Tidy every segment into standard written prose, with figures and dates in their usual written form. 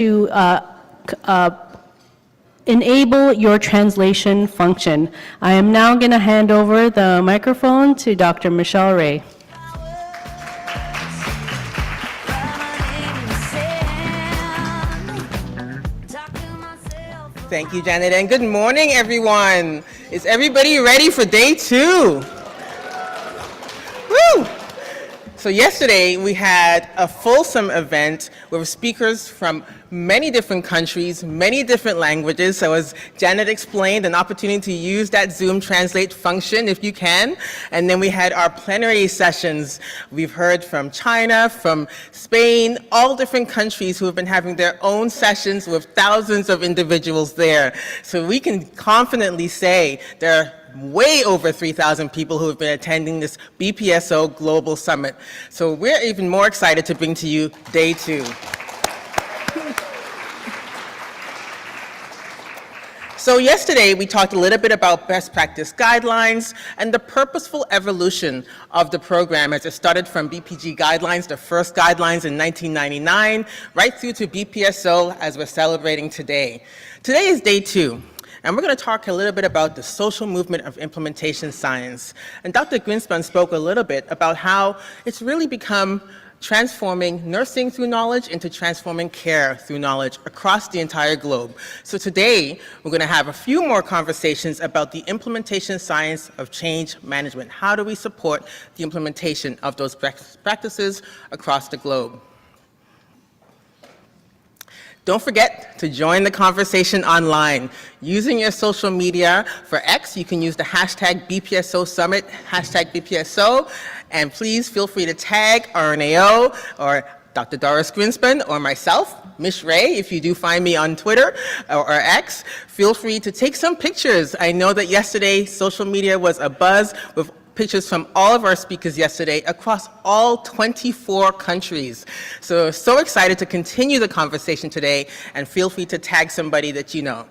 to enable your translation function. I am now going to hand over the microphone to Dr. Michelle Ray. Thank you, Janet, and good morning, everyone. Is everybody ready for day 2? Woo! So yesterday we had a fulsome event with speakers from many different countries, many different languages. So as Janet explained, an opportunity to use that Zoom translate function if you can. And then we had our plenary sessions. We've heard from China, from Spain, all different countries who have been having their own sessions with thousands of individuals there. So we can confidently say there are way over 3,000 people who have been attending this BPSO Global Summit. So we're even more excited to bring to you day 2. So yesterday we talked a little bit about best practice guidelines and the purposeful evolution of the program as it started from BPG guidelines, the first guidelines in 1999, right through to BPSO as we're celebrating today. Today is day 2. And we're going to talk a little bit about the social movement of implementation science. And Dr. Greenspan spoke a little bit about how it's really become transforming nursing through knowledge into transforming care through knowledge across the entire globe. So today, we're going to have a few more conversations about the implementation science of change management. How do we support the implementation of those practices across the globe? Don't forget to join the conversation online. Using your social media, for X, you can use the hashtag BPSO Summit, hashtag BPSO, and please feel free to tag RNAO or Dr. Doris Greenspan or myself, Miss Ray, if you do find me on Twitter or X. Feel free to take some pictures. I know that yesterday social media was abuzz with pictures from all of our speakers yesterday across all 24 countries. So excited to continue the conversation today, and feel free to tag somebody that you know.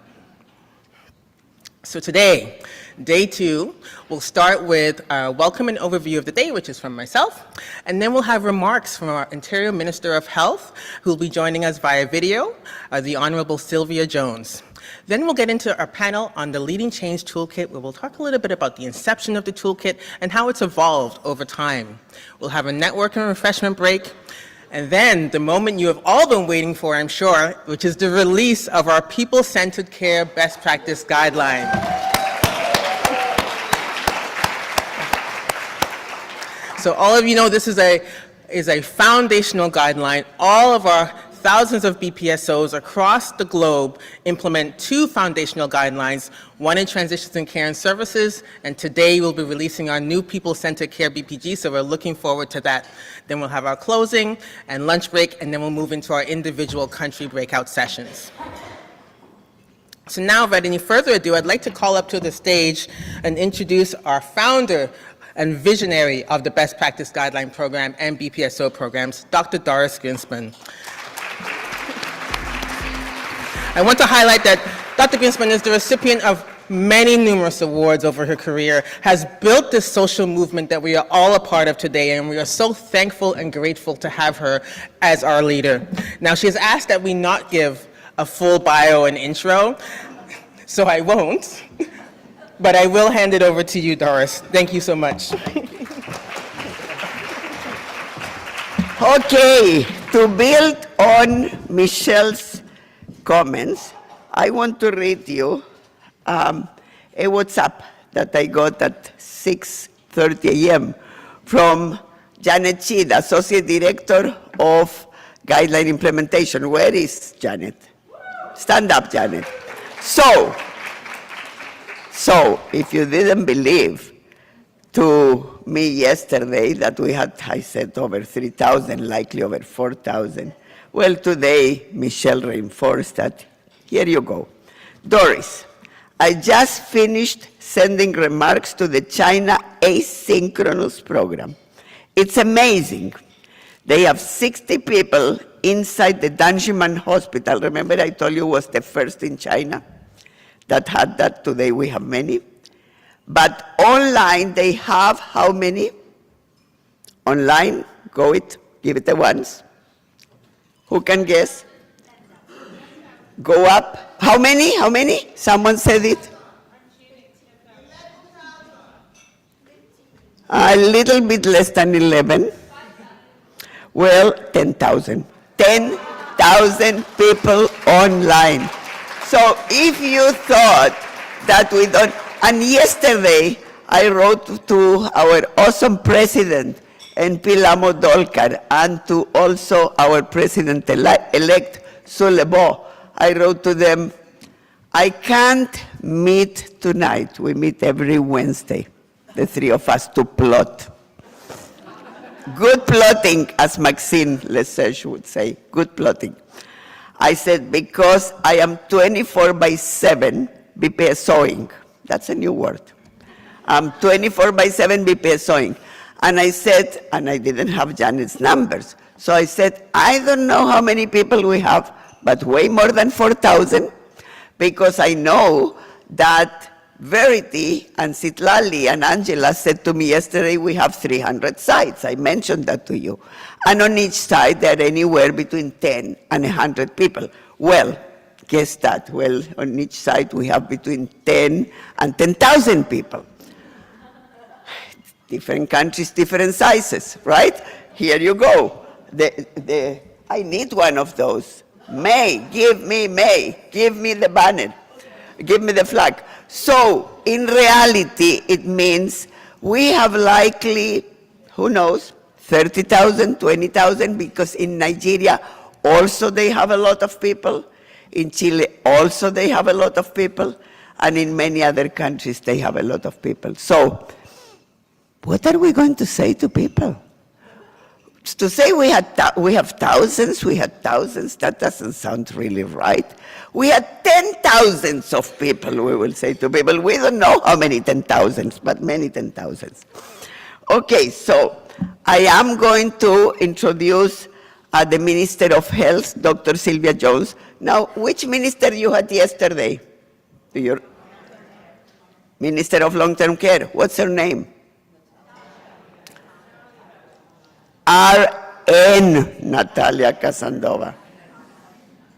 So today, day 2, we'll start with a welcome and overview of the day, which is from myself, and then we'll have remarks from our Ontario Minister of Health, who will be joining us via video, the Honorable Sylvia Jones. Then we'll get into our panel on the Leading Change Toolkit, where we'll talk a little bit about the inception of the toolkit and how it's evolved over time. We'll have a network and refreshment break, and then the moment you have all been waiting for, I'm sure, which is the release of our People-Centered Care Best Practice Guideline. So all of you know this is a foundational guideline. All of our thousands of BPSOs across the globe implement 2 foundational guidelines, one in transitions and care and services, and today we'll be releasing our new People-Centered Care BPG, so we're looking forward to that. Then we'll have our closing and lunch break, and then we'll move into our individual country breakout sessions. So now, without any further ado, I'd like to call up to the stage and introduce our founder and visionary of the Best Practice Guideline Program and BPSO programs, Dr. Doris Greenspan. I want to highlight that Dr. Greenspan is the recipient of many numerous awards over her career, has built this social movement that we are all a part of today, and we are so thankful and grateful to have her as our leader. Now, she has asked that we not give a full bio and intro, so I won't, but I will hand it over to you, Doris. Thank you so much. Okay, to build on Michelle's comments, I want to read you a WhatsApp that I got at 6:30 a.m. from Janet Chi, the Associate Director of Guideline Implementation. Where is Janet? Stand up, Janet. So if you didn't believe to me yesterday that we had, I said, over 3,000, likely over 4,000. Well, today, Michelle reinforced that. Here you go. Doris, I just finished sending remarks to the China asynchronous program. It's amazing. They have 60 people inside the Danjiman Hospital. Remember I told you was the first in China that had that. Today we have many. But online they have how many? Online, go it, give it a once. Who can guess? go up. How many? How many? Someone said it. A little bit less than 11. Well, 10,000. 10,000 people online. So if you thought that we don't, and yesterday I wrote to our awesome president, NP Lamo Dolkar, and to also our president-elect, Sulebo. I wrote to them, I can't meet tonight. We meet every Wednesday, the three of us, to plot. Good plotting, as Maxine Lesage would say, good plotting. I said, because I am 24/7 BPSOing. That's a new word. I'm 24/7 BPSOing. And I said, and I didn't have Janet's numbers, so I said, I don't know how many people we have, but way more than 4,000, because I know that Verity and Citlali and Angela said to me yesterday, we have 300 sites. I mentioned that to you. And on each site, there are anywhere between 10 and 100 people. Well, guess that. Well, on each site, we have between 10 and 10,000 people. Different countries, different sizes, right? Here you go. I need one of those. May, give me the banner, give me the flag. So, in reality, it means we have likely, who knows, 30,000, 20,000, because in Nigeria also they have a lot of people. In Chile also they have a lot of people. And in many other countries they have a lot of people. So, what are we going to say to people? To say we have thousands, that doesn't sound really right. We had 10,000s of people, we will say to people. We don't know how many 10,000s, but many 10,000s. Okay, so I am going to introduce the Minister of Health, Dr. Sylvia Jones. Now, which minister you had yesterday? Your Minister of Long-Term Care, what's her name? RN Natalia Casandova.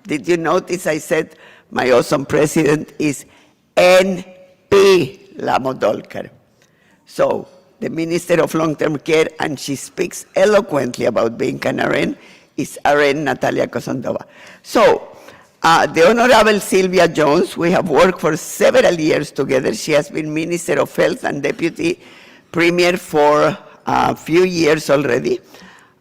Did you notice I said my awesome president is NP Lamo Dolkar? So the Minister of Long-Term Care, and she speaks eloquently about being an RN, is RN Natalia Casandova. So the Honorable Sylvia Jones, we have worked for several years together. She has been Minister of Health and Deputy Premier for a few years already.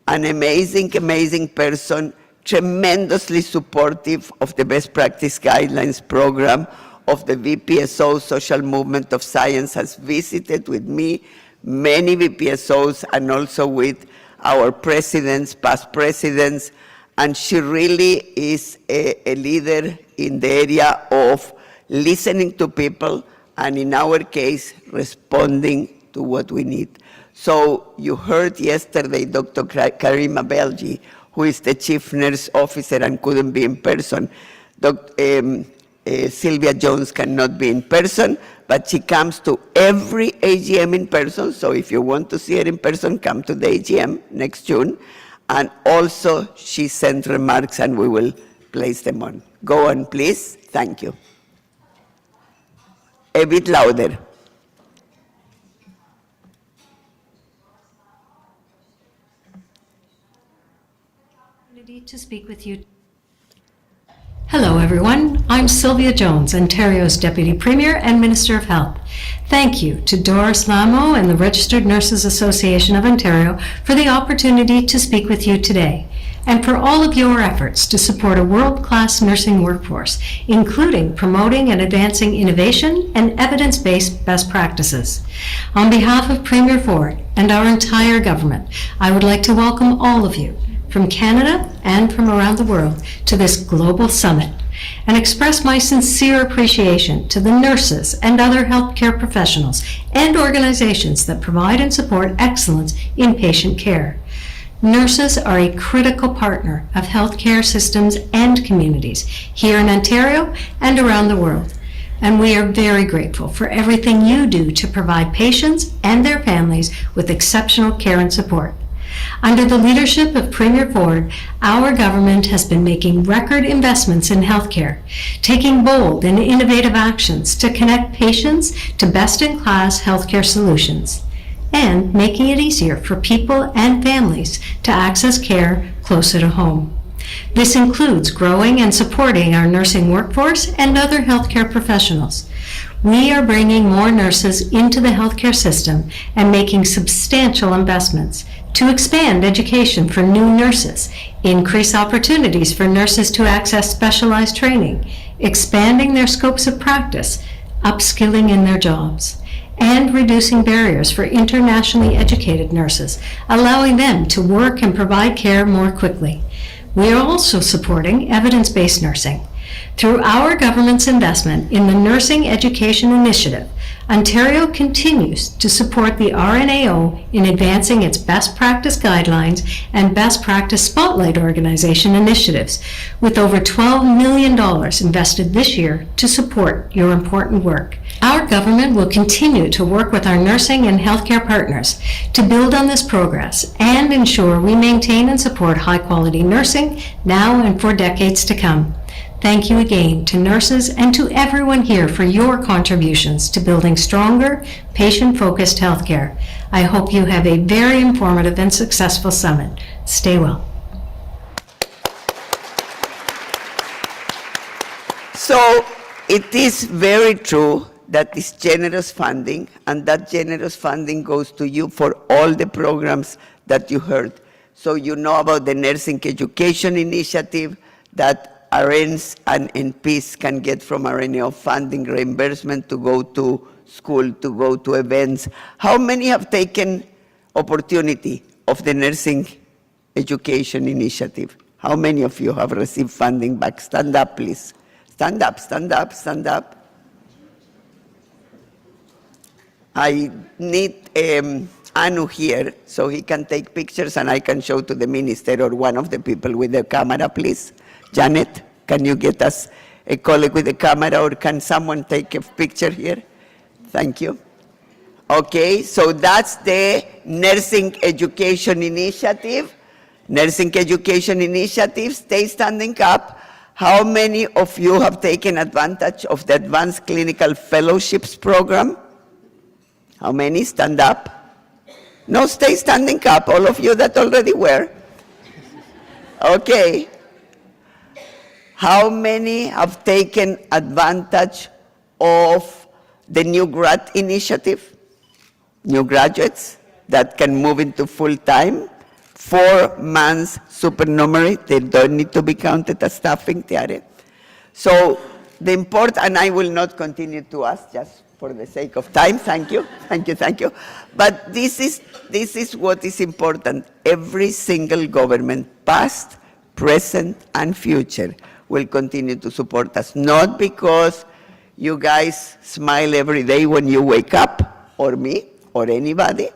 An amazing, amazing person, tremendously supportive of the Best Practice Guidelines program of the BPSO Social Movement of Science, has visited with me many BPSOs and also with our presidents, past presidents, and she really is a leader in the area of listening to people and, in our case, responding to what we need. So you heard yesterday Dr. Karima Belgi, who is the Chief Nurse Officer and couldn't be in person. Sylvia Jones cannot be in person, but she comes to every AGM in person. So if you want to see her in person, come to the AGM next June. And also she sent remarks and we will place them on. Go on, please. Thank you. A bit louder. To speak with you. Hello everyone, I'm Sylvia Jones, Ontario's Deputy Premier and Minister of Health. Thank you to Doris Lamo and the Registered Nurses Association of Ontario for the opportunity to speak with you today, and for all of your efforts to support a world-class nursing workforce, including promoting and advancing innovation and evidence-based best practices. On behalf of Premier Ford and our entire government, I would like to welcome all of you from Canada and from around the world to this global summit and express my sincere appreciation to the nurses and other healthcare professionals and organizations that provide and support excellence in patient care. Nurses are a critical partner of healthcare systems and communities here in Ontario and around the world, and we are very grateful for everything you do to provide patients and their families with exceptional care and support. Under the leadership of Premier Ford, our government has been making record investments in healthcare, taking bold and innovative actions to connect patients to best-in-class healthcare solutions, and making it easier for people and families to access care closer to home. This includes growing and supporting our nursing workforce and other healthcare professionals. We are bringing more nurses into the healthcare system and making substantial investments to expand education for new nurses, increase opportunities for nurses to access specialized training, expanding their scopes of practice, upskilling in their jobs, and reducing barriers for internationally educated nurses, allowing them to work and provide care more quickly. We are also supporting evidence-based nursing. Through our government's investment in the Nursing Education Initiative, Ontario continues to support the RNAO in advancing its best practice guidelines and best practice spotlight organization initiatives, with over $12 million invested this year to support your important work. Our government will continue to work with our nursing and healthcare partners to build on this progress and ensure we maintain and support high-quality nursing now and for decades to come. Thank you again to nurses and to everyone here for your contributions to building stronger, patient-focused healthcare. I hope you have a very informative and successful summit. Stay well. So it is very true that this generous funding, and that generous funding goes to you for all the programs that you heard. So you know about the Nursing Education Initiative that RNs and NPs can get from RNAO funding reimbursement to go to school, to go to events. How many have taken opportunity of the Nursing Education Initiative? How many of you have received funding back? Stand up, please. Stand up, stand up, stand up. I need Anu here so he can take pictures and I can show to the minister or one of the people with the camera, please. Janet, can you get us a colleague with a camera, or can someone take a picture here? Thank you. Okay, so that's the Nursing Education Initiative. Nursing Education Initiative, stay standing up. How many of you have taken advantage of the Advanced Clinical Fellowships Program? How many? Stand up. No, stay standing up, all of you that already were. Okay. How many have taken advantage of the new grad initiative? New graduates that can move into full-time, 4 months supernumerary, they don't need to be counted as staffing, Tiare. So the important, and I will not continue to ask just for the sake of time, thank you, thank you, thank you. But this is what is important. Every single government, past, present, and future, will continue to support us, not because you guys smile every day when you wake up, or me, or anybody,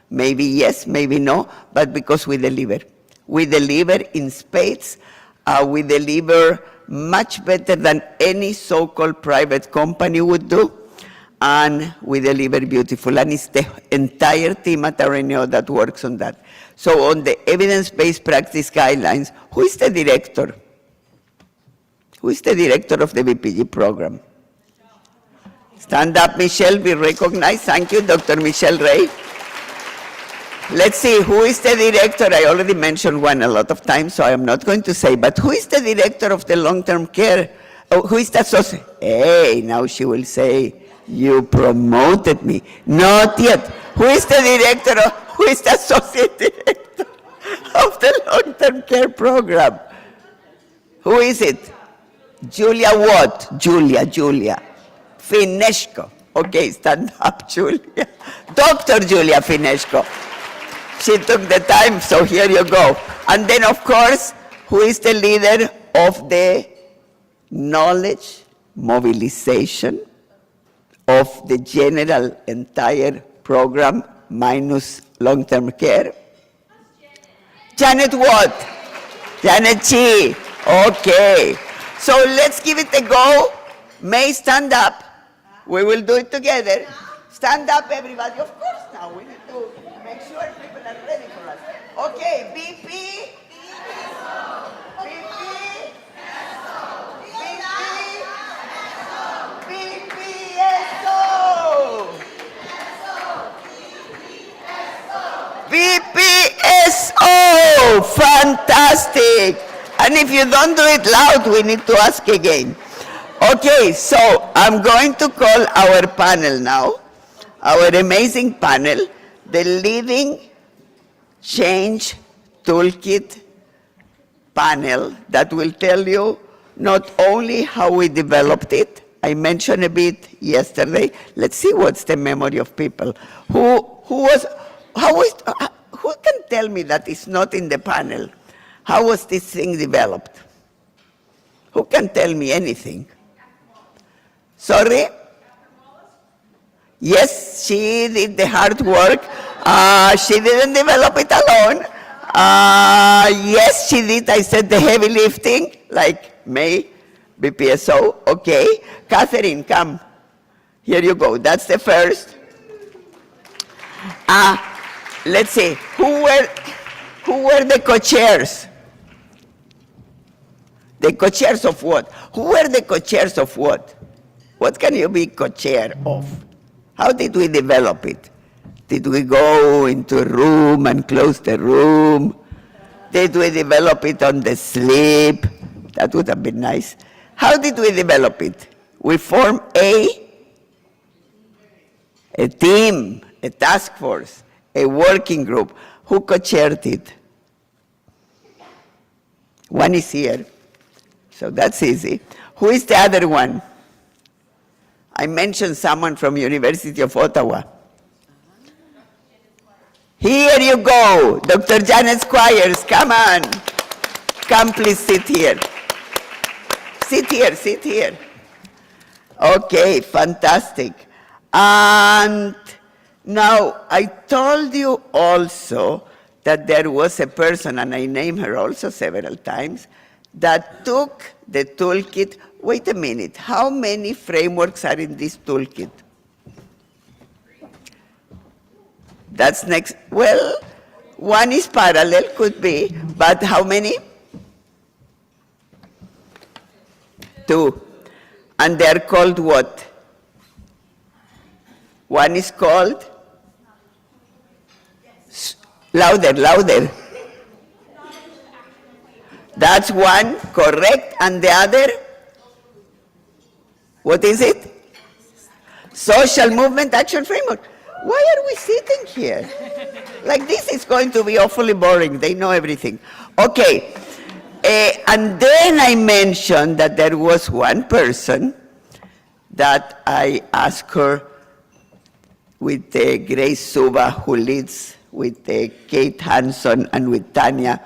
maybe yes, maybe no, but because we deliver. We deliver in spades, we deliver much better than any so-called private company would do, and we deliver beautiful, and it's the entire team at RNAO that works on that. So on the evidence-based practice guidelines, who is the director? Who is the director of the BPG program? Stand up, Michelle, be recognized. Thank you, Dr. Michelle Ray. Let's see, who is the director? I already mentioned one a lot of times, so I am not going to say, but who is the director of the long-term care? Oh, who is the associate? Hey, now she will say, you promoted me. Not yet. Who is the director of, who is the associate director of the long-term care program? Who is it? Julia what? Julia. Fineshko. Okay, stand up, Julia. Dr. Julia Fineshko. She took the time, so here you go. And then, of course, who is the leader of the knowledge mobilization of the general entire program minus long-term care? Janet what? Janet Chi. Okay. So let's give it a go. May, stand up. We will do it together. Stand up, everybody. Of course now. We need to make sure people are ready for us. Okay, BP. BPSO! Fantastic! And if you don't do it loud, we need to ask again. Okay, so I'm going to call our panel now, our amazing panel, the Leading Change Toolkit panel that will tell you not only how we developed it, I mentioned a bit yesterday. Let's see what's the memory of people. Who can tell me that is not in the panel? How was this thing developed? Who can tell me anything? Sorry? Yes, she did the hard work. She didn't develop it alone. Yes, she did. I said the heavy lifting, like May, BPSO. Okay. Catherine, come. Here you go. That's the first. Let's see. Who were the co-chairs? The co-chairs of what? Who were the co-chairs of what? What can you be co-chair of? How did we develop it? Did we go into a room and close the room? Did we develop it on the sleep? That would have been nice. How did we develop it? We formed a team, a task force, a working group. Who co-chaired it? One is here, so that's easy. Who is the other one? I mentioned someone from University of Ottawa. Here you go, Dr. Janet Squires, come on. Come, please sit here. Sit here, sit here. Okay, fantastic. And now, I told you also that there was a person, and I named her also several times, that took the toolkit. Wait a minute, how many frameworks are in this toolkit? That's next. Well, one is parallel, could be, but how many? 2. And they're called what? One is called? Louder, louder. That's one, correct. And the other? What is it? Social Movement Action Framework. Why are we sitting here? Like this is going to be awfully boring. They know everything. Okay. And then I mentioned that there was one person that I asked her with Grace Suba, who leads with Kate Hanson and with Tanya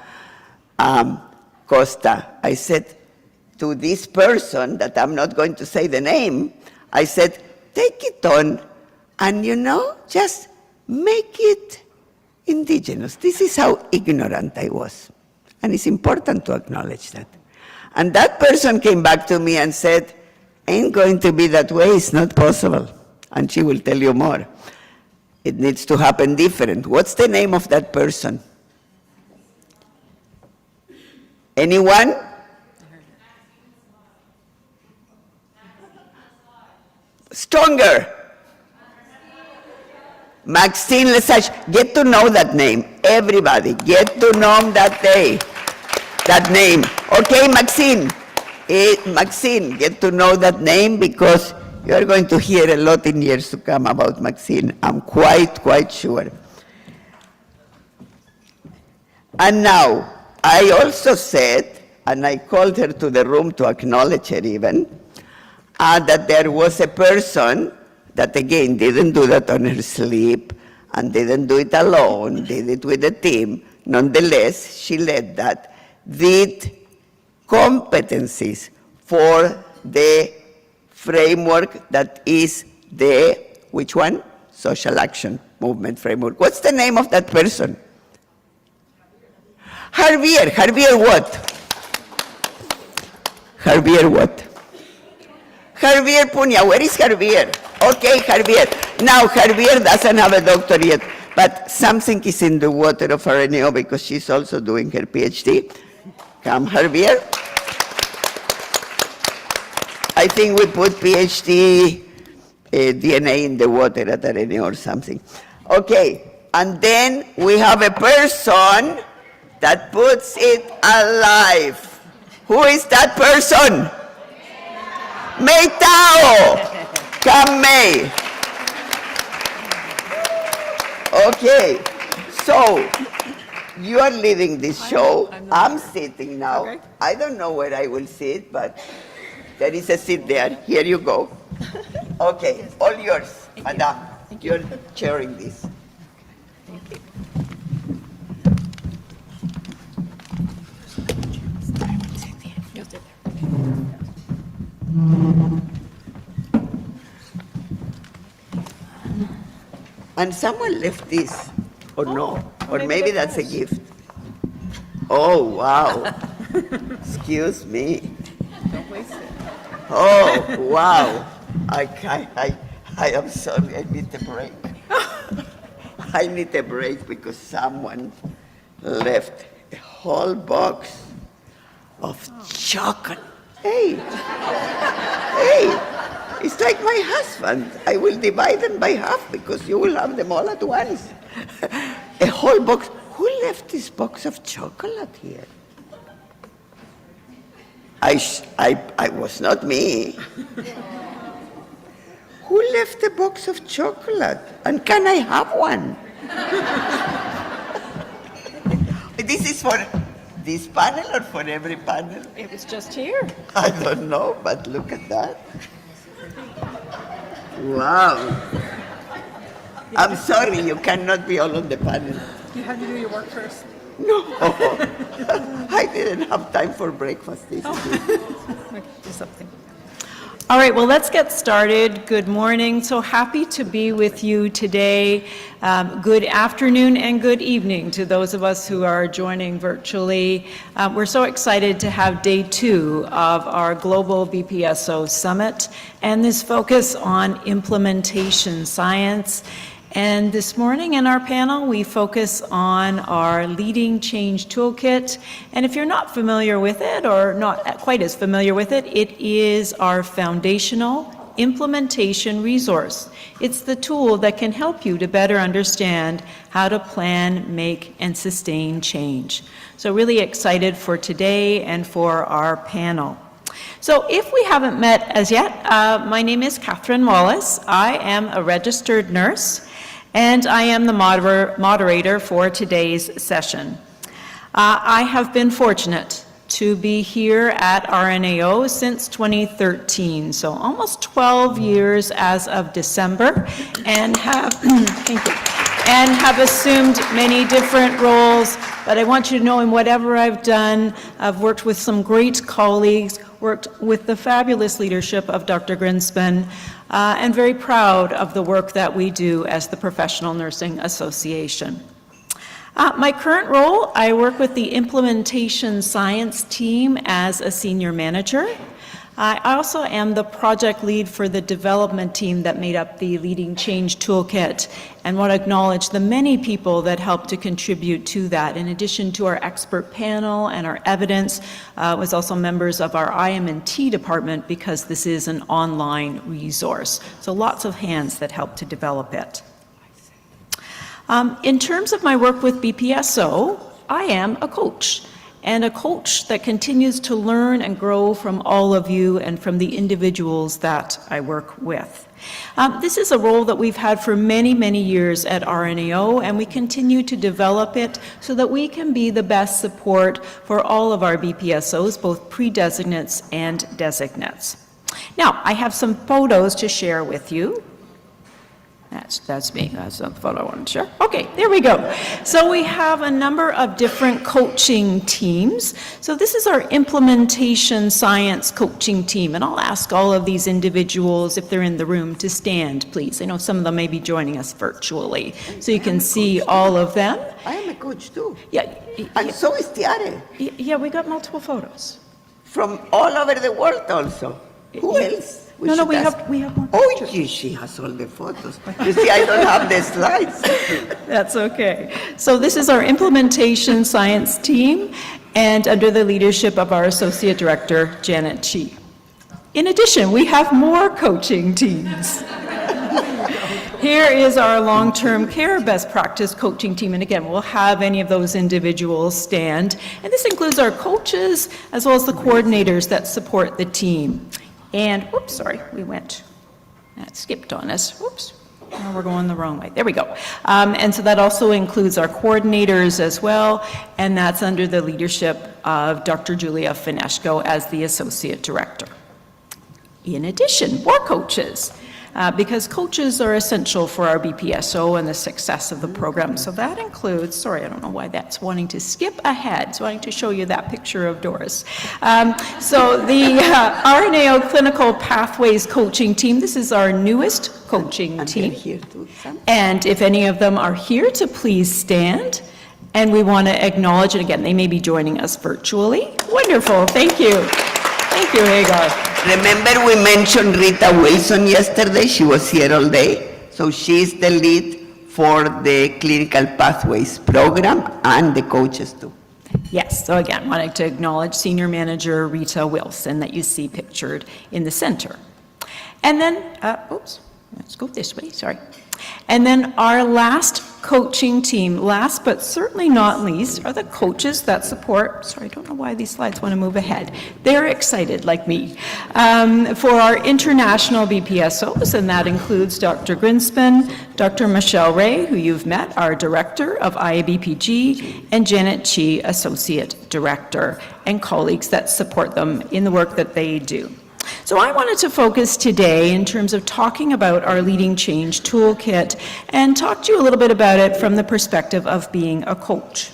Costa. I said to this person, that I'm not going to say the name, I said, take it on and, just make it indigenous. This is how ignorant I was. And it's important to acknowledge that. And that person came back to me and said, ain't going to be that way, it's not possible. And she will tell you more. It needs to happen different. What's the name of that person? Anyone? Stronger. Maxine Lesage. Get to know that name. Everybody, get to know that name. Okay, Maxine. Maxine, get to know that name because you are going to hear a lot in years to come about Maxine. I'm quite sure. And now, I also said, and I called her to the room to acknowledge her even, that there was a person that again didn't do that on her sleep and didn't do it alone, did it with a team. Nonetheless, she led that, did competencies for the framework that is the, which one? Social Action Movement Framework. What's the name of that person? Javier. Javier what? Javier what? Javier Punya. Where is Javier? Okay, Javier. Now, Javier doesn't have a doctor yet, But something is in the water of RNO because she's also doing her PhD. Come, Javier. I think we put PhD DNA in the water at RNA or something. Okay, and then we have a person that puts it alive. Who is that person? May Tao. Come, May. Okay, so you are leading this show. I'm sitting now. Okay. I don't know where I will sit, but there is a seat there. Here you go. Okay, all yours, Madam. You're chairing this. And someone left this, or no? Or maybe that's a gift. Oh, wow. Excuse me. Don't waste it. Oh, wow. I am sorry, I need a break. I need a break because someone left a whole box of chocolate. Hey, hey, it's like my husband. I will divide them by half because you will have them all at once. A whole box. Who left this box of chocolate here? I was not me. Who left a box of chocolate? And can I have one? This is for this panel or for every panel? It was just here. I don't know, but look at that. Wow. I'm sorry, you cannot be all on the panel. You have to do your work first. No. I didn't have time for breakfast. Do something. All right, well, let's get started. Good morning. So happy to be with you today. Good afternoon and good evening to those of us who are joining virtually. We're so excited to have day 2 of our Global BPSO Summit and this focus on implementation science. And this morning in our panel, we focus on our Leading Change Toolkit. And if you're not familiar with it, or not quite as familiar with it, it is our foundational implementation resource. It's the tool that can help you to better understand how to plan, make, and sustain change. So really excited for today and for our panel. So if we haven't met as yet, my name is Catherine Wallace. I am a registered nurse, and I am the moderator for today's session. I have been fortunate to be here at RNAO since 2013, so almost 12 years as of December, and have, thank you, and have assumed many different roles. But I want you to know in whatever I've done, I've worked with some great colleagues, worked with the fabulous leadership of Dr. Grinspan, and very proud of the work that we do as the Professional Nursing Association. My current role, I work with the implementation science team as a senior manager. I also am the project lead for the development team that made up the Leading Change Toolkit, and want to acknowledge the many people that helped to contribute to that. In addition to our expert panel and our evidence, was also members of our IM&T department, because this is an online resource. So lots of hands that helped to develop it. In terms of my work with BPSO, I am a coach, and a coach that continues to learn and grow from all of you and from the individuals that I work with. This is a role that we've had for many, many years at RNAO, and we continue to develop it so that we can be the best support for all of our BPSOs, both pre-designates and designates. Now, I have some photos to share with you. That's me. That's not the photo I wanted to share. Okay, there we go. So we have a number of different coaching teams. So this is our implementation science coaching team, and I'll ask all of these individuals, if they're in the room, to stand, please. I know some of them may be joining us virtually, so you can see all of them. I am a coach too. Yeah, And so is Tiare. yeah, we got multiple photos. From all over the world also. Who else? We should ask- we have more Oh, pictures. gee, she has all the photos. You see, I don't have the slides. That's okay. So this is our implementation science team, and under the leadership of our Associate Director, Janet Chi. In addition, we have more coaching teams. Here is our long-term care best practice coaching team, and again, we'll have any of those individuals stand. And this includes our coaches, as well as the coordinators that support the team. And, whoops, sorry, that skipped on us, whoops. Oh, we're going the wrong way. There we go. And so that also includes our coordinators as well, and that's under the leadership of Dr. Julia Fineshko as the Associate Director. In addition, more coaches, because coaches are essential for our BPSO and the success of the program. So that includes, sorry, I don't know why that's wanting to skip ahead. It's wanting to show you that picture of Doris. So the RNAO Clinical Pathways Coaching Team, this is our newest coaching And team. they're here too, Sam. And if any of them are here, to please stand. And we want to acknowledge, and again, they may be joining us virtually. Wonderful, thank you. Thank you, Hagar. Remember we mentioned Rita Wilson yesterday? She was here all day. So she's the lead for the Clinical Pathways program and the coaches too. Yes, so again, wanting to acknowledge Senior Manager Rita Wilson that you see pictured in the center. And then, oops, let's go this way, sorry. And then our last coaching team, last but certainly not least, are the coaches that support, sorry, I don't know why these slides want to move ahead. They're excited like me. For our international BPSOs, and that includes Dr. Grinspan, Dr. Michelle Ray, who you've met, our Director of IABPG, and Janet Chi, Associate Director, and colleagues that support them in the work that they do. So I wanted to focus today in terms of talking about our Leading Change Toolkit and talk to you a little bit about it from the perspective of being a coach.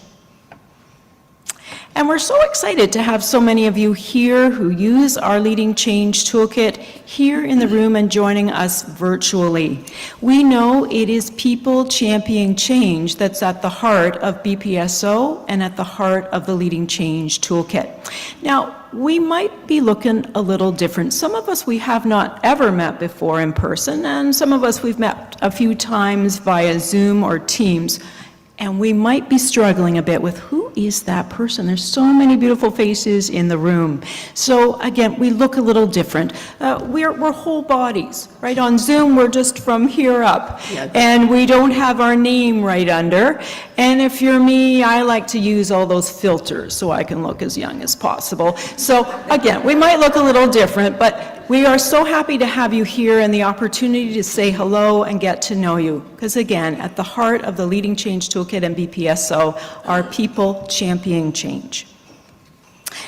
And we're so excited to have so many of you here who use our Leading Change Toolkit here in the room and joining us virtually. We know it is people championing change that's at the heart of BPSO and at the heart of the Leading Change Toolkit. Now, we might be looking a little different. Some of us we have not ever met before in person, and some of us we've met a few times via Zoom or Teams. And we might be struggling a bit with who is that person? There's so many beautiful faces in the room. So again, we look a little different. We're whole bodies, right? On Zoom, we're just from here up. Yes. And we don't have our name right under. And if you're me, I like to use all those filters so I can look as young as possible. So again, we might look a little different, but we are so happy to have you here and the opportunity to say hello and get to know you. Because again, at the heart of the Leading Change Toolkit and BPSO are people championing change.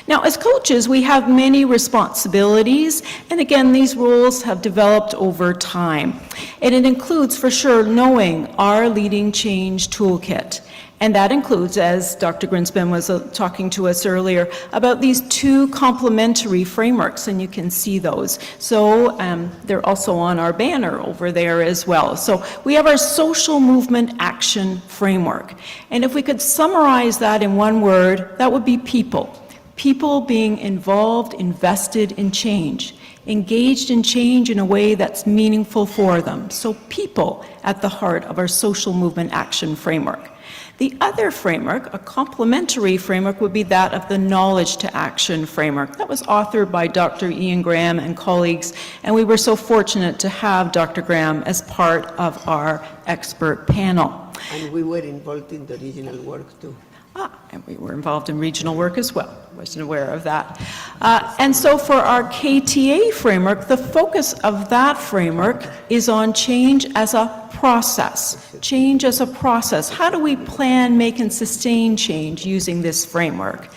Now, as coaches, we have many responsibilities, and again, these roles have developed over time. And it includes, for sure, knowing our Leading Change Toolkit. And that includes, as Dr. Grinspan was talking to us earlier, about these two complementary frameworks, and you can see those. So they're also on our banner over there as well. So we have our social movement action framework. And if we could summarize that in one word, that would be people. People being involved, invested in change, engaged in change in a way that's meaningful for them. So people at the heart of our social movement action framework. The other framework, a complementary framework, would be that of the Knowledge to Action framework. That was authored by Dr. Ian Graham and colleagues, and we were so fortunate to have Dr. Graham as part of our expert panel. And we were involved in the original work too. And we were involved in regional work as well. Wasn't aware of that. And so for our KTA framework, the focus of that framework is on change as a process. Change as a process. How do we plan, make, and sustain change using this framework?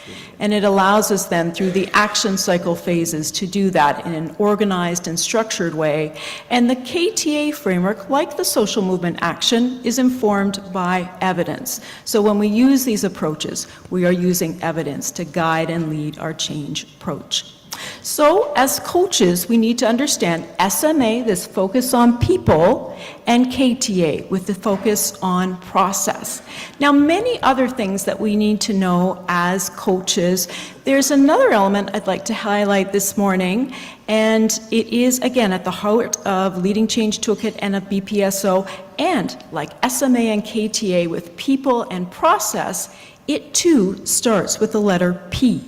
And it allows us then through the action cycle phases to do that in an organized and structured way. And the KTA framework, like the social movement action, is informed by evidence. So when we use these approaches, we are using evidence to guide and lead our change approach. So as coaches, we need to understand SMA, this focus on people, and KTA with the focus on process. Now, many other things that we need to know as coaches. There's another element I'd like to highlight this morning, and it is, again, at the heart of Leading Change Toolkit and of BPSO, and like SMA and KTA with people and process, it too starts with the letter P.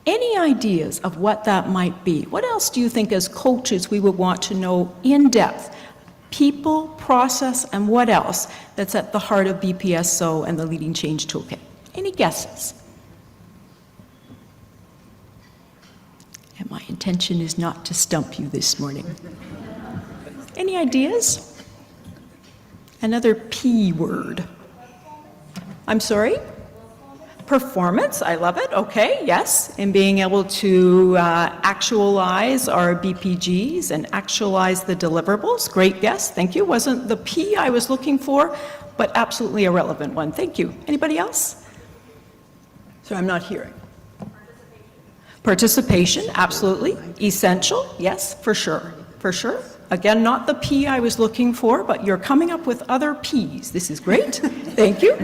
Any ideas of what that might be? What else do you think as coaches we would want to know in depth? People, process, and what else that's at the heart of BPSO and the Leading Change Toolkit? Any guesses? And my intention is not to stump you this morning. Any ideas? Another P word. I'm sorry? Performance, I love it, okay, yes, and being able to actualize our BPGs and actualize the deliverables, great guess, thank you. Wasn't the P I was looking for, but absolutely a relevant one, thank you. Anybody else? So I'm not hearing. Participation, absolutely. Essential, yes, for sure, for sure. Again, not the P I was looking for, but you're coming up with other Ps. This is great, thank you.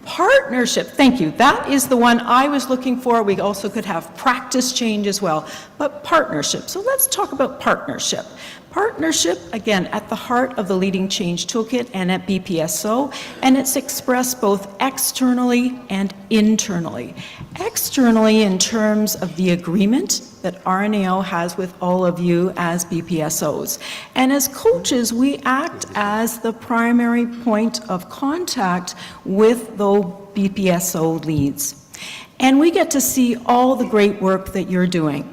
Partnership, thank you. That is the one I was looking for. We also could have practice change as well, but partnership. So let's talk about partnership. Partnership, again, at the heart of the Leading Change Toolkit and at BPSO, and it's expressed both externally and internally. Externally in terms of the agreement that RNAO has with all of you as BPSOs. And as coaches, we act as the primary point of contact with those BPSO leads. And we get to see all the great work that you're doing.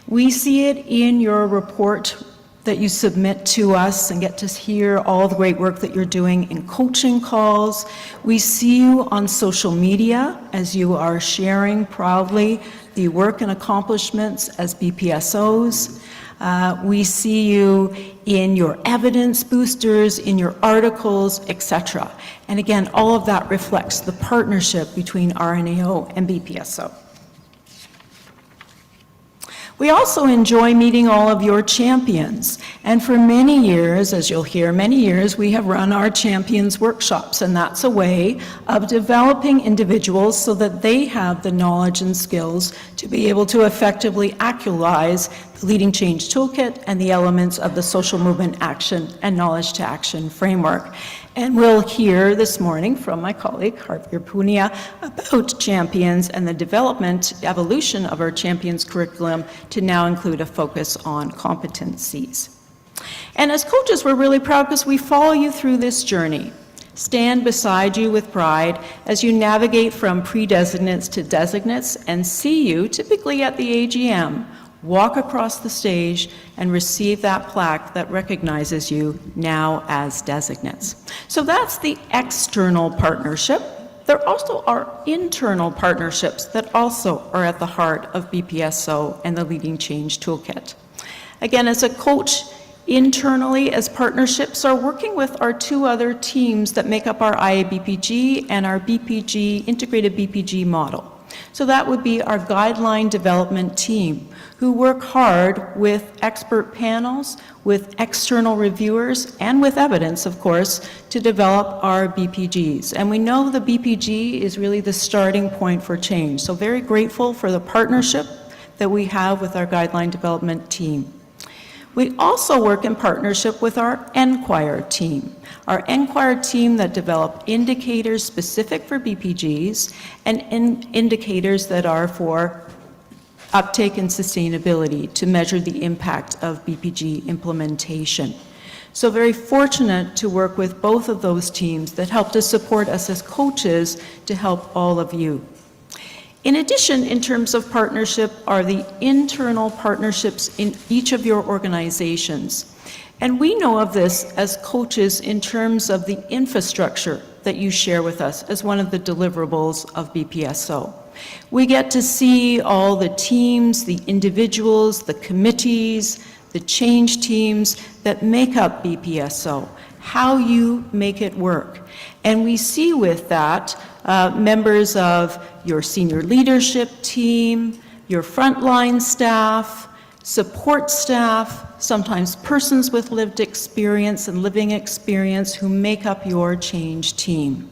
We see it in your report that you submit to us and get to hear all the great work that you're doing in coaching calls. We see you on social media as you are sharing proudly the work and accomplishments as BPSOs. We see you in your evidence boosters, in your articles, etc. And again, all of that reflects the partnership between RNAO and BPSO. We also enjoy meeting all of your champions. And for many years, as you'll hear, many years, we have run our champions workshops, and that's a way of developing individuals so that they have the knowledge and skills to be able to effectively actualize the Leading Change Toolkit and the elements of the social movement action and knowledge to action framework. And we'll hear this morning from my colleague, Javier Punia, about champions and the development, evolution of our champions curriculum to now include a focus on competencies. And as coaches, we're really proud because we follow you through this journey. Stand beside you with pride as you navigate from pre-designates to designates and see you, typically at the AGM, walk across the stage and receive that plaque that recognizes you now as designates. So that's the external partnership. There also are internal partnerships that also are at the heart of BPSO and the Leading Change Toolkit. Again, as a coach, internally as partnerships are working with our two other teams that make up our IABPG and our BPG, integrated BPG model. So that would be our guideline development team, who work hard with expert panels, with external reviewers, and with evidence, of course, to develop our BPGs. And we know the BPG is really the starting point for change. So very grateful for the partnership that we have with our guideline development team. We also work in partnership with our Enquire team. Our Enquire team that develop indicators specific for BPGs and indicators that are for uptake and sustainability to measure the impact of BPG implementation. So very fortunate to work with both of those teams that help to support us as coaches to help all of you. In addition, in terms of partnership, are the internal partnerships in each of your organizations. And we know of this as coaches in terms of the infrastructure that you share with us as one of the deliverables of BPSO. We get to see all the teams, the individuals, the committees, the change teams that make up BPSO, how you make it work. And we see with that members of your senior leadership team, your frontline staff, support staff, sometimes persons with lived experience and living experience who make up your change team.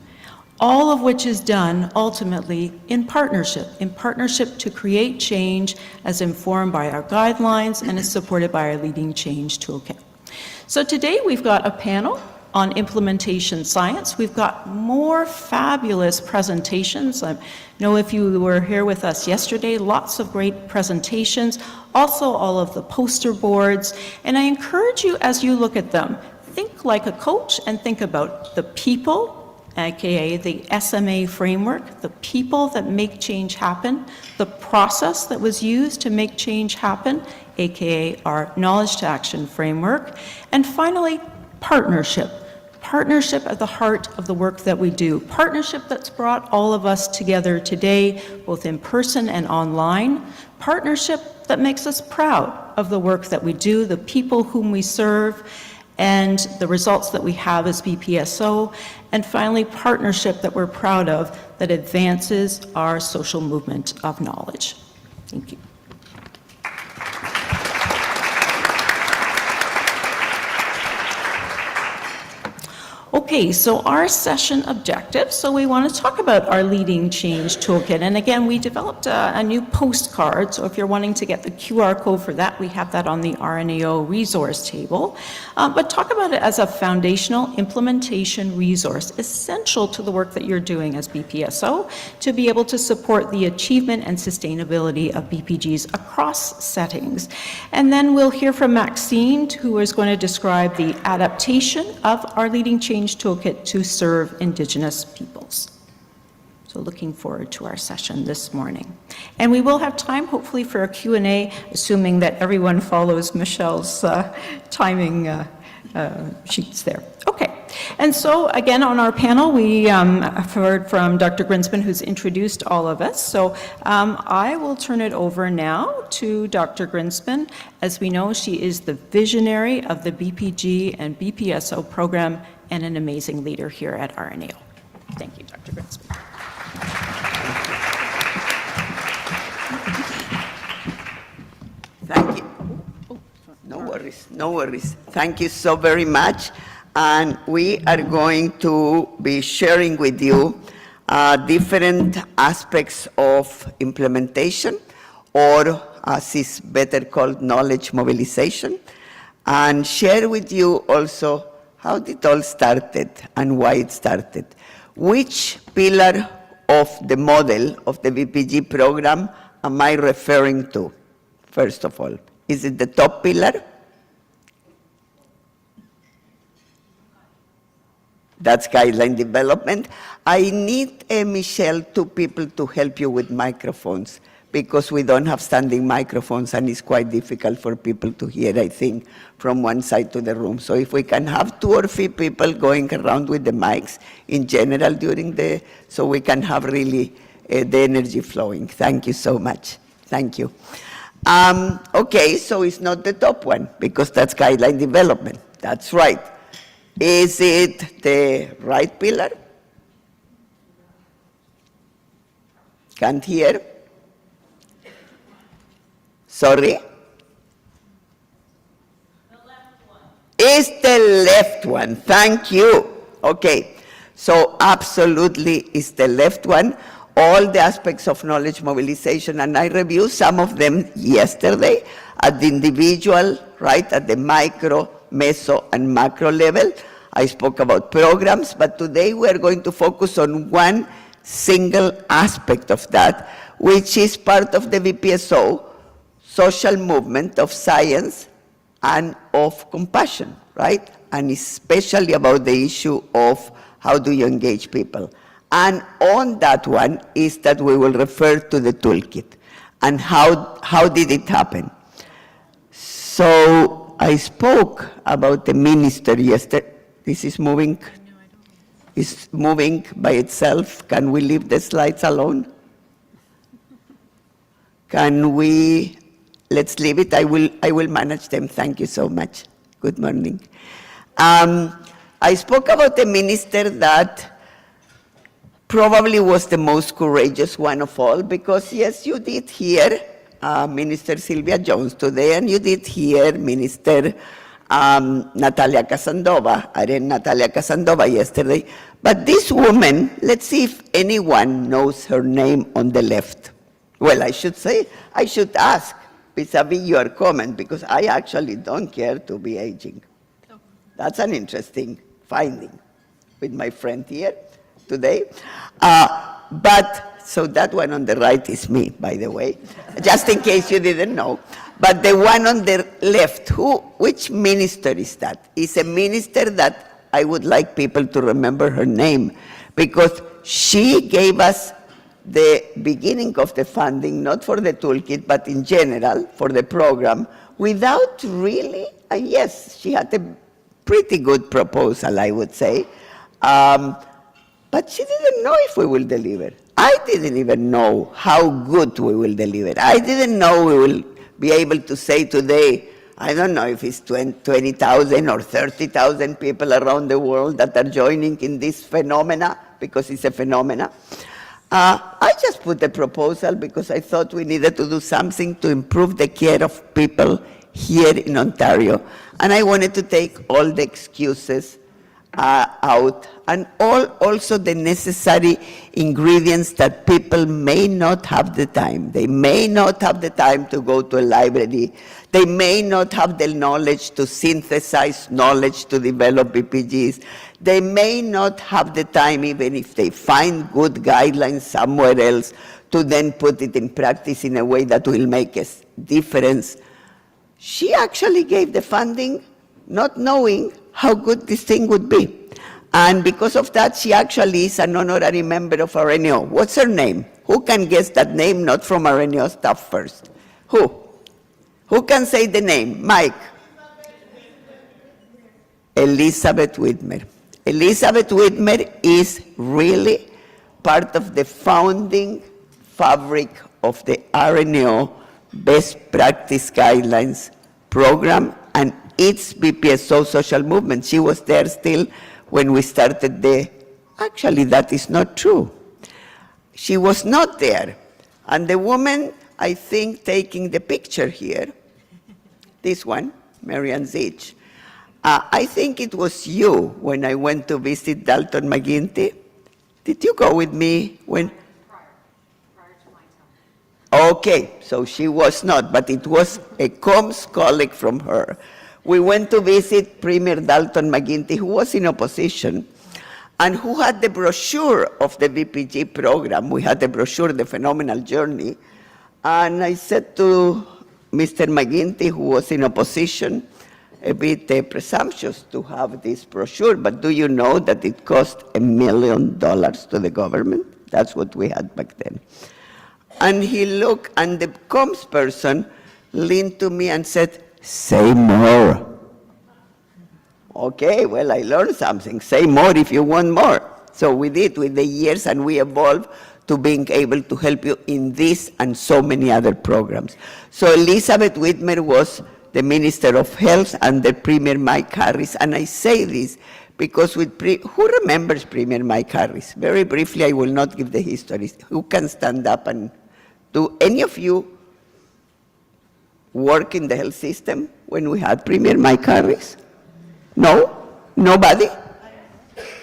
All of which is done ultimately in partnership to create change as informed by our guidelines and is supported by our Leading Change Toolkit. So today we've got a panel on implementation science. We've got more fabulous presentations. I know if you were here with us yesterday, lots of great presentations, also all of the poster boards, and I encourage you as you look at them, think like a coach and think about the people, aka the SMA framework, the people that make change happen, the process that was used to make change happen, aka our knowledge to action framework, and finally, partnership. Partnership at the heart of the work that we do. Partnership that's brought all of us together today, both in person and online. Partnership that makes us proud of the work that we do, the people whom we serve, and the results that we have as BPSO. And finally, partnership that we're proud of that advances our social movement of knowledge. Thank you. Okay, so our session objectives. So we want to talk about our Leading Change Toolkit. And again, we developed a new postcard. So if you're wanting to get the QR code for that, we have that on the RNAO resource table. But talk about it as a foundational implementation resource, essential to the work that you're doing as BPSO to be able to support the achievement and sustainability of BPGs across settings. And then we'll hear from Maxine, who is going to describe the adaptation of our Leading Change Toolkit to serve Indigenous peoples. So looking forward to our session this morning. And we will have time, hopefully, for a Q&A, assuming that everyone follows Michelle's timing sheets there. Okay. And so, again, on our panel, we have heard from Dr. Grinspan, who's introduced all of us. So I will turn it over now to Dr. Grinspan. As we know, she is the visionary of the BPG and BPSO program and an amazing leader here at RNAO. Thank you, Dr. Grinspan. Thank you. No worries, no worries. Thank you so very much. And we are going to be sharing with you different aspects of implementation, or as is better called, knowledge mobilization, and share with you also how it all started and why it started. Which pillar of the model of the BPG program am I referring to, first of all? Is it the top pillar? That's guideline development. I need, Michelle, 2 people to help you with microphones, because we don't have standing microphones and it's quite difficult for people to hear, I think, from one side to the room. So if we can have 2 or 3 people going around with the mics in general during so we can have really the energy flowing. Thank you so much. Thank you. Okay, so it's not the top one, because that's guideline development. That's right. Is it the right pillar? Can't hear. Sorry? The left one. It's the left one. Thank you. Okay. So absolutely it's the left one. All the aspects of knowledge mobilization, and I reviewed some of them yesterday at the individual, right, at the micro, meso, and macro level. I spoke about programs, but today we are going to focus on one single aspect of that, which is part of the BPSO, social movement of science and of compassion, right? And especially about the issue of how do you engage people. And on that one is that we will refer to the toolkit and how did it happen. So I spoke about the minister yesterday. This is moving. It's moving by itself. Can we leave the slides alone? Can we? Let's leave it. I will manage them. Thank you so much. Good morning. I spoke about a minister that probably was the most courageous one of all, because yes, you did hear Minister Sylvia Jones today, and you did hear Minister Natalia Casandova, Aren Natalia Casandova yesterday. But this woman, let's see if anyone knows her name on the left. Well, I should ask vis-a-vis your comment, because I actually don't care to be aging. That's an interesting finding with my friend here today. So that one on the right is me, by the way, just in case you didn't know. But the one on the left, which minister is that? It's a minister that I would like people to remember her name, because she gave us the beginning of the funding, not for the toolkit, but in general for the program, without really, yes, she had a pretty good proposal, I would say, but she didn't know if we will deliver. I didn't even know how good we will deliver. I didn't know we will be able to say today, I don't know if it's 20,000 or 30,000 people around the world that are joining in this phenomena, because it's a phenomena. I just put the proposal because I thought we needed to do something to improve the care of people here in Ontario. And I wanted to take all the excuses out, and also the necessary ingredients that people may not have the time. They may not have the time to go to a library. They may not have the knowledge to synthesize knowledge to develop BPGs. They may not have the time, even if they find good guidelines somewhere else, to then put it in practice in a way that will make a difference. She actually gave the funding not knowing how good this thing would be. And because of that, she actually is an honorary member of RNO. What's her name? Who can guess that name, not from RNO staff first? Who? Who can say the name? Mike. Elizabeth Whitmer. Elizabeth Whitmer is really part of the founding fabric of the RNO Best Practice Guidelines program and its BPSO social movement. She was there still when we started actually that is not true. She was not there. And the woman, I think, taking the picture here, this one, Marianne Zich, I think it was you when I went to visit Dalton McGuinty. Did you go with me when? Prior to my time. Okay, so she was not, but it was a comms colleague from her. We went to visit Premier Dalton McGuinty, who was in opposition, and who had the brochure of the VPG program. We had the brochure, The Phenomenal Journey, and I said to Mr. McGuinty, who was in opposition, a bit presumptuous to have this brochure, but do you know that it cost $1 million to the government? That's what we had back then. And he looked, and the comms person leaned to me and said, "Say more." Okay, well, I learned something. Say more if you want more. So we did with the years, and we evolved to being able to help you in this and so many other programs. So Elizabeth Whitmer was the Minister of Health under Premier Mike Harris, and I say this because who remembers Premier Mike Harris? Very briefly, I will not give the history. Who can stand up and do any of you work in the health system when we had Premier Mike Harris? No? Nobody?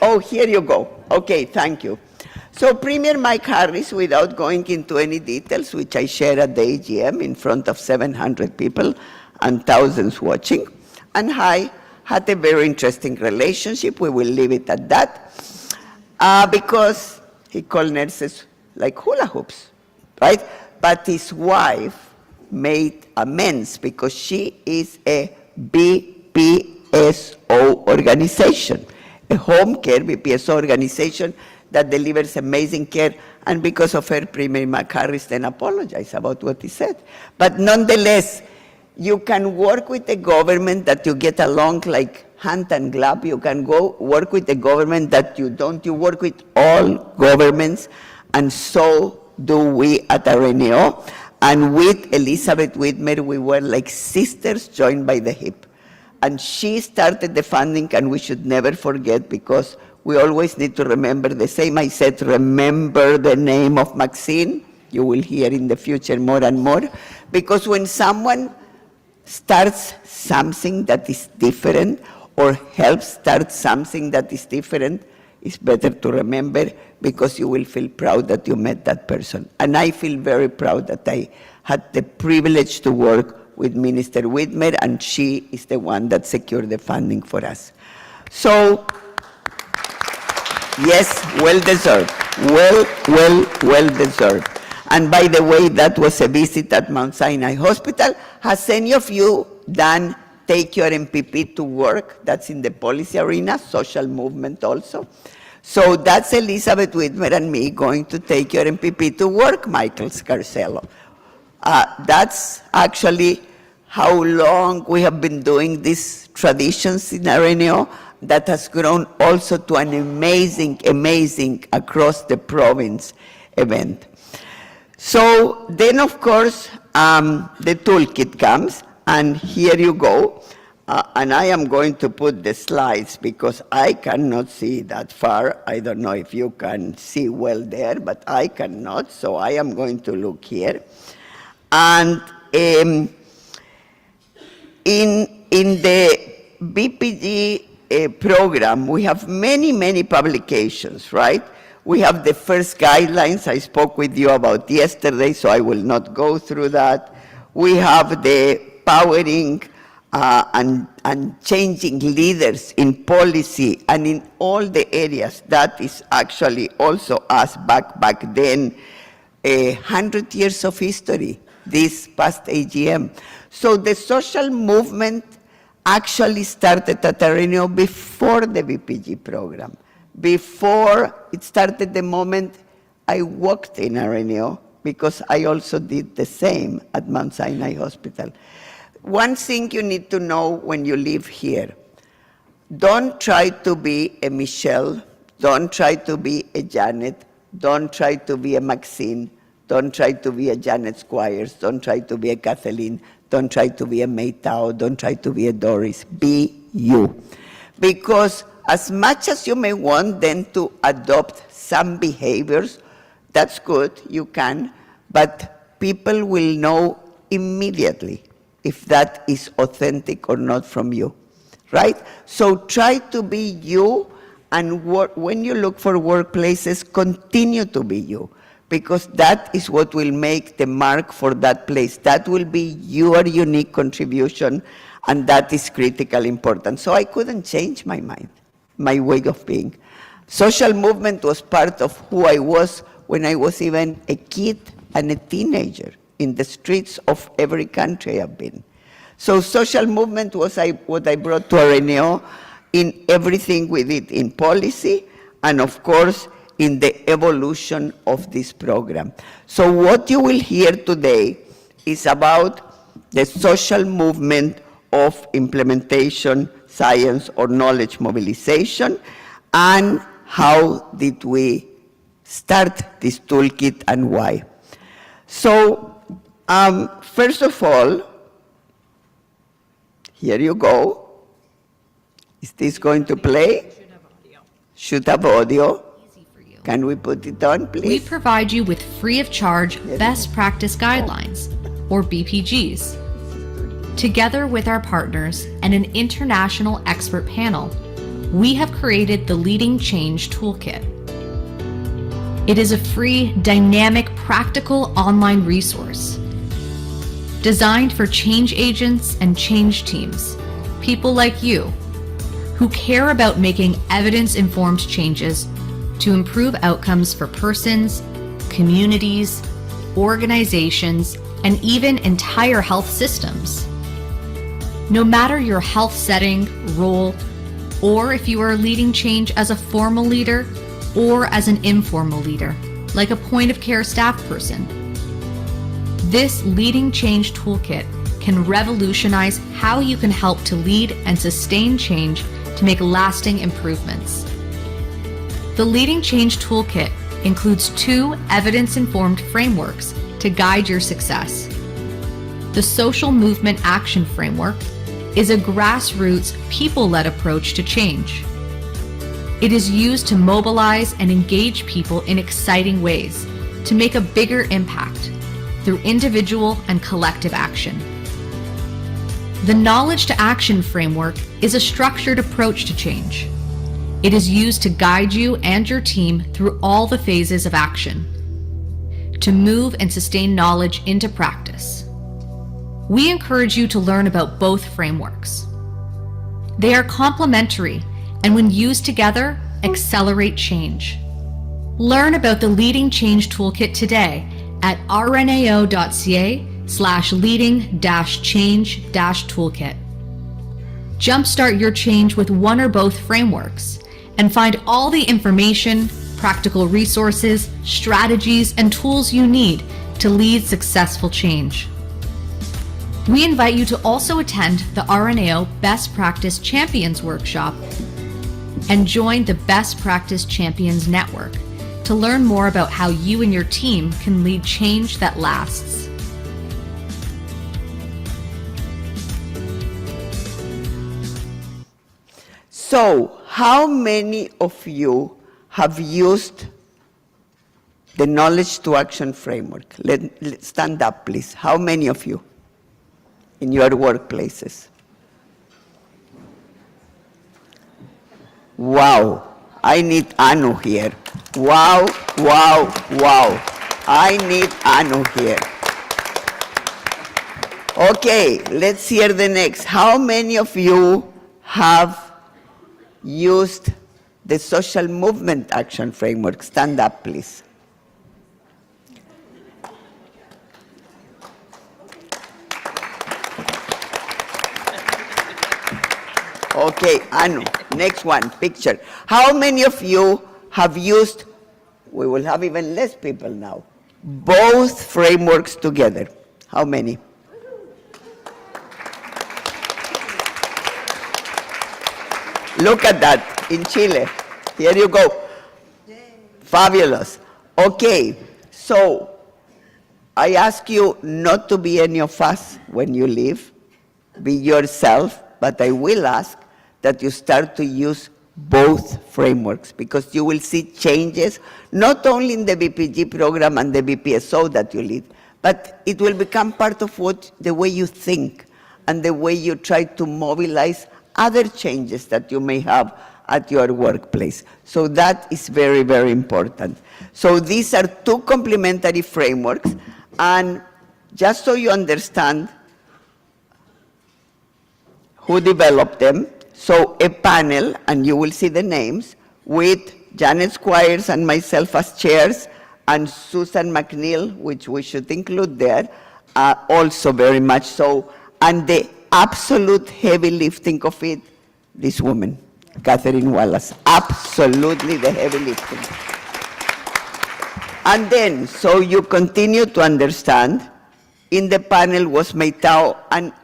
Oh, here you go. Okay, thank you. So Premier Mike Harris, without going into any details, which I shared at the AGM in front of 700 people and thousands watching, and I had a very interesting relationship. We will leave it at that, because he called nurses like hula hoops, right? But his wife made amends because she is a BPSO organization, a home care BPSO organization that delivers amazing care, and because of her, Premier Mike Harris then apologized about what he said. But nonetheless, you can work with the government that you get along like hand and glove. You can go work with the government that you don't. You work with all governments, and so do we at RNO. And with Elizabeth Whitmer, we were like sisters joined by the hip. And she started the funding, and we should never forget, because we always need to remember the same. I said, remember the name of Maxine. You will hear in the future more and more, because when someone starts something that is different or helps start something that is different, it's better to remember, because you will feel proud that you met that person. And I feel very proud that I had the privilege to work with Minister Whitmer, and she is the one that secured the funding for us. So, yes, well deserved. Well deserved. And by the way, that was a visit at Mount Sinai Hospital. Has any of you done Take Your MPP to Work? That's in the policy arena, social movement also. So that's Elizabeth Whitmer and me going to take your MPP to work, Michael Scarcello. That's actually how long we have been doing these traditions in RNO that has grown also to an amazing across the province event. So then, of course, the toolkit comes, and here you go. And I am going to put the slides because I cannot see that far. I don't know if you can see well there, but I cannot, so I am going to look here. And in the BPG program, we have many publications, right? We have the first guidelines I spoke with you about yesterday, so I will not go through that. We have the powering and changing leaders in policy and in all the areas. That is actually also us back then, 100 years of history, this past AGM. So the social movement actually started at Arenio before the BPG program. Before it started, the moment I walked in Arenio, because I also did the same at Mount Sinai Hospital. One thing you need to know when you live here, don't try to be a Michelle, don't try to be a Janet, don't try to be a Maxine, don't try to be a Janet Squires, don't try to be a Kathleen, don't try to be a May Tao, don't try to be a Doris. Be you. Because as much as you may want them to adopt some behaviors, that's good, you can, but people will know immediately if that is authentic or not from you, right? So try to be you, and when you look for workplaces, continue to be you, because that is what will make the mark for that place. That will be your unique contribution, and that is critically important. So I couldn't change my mind, my way of being. Social movement was part of who I was when I was even a kid and a teenager in the streets of every country I've been. So social movement was what I brought to Areneo in everything we did in policy, and of course, in the evolution of this program. So what you will hear today is about the social movement of implementation, science, or knowledge mobilization, and how did we start this toolkit and why. So first of all, here you go. Is this going to play? Should have audio. Can we put it on, please? We provide you with free of charge best practice guidelines, or BPGs. Together with our partners and an international expert panel, we have created the Leading Change Toolkit. It is a free, dynamic, practical online resource designed for change agents and change teams, people like you, who care about making evidence-informed changes to improve outcomes for persons, communities, organizations, and even entire health systems. No matter your health setting, role, or if you are leading change as a formal leader or as an informal leader, like a point-of-care staff person, this Leading Change Toolkit can revolutionize how you can help to lead and sustain change to make lasting improvements. The Leading Change Toolkit includes 2 evidence-informed frameworks to guide your success. The Social Movement Action Framework is a grassroots, people-led approach to change. It is used to mobilize and engage people in exciting ways to make a bigger impact through individual and collective action. The Knowledge to Action framework is a structured approach to change. It is used to guide you and your team through all the phases of action, to move and sustain knowledge into practice. We encourage you to learn about both frameworks. They are complementary and when used together, accelerate change. Learn about the Leading Change Toolkit today at rnao.ca/leading-change-toolkit. Jumpstart your change with one or both frameworks and find all the information, practical resources, strategies, and tools you need to lead successful change. We invite you to also attend the RNAO Best Practice Champions Workshop and join the Best Practice Champions Network to learn more about how you and your team can lead change that lasts. So, how many of you have used the Knowledge to Action framework? Stand up, please. How many of you in your workplaces? Wow, I need Anu here. Wow, wow, wow. I need Anu here. Okay, let's hear the next. How many of you have used the Social Movement Action Framework? Stand up, please. Okay, Anu, next one, picture. How many of you have used, we will have even less people now, both frameworks together? How many? Look at that, in Chile. Here you go. Fabulous. Okay, so I ask you not to be any of us when you leave. Be yourself, but I will ask that you start to use both frameworks because you will see changes, not only in the BPG program and the BPSO that you lead, but it will become part of the way you think and the way you try to mobilize other changes that you may have at your workplace. So that is very, very important. So these are two complementary frameworks, and just so you understand who developed them, so a panel, and you will see the names, with Janet Squires and myself as chairs, and Susan McNeil, which we should include there, also very much so, and the absolute heavy lifting of it, this woman, Catherine Wallace, absolutely the heavy lifting. And then, so you continue to understand, in the panel was Meitao and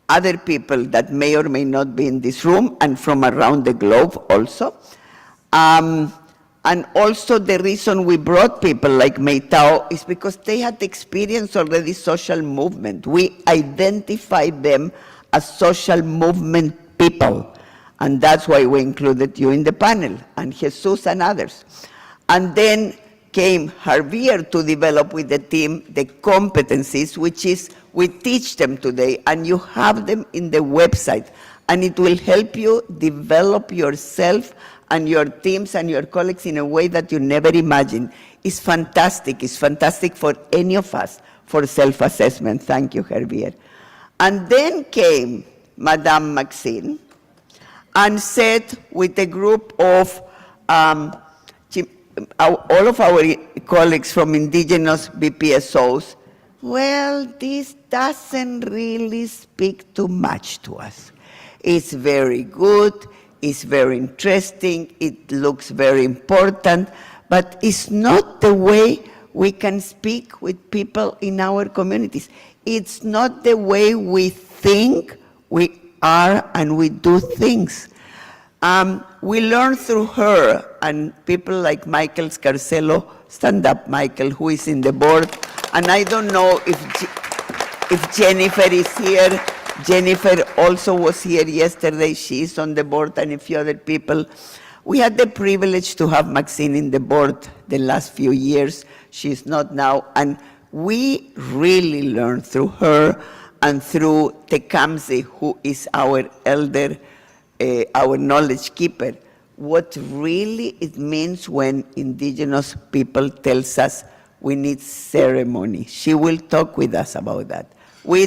other people that may or may not be in this room and from around the globe also. And also the reason we brought people like Meitao is because they had experienced already social movement. We identified them as social movement people. And that's why we included you in the panel, and Jesus and others. And then came Javier to develop with the team the competencies, which is we teach them today, and you have them in the website. And it will help you develop yourself and your teams and your colleagues in a way that you never imagined. It's fantastic. It's fantastic for any of us for self-assessment. Thank you, Javier. And then came Madame Maxine and said with a group of all of our colleagues from indigenous BPSOs, well, this doesn't really speak too much to us. It's very good, it's very interesting, it looks very important, but it's not the way we can speak with people in our communities. It's not the way we think, we are, and we do things. We learn through her and people like Michael Scarcello. Stand up, Michael, who is in the board. And I don't know if Jennifer is here. Jennifer also was here yesterday. She is on the board, and a few other people. We had the privilege to have Maxine in the board the last few years. she's not now. And we really learned through her and through Tecumseh, who is our elder, our knowledge keeper, what really it means when indigenous people tells us we need ceremony. She will talk with us about that. We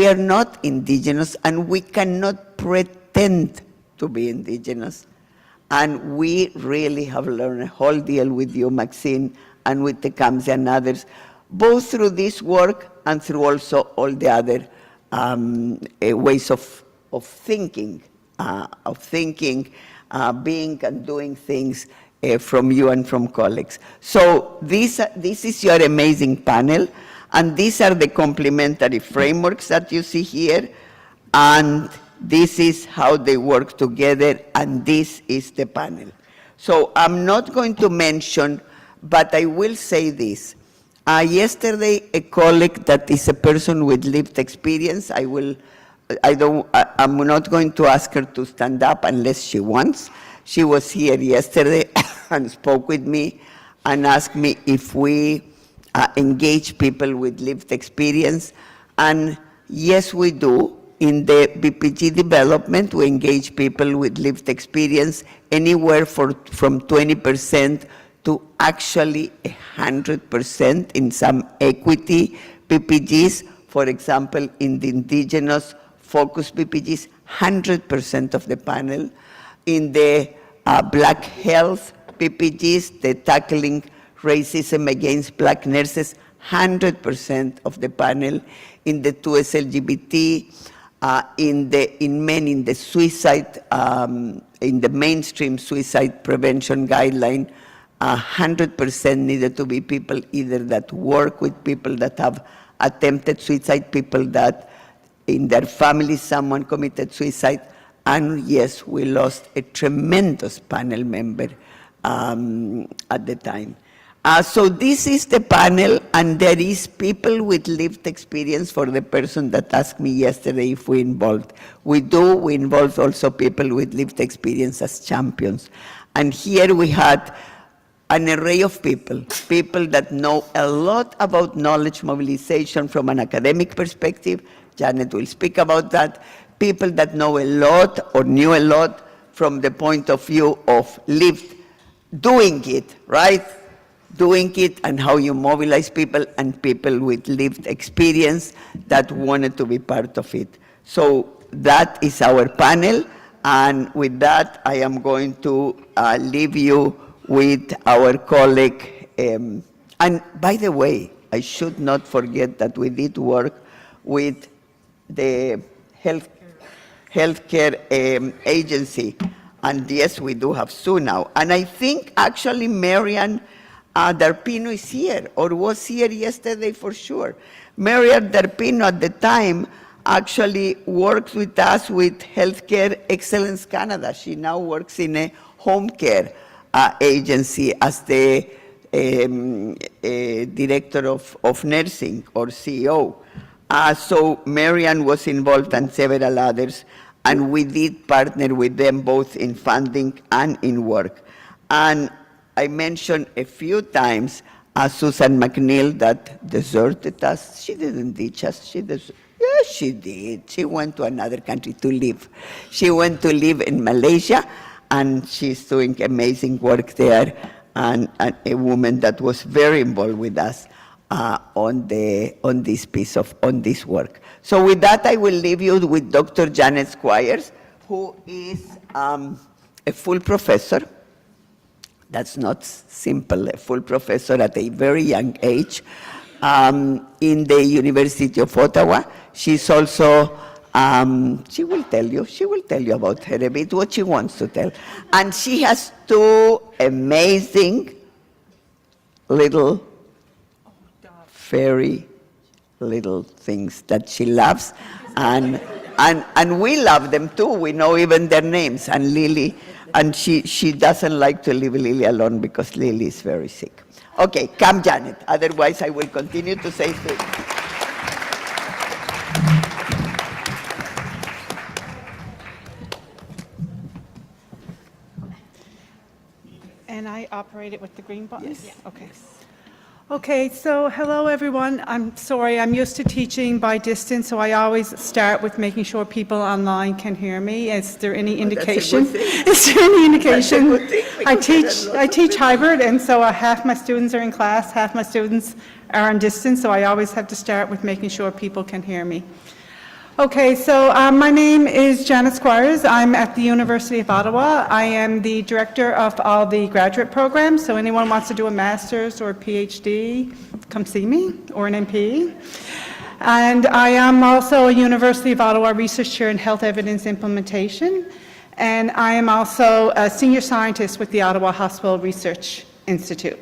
are not indigenous, and we cannot pretend to be indigenous. And we really have learned a whole deal with you, Maxine, and with Tecumseh and others, both through this work and through also all the other ways of thinking, being and doing things from you and from colleagues. So this is your amazing panel, and these are the complementary frameworks that you see here, and this is how they work together, and this is the panel. So I'm not going to mention, but I will say this. Yesterday, a colleague that is a person with lived experience, I'm not going to ask her to stand up unless she wants. She was here yesterday and spoke with me and asked me if we engage people with lived experience. And yes, we do. In the BPG development, we engage people with lived experience anywhere from 20% to actually 100% in some equity BPGs. For example, in the indigenous focus BPGs, 100% of the panel. In the Black health BPGs, the tackling racism against Black nurses, 100% of the panel. In the 2S LGBT, in the suicide, in the mainstream suicide prevention guideline, 100% needed to be people either that work with people that have attempted suicide, people that in their family someone committed suicide, and yes, we lost a tremendous panel member at the time. So this is the panel, and there is people with lived experience for the person that asked me yesterday if we involved. We do, we involve also people with lived experience as champions. And here we had an array of people that know a lot about knowledge mobilization from an academic perspective. Janet will speak about that. People that know a lot or knew a lot from the point of view of lived, doing it, right? Doing it and how you mobilize people, and people with lived experience that wanted to be part of it. So that is our panel, and with that, I am going to leave you with our colleague. And by the way, I should not forget that we did work with the healthcare agency, and yes, we do have Sue now. And I think actually Marian Darpino is here, or was here yesterday for sure. Marian Darpino at the time actually worked with us with Healthcare Excellence Canada. She now works in a home care agency as the director of nursing or CEO. So Marian was involved and several others, and we did partner with them both in funding and in work. And I mentioned a few times Susan McNeil that deserted us. She didn't ditch us. Yes, she did. She went to another country to live. She went to live in Malaysia, and she's doing amazing work there, and a woman that was very involved with us on this work. So with that, I will leave you with Dr. Janet Squires, who is a full professor. That's not simple, a full professor at a very young age in the University of Ottawa. She's also, she will tell you about her a bit, what she wants to tell. And she has two amazing little, very little things that she loves. And we love them too. We know even their names. And Lily, and she doesn't like to leave Lily alone because Lily is very sick. Okay, come Janet. Otherwise, I will continue to say things. And I operate it with the green button? Yes. Okay. Okay, so hello everyone. I'm sorry, I'm used to teaching by distance, so I always start with making sure people online can hear me. Is there any indication? Is there any indication? I teach hybrid, and so half my students are in class, half my students are on distance, so I always have to start with making sure people can hear me. Okay, so my name is Janet Squires. I'm at the University of Ottawa. I am the director of all the graduate programs, so anyone wants to do a master's or a PhD, come see me, or an MP. And I am also a University of Ottawa research chair in health evidence implementation, and I am also a senior scientist with the Ottawa Hospital Research Institute.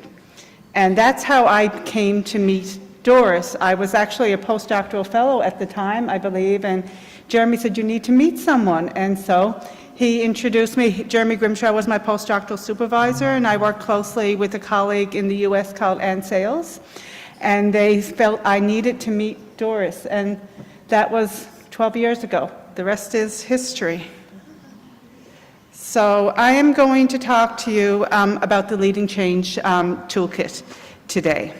And that's how I came to meet Doris. I was actually a postdoctoral fellow at the time, I believe, and Jeremy said, you need to meet someone. And so he introduced me. Jeremy Grimshaw was my postdoctoral supervisor, and I worked closely with a colleague in the US called Ann Sales. And they felt I needed to meet Doris, and that was 12 years ago. The rest is history. So I am going to talk to you about the Leading Change Toolkit today.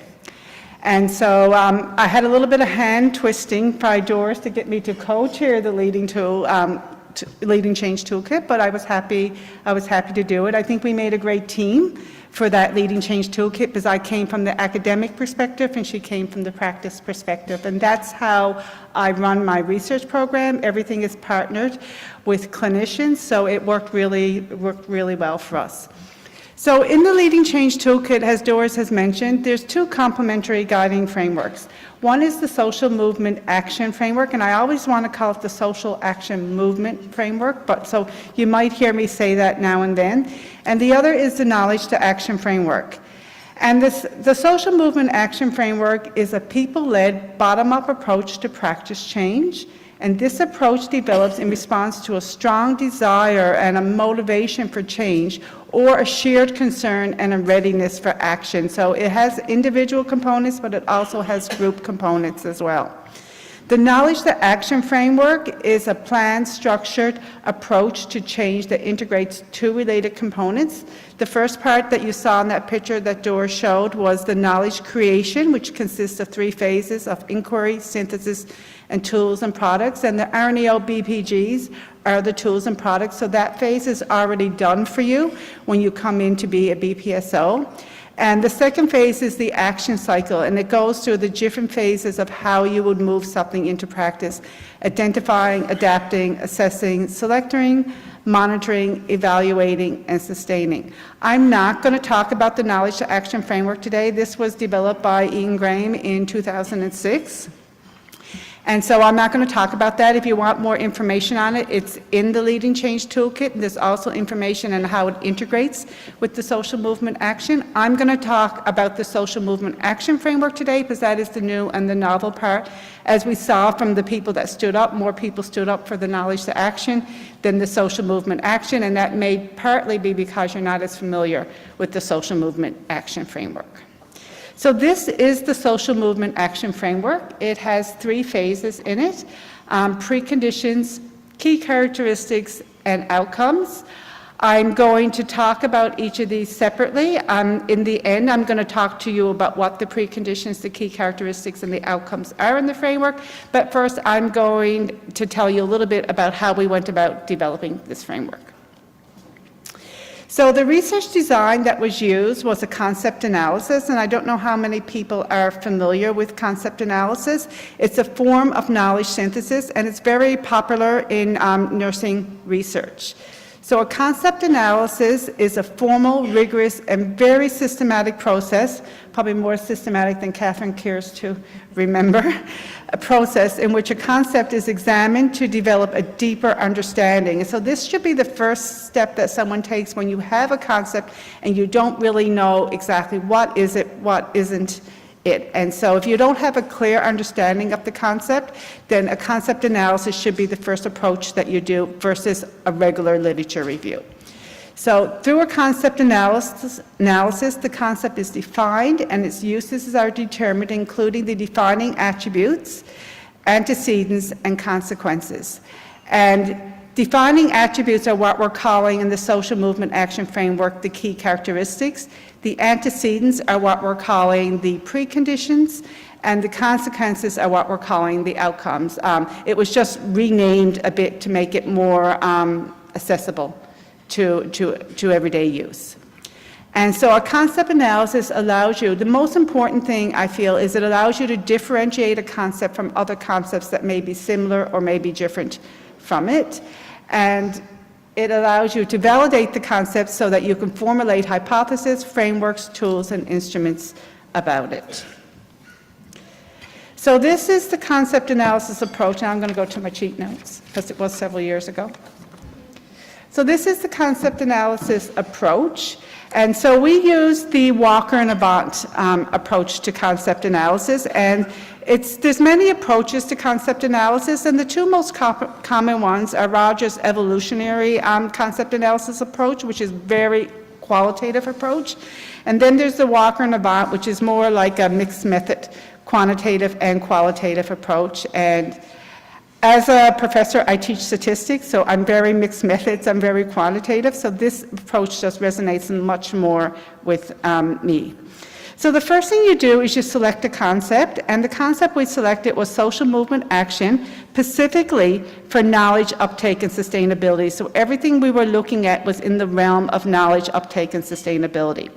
And so I had a little bit of hand twisting by Doris to get me to co-chair the Leading Change Toolkit, but I was happy to do it. I think we made a great team for that Leading Change Toolkit because I came from the academic perspective and she came from the practice perspective. And that's how I run my research program. Everything is partnered with clinicians, so it worked really well for us. So in the Leading Change Toolkit, as Doris has mentioned, there's two complementary guiding frameworks. One is the Social Movement Action Framework, and I always want to call it the Social Action Movement Framework, but so you might hear me say that now and then. And the other is the Knowledge to Action Framework. And the Social Movement Action Framework is a people-led, bottom-up approach to practice change. And this approach develops in response to a strong desire and a motivation for change, or a shared concern and a readiness for action. So it has individual components, but it also has group components as well. The Knowledge to Action Framework is a planned, structured approach to change that integrates two related components. The first part that you saw in that picture that Doris showed was the knowledge creation, which consists of three phases of inquiry, synthesis, and tools and products. And the RNAO BPGs are the tools and products. So that phase is already done for you when you come in to be a BPSO. And the second phase is the action cycle, and it goes through the different phases of how you would move something into practice: identifying, adapting, assessing, selecting, monitoring, evaluating, and sustaining. I'm not going to talk about the Knowledge to Action Framework today. This was developed by Ian Graham in 2006. And so I'm not going to talk about that. If you want more information on it, it's in the Leading Change Toolkit. There's also information on how it integrates with the Social Movement Action. I'm going to talk about the Social Movement Action Framework today because that is the new and the novel part. As we saw from the people that stood up, more people stood up for the Knowledge to Action than the Social Movement Action, and that may partly be because you're not as familiar with the Social Movement Action Framework. So this is the Social Movement Action Framework. It has three phases in it: preconditions, key characteristics, and outcomes. I'm going to talk about each of these separately. In the end, I'm going to talk to you about what the preconditions, the key characteristics, and the outcomes are in the framework. But first, I'm going to tell you a little bit about how we went about developing this framework. So the research design that was used was a concept analysis, and I don't know how many people are familiar with concept analysis. It's a form of knowledge synthesis, and it's very popular in nursing research. So a concept analysis is a formal, rigorous, and very systematic process, probably more systematic than Catherine cares to remember, a process in which a concept is examined to develop a deeper understanding. And so this should be the first step that someone takes when you have a concept and you don't really know exactly what is it, what isn't it. And so if you don't have a clear understanding of the concept, then a concept analysis should be the first approach that you do versus a regular literature review. So through a concept analysis, the concept is defined and its uses are determined, including the defining attributes, antecedents, and consequences. And Defining attributes are what we're calling in the social movement action framework the key characteristics. The antecedents are what we're calling the preconditions, and the consequences are what we're calling the outcomes. It was just renamed a bit to make it more accessible to everyday use. And so a concept analysis allows you, the most important thing I feel is it allows you to differentiate a concept from other concepts that may be similar or may be different from it. And it allows you to validate the concept so that you can formulate hypotheses, frameworks, tools, and instruments about it. So this is the concept analysis approach. Now I'm going to go to my cheat notes because it was several years ago. So this is the concept analysis approach. And so we use the Walker and Avant approach to concept analysis, and there's many approaches to concept analysis, and the two most common ones are Rogers' evolutionary concept analysis approach, which is very qualitative approach, and then there's the Walker and Avant, which is more like a mixed method, quantitative and qualitative approach. And as a professor, I teach statistics, so I'm very mixed methods, I'm very quantitative, so this approach just resonates much more with me. So the first thing you do is you select a concept, and the concept we selected was social movement action, specifically for knowledge uptake and sustainability. So everything we were looking at was in the realm of knowledge uptake and sustainability.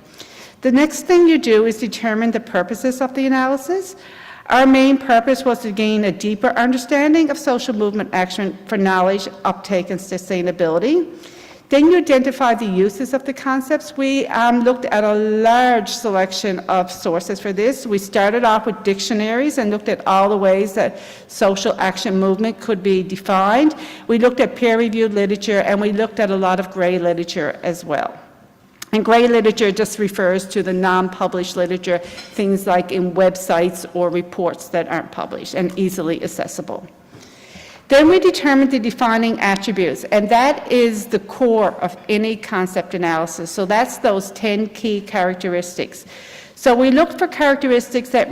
The next thing you do is determine the purposes of the analysis. Our main purpose was to gain a deeper understanding of social movement action for knowledge, uptake, and sustainability. Then you identify the uses of the concepts. We looked at a large selection of sources for this. We started off with dictionaries and looked at all the ways that social action movement could be defined. We looked at peer-reviewed literature, and we looked at a lot of gray literature as well. And gray literature just refers to the non-published literature, things like in websites or reports that aren't published and easily accessible. Then we determined the defining attributes, and that is the core of any concept analysis. So that's those 10 key characteristics. So we looked for characteristics that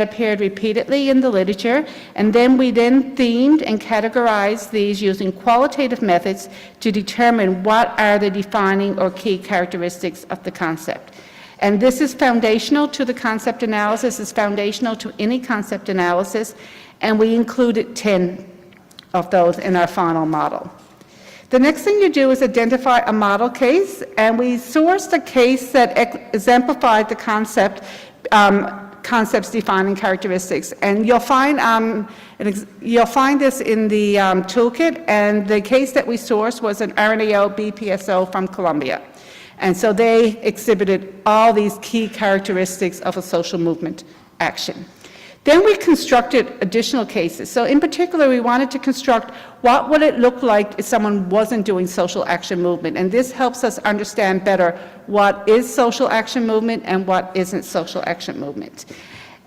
appeared repeatedly in the literature, and then we themed and categorized these using qualitative methods to determine what are the defining or key characteristics of the concept. And this is foundational to the concept analysis, it's foundational to any concept analysis, and we included 10 of those in our final model. The next thing you do is identify a model case, and we sourced a case that exemplified the concept's defining characteristics. And you'll find this in the toolkit, and the case that we sourced was an RNAO BPSO from Colombia. And so they exhibited all these key characteristics of a social movement action. Then we constructed additional cases. So in particular, we wanted to construct what would it look like if someone wasn't doing social action movement. And this helps us understand better what is social action movement and what isn't social action movement.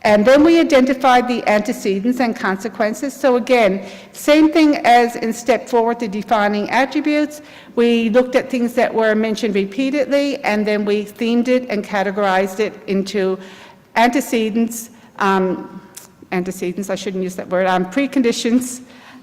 And then we identified the antecedents and consequences. So again, same thing as in step forward, the defining attributes. We looked at things that were mentioned repeatedly, and then we themed it and categorized it into antecedents, I shouldn't use that word, preconditions,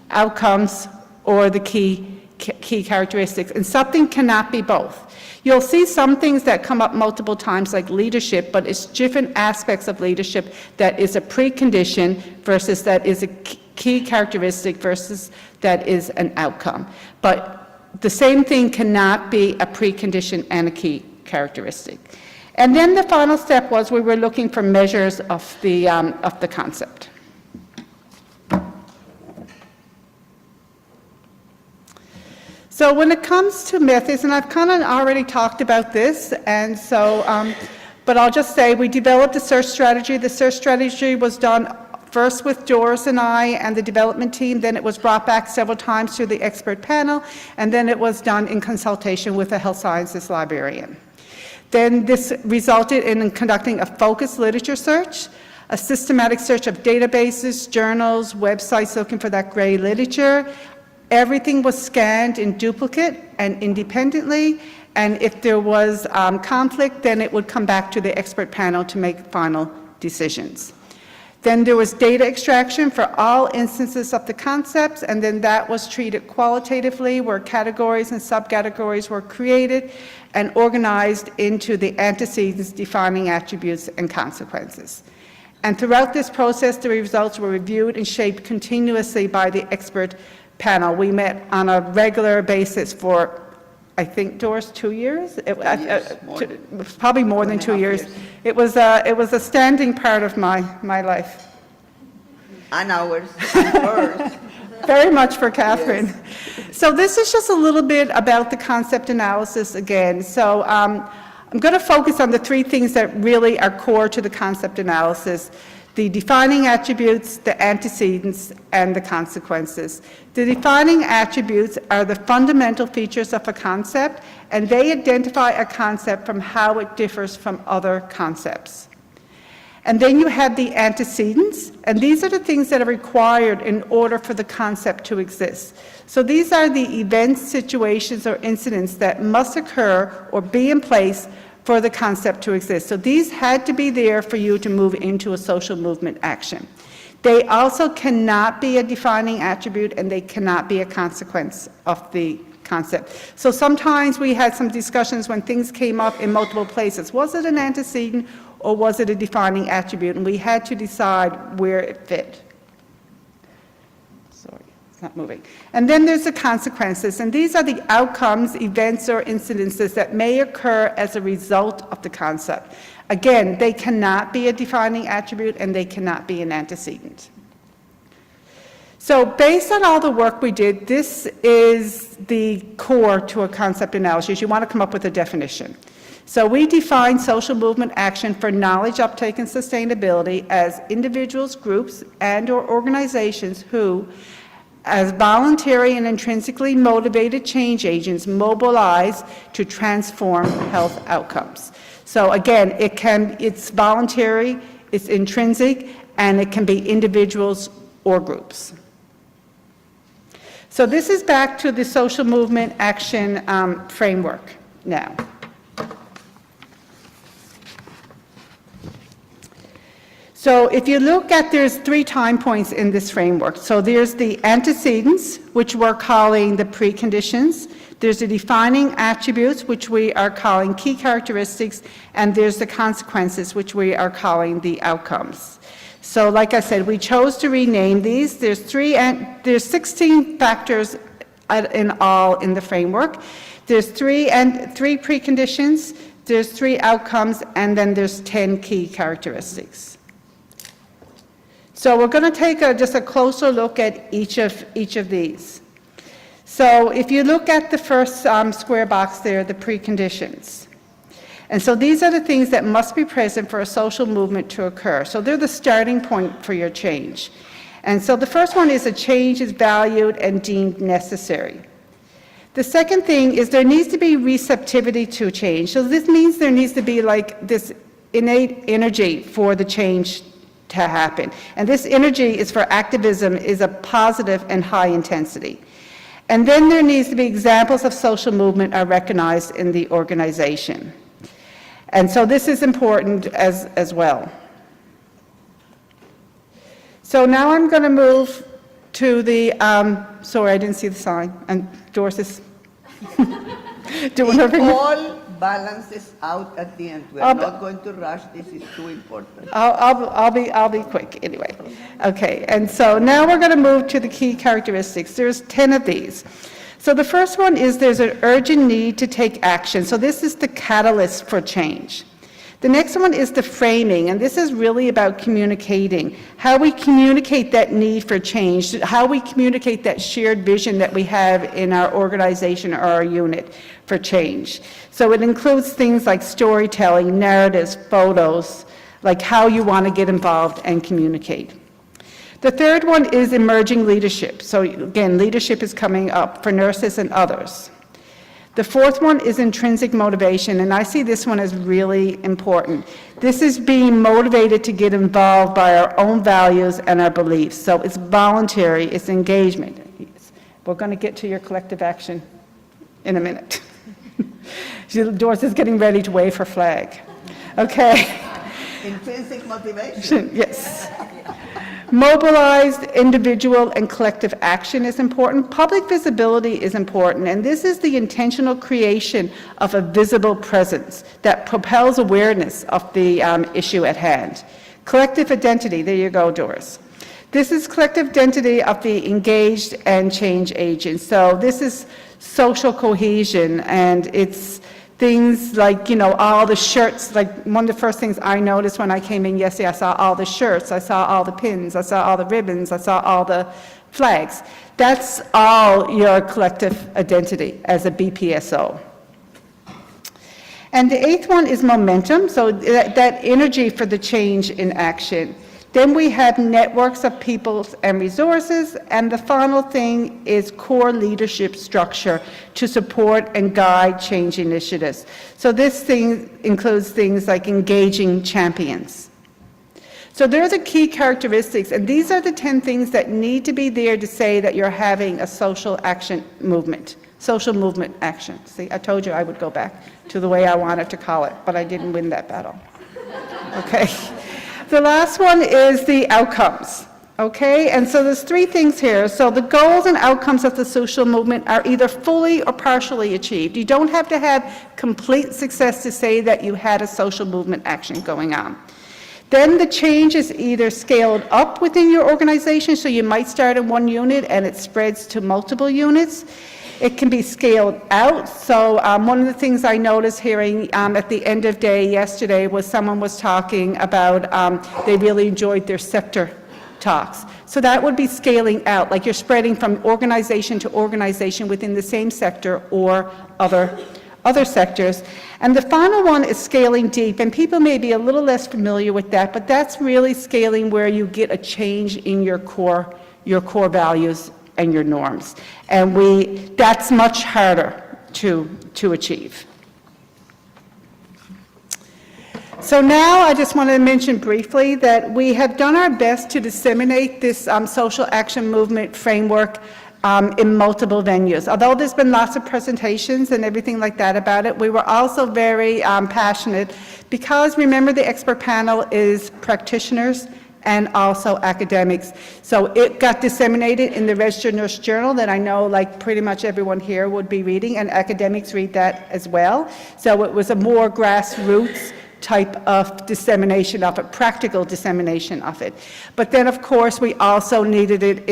outcomes, or the key characteristics. And something cannot be both. You'll see some things that come up multiple times like leadership, but it's different aspects of leadership that is a precondition versus that is a key characteristic versus that is an outcome. But the same thing cannot be a precondition and a key characteristic. And then the final step was we were looking for measures of the concept. So when it comes to methods, and I've kind of already talked about this, and so, but I'll just say we developed a search strategy. The search strategy was done first with Doris and I and the development team, then it was brought back several times to the expert panel, and then it was done in consultation with a health sciences librarian. Then this resulted in conducting a focused literature search, a systematic search of databases, journals, websites looking for that gray literature. Everything was scanned in duplicate and independently, and if there was conflict, then it would come back to the expert panel to make final decisions. Then there was data extraction for all instances of the concepts, and then that was treated qualitatively, where categories and subcategories were created and organized into the antecedents, defining attributes, and consequences. And throughout this process, the results were reviewed and shaped continuously by the expert panel. We met on a regular basis for, I think, Doris, 2 years? Probably more than 2 years. It was a standing part of my life. And ours, and hers. Very much for Catherine. Yes. So this is just a little bit about the concept analysis again. So I'm going to focus on the 3 things that really are core to the concept analysis: the defining attributes, the antecedents, and the consequences. The defining attributes are the fundamental features of a concept, and they identify a concept from how it differs from other concepts. And then you have the antecedents, and these are the things that are required in order for the concept to exist. So these are the events, situations, or incidents that must occur or be in place for the concept to exist. So these had to be there for you to move into a social movement action. They also cannot be a defining attribute, and they cannot be a consequence of the concept. So sometimes we had some discussions when things came up in multiple places. Was it an antecedent or was it a defining attribute? And we had to decide where it fit. Sorry, it's not moving. And then there's the consequences, and these are the outcomes, events, or incidences that may occur as a result of the concept. Again, they cannot be a defining attribute, and they cannot be an antecedent. So based on all the work we did, this is the core to a concept analysis. You want to come up with a definition. So we define social movement action for knowledge uptake and sustainability as individuals, groups, and/or organizations who, as voluntary and intrinsically motivated change agents, mobilize to transform health outcomes. So again, it's voluntary, it's intrinsic, and it can be individuals or groups. So this is back to the social movement action framework now. So if you look at, there's 3 time points in this framework. So there's the antecedents, which we're calling the preconditions. There's the defining attributes, which we are calling key characteristics, and there's the consequences, which we are calling the outcomes. So like I said, we chose to rename these. There's 16 factors in all in the framework. There's 3 preconditions, there's 3 outcomes, and then there's 10 key characteristics. So we're going to take just a closer look at each of these. So if you look at the first square box there, the preconditions. And so these are the things that must be present for a social movement to occur. So they're the starting point for your change. And so the first one is a change is valued and deemed necessary. The second thing is there needs to be receptivity to change. So this means there needs to be like this innate energy for the change to happen. And this energy is for activism, is a positive and high intensity. And then there needs to be examples of social movement are recognized in the organization. And so this is important as well. So now I'm going to move to the, sorry, I didn't see the sign, and Doris is doing her thing. It all balances out at the end. We're not going to rush. This is too important. I'll be quick anyway. Okay, and so now we're going to move to the key characteristics. There's 10 of these. So the first one is there's an urgent need to take action. So this is the catalyst for change. The next one is the framing, and this is really about communicating, how we communicate that need for change, how we communicate that shared vision that we have in our organization or our unit for change. So it includes things like storytelling, narratives, photos, like how you want to get involved and communicate. The third one is emerging leadership. So again, leadership is coming up for nurses and others. The fourth one is intrinsic motivation, and I see this one as really important. This is being motivated to get involved by our own values and our beliefs. So it's voluntary, it's engagement. We're going to get to your collective action in a minute. Doris is getting ready to wave her flag. Okay. Intrinsic motivation. Yes. Mobilized individual and collective action is important. Public visibility is important, and this is the intentional creation of a visible presence that propels awareness of the issue at hand. Collective identity, there you go, Doris. This is collective identity of the engaged and change agents. So this is social cohesion, and it's things like, you know, all the shirts. Like, one of the first things I noticed when I came in yesterday, I saw all the shirts, I saw all the pins, I saw all the ribbons, I saw all the flags. That's all your collective identity as a BPSO. And the 8th one is momentum, so that energy for the change in action. Then we have networks of people and resources, and the final thing is core leadership structure to support and guide change initiatives. So this thing includes things like engaging champions. So there are the key characteristics, and these are the 10 things that need to be there to say that you're having a social action movement, social movement action. See, I told you I would go back to the way I wanted to call it, but I didn't win that battle. Okay. The last one is the outcomes, okay? And so there's 3 things here. So the goals and outcomes of the social movement are either fully or partially achieved. You don't have to have complete success to say that you had a social movement action going on. Then the change is either scaled up within your organization, so you might start in one unit and it spreads to multiple units. It can be scaled out. So one of the things I noticed hearing at the end of day yesterday was someone was talking about they really enjoyed their sector talks. So that would be scaling out, like you're spreading from organization to organization within the same sector or other sectors. And the final one is scaling deep, and people may be a little less familiar with that, but that's really scaling where you get a change in your core values and your norms. And that's much harder to achieve. So now I just want to mention briefly that we have done our best to disseminate this social action movement framework in multiple venues. Although there's been lots of presentations and everything like that about it, we were also very passionate because, remember, the expert panel is practitioners and also academics. So it got disseminated in the Registered Nurse Journal that I know like pretty much everyone here would be reading, and academics read that as well. So it was a more grassroots type of dissemination of it, practical dissemination of it. But then of course we also needed it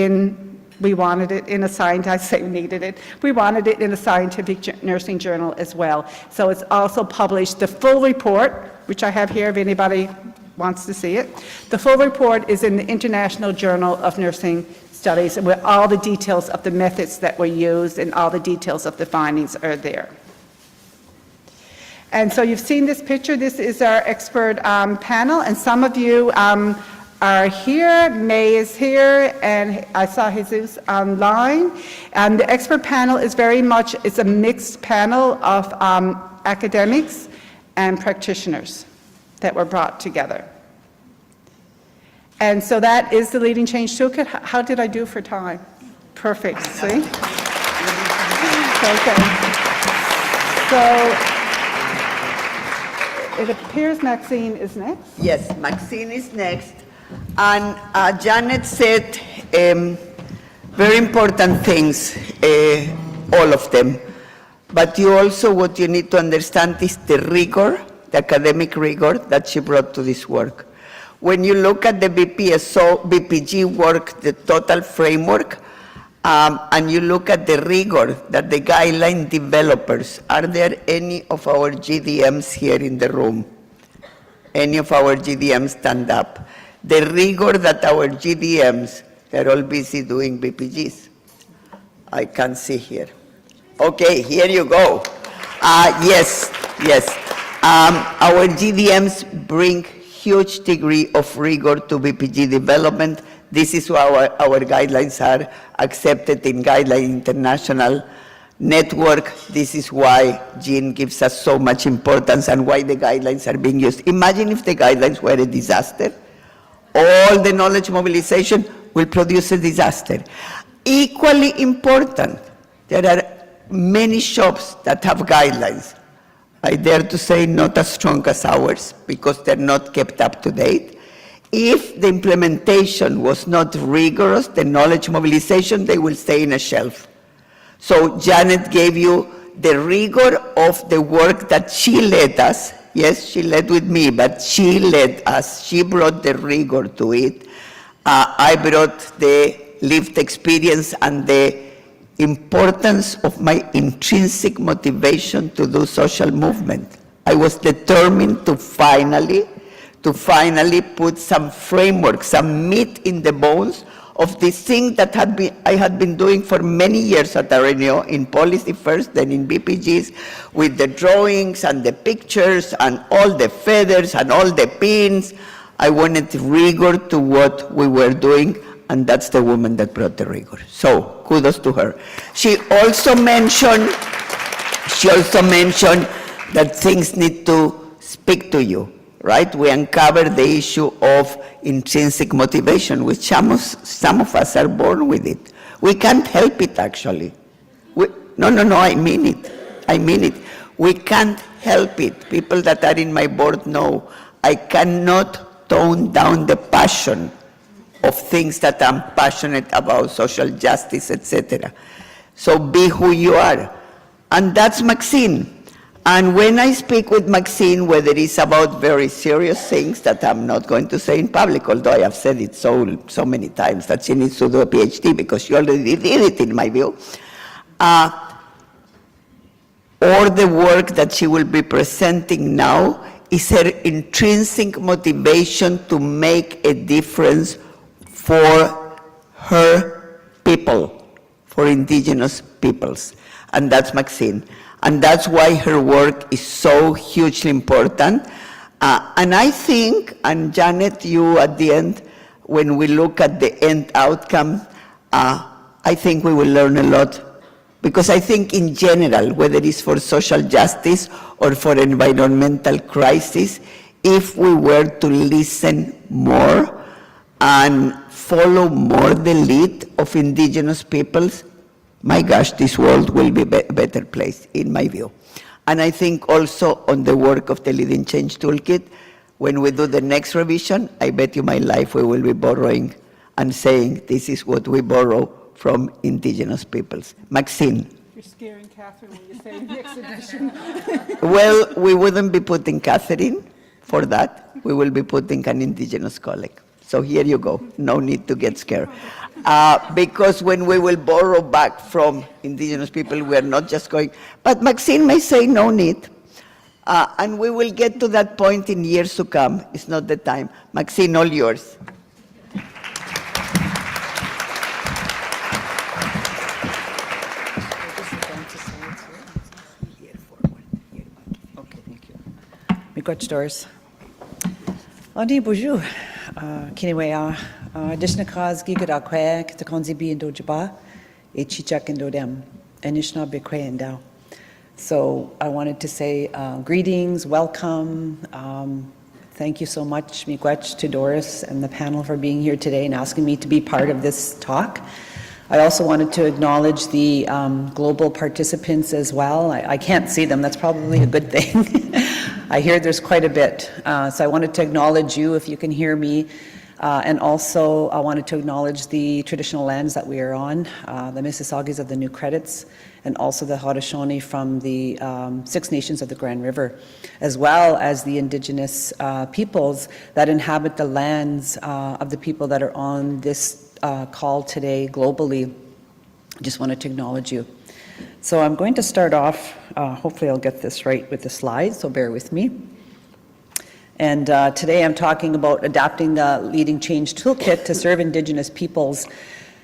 we wanted it in a scientific nursing journal as well. So it's also published. The full report, which I have here if anybody wants to see it. The full report is in the International Journal of Nursing Studies, and where all the details of the methods that were used and all the details of the findings are there. And so you've seen this picture. This is our expert panel, and some of you are here. May is here, and I saw Jesus online. And the expert panel is very much, it's a mixed panel of academics and practitioners that were brought together. And so that is the Leading Change Toolkit. How did I do for time? Perfect, see? Okay. So it appears Maxine is next. Yes, Maxine is next. And Janet said very important things, all of them. But you also, what you need to understand is the rigor, the academic rigor that she brought to this work. When you look at the BPSO, BPG work, the total framework, and you look at the rigor that the guideline developers, are there any of our GDMs here in the room? Any of our GDMs stand up? The rigor that our GDMs, they're all busy doing BPGs. I can't see here. Okay, here you go. Yes. Our GDMs bring huge degree of rigor to BPG development. This is why our guidelines are accepted in Guideline International Network. This is why Jean gives us so much importance and why the guidelines are being used. Imagine if the guidelines were a disaster. All the knowledge mobilization will produce a disaster. Equally important, there are many shops that have guidelines. I dare to say not as strong as ours because they're not kept up to date. If the implementation was not rigorous, the knowledge mobilization, they will stay in a shelf. So Janet gave you the rigor of the work that she led us. Yes, she led with me, but she led us. She brought the rigor to it. I brought the lived experience and the importance of my intrinsic motivation to do social movement. I was determined to finally put some framework, some meat in the bones of this thing that I had been doing for many years at Arenio, in policy first, then in BPGs, with the drawings and the pictures and all the feathers and all the pins. I wanted rigor to what we were doing, and that's the woman that brought the rigor. So kudos to her. She also mentioned that things need to speak to you, right? We uncovered the issue of intrinsic motivation, which some of us are born with it. We can't help it, actually. No, I mean it. We can't help it. People that are in my board know I cannot tone down the passion of things that I'm passionate about, social justice, etc. So be who you are. And that's Maxine. And when I speak with Maxine, whether it's about very serious things that I'm not going to say in public, although I have said it so many times that she needs to do a PhD because she already did it, in my view, or the work that she will be presenting now is her intrinsic motivation to make a difference for her people, for indigenous peoples. And that's Maxine. And that's why her work is so hugely important. And I think, and Janet, you at the end, when we look at the end outcome, I think we will learn a lot. Because I think in general, whether it's for social justice or for environmental crisis, if we were to listen more and follow more the lead of indigenous peoples, my gosh, this world will be a better place, in my view. And I think also on the work of the Leading Change Toolkit, when we do the next revision, I bet you my life we will be borrowing and saying this is what we borrow from indigenous peoples. Maxine. You're scaring Catherine when you say the exhibition. Well, we wouldn't be putting Catherine for that. We will be putting an indigenous colleague. So here you go. No need to get scared. Because when we will borrow back from indigenous people, we are not just going, but Maxine may say no need. And we will get to that point in years to come. It's not the time. Maxine, all yours. Miigwech Doris. Andi bonjour. Kinewea. Dishnakaz gigada kwe kitakonzi bi indo jaba e chichak indo dem enishna bekwe indao. So I wanted to say greetings, welcome. Thank you so much, Miigwech, to Doris and the panel for being here today and asking me to be part of this talk. I also wanted to acknowledge the global participants as well. I can't see them, that's probably a good thing. I hear there's quite a bit. So I wanted to acknowledge you if you can hear me. And also I wanted to acknowledge the traditional lands that we are on, the Mississaugas of the New Credits, and also the Haudenosaunee from the Six Nations of the Grand River, as well as the indigenous peoples that inhabit the lands of the people that are on this call today globally. I just wanted to acknowledge you. So I'm going to start off, hopefully I'll get this right with the slides, so bear with me. And today I'm talking about adapting the Leading Change Toolkit to serve Indigenous peoples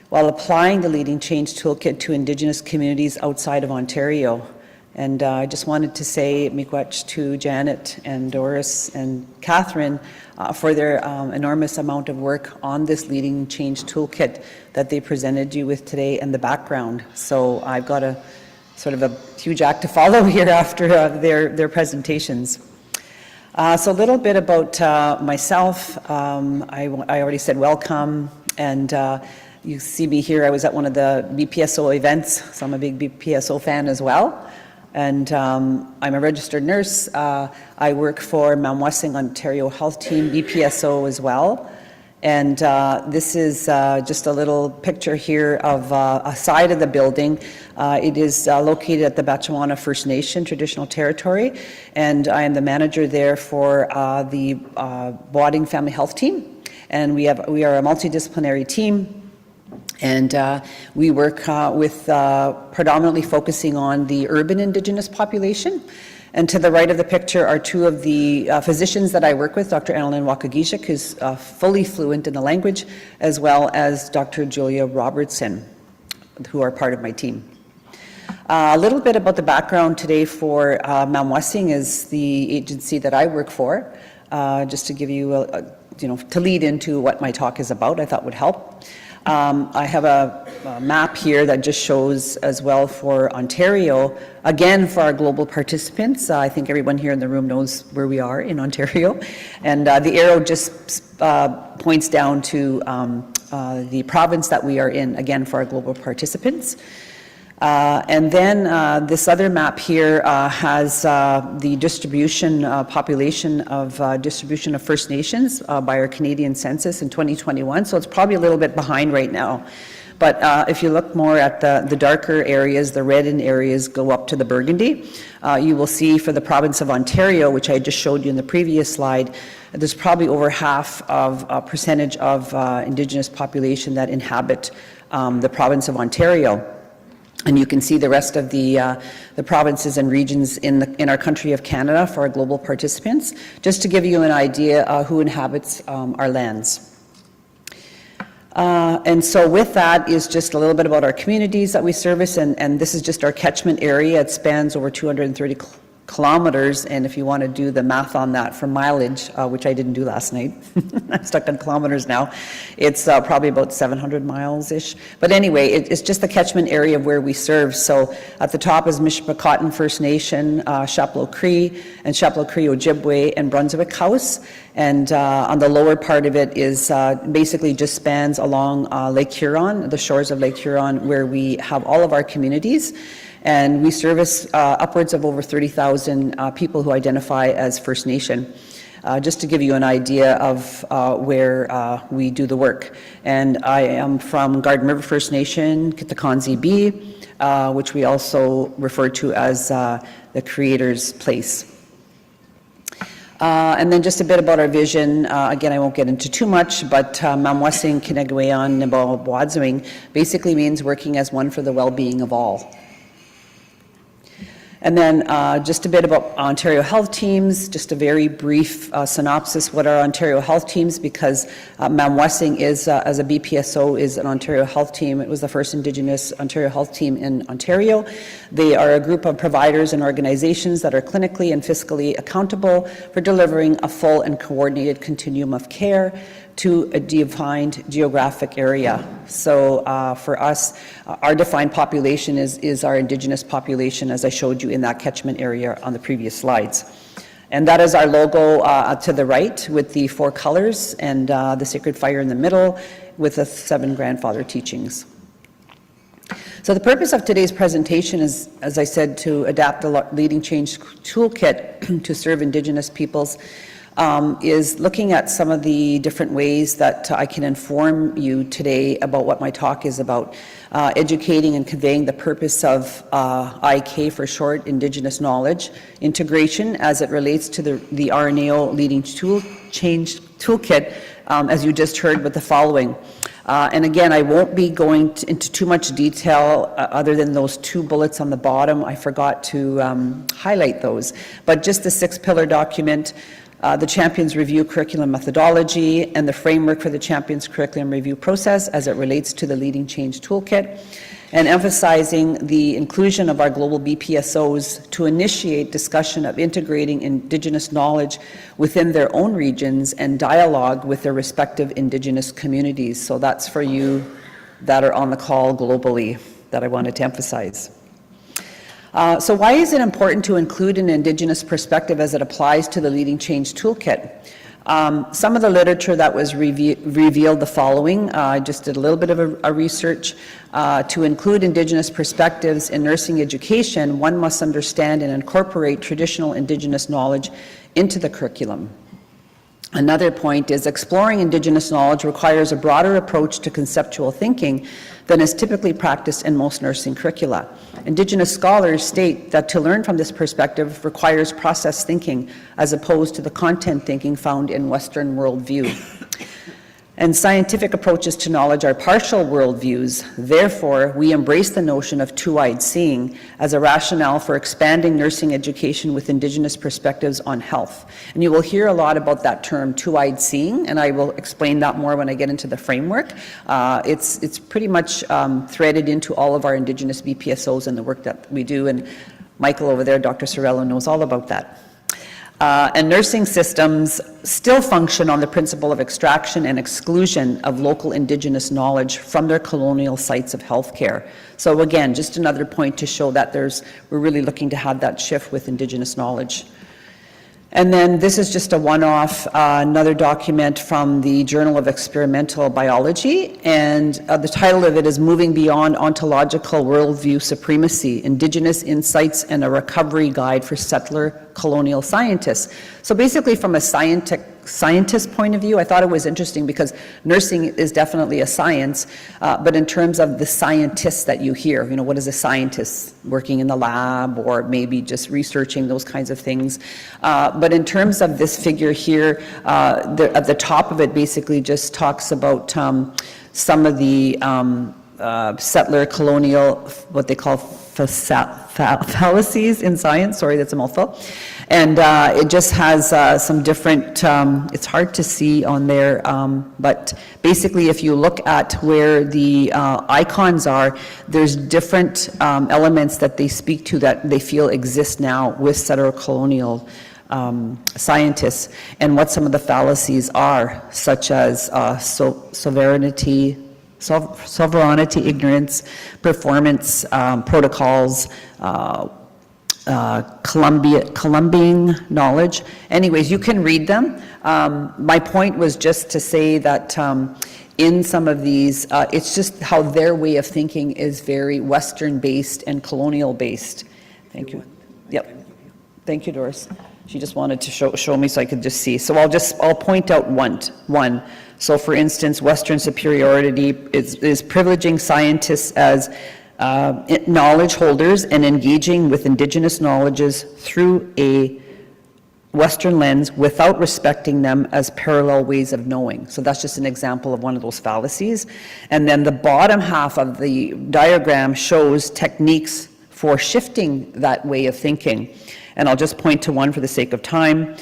while applying the Leading Change Toolkit to Indigenous communities outside of Ontario. And I just wanted to say miigwech to Janet and Doris and Catherine for their enormous amount of work on this Leading Change Toolkit that they presented you with today and the background. So I've got a sort of a huge act to follow here after their presentations. So a little bit about myself. I already said welcome, and you see me here. I was at one of the BPSO events, so I'm a big BPSO fan as well. And I'm a registered nurse. I work for Mamwasing Ontario Health Team, BPSO as well. And this is just a little picture here of a side of the building. It is located at the Batchewana First Nation traditional territory, and I am the manager there for the Boarding Family Health Team. And we are a multidisciplinary team. And we work with predominantly focusing on the urban Indigenous population. And to the right of the picture are two of the physicians that I work with, Dr. Annalyn Wakagishik, who's fully fluent in the language, as well as Dr. Julia Robertson, who are part of my team. A little bit about the background today for Mamwasing is the agency that I work for, just to give you, to lead into what my talk is about, I thought would help. I have a map here that just shows as well for Ontario, again for our global participants. I think everyone here in the room knows where we are in Ontario. And the arrow just points down to the province that we are in, again for our global participants. And then this other map here has the distribution, population of distribution of First Nations by our Canadian census in 2021. So it's probably a little bit behind right now. But if you look more at the darker areas, the reddened areas go up to the burgundy. You will see for the province of Ontario, which I just showed you in the previous slide, there's probably over half of a percentage of Indigenous population that inhabit the province of Ontario. And you can see the rest of the provinces and regions in our country of Canada for our global participants, just to give you an idea who inhabits our lands. And so with that is just a little bit about our communities that we service, and this is just our catchment area. It spans over 230 kilometers, and if you want to do the math on that for mileage, which I didn't do last night, I'm stuck on kilometers now, it's probably about 700 miles-ish. But anyway, it's just the catchment area of where we serve. So at the top is Mishpachatan First Nation, Chapleau Cree, and Chapleau Cree Ojibwe, and Brunswick House. And on the lower part of it is basically just spans along Lake Huron, the shores of Lake Huron, where we have all of our communities. And we service upwards of over 30,000 people who identify as First Nation, just to give you an idea of where we do the work. And I am from Garden River First Nation, Kitakonzi B, which we also refer to as the Creator's Place. And then just a bit about our vision. Again, I won't get into too much, but Mamwasing Kinegwean Nebo Boadzwing basically means working as one for the well-being of all. And then just a bit about Ontario Health Teams, just a very brief synopsis what are Ontario Health Teams, because Mamwasing is, as a BPSO, is an Ontario Health Team. It was the first Indigenous Ontario Health Team in Ontario. They are a group of providers and organizations that are clinically and fiscally accountable for delivering a full and coordinated continuum of care to a defined geographic area. So for us, our defined population is our Indigenous population, as I showed you in that catchment area on the previous slides. And that is our logo to the right with the 4 colors and the sacred fire in the middle with the 7 grandfather teachings. So the purpose of today's presentation is, as I said, to adapt the Leading Change Toolkit to serve Indigenous peoples, is looking at some of the different ways that I can inform you today about what my talk is about, educating and conveying the purpose of IK for short, Indigenous knowledge, integration as it relates to the RNAO Leading Change Toolkit, as you just heard with the following. And again, I won't be going into too much detail other than those 2 bullets on the bottom. I forgot to highlight those. But just the 6-pillar document, the Champions Review Curriculum Methodology, and the framework for the Champions Curriculum Review process as it relates to the Leading Change Toolkit, and emphasizing the inclusion of our global BPSOs to initiate discussion of integrating Indigenous knowledge within their own regions and dialogue with their respective Indigenous communities. So that's for you that are on the call globally that I wanted to emphasize. So why is it important to include an Indigenous perspective as it applies to the Leading Change Toolkit? Some of the literature that was revealed the following. I just did a little bit of a research. To include Indigenous perspectives in nursing education, one must understand and incorporate traditional Indigenous knowledge into the curriculum. Another point is exploring Indigenous knowledge requires a broader approach to conceptual thinking than is typically practiced in most nursing curricula. Indigenous scholars state that to learn from this perspective requires process thinking as opposed to the content thinking found in Western worldview. And scientific approaches to knowledge are partial worldviews. Therefore, we embrace the notion of two-eyed seeing as a rationale for expanding nursing education with Indigenous perspectives on health. And you will hear a lot about that term, two-eyed seeing, and I will explain that more when I get into the framework. It's pretty much threaded into all of our Indigenous BPSOs and the work that we do, and Michael over there, Dr. Sorello, knows all about that. And nursing systems still function on the principle of extraction and exclusion of local Indigenous knowledge from their colonial sites of healthcare. So again, just another point to show that we're really looking to have that shift with Indigenous knowledge. And then this is just a one-off, another document from the Journal of Experimental Biology, and the title of it is Moving Beyond Ontological Worldview Supremacy, Indigenous Insights and a Recovery Guide for Settler Colonial Scientists. So basically from a scientist point of view, I thought it was interesting because nursing is definitely a science, but in terms of the scientists that you hear, what is a scientist working in the lab or maybe just researching those kinds of things. But in terms of this figure here, at the top of it basically just talks about some of the settler colonial, what they call fallacies in science. Sorry, that's a mouthful. And it just has some different, it's hard to see on there, but basically if you look at where the icons are, there's different elements that they speak to that they feel exist now with settler colonial scientists, and what some of the fallacies are, such as sovereignty, ignorance, performance, protocols, Colombian knowledge. Anyways, you can read them. My point was just to say that in some of these, it's just how their way of thinking is very Western-based and colonial-based. Thank you. Yep. Thank you, Doris. She just wanted to show me so I could just see. So I'll point out one. So for instance, Western superiority is privileging scientists as knowledge holders and engaging with Indigenous knowledges through a Western lens without respecting them as parallel ways of knowing. So that's just an example of one of those fallacies. And then the bottom half of the diagram shows techniques for shifting that way of thinking. And I'll just point to one for the sake of time.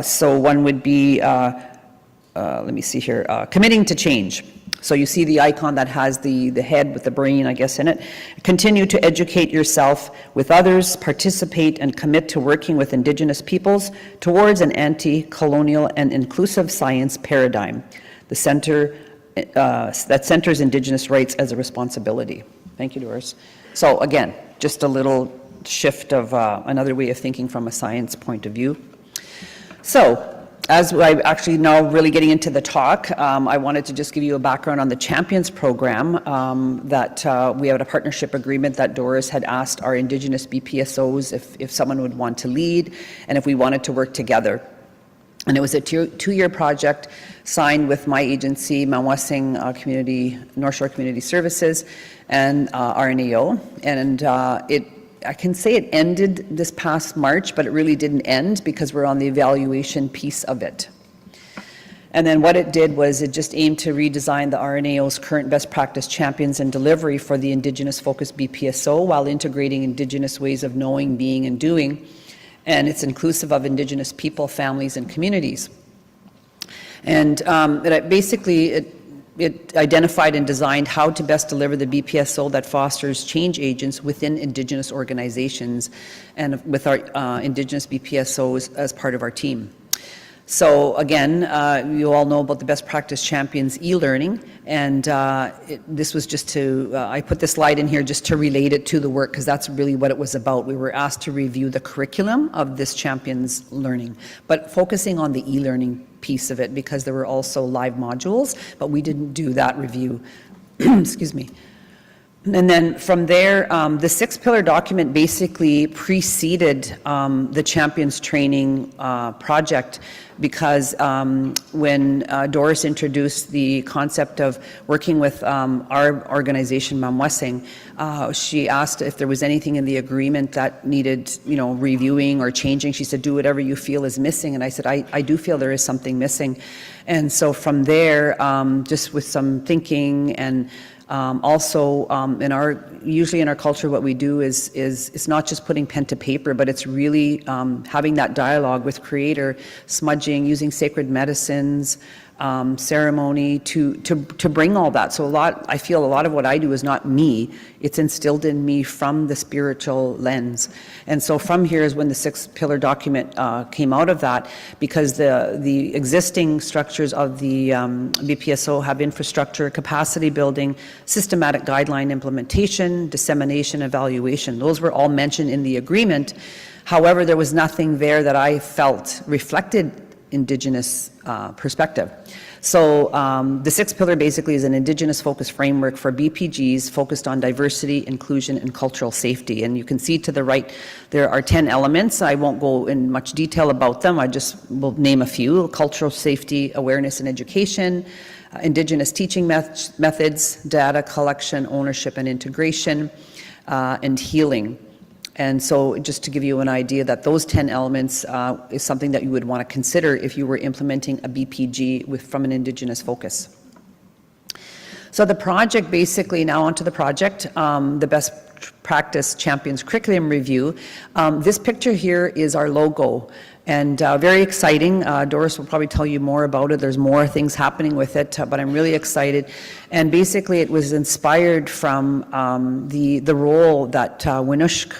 So one would be, let me see here, committing to change. So you see the icon that has the head with the brain, I guess, in it. Continue to educate yourself with others, participate and commit to working with Indigenous peoples towards an anti-colonial and inclusive science paradigm. The center that centers Indigenous rights as a responsibility. Thank you, Doris. So again, just a little shift of another way of thinking from a science point of view. So, as I'm actually now really getting into the talk, I wanted to just give you a background on the Champions program that we have a partnership agreement that Doris had asked our Indigenous BPSOs if someone would want to lead and if we wanted to work together. And it was a two-year project signed with my agency, Mawasing North Shore Community Services, and RNAO. And I can say it ended this past March, but it really didn't end because we're on the evaluation piece of it. And then what it did was it just aimed to redesign the RNAO's current best practice champions and delivery for the Indigenous-focused BPSO while integrating Indigenous ways of knowing, being, and doing. And it's inclusive of Indigenous people, families, and communities. And it identified and designed how to best deliver the BPSO that fosters change agents within Indigenous organizations and with our Indigenous BPSOs as part of our team. So again, you all know about the Best Practice Champions e-learning, and this was just to, I put this slide in here just to relate it to the work because that's really what it was about. We were asked to review the curriculum of this Champions learning, but focusing on the e-learning piece of it because there were also live modules, but we didn't do that review. Excuse me. And then from there, the 6-pillar document basically preceded the Champions Training project, because when Doris introduced the concept of working with our organization, Mamwasing, she asked if there was anything in the agreement that needed, reviewing or changing. She said, do whatever you feel is missing. And I said, I do feel there is something missing. And so from there, just with some thinking and also, usually in our culture, what we do is it's not just putting pen to paper, but it's really having that dialogue with Creator, smudging, using sacred medicines, ceremony to bring all that. So I feel a lot of what I do is not me, it's instilled in me from the spiritual lens. And so from here is when the 6-pillar document came out of that, because the existing structures of the BPSO have infrastructure, capacity building, systematic guideline implementation, dissemination, evaluation. Those were all mentioned in the agreement. However, there was nothing there that I felt reflected Indigenous perspective. So the 6-pillar basically is an Indigenous focused framework for BPGs focused on diversity, inclusion, and cultural safety. And you can see to the right, there are 10 elements. I won't go in much detail about them. I just will name a few: cultural safety, awareness and education, Indigenous teaching methods, data collection, ownership and integration, and healing. And so just to give you an idea that those 10 elements is something that you would want to consider if you were implementing a BPG from an Indigenous focus. So the project, basically, now onto the project, the best practice champions curriculum review. This picture here is our logo, and very exciting. Doris will probably tell you more about it. There's more things happening with it, but I'm really excited. And basically it was inspired from the role that Winushk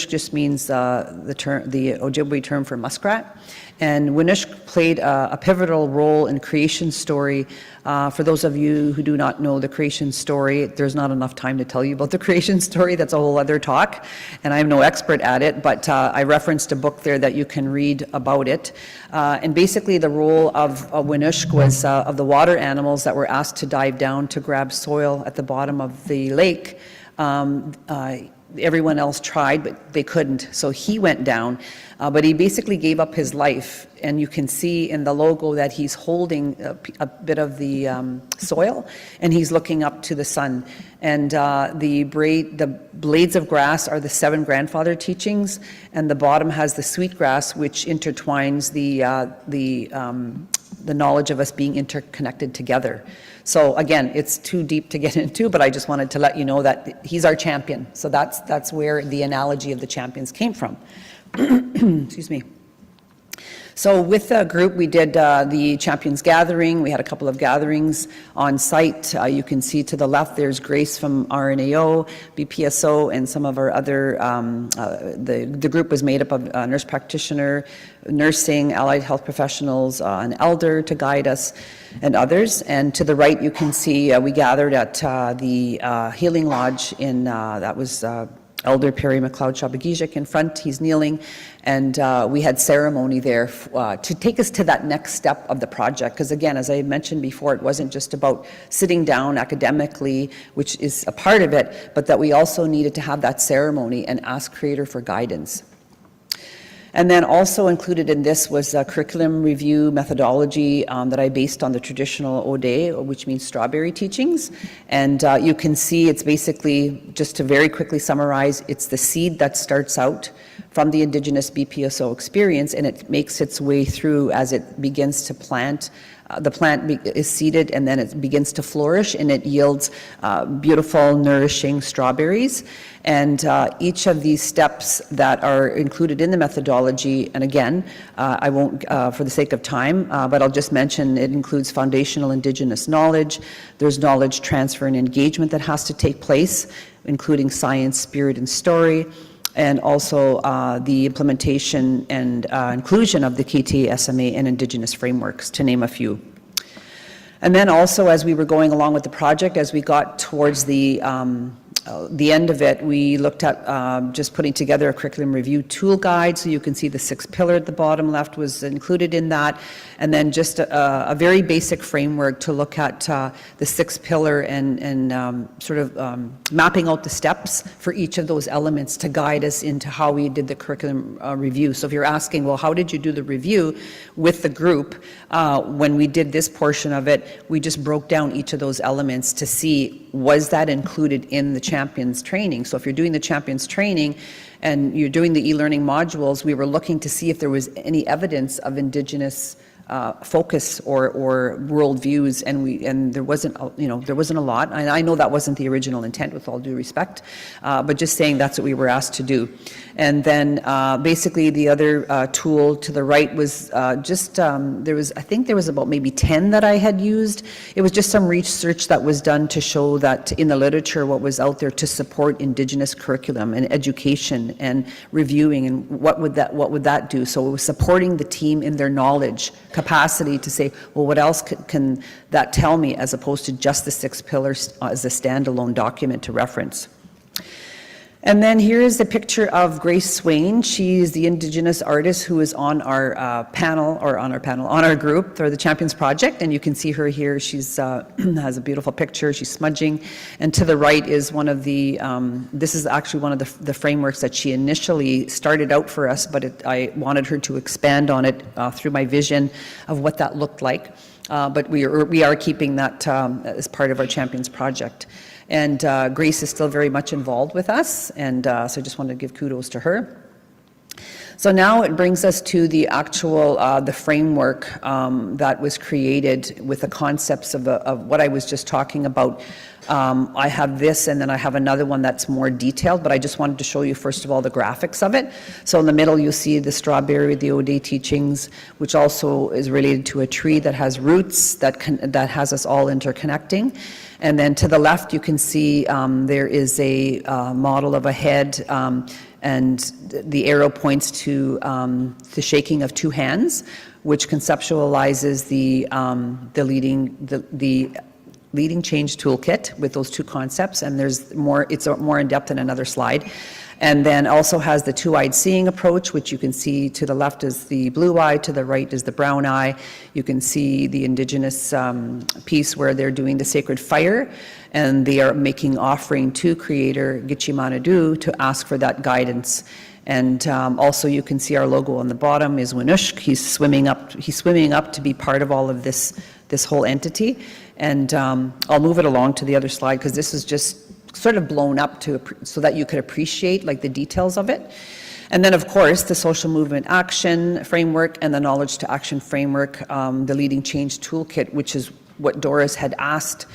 just means the Ojibwe term for muskrat. And Winushk played a pivotal role in creation story. For those of you who do not know the creation story, there's not enough time to tell you about the creation story. That's a whole other talk, and I'm no expert at it, but I referenced a book there that you can read about it. And basically the role of Winushk was of the water animals that were asked to dive down to grab soil at the bottom of the lake. Everyone else tried, but they couldn't. So he went down, but he basically gave up his life. And you can see in the logo that he's holding a bit of the soil, and he's looking up to the sun. And the blades of grass are the 7 grandfather teachings, and the bottom has the sweet grass, which intertwines the knowledge of us being interconnected together. So again, it's too deep to get into, but I just wanted to let you know that he's our champion. So that's where the analogy of the champions came from. Excuse me. So with the group, we did the Champions Gathering. We had a couple of gatherings on site. You can see to the left, there's Grace from RNAO, BPSO, and some of our other, the group was made up of a nurse practitioner, nursing, allied health professionals, an elder to guide us, and others. And to the right, you can see we gathered at the Healing Lodge in, that was Elder Perry McLeod Shabagijik in front. He's kneeling, and we had ceremony there to take us to that next step of the project. Because again, as I mentioned before, it wasn't just about sitting down academically, which is a part of it, but that we also needed to have that ceremony and ask Creator for guidance. And then also included in this was a curriculum review methodology that I based on the traditional Ode, which means strawberry teachings. And you can see it's basically, just to very quickly summarize, it's the seed that starts out from the Indigenous BPSO experience, and it makes its way through as it begins to plant. The plant is seeded, and then it begins to flourish, and it yields beautiful, nourishing strawberries. And each of these steps that are included in the methodology, and again, I won't, for the sake of time, but I'll just mention it includes foundational Indigenous knowledge. There's knowledge transfer and engagement that has to take place, including science, spirit, and story, and also the implementation and inclusion of the KTA, SMA, and Indigenous frameworks, to name a few. And then also, as we were going along with the project, as we got towards the the end of it, we looked at just putting together a curriculum review tool guide. So you can see the 6th pillar at the bottom left was included in that. And then just a very basic framework to look at the 6th pillar and sort of mapping out the steps for each of those elements to guide us into how we did the curriculum review. So if you're asking, well, how did you do the review with the group? When we did this portion of it, we just broke down each of those elements to see, was that included in the Champions training? So if you're doing the Champions training and you're doing the e-learning modules, we were looking to see if there was any evidence of Indigenous focus or worldviews, and there wasn't a lot. And I know that wasn't the original intent, with all due respect, but just saying that's what we were asked to do. And then basically the other tool to the right was I think there was about maybe 10 that I had used. It was just some research that was done to show that in the literature what was out there to support Indigenous curriculum and education and reviewing, and what would that do. So it was supporting the team in their knowledge capacity to say, well, what else can that tell me, as opposed to just the 6 pillars as a standalone document to reference. And then here is the picture of Grace Swain. She's the Indigenous artist who is on our on our group for the Champions Project. And you can see her here. She's has a beautiful picture. She's smudging. And to the right is one of the, this is actually one of the frameworks that she initially started out for us, but I wanted her to expand on it through my vision of what that looked like. But we are keeping that as part of our Champions Project. And Grace is still very much involved with us, and so I just wanted to give kudos to her. So now it brings us to the actual, the framework that was created with the concepts of what I was just talking about. I have this, and then I have another one that's more detailed, but I just wanted to show you, first of all, the graphics of it. So in the middle, you see the strawberry, the O'Day teachings, which also is related to a tree that has roots that has us all interconnecting. And then to the left, you can see there is a model of a head, and the arrow points to the shaking of 2 hands, which conceptualizes the leading change toolkit with those 2 concepts. And there's more; it's more in depth in another slide. And then also has the 2-eyed seeing approach, which you can see to the left is the blue eye, to the right is the brown eye. You can see the Indigenous piece where they're doing the sacred fire, and they are making offering to Creator Gichimanadu to ask for that guidance. And also you can see our logo on the bottom is Winushk. He's swimming up to be part of all of this whole entity. And I'll move it along to the other slide, because this is just sort of blown up so that you could appreciate like the details of it. And then, of course, the social movement action framework and the knowledge to action framework, the leading change toolkit, which is what Doris had asked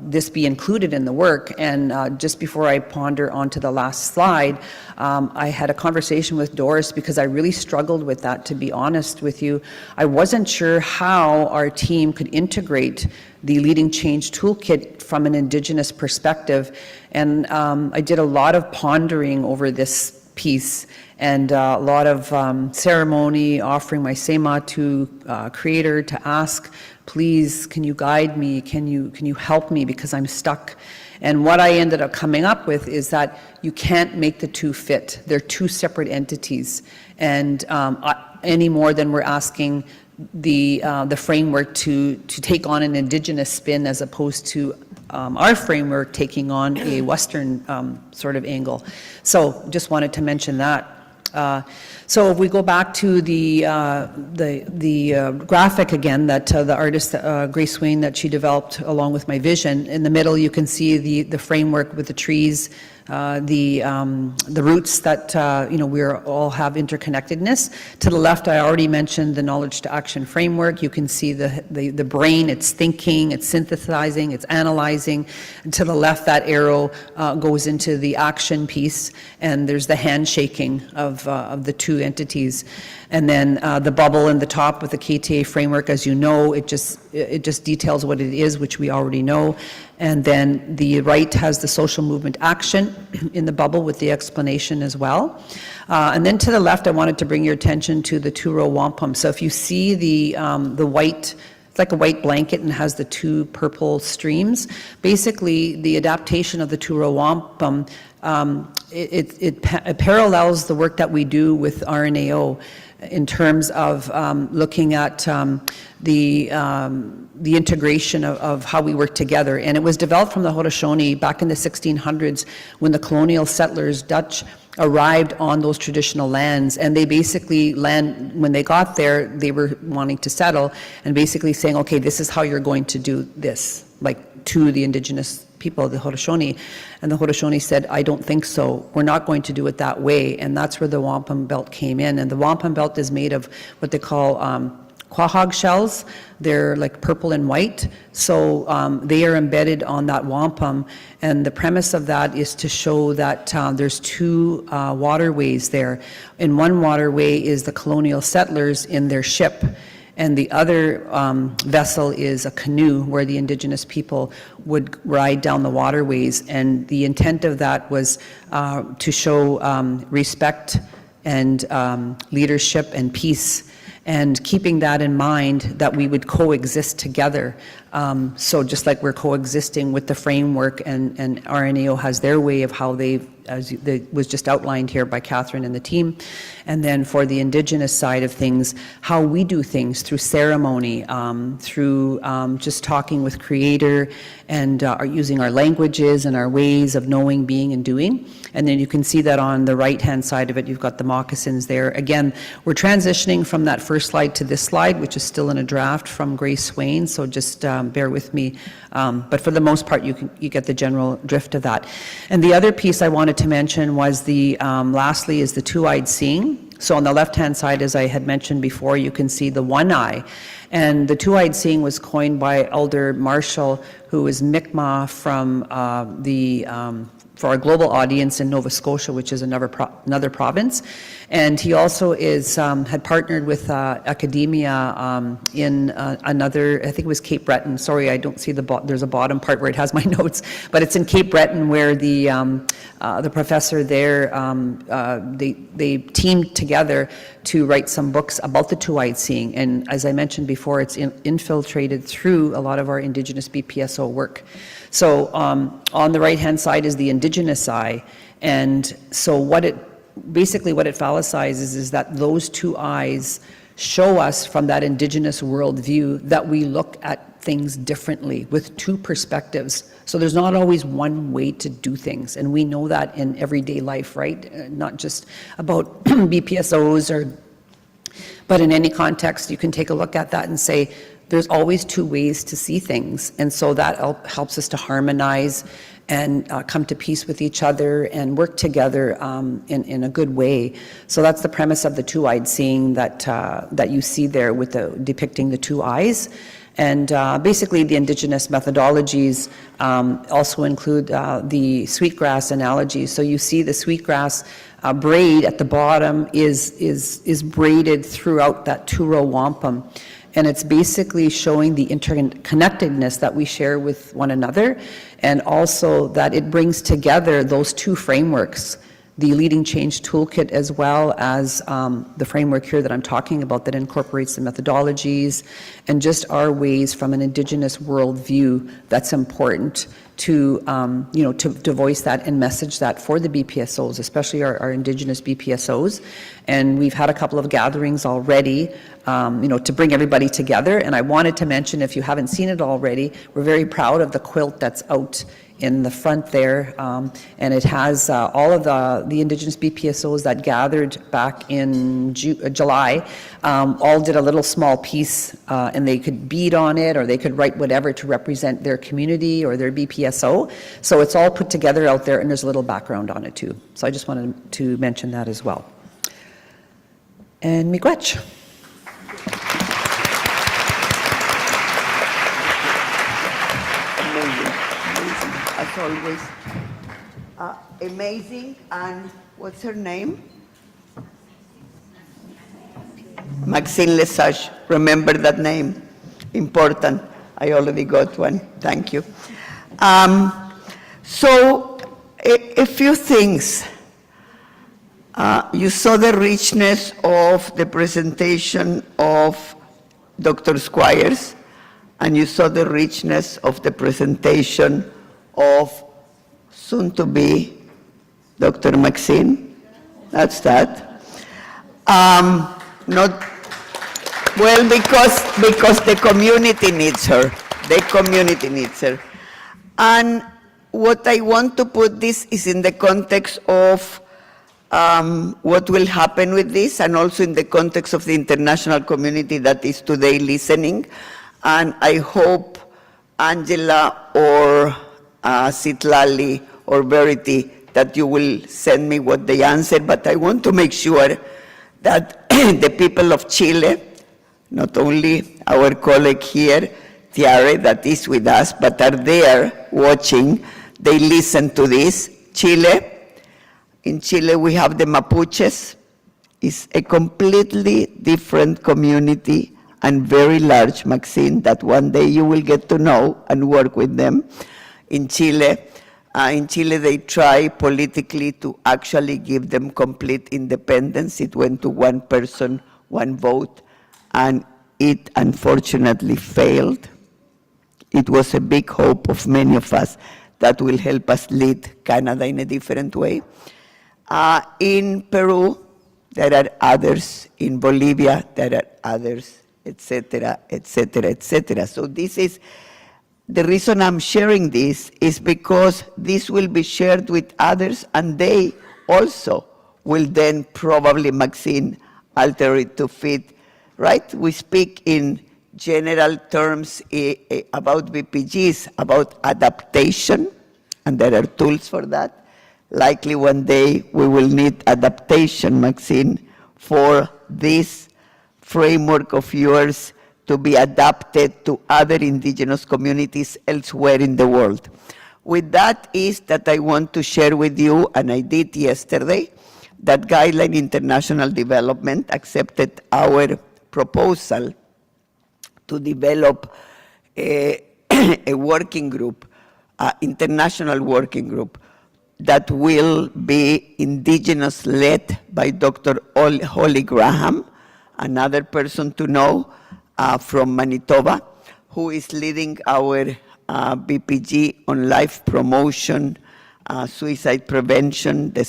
this be included in the work. And just before I ponder onto the last slide, I had a conversation with Doris, because I really struggled with that, to be honest with you. I wasn't sure how our team could integrate the leading change toolkit from an Indigenous perspective. And I did a lot of pondering over this piece, and a lot of ceremony, offering my sema to Creator to ask, please, can you guide me? Can you help me, because I'm stuck? And what I ended up coming up with is that you can't make the 2 fit. They're 2 separate entities. And any more than we're asking the framework to take on an Indigenous spin, as opposed to our framework taking on a Western sort of angle. So just wanted to mention that. So if we go back to the graphic again, that the artist Grace Swain, that she developed along with my vision. In the middle, you can see the framework with the trees, the roots that we all have interconnectedness. To the left, I already mentioned the knowledge to action framework. You can see the brain; it's thinking, it's synthesizing, it's analyzing. And to the left, that arrow goes into the action piece, and there's the handshaking of the 2 entities. And then the bubble in the top with the KTA framework, as you know, it just details what it is, which we already know. And then the right has the social movement action in the bubble with the explanation as well. And then to the left, I wanted to bring your attention to the 2-row wampum. So if you see the white it's like a white blanket and has the two purple streams. Basically, the adaptation of the two-row wampum, it parallels the work that we do with RNAO in terms of looking at the integration of how we work together. And it was developed from the Haudenosaunee back in the 1600s when the colonial settlers, Dutch, arrived on those traditional lands, and they basically when they got there, they were wanting to settle and basically saying, okay, this is how you're going to do this, like to the indigenous people, the Haudenosaunee. And the Haudenosaunee said, I don't think so. We're not going to do it that way. And that's where the wampum belt came in. And the wampum belt is made of what they call quahog shells. They're like purple and white. So they are embedded on that wampum. And the premise of that is to show that there's two waterways there. In one waterway is the colonial settlers in their ship, and the other vessel is a canoe where the indigenous people would ride down the waterways. And the intent of that was to show respect and leadership and peace, and keeping that in mind, that we would coexist together. So just like we're coexisting with the framework, and RNAO has their way of how as was just outlined here by Catherine and the team. And then for the indigenous side of things, how we do things through ceremony, through just talking with Creator, and using our languages and our ways of knowing, being, and doing. And then you can see that on the right-hand side of it, you've got the moccasins there. Again, we're transitioning from that first slide to this slide, which is still in a draft from Grace Swain, so just bear with me. But for the most part, you get the general drift of that. And the other piece I wanted to mention was lastly, is the two-eyed seeing. So on the left-hand side, as I had mentioned before, you can see the one eye. And the two-eyed seeing was coined by Elder Marshall, who is Mi'kmaq from for our global audience in Nova Scotia, which is another province. And he also had partnered with academia in another, I think it was Cape Breton. Sorry, I don't see there's a bottom part where it has my notes, but it's in Cape Breton where the professor there, they teamed together to write some books about the two-eyed seeing. And as I mentioned before, it's infiltrated through a lot of our Indigenous BPSO work. So on the right-hand side is the indigenous eye. And so basically what it phallicizes is that those two eyes show us from that indigenous worldview that we look at things differently with two perspectives. So there's not always one way to do things. And we know that in everyday life, right? Not just about BPSOs but in any context, you can take a look at that and say, there's always two ways to see things. And so that helps us to harmonize and come to peace with each other and work together in a good way. So that's the premise of the two-eyed seeing that you see there with depicting the two eyes. And basically the indigenous methodologies also include the sweetgrass analogy. So you see the sweetgrass braid at the bottom is braided throughout that two-row wampum. And it's basically showing the interconnectedness that we share with one another, and also that it brings together those two frameworks, the Leading Change Toolkit as well as the framework here that I'm talking about that incorporates the methodologies and just our ways from an Indigenous worldview that's important to voice that and message that for the BPSOs, especially our Indigenous BPSOs. And we've had a couple of gatherings already, to bring everybody together. And I wanted to mention, if you haven't seen it already, we're very proud of the quilt that's out in the front there, and it has all of the Indigenous BPSOs that gathered back in July, all did a little small piece, and they could bead on it, or they could write whatever to represent their community or their BPSO. So it's all put together out there, and there's a little background on it too. So I just wanted to mention that as well. And miigwech. As always, amazing. And what's her name? Maxine Lesage. Remember that name. Important. I already got one. Thank you. So a few things. You saw the richness of the presentation of Dr. Squires. and you saw the richness of the presentation of soon-to-be Dr. Maxine. That's that. Not well, because the community needs her. The community needs her. And what I want to put this is in the context of what will happen with this, and also in the context of the international community that is today listening. And I hope Angela or Citlali or Verity that you will send me what they answer, but I want to make sure that the people of Chile, not only our colleague here, Tiare, that is with us, but are there watching, they listen to this. Chile, in Chile we have the Mapuches. It's a completely different community and very large, Maxine, that one day you will get to know and work with them. In Chile, they try politically to actually give them complete independence. It went to one person, one vote, and it unfortunately failed. It was a big hope of many of us that will help us lead Canada in a different way. In Peru, there are others. In Bolivia, there are others, etc., etc., etc. So this is, the reason I'm sharing this is because this will be shared with others, and they also will then probably, Maxine, alter it to fit, right? We speak in general terms about BPGs, about adaptation, and there are tools for that. Likely one day we will need adaptation, Maxine, for this framework of yours to be adapted to other indigenous communities elsewhere in the world. With that is that I want to share with you, and I did yesterday, that Guideline International Development accepted our proposal to develop a working group, international working group, that will be indigenous-led by Dr. Holly Graham, another person to know from Manitoba, who is leading our BPG on life promotion, suicide prevention, the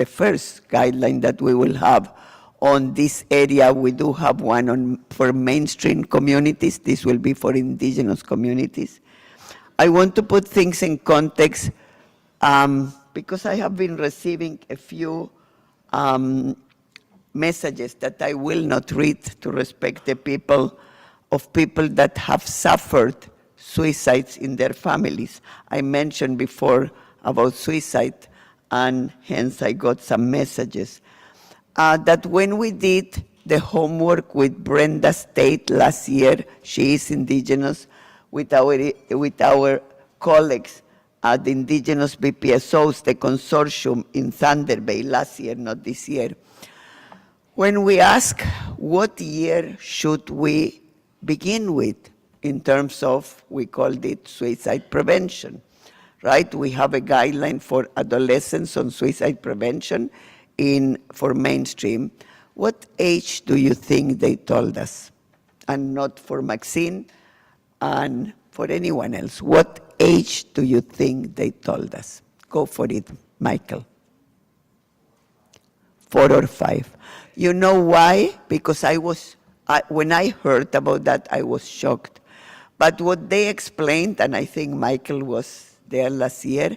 first guideline that we will have on this area. We do have one for mainstream communities. This will be for indigenous communities. I want to put things in context because I have been receiving a few messages that I will not read to respect the people that have suffered suicides in their families. I mentioned before about suicide, and hence I got some messages. That when we did the homework with Brenda State last year, she is indigenous, with our colleagues at the indigenous BPSOs, the consortium in Thunder Bay last year, not this year. When we ask what year should we begin with in terms of, we called it suicide prevention, right? We have a guideline for adolescents on suicide prevention for mainstream. What age do you think they told us? And not for Maxine and for anyone else. What age do you think they told us? Go for it, Michael. 4 or 5. You know why? Because when I heard about that, I was shocked. But what they explained, and I think Michael was there last year,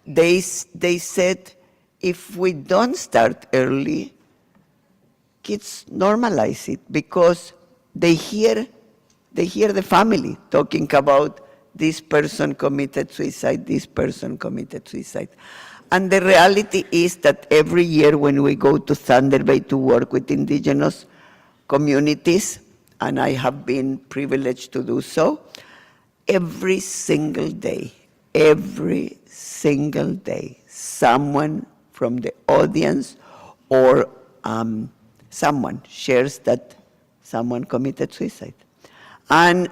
they said, if we don't start early, kids normalize it because they hear the family talking about this person committed suicide, this person committed suicide. And the reality is that every year when we go to Thunder Bay to work with indigenous communities, and I have been privileged to do so, every single day, someone from the audience or someone shares that someone committed suicide. And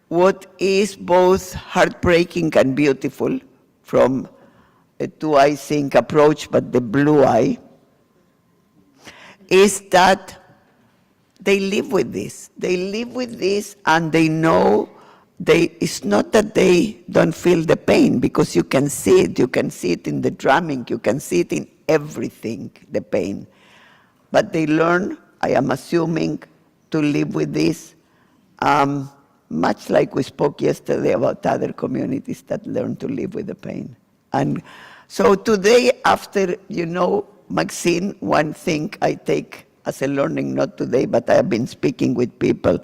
what is both heartbreaking and beautiful from a two-eye sync approach, but the blue eye, is that they live with this. They live with this, and they know it's not that they don't feel the pain, because you can see it. You can see it in the drumming. You can see it in everything, the pain. But they learn, I am assuming, to live with this, much like we spoke yesterday about other communities that learn to live with the pain. And so today, after, Maxine, one thing I take as a learning, not today, but I have been speaking with people,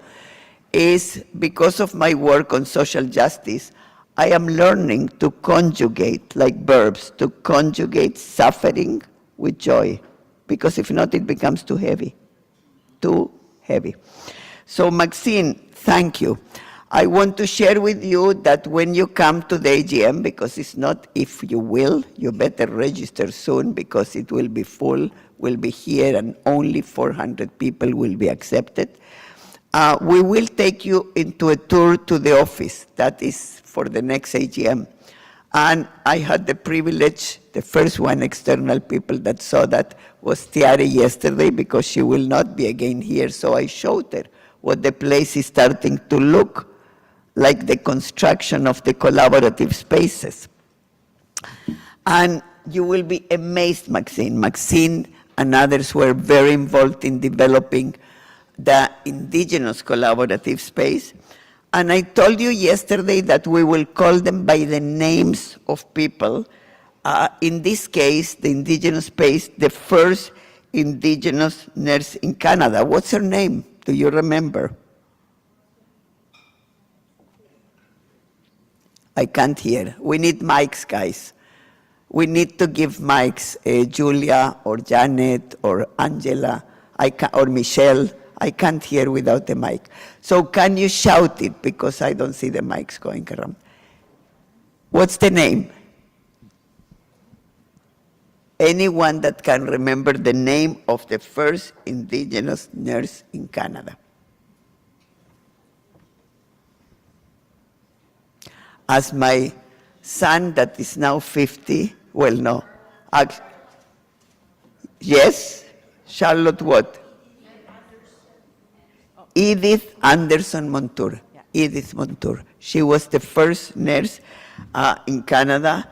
is because of my work on social justice, I am learning to conjugate, like verbs, to conjugate suffering with joy, because if not, it becomes too heavy. So Maxine, thank you. I want to share with you that when you come to the AGM, because it's not if you will, you better register soon, because it will be full, will be here, and only 400 people will be accepted. We will take you into a tour to the office. That is for the next AGM. And I had the privilege, the first one external people that saw that was Tiare yesterday, because she will not be again here. So I showed her what the place is starting to look like, the construction of the collaborative spaces. And you will be amazed, Maxine. Maxine and others were very involved in developing the indigenous collaborative space. And I told you yesterday that we will call them by the names of people. In this case, the indigenous space, the first indigenous nurse in Canada. What's her name? Do you remember? I can't hear. We need mics, guys. We need to give mics, Julia or Janet or Angela or Michelle. I can't hear without the mic. So can you shout it, because I don't see the mics going around. What's the name? Anyone that can remember the name of the first indigenous nurse in Canada? As my son that is now 50, well, no. Yes? Charlotte what? Edith Anderson Montour. Yeah. Edith Montour. She was the first nurse in Canada,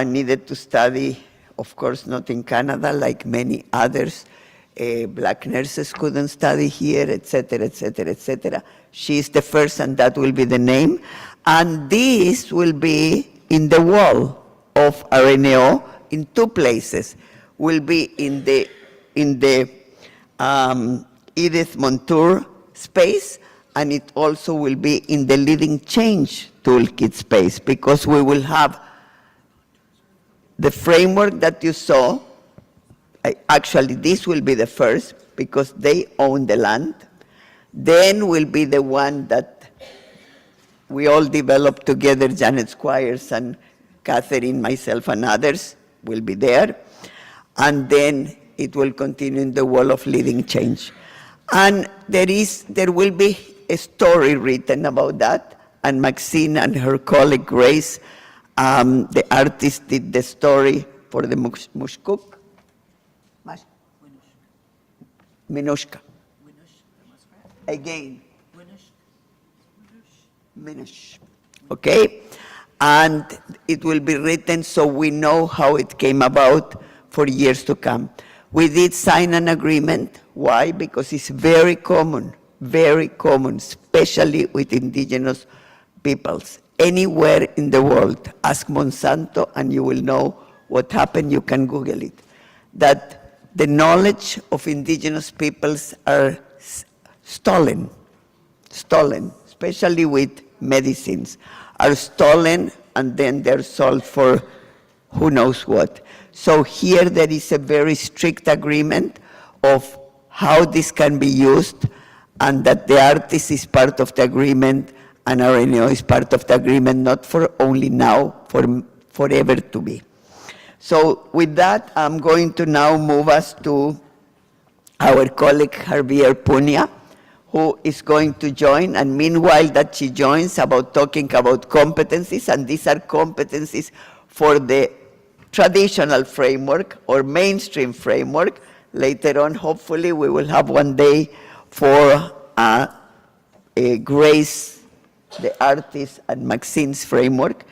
needed to study, of course, not in Canada, like many others. Black nurses couldn't study here, etc., etc., etc. She is the first, and that will be the name. And this will be in the wall of RNO in two places. Will be in the Edith Montour space, and it also will be in the Leading Change Toolkit space, because we will have the framework that you saw. Actually, this will be the first, because they own the land. Then will be the one that we all developed together, Janet Squires and Catherine, myself, and others will be there. And then it will continue in the wall of Leading Change. And there will be a story written about that, and Maxine and her colleague Grace, the artist, did the story for the Mushkuk. Minushka. Again. Minush. Okay? And it will be written so we know how it came about for years to come. We did sign an agreement. Why? Because it's very common, especially with indigenous peoples. Anywhere in the world, ask Monsanto and you will know what happened. You can Google it. That the knowledge of indigenous peoples are stolen, especially with medicines, are stolen and then they're sold for who knows what. So here there is a very strict agreement of how this can be used, and that the artist is part of the agreement and RNO is part of the agreement, not for only now, for forever to be. So with that, I'm going to now move us to our colleague Javier Punia, who is going to join, and meanwhile that she joins, talking about competencies, and these are competencies for the traditional framework or mainstream framework. Later on, hopefully, we will have one day for Grace, the artist, and Maxine's framework.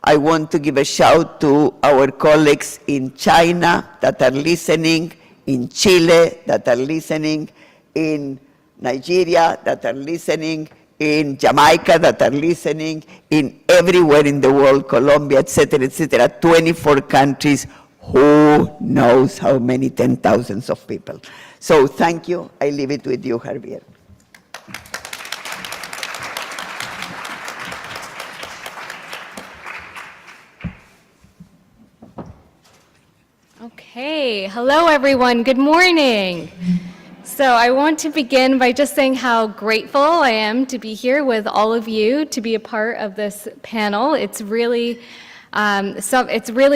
I want to give a shout to our colleagues in China that are listening, in Chile that are listening, in Nigeria that are listening, in Jamaica that are listening, in everywhere in the world, Colombia, et cetera, 24 countries. Who knows how many 10,000s of people? So thank you. I leave it with you, Javier. Okay, hello everyone, good morning. So I want to begin by just saying how grateful I am to be here with all of you, to be a part of this panel. It's really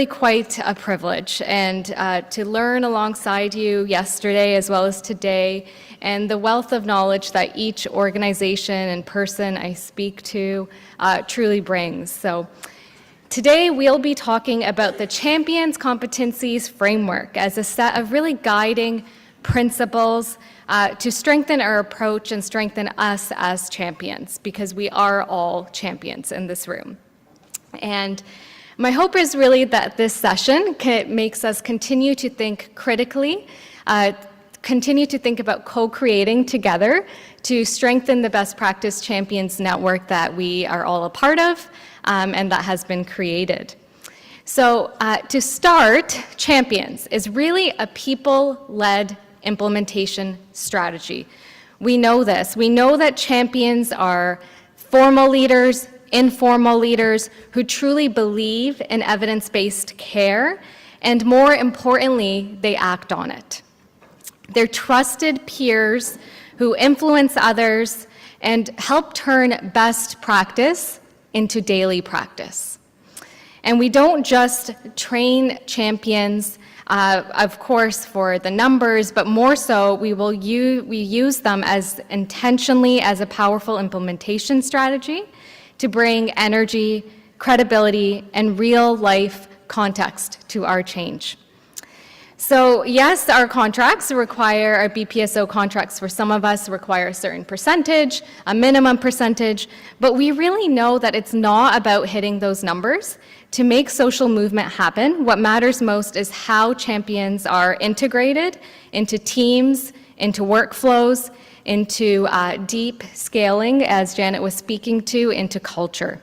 quite a privilege, and to learn alongside you yesterday as well as today, and the wealth of knowledge that each organization and person I speak to truly brings. So today we'll be talking about the Champions Competencies Framework as a set of really guiding principles to strengthen our approach and strengthen us as champions, because we are all champions in this room. And my hope is really that this session makes us continue to think critically, continue to think about co-creating together to strengthen the best practice champions network that we are all a part of and that has been created. So to start, Champions is really a people-led implementation strategy. We know this. We know that champions are formal leaders, informal leaders who truly believe in evidence-based care, and more importantly, they act on it. They're trusted peers who influence others and help turn best practice into daily practice. And we don't just train champions, of course, for the numbers, but more so, we use them as intentionally as a powerful implementation strategy to bring energy, credibility, and real-life context to our change. So yes, our BPSO contracts for some of us require a certain percentage, a minimum percentage, but we really know that it's not about hitting those numbers. To make social movement happen, what matters most is how champions are integrated into teams, into workflows, into deep scaling, as Janet was speaking to, into culture.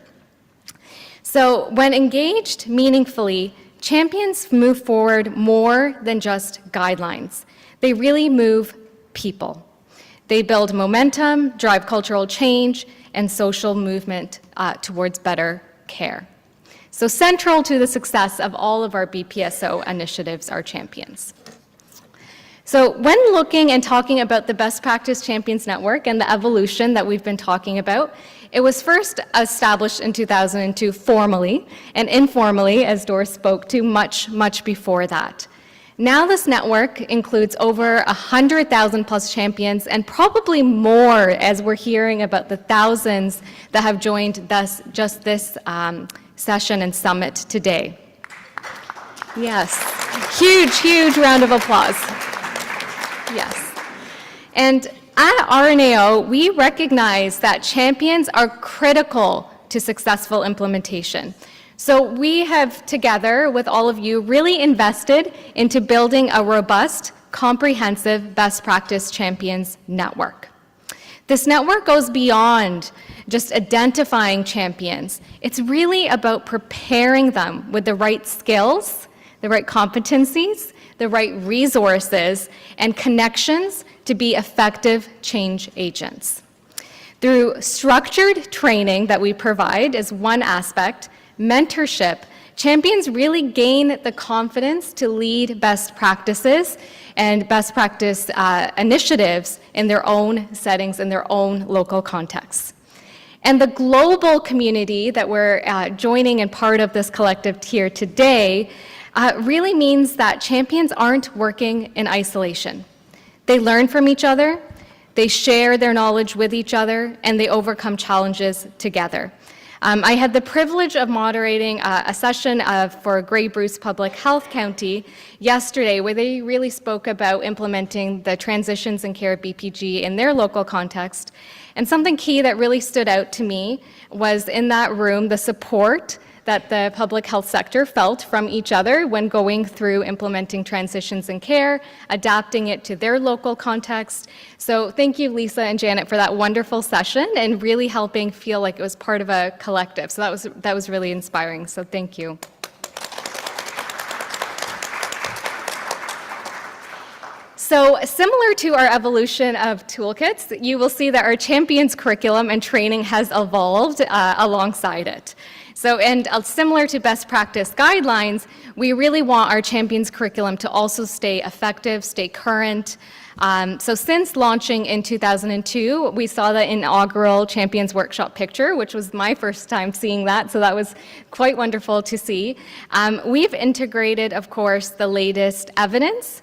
So when engaged meaningfully, champions move forward more than just guidelines. They really move people. They build momentum, drive cultural change, and social movement towards better care. So central to the success of all of our BPSO initiatives are champions. So when looking and talking about the Best Practice Champions Network and the evolution that we've been talking about, it was first established in 2002 formally, and informally, as Doris spoke to, much before that. Now this network includes over 100,000 plus champions, and probably more as we're hearing about the thousands that have joined just this session and summit today. Yes, huge round of applause. Yes. And at RNAO, we recognize that champions are critical to successful implementation. So we have, together with all of you, really invested into building a robust, comprehensive best practice champions network. This network goes beyond just identifying champions. It's really about preparing them with the right skills, the right competencies, the right resources, and connections to be effective change agents. Through structured training that we provide is one aspect, mentorship, champions really gain the confidence to lead best practices and best practice initiatives in their own settings, in their own local contexts. And the global community that we're joining and part of this collective here today really means that champions aren't working in isolation. They learn from each other, they share their knowledge with each other, and they overcome challenges together. I had the privilege of moderating a session for Grey Bruce Public Health County yesterday, where they really spoke about implementing the transitions in care BPG in their local context. And something key that really stood out to me was in that room the support that the public health sector felt from each other when going through implementing transitions in care, adapting it to their local context. So thank you, Lisa and Janet, for that wonderful session and really helping feel like it was part of a collective. So that was really inspiring. So thank you. So similar to our evolution of toolkits, you will see that our Champions curriculum and training has evolved alongside it. So, and similar to best practice guidelines, we really want our Champions curriculum to also stay effective, stay current. So since launching in 2002, we saw the inaugural Champions Workshop picture, which was my first time seeing that, so that was quite wonderful to see. We've integrated, of course, the latest evidence.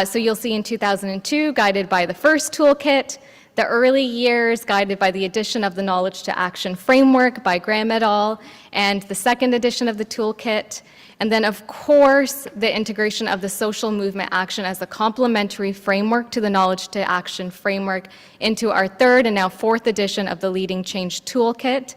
So you'll see in 2002, guided by the first toolkit, the early years guided by the addition of the Knowledge to Action framework by Graham et al., and the second edition of the toolkit, and then of course the integration of the social movement action as a complementary framework to the Knowledge to Action framework into our third and now fourth edition of the Leading Change Toolkit.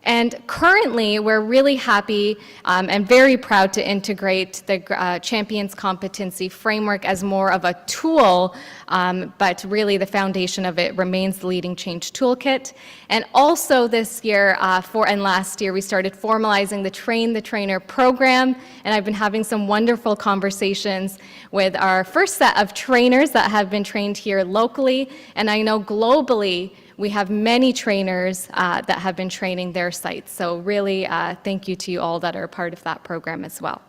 And currently, we're really happy and very proud to integrate the Champions Competency Framework as more of a tool, but really the foundation of it remains the Leading Change Toolkit. And also this year, and last year, we started formalizing the Train the Trainer program, and I've been having some wonderful conversations with our first set of trainers that have been trained here locally, and I know globally, we have many trainers that have been training their sites. So really, thank you to you all that are part of that program as well.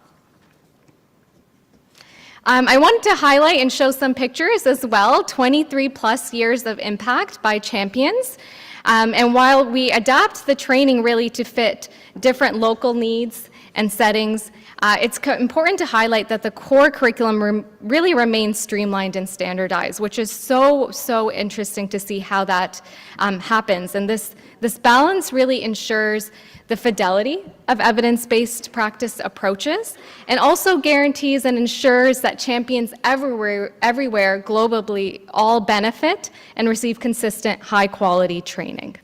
I wanted to highlight and show some pictures as well, 23 plus years of impact by Champions. And while we adapt the training really to fit different local needs and settings, it's important to highlight that the core curriculum really remains streamlined and standardized, which is so interesting to see how that happens. And this balance really ensures the fidelity of evidence-based practice approaches, and also guarantees and ensures that champions everywhere globally all benefit and receive consistent, high-quality training.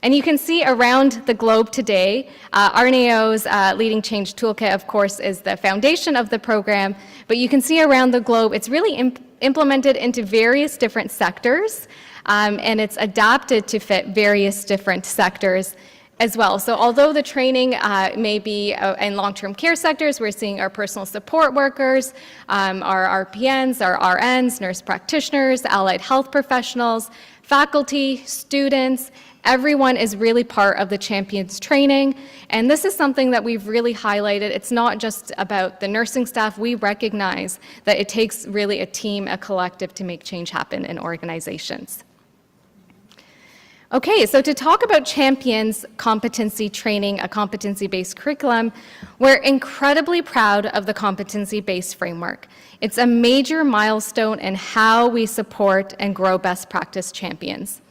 And you can see around the globe today, RNAO's Leading Change Toolkit, of course, is the foundation of the program, but you can see around the globe, it's really implemented into various different sectors, and it's adapted to fit various different sectors as well. So although the training may be in long-term care sectors, we're seeing our personal support workers, our RPNs, our RNs, nurse practitioners, allied health professionals, faculty, students, everyone is really part of the Champions training, and this is something that we've really highlighted. It's not just about the nursing staff. We recognize that it takes really a team, a collective to make change happen in organizations. Okay, so to talk about Champions competency training, a competency-based curriculum, we're incredibly proud of the competency-based framework. It's a major milestone in how we support and grow best practice champions.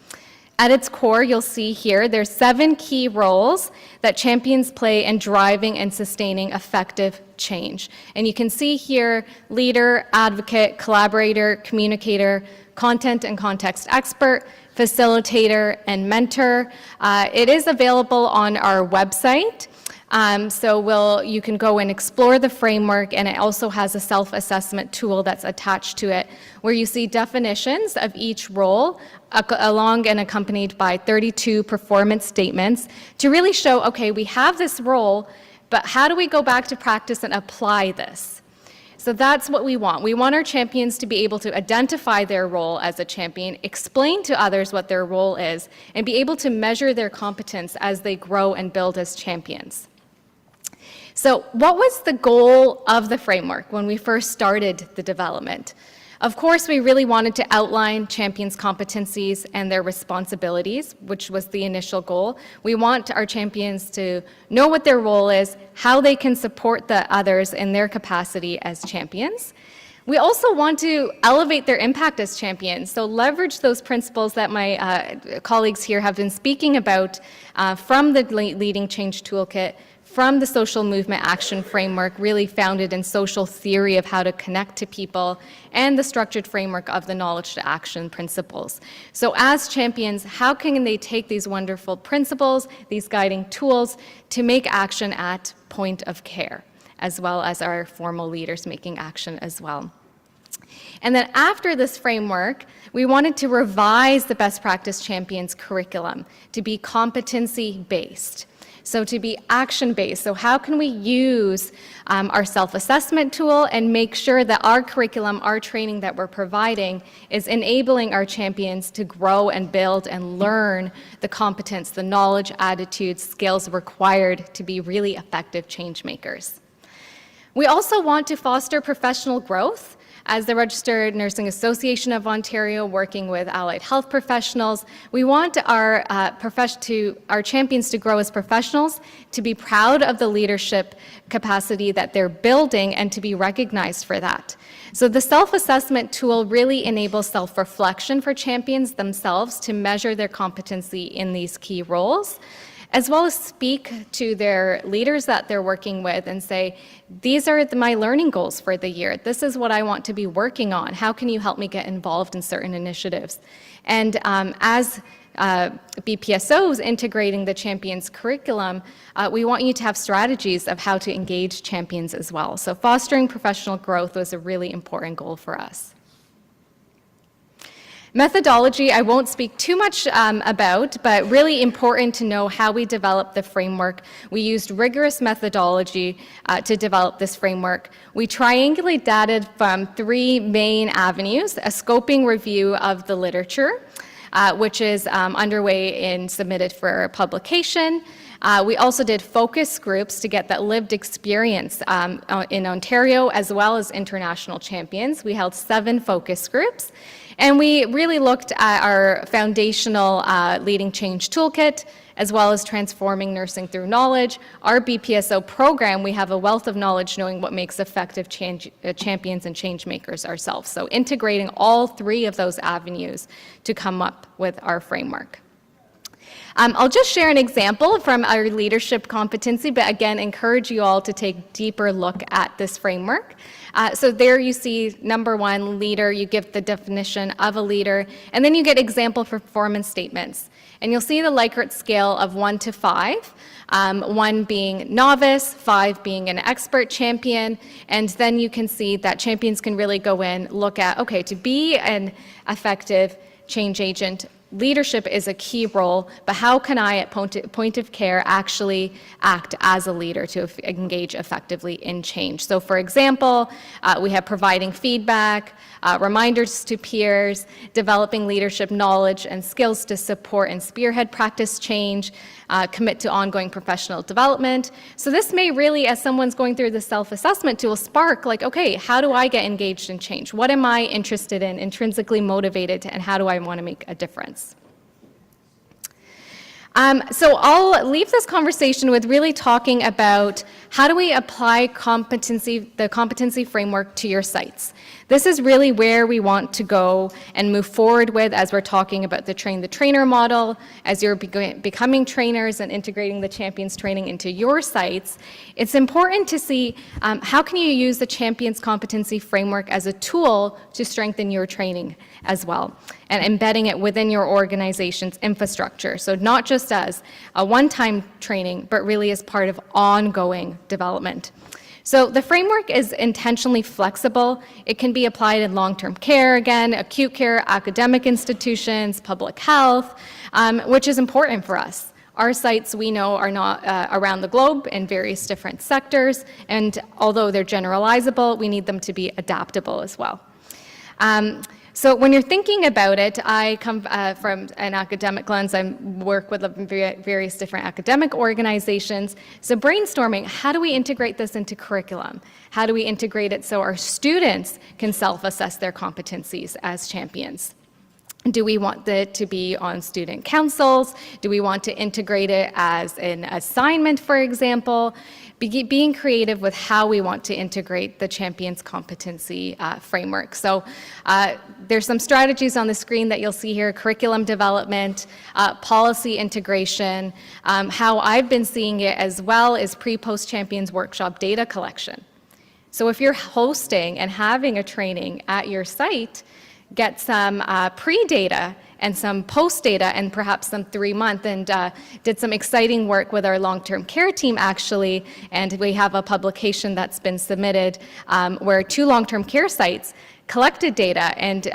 At its core, you'll see here, there's 7 key roles that champions play in driving and sustaining effective change. And you can see here, leader, advocate, collaborator, communicator, content and context expert, facilitator, and mentor. It is available on our website. So you can go and explore the framework, and it also has a self-assessment tool that's attached to it, where you see definitions of each role, along and accompanied by 32 performance statements, to really show, okay, we have this role, but how do we go back to practice and apply this? So that's what we want. We want our champions to be able to identify their role as a champion, explain to others what their role is, and be able to measure their competence as they grow and build as champions. So what was the goal of the framework when we first started the development? Of course, we really wanted to outline champions' competencies and their responsibilities, which was the initial goal. We want our champions to know what their role is, how they can support the others in their capacity as champions. We also want to elevate their impact as champions, so leverage those principles that my colleagues here have been speaking about from the Leading Change Toolkit, from the Social Movement Action Framework, really founded in social theory of how to connect to people, and the structured framework of the Knowledge to Action principles. So as champions, how can they take these wonderful principles, these guiding tools, to make action at point of care, as well as our formal leaders making action as well. And then after this framework, we wanted to revise the Best Practice Champions curriculum to be competency-based. So to be action-based. So how can we use our self-assessment tool and make sure that our curriculum, our training that we're providing is enabling our champions to grow and build and learn the competence, the knowledge, attitudes, skills required to be really effective change makers. We also want to foster professional growth. As the Registered Nursing Association of Ontario, working with allied health professionals, we want our champions to grow as professionals, to be proud of the leadership capacity that they're building, and to be recognized for that. So the self-assessment tool really enables self-reflection for champions themselves to measure their competency in these key roles, as well as speak to their leaders that they're working with and say, these are my learning goals for the year. This is what I want to be working on. How can you help me get involved in certain initiatives? And as BPSO is integrating the champions curriculum, we want you to have strategies of how to engage champions as well. So fostering professional growth was a really important goal for us. Methodology, I won't speak too much about, but really important to know how we developed the framework. We used rigorous methodology to develop this framework. We triangulate data from 3 main avenues: a scoping review of the literature, which is underway and submitted for publication. We also did focus groups to get that lived experience in Ontario as well as international champions. We held 7 focus groups. And we really looked at our foundational Leading Change Toolkit, as well as Transforming Nursing Through Knowledge. Our BPSO program, we have a wealth of knowledge knowing what makes effective champions and change makers ourselves. So integrating all 3 of those avenues to come up with our framework. I'll just share an example from our leadership competency, but again, encourage you all to take a deeper look at this framework. So there you see number 1, leader, you give the definition of a leader, and then you get example performance statements. And you'll see the Likert scale of 1 to 5, 1 being novice, 5 being an expert champion, and then you can see that champions can really go in, look at, okay, to be an effective change agent, leadership is a key role, but how can I, at point of care, actually act as a leader to engage effectively in change? So for example, we have providing feedback, reminders to peers, developing leadership knowledge and skills to support and spearhead practice change, commit to ongoing professional development. So this may really, as someone's going through the self-assessment tool, spark like, okay, how do I get engaged in change? What am I interested in, intrinsically motivated, and how do I want to make a difference? So I'll leave this conversation with really talking about how do we apply the competency framework to your sites. This is really where we want to go and move forward with as we're talking about the train the trainer model, as you're becoming trainers and integrating the champions training into your sites. It's important to see how can you use the champions competency framework as a tool to strengthen your training as well, and embedding it within your organization's infrastructure. So not just as a one-time training, but really as part of ongoing development. So the framework is intentionally flexible. It can be applied in long-term care, again, acute care, academic institutions, public health, which is important for us. Our sites, we know, are not around the globe in various different sectors, and although they're generalizable, we need them to be adaptable as well. So when you're thinking about it, I come from an academic lens. I work with various different academic organizations. So brainstorming, how do we integrate this into curriculum? How do we integrate it so our students can self-assess their competencies as champions? Do we want it to be on student councils? Do we want to integrate it as an assignment, for example? Being creative with how we want to integrate the Champions Competency framework. So there's some strategies on the screen that you'll see here: curriculum development, policy integration. How I've been seeing it as well is pre-post Champions workshop data collection. So if you're hosting and having a training at your site, get some pre-data and some post-data and perhaps some 3-month, and did some exciting work with our long-term care team, actually, and we have a publication that's been submitted where 2 long-term care sites collected data, and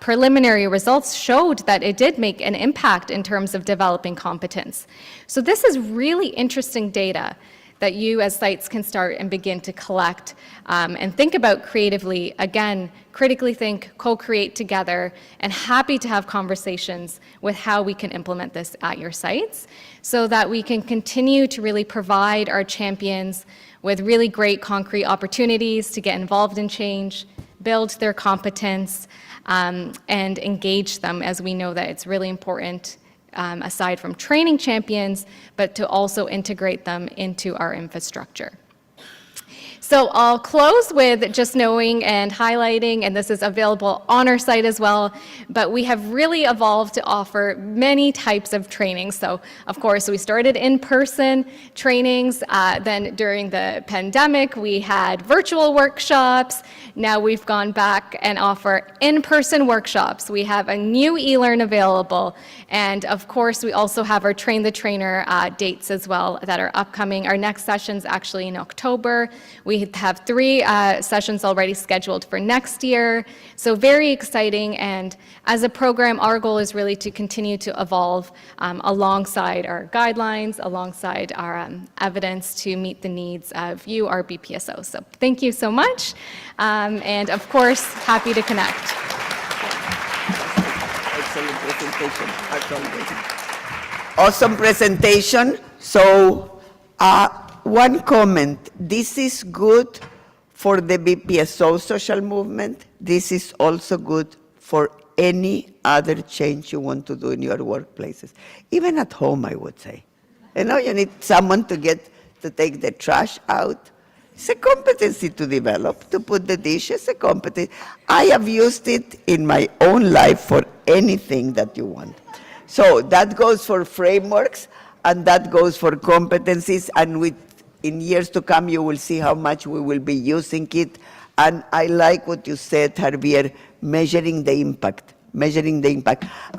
preliminary results showed that it did make an impact in terms of developing competence. So this is really interesting data that you as sites can start and begin to collect and think about creatively. Again, critically think, co-create together, and happy to have conversations with how we can implement this at your sites so that we can continue to really provide our champions with really great concrete opportunities to get involved in change, build their competence, and engage them, as we know that it's really important, aside from training champions, but to also integrate them into our infrastructure. So I'll close with just knowing and highlighting, and this is available on our site as well, but we have really evolved to offer many types of trainings. So of course, we started in-person trainings, then during the pandemic, we had virtual workshops. Now we've gone back and offer in-person workshops. We have a new e-learn available. And of course, we also have our Train the Trainer dates as well that are upcoming. Our next session's actually in October. We have 3 sessions already scheduled for next year. So very exciting. And as a program, our goal is really to continue to evolve alongside our guidelines, alongside our evidence to meet the needs of you, our BPSO. So thank you so much. And of course, happy to connect. Excellent presentation, as always. Awesome presentation. So, one comment. This is good for the BPSO social movement. This is also good for any other change you want to do in your workplaces. Even at home, I would say. You know, you need someone to take the trash out. It's a competency to develop, to put the dishes, a competency. I have used it in my own life for anything that you want. So that goes for frameworks, and that goes for competencies, and in years to come, you will see how much we will be using it. And I like what you said, Javier, measuring the impact.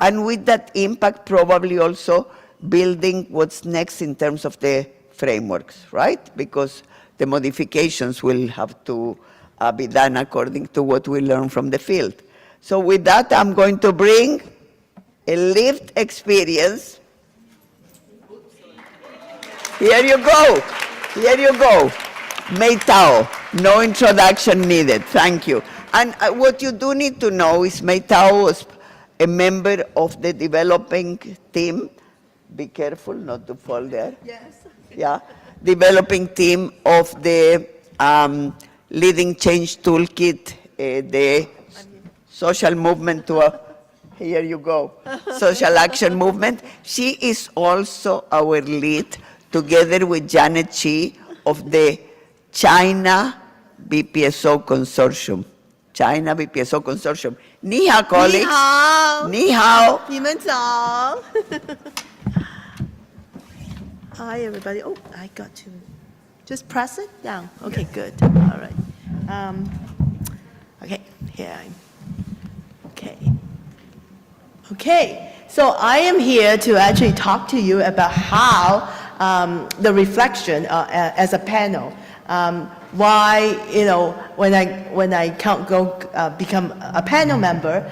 And with that impact, probably also building what's next in terms of the frameworks, right? Because the modifications will have to be done according to what we learn from the field. So with that, I'm going to bring a lived experience. Here you go. Mei Tao, no introduction needed. Thank you. And what you do need to know is Mei Tao was a member of the developing team. Be careful not to fall there. Yes. Yeah. Developing team of the Leading Change Toolkit, the social movement to here you go, social action movement. She is also our lead, together with Janet Chi of the China BPSO Consortium. Ni hao, colleagues. Ni hao. 你们早. Hi, everybody. Oh, I got to just press it down. Okay, good. All right. Okay, here I am. Okay, so I am here to actually talk to you about how the reflection as a panel, why, when I can't go become a panel member,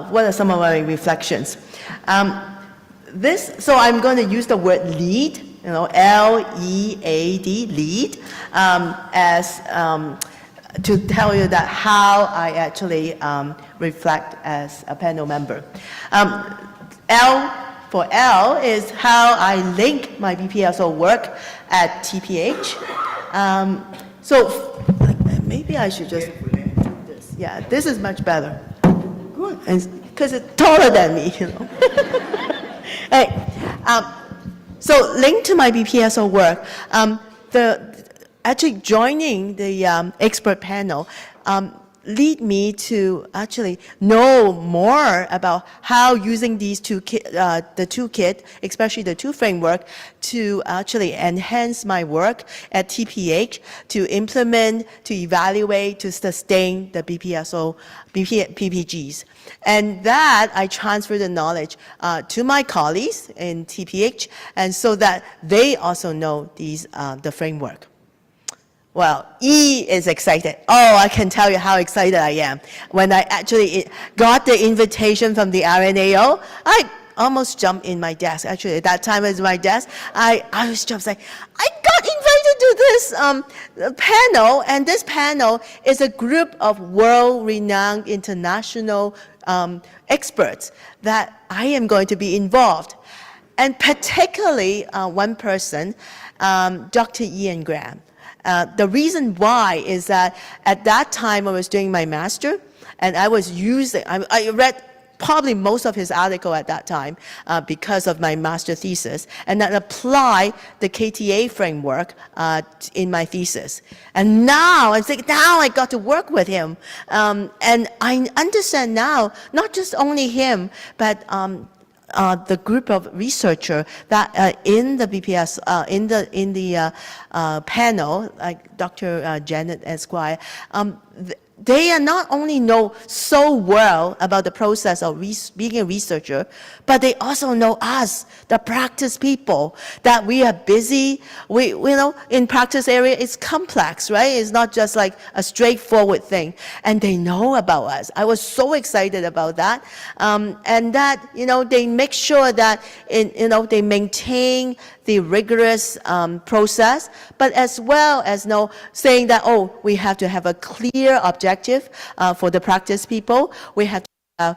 what are some of my reflections? So I'm going to use the word lead, L-E-A-D, lead, as to tell you that how I actually reflect as a panel member. L for L is how I link my BPSO work at TPH. So maybe I should just do this. Yeah, this is much better. Good. because it's taller than me, you know. Hey, so linked to my BPSO work, actually joining the expert panel lead me to actually know more about how using these the toolkit, especially the two framework, to actually enhance my work at TPH, to implement, to evaluate, to sustain the BPSO, PPGs. And that I transfer the knowledge to my colleagues in TPH, and so that they also know these the framework. Well, E is excited. Oh, I can tell you how excited I am. When I actually got the invitation from the RNAO, I almost jumped in my desk. Actually, at that time it was my desk. I was just like, I got invited to this panel, and this panel is a group of world-renowned international experts that I am going to be involved. And particularly one person, Dr. Ian Graham. The reason why is that at that time I was doing my master, and I was using, I read probably most of his article at that time because of my master thesis, and then apply the KTA framework in my thesis. And now I'm thinking, now I got to work with him, and I understand now, not just only him, but the group of researchers that in the BPS in the panel, like Dr. Janet Esquire, they are not only know so well about the process of being a researcher, but they also know us, the practice people, that we are busy. We know in practice area, it's complex, right? It's not just like a straightforward thing. And they know about us. I was so excited about that. And that, they make sure that, they maintain the rigorous process, but as well as saying that, oh, we have to have a clear objective for the practice people. We have to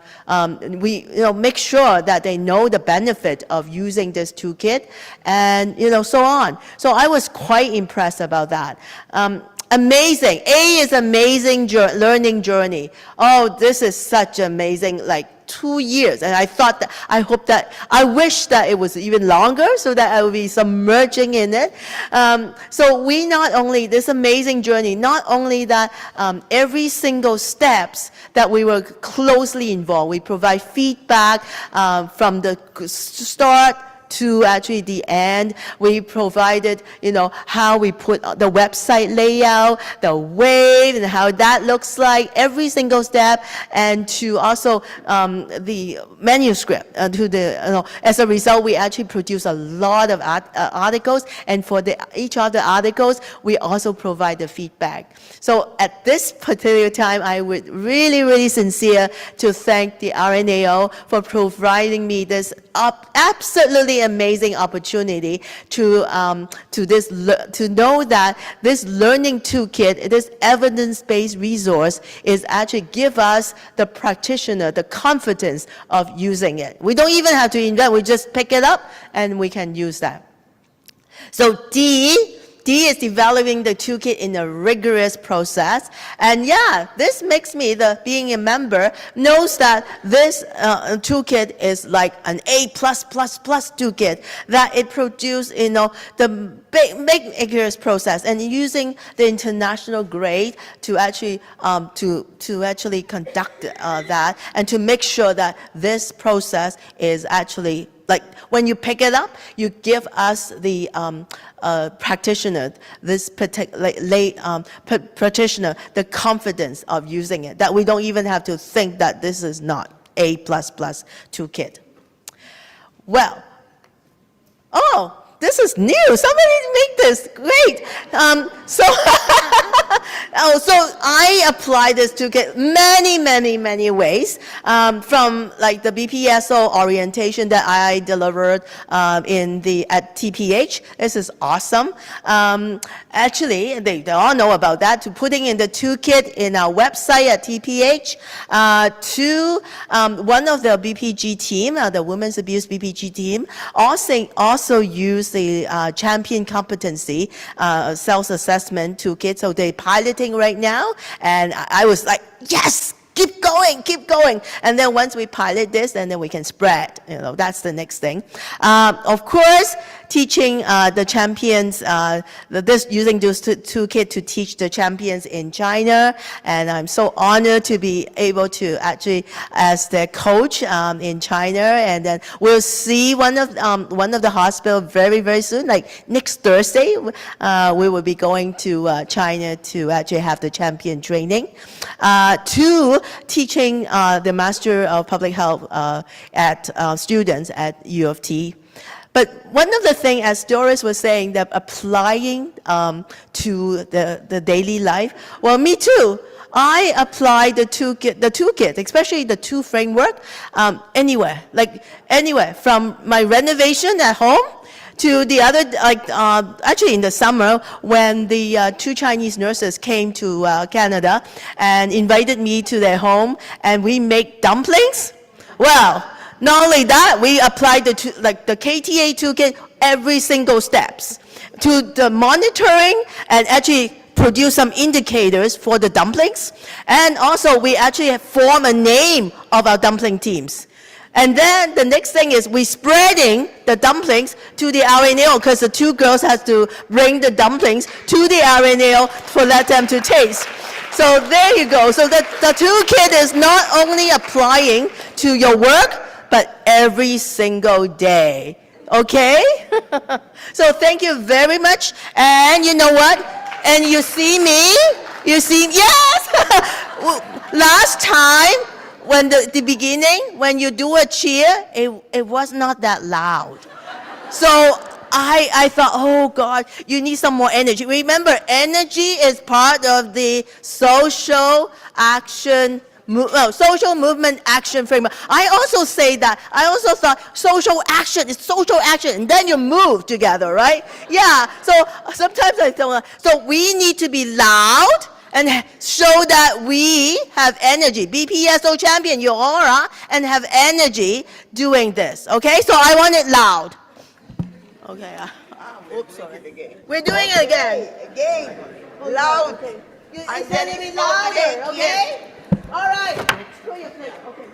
make sure that they know the benefit of using this toolkit, and so on. So I was quite impressed about that. Amazing. A is amazing learning journey. Oh, this is such amazing, 2 years, and I wish that it was even longer so that I would be submerging in it. So we not only, this amazing journey, not only that every single steps that we were closely involved, we provide feedback from the start to actually the end. We provided, how we put the website layout, the wave, and how that looks like, every single step, and to also the manuscript. As a result, we actually produce a lot of articles, and for each of the articles, we also provide the feedback. So at this particular time, I would really, really sincere to thank the RNAO for providing me this absolutely amazing opportunity to know that this learning toolkit, this evidence-based resource, is actually give us the practitioner the confidence of using it. We don't even have to invent; we just pick it up and we can use that. So D is developing the toolkit in a rigorous process. And yeah, this makes me, being a member, knows that this toolkit is like an A+++ toolkit, that it produced, the big rigorous process, and using the international grade to actually actually conduct that, and to make sure that this process is actually, when you pick it up, you give us the practitioner, this practitioner, the confidence of using it, that we don't even have to think that this is not A++ toolkit. Well, oh, this is new. Somebody make this. Great. So I apply this toolkit many ways, from the BPSO orientation that I delivered at TPH. This is awesome. Actually, they all know about that. To putting in the toolkit in our website at TPH, to one of the BPG team, the Women's Abuse BPG team, also use the champion competency self-assessment toolkit. So they're piloting right now, and I was like, yes, keep going, keep going. And then once we pilot this, and then we can spread. That's the next thing. Of course, teaching the champions, using this toolkit to teach the champions in China. And I'm so honored to be able to actually as their coach in China. And then we'll see one of the hospital very, very soon. Like next Thursday, we will be going to China to actually have the champion training. To teaching the Master of Public Health at students at U of T. But one of the things, as Doris was saying, that applying to the daily life, well, me too. I apply the toolkit, especially the two framework, anywhere, from my renovation at home to the other, actually in the summer when the two Chinese nurses came to Canada and invited me to their home and we make dumplings. Well, not only that, we applied the KTA toolkit every single steps to the monitoring and actually produce some indicators for the dumplings. And also we actually form a name of our dumpling teams. And then the next thing is we spreading the dumplings to the RNAO because the two girls have to bring the dumplings to the RNAO for let them to taste. So there you go. So the toolkit is not only applying to your work, but every single day. Okay? So thank you very much. And you know what? And you see me? You see, yes! Last time, when the beginning, when you do a cheer, it was not that loud. So I thought, oh God, you need some more energy. Remember, energy is part of the social movement action framework. I also say that. I also thought social action is social action, and then you move together, right? Yeah. So sometimes I thought, so we need to be loud and show that we have energy. BPSO champion, you all are, and have energy doing this. Okay, so I want it loud. Okay. Oops, sorry. We're doing it again. Again. Loud. Okay. You said it be louder. Okay. All right. Okay.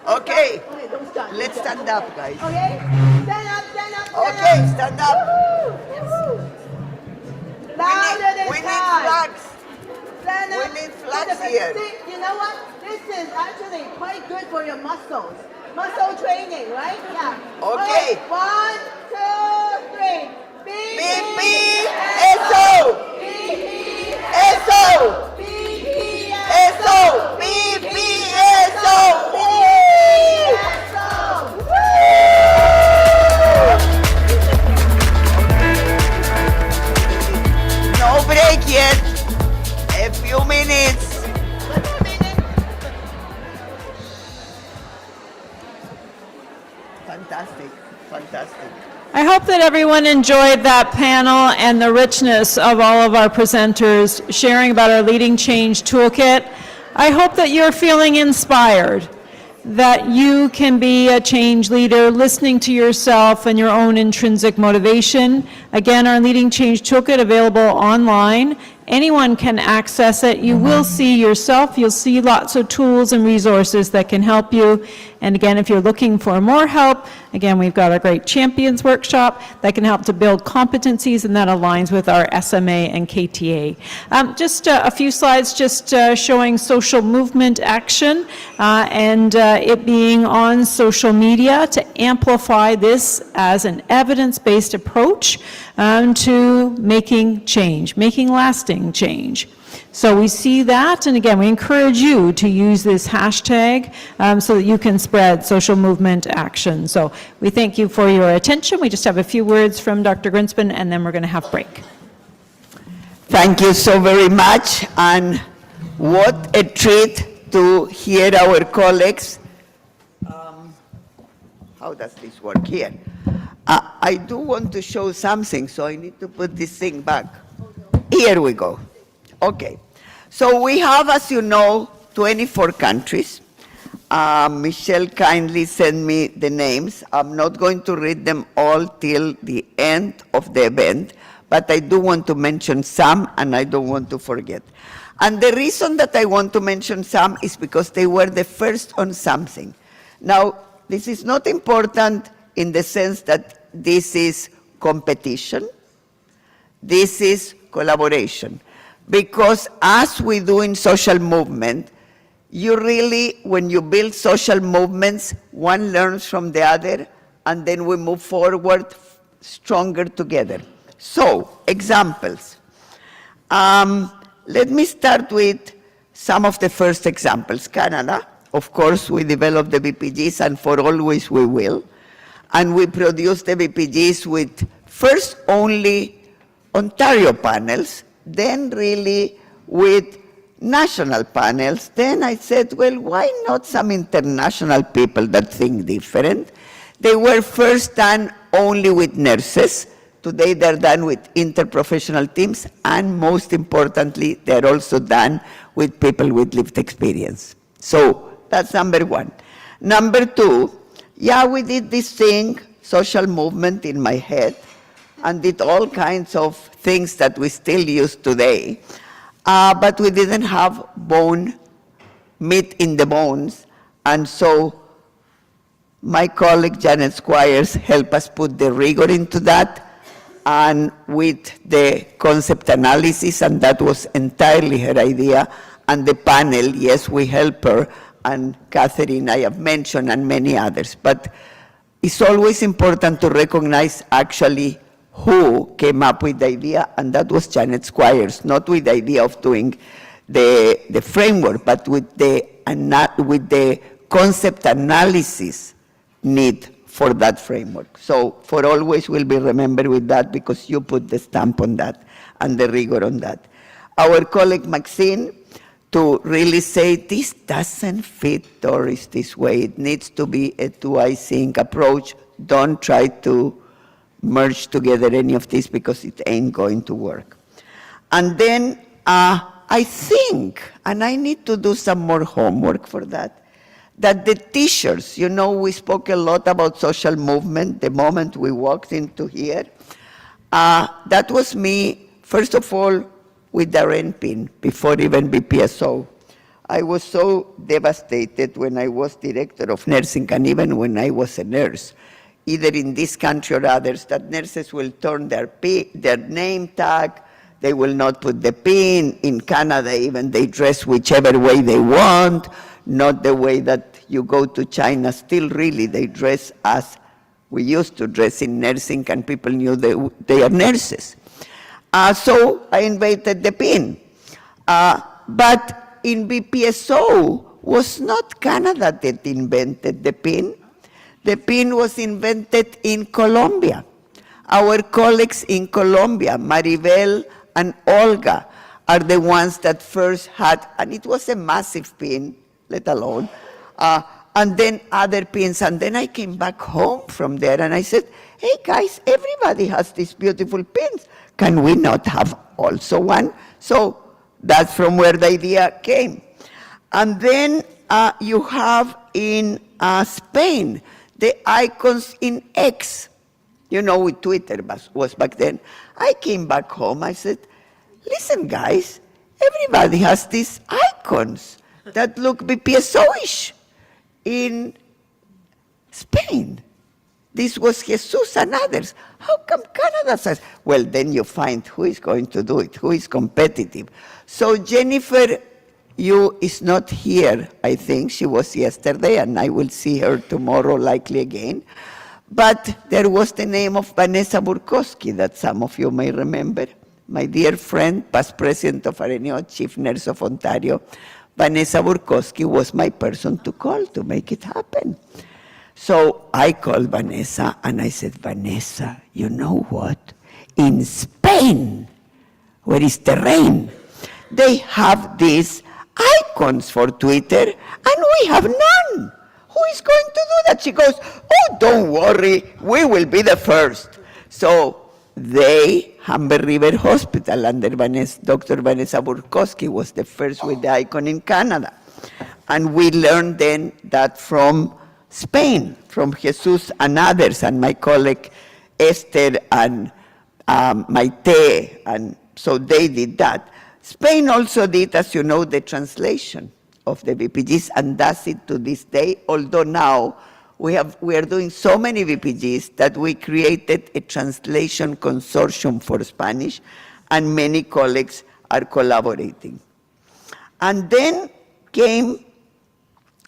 Okay, don't stand. Let's stand up, guys. Okay. Stand up. Stand up. Okay, stand up. Louder than We need time. flags. Stand up. We need flags here. See, you know what? This is actually quite good for your muscles. Muscle training, right? Yeah. Okay. All right. 1, 2, 3. BPSO. BPSO. BPSO. BPSO. No break yet. A few minutes. Fantastic. Fantastic. I hope that everyone enjoyed that panel and the richness of all of our presenters sharing about our Leading Change Toolkit. I hope that you're feeling inspired, that you can be a change leader, listening to yourself and your own intrinsic motivation. Again, our Leading Change Toolkit available online. Anyone can access it. You will see yourself. You'll see lots of tools and resources that can help you. And again, if you're looking for more help, again, we've got our great Champions Workshop that can help to build competencies, and that aligns with our SMA and KTA. Just a few slides just showing social movement action and it being on social media to amplify this as an evidence-based approach to making change, making lasting change. So we see that, and again, we encourage you to use this hashtag so that you can spread social movement action. So we thank you for your attention. We just have a few words from Dr. Grinspan, and then we're going to have break. Thank you so very much, and what a treat to hear our colleagues. How does this work here? I do want to show something, so I need to put this thing back. Here we go. Okay, so we have, as you know, 24 countries. Michelle kindly sent me the names. I'm not going to read them all till the end of the event, but I do want to mention some, and I don't want to forget. And the reason that I want to mention some is because they were the first on something. Now, this is not important in the sense that this is competition. This is collaboration. Because as we do in social movement, you really, when you build social movements, one learns from the other, and then we move forward stronger together. So, examples. Let me start with some of the first examples. Canada, of course, we developed the BPGs, and for always we will. And we produced the BPGs with first only Ontario panels, then really with national panels. Then I said, well, why not some international people that think different? They were first done only with nurses. Today they're done with interprofessional teams, and most importantly, they're also done with people with lived experience. So that's number one. Number two, yeah, we did this thing, social movement in my head, and did all kinds of things that we still use today, but we didn't have meat in the bones, and so my colleague Janet Squires helped us put the rigor into that, and with the concept analysis, and that was entirely her idea, and the panel, yes, we help her, and Catherine I have mentioned, and many others. But it's always important to recognize actually who came up with the idea, and that was Janet Squires, not with the idea of doing the framework, but with the concept analysis need for that framework. So for always we'll be remembered with that because you put the stamp on that and the rigor on that. Our colleague Maxine, to really say this doesn't fit Doris this way. It needs to be a two-eye sync approach. Don't try to merge together any of this because it ain't going to work. And then I think, and I need to do some more homework for that the teachers, you know, we spoke a lot about social movement the moment we walked into here. That was me, first of all, with Darren Pin, before even BPSO. I was so devastated when I was director of nursing, and even when I was a nurse, either in this country or others, that nurses will turn their name tag, they will not put the pin. In Canada, even they dress whichever way they want, not the way that you go to China. Still, really, they dress as we used to dress in nursing, and people knew they are nurses. So I invented the pin. But in BPSO, was not Canada that invented the pin. The pin was invented in Colombia. Our colleagues in Colombia, Maribel and Olga, are the ones that first had, and it was a massive pin, let alone, and then other pins. And then I came back home from there and I said, hey guys, everybody has these beautiful pins. Can we not have also one? So that's from where the idea came. And then you have in Spain, the icons in X. You know, with Twitter was back then. I came back home, I said, listen guys, everybody has these icons that look BPSO-ish in Spain. This was Jesus and others. How come Canada says? Well, then you find who is going to do it, who is competitive. So Jennifer Yu is not here, I think. She was yesterday, and I will see her tomorrow likely again. But there was the name of Vanessa Burkowski that some of you may remember. My dear friend, past president of Arenio, chief nurse of Ontario, Vanessa Burkowski was my person to call to make it happen. So I called Vanessa and I said, Vanessa, you know what? In Spain, where is the rain, they have these icons for Twitter and we have none. Who is going to do that? She goes, oh, don't worry, we will be the first. So they, Humber River Hospital under Dr. Vanessa Burkowski was the first with the icon in Canada. And we learned then that from Spain, from Jesus and others, and my colleague Esther and Maite, and so they did that. Spain also did, as you know, the translation of the VPGs and does it to this day, although now we are doing so many VPGs that we created a translation consortium for Spanish, and many colleagues are collaborating. And then came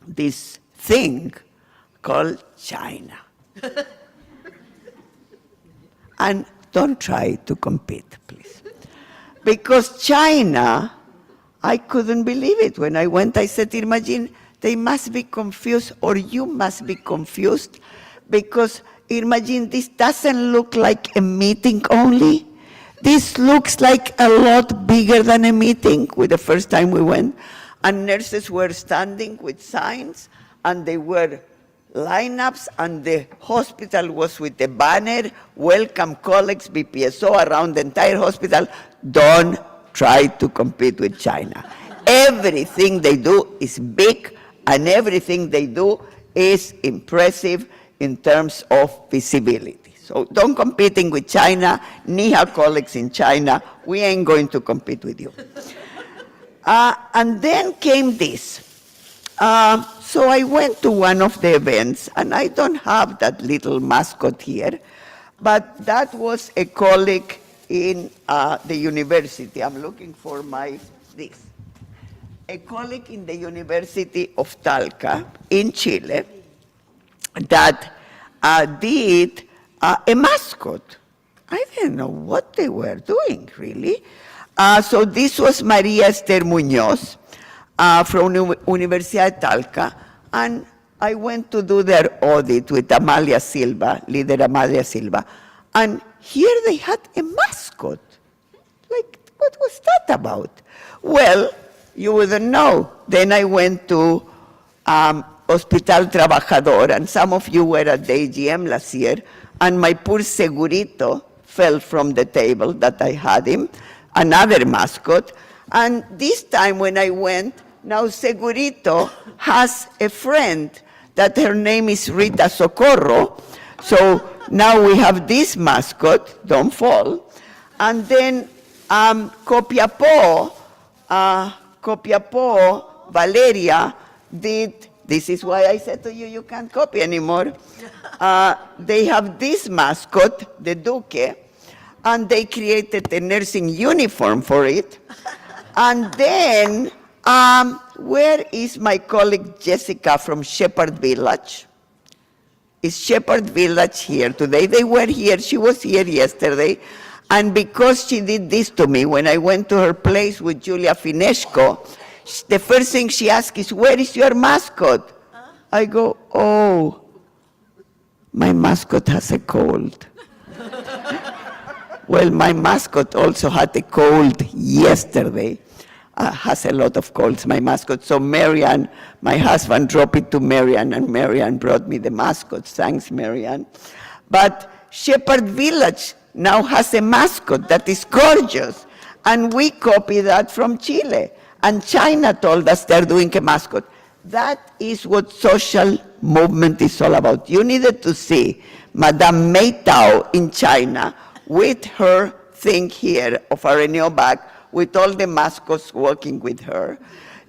this thing called China. And don't try to compete, please. Because China, I couldn't believe it. When I went, I said, imagine, they must be confused, or you must be confused, because imagine, this doesn't look like a meeting only. This looks like a lot bigger than a meeting. With the first time we went, and nurses were standing with signs, and they were lineups, and the hospital was with the banner, welcome colleagues, BPSO, around the entire hospital. Don't try to compete with China. Everything they do is big, and everything they do is impressive in terms of visibility. So don't competing with China. NIHA colleagues in China, we ain't going to compete with you. And then came this. So I went to one of the events, and I don't have that little mascot here, but that was a colleague in the university. I'm looking for this. A colleague in the University of Talca in Chile that did a mascot. I didn't know what they were doing, really. So this was Maria Esther Muñoz from Universidad de Talca, and I went to do their audit with Amalia Silva, leader Amalia Silva, and here they had a mascot. Like, what was that about? Well, you wouldn't know. Then I went to Hospital Trabajador, and some of you were at the AGM last year, and my poor Segurito fell from the table that I had him, another mascot. And this time when I went, now Segurito has a friend that her name is Rita Socorro. So now we have this mascot, don't fall. And then Copiapó, Valeria did, this is why I said to you, you can't copy anymore. They have this mascot, the Duque, and they created a nursing uniform for it. And then, where is my colleague Jessica from Shepherd Village? Is Shepherd Village here today? They were here, she was here yesterday. And because she did this to me, when I went to her place with Julia Finesco, the first thing she asked is, where is your mascot? I go, oh, my mascot has a cold. Well, my mascot also had a cold yesterday. Has a lot of colds, my mascot. So Marianne, my husband, dropped it to Marianne, and Marianne brought me the mascot. Thanks, Marianne. But Shepherd Village now has a mascot that is gorgeous. And we copy that from Chile. And China told us they're doing a mascot. That is what social movement is all about. You needed to see Madame Mei Tao in China with her thing here of a Reneo bag, with all the mascots working with her.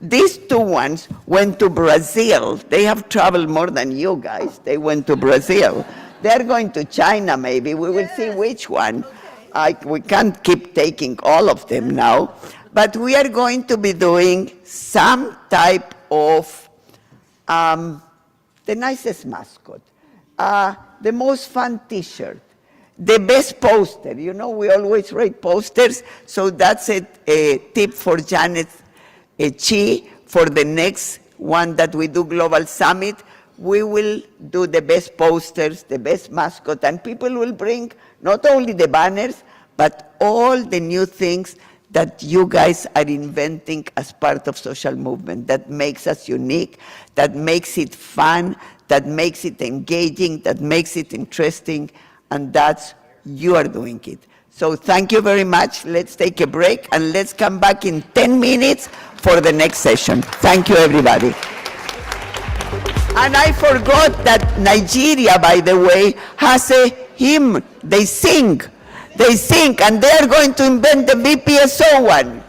These two ones went to Brazil. They have traveled more than you guys. They went to Brazil. They're going to China maybe. We will see which one. We can't keep taking all of them now. But we are going to be doing some type of the nicest mascot, the most fun T-shirt, the best poster. You know, we always write posters, so that's a tip for Janet Chi for the next one that we do, Global Summit. We will do the best posters, the best mascot, and people will bring not only the banners, but all the new things that you guys are inventing as part of social movement that makes us unique, that makes it fun, that makes it engaging, that makes it interesting, and that's, you are doing it. So thank you very much. Let's take a break, and let's come back in 10 minutes for the next session. Thank you, everybody. And I forgot that Nigeria, by the way, has a hymn. They sing, and they are going to invent the BPSO one.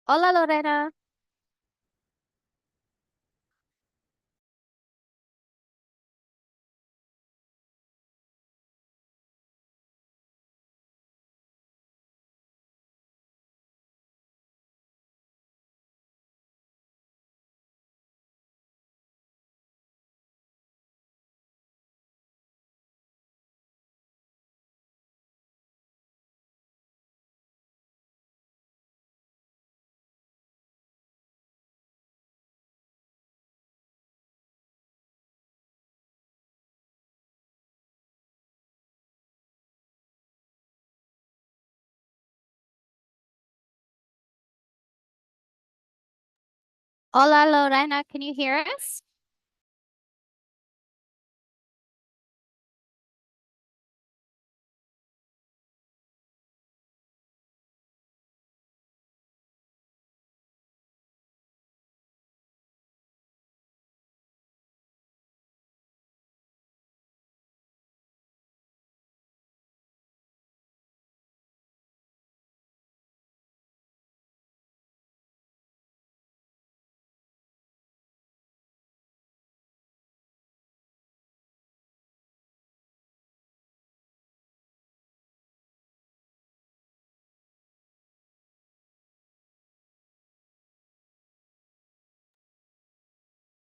Hola Lorena. Hola Lorena, can you hear us?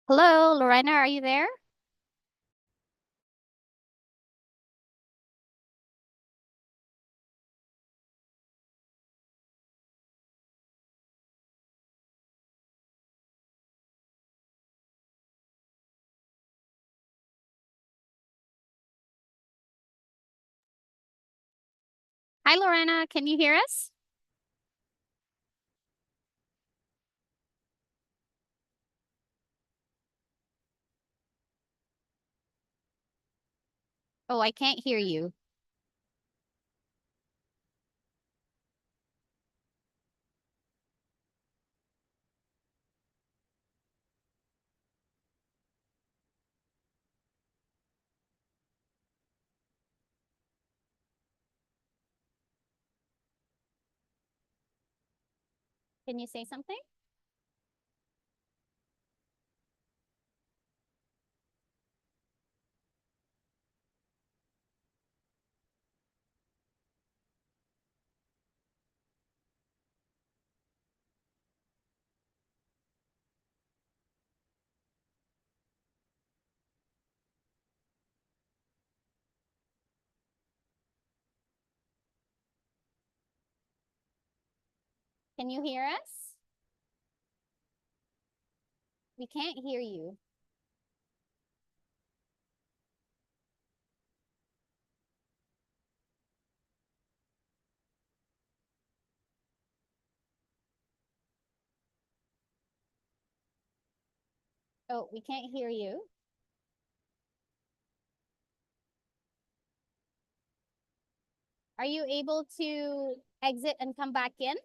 Hello, Lorena, are you there? Hi Lorena, can you hear us? Oh, I can't hear you. Can you say something? Can you hear us? We can't hear you. Oh, we can't hear you. Are you able to exit and come back in?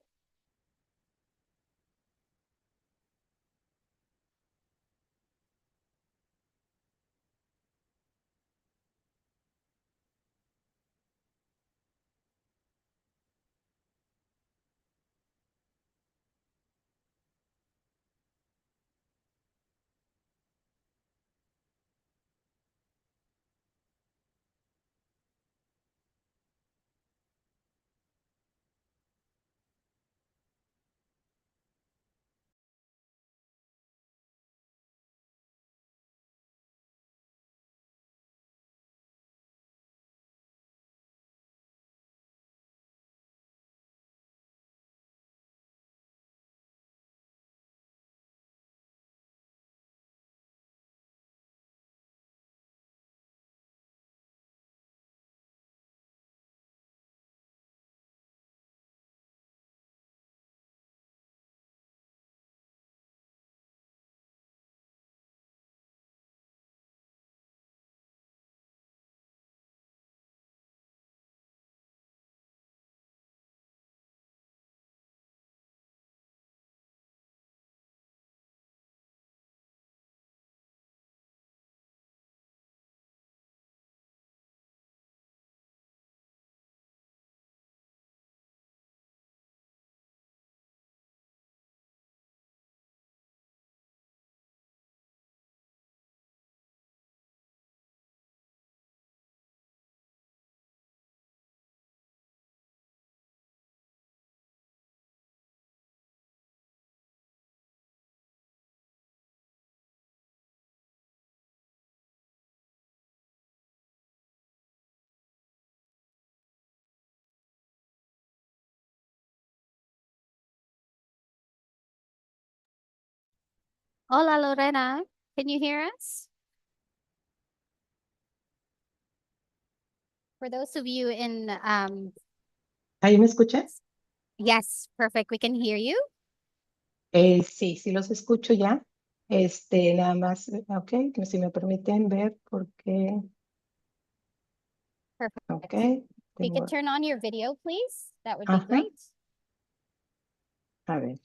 Hola, Lorena. Can you hear us? For those of you in, ¿Ahí me escuchas? yes, perfect. We can hear you. Sí, sí los escucho ya. Nada más, ok, si me permiten ver porque, Perfect. ok, If you tengo, could turn on your video, please, that would be ajá, great. a ver.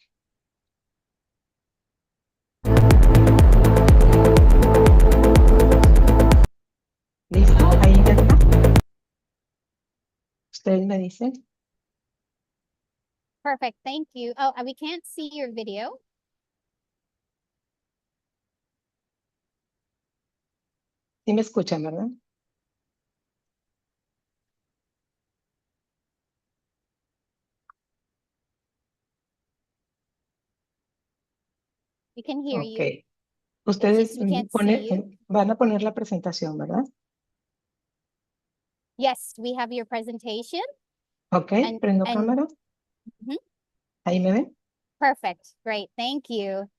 ¿Listo? Ahí ya está. Ustedes me dicen. Perfect. Thank you. Oh, we can't see your video. Sí me escuchan, ¿verdad? We can hear Ok. you. It's Ustedes just we can't see you. van a poner la presentación, ¿verdad? Yes, we have your presentation. Ok, And prendo cámara. Mhm. Ahí me ven. Perfect. Great. Thank you.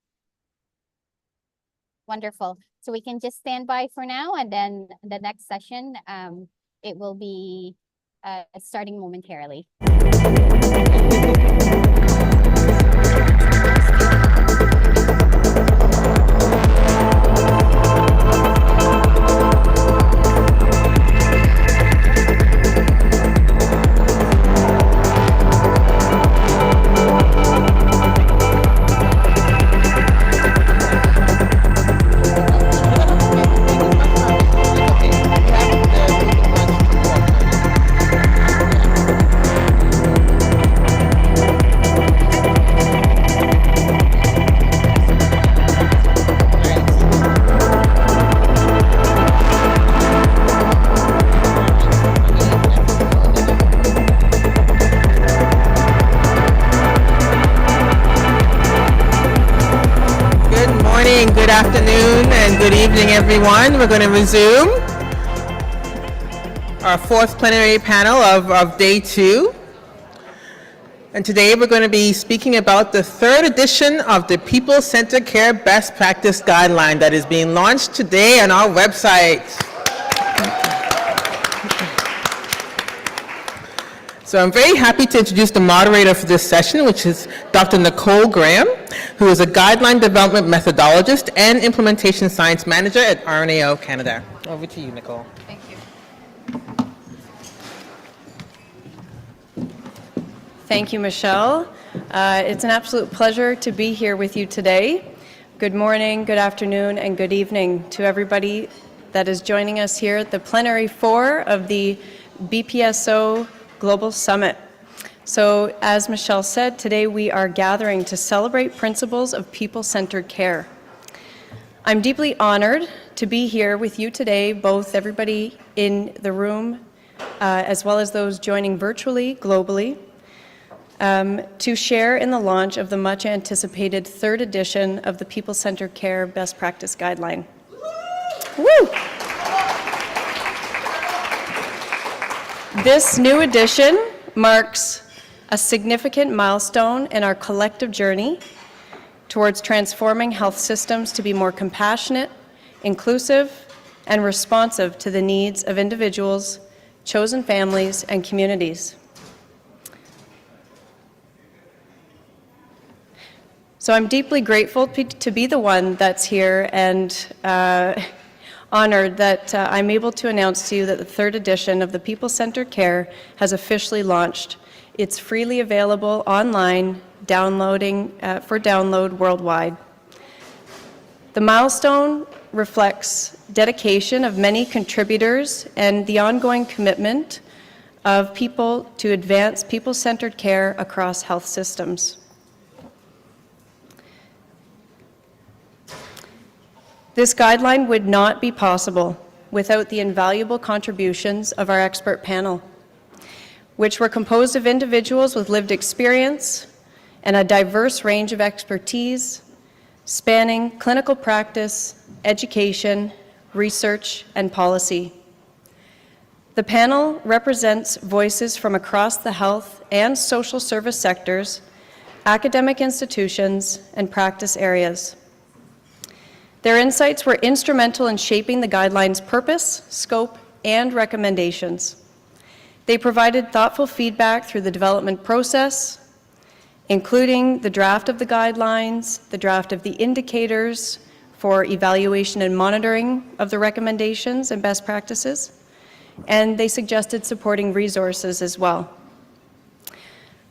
Wonderful. So we can just stand by for now, and then the next session, it will be starting momentarily. Good morning, good afternoon, and good evening, everyone. We're going to resume our fourth plenary panel of day 2. And today we're going to be speaking about the third edition of the People-Centered Care Best Practice Guideline that is being launched today on our website. So I'm very happy to introduce the moderator for this session, which is Dr. Nicole Graham, who is a guideline development methodologist and implementation science manager at RNAO Canada. Over to you, Nicole. Thank you. Thank you, Michelle. It's an absolute pleasure to be here with you today. Good morning, good afternoon, and good evening to everybody that is joining us here at the Plenary 4 of the BPSO Global Summit. So, as Michelle said, today we are gathering to celebrate principles of people-centered care. I'm deeply honored to be here with you today, both everybody in the room as well as those joining virtually, globally, to share in the launch of the much anticipated third edition of the People-Centered Care Best Practice Guideline. Woo! This new edition marks a significant milestone in our collective journey towards transforming health systems to be more compassionate, inclusive, and responsive to the needs of individuals, chosen families, and communities. So I'm deeply grateful to be the one that's here and honored that I'm able to announce to you that the third edition of the People-Centered Care has officially launched. It's freely available online, for download worldwide. The milestone reflects dedication of many contributors and the ongoing commitment of people to advance people-centered care across health systems. This guideline would not be possible without the invaluable contributions of our expert panel, which were composed of individuals with lived experience and a diverse range of expertise, spanning clinical practice, education, research, and policy. The panel represents voices from across the health and social service sectors, academic institutions, and practice areas. Their insights were instrumental in shaping the guidelines' purpose, scope, and recommendations. They provided thoughtful feedback through the development process, including the draft of the guidelines, the draft of the indicators for evaluation and monitoring of the recommendations and best practices, and they suggested supporting resources as well.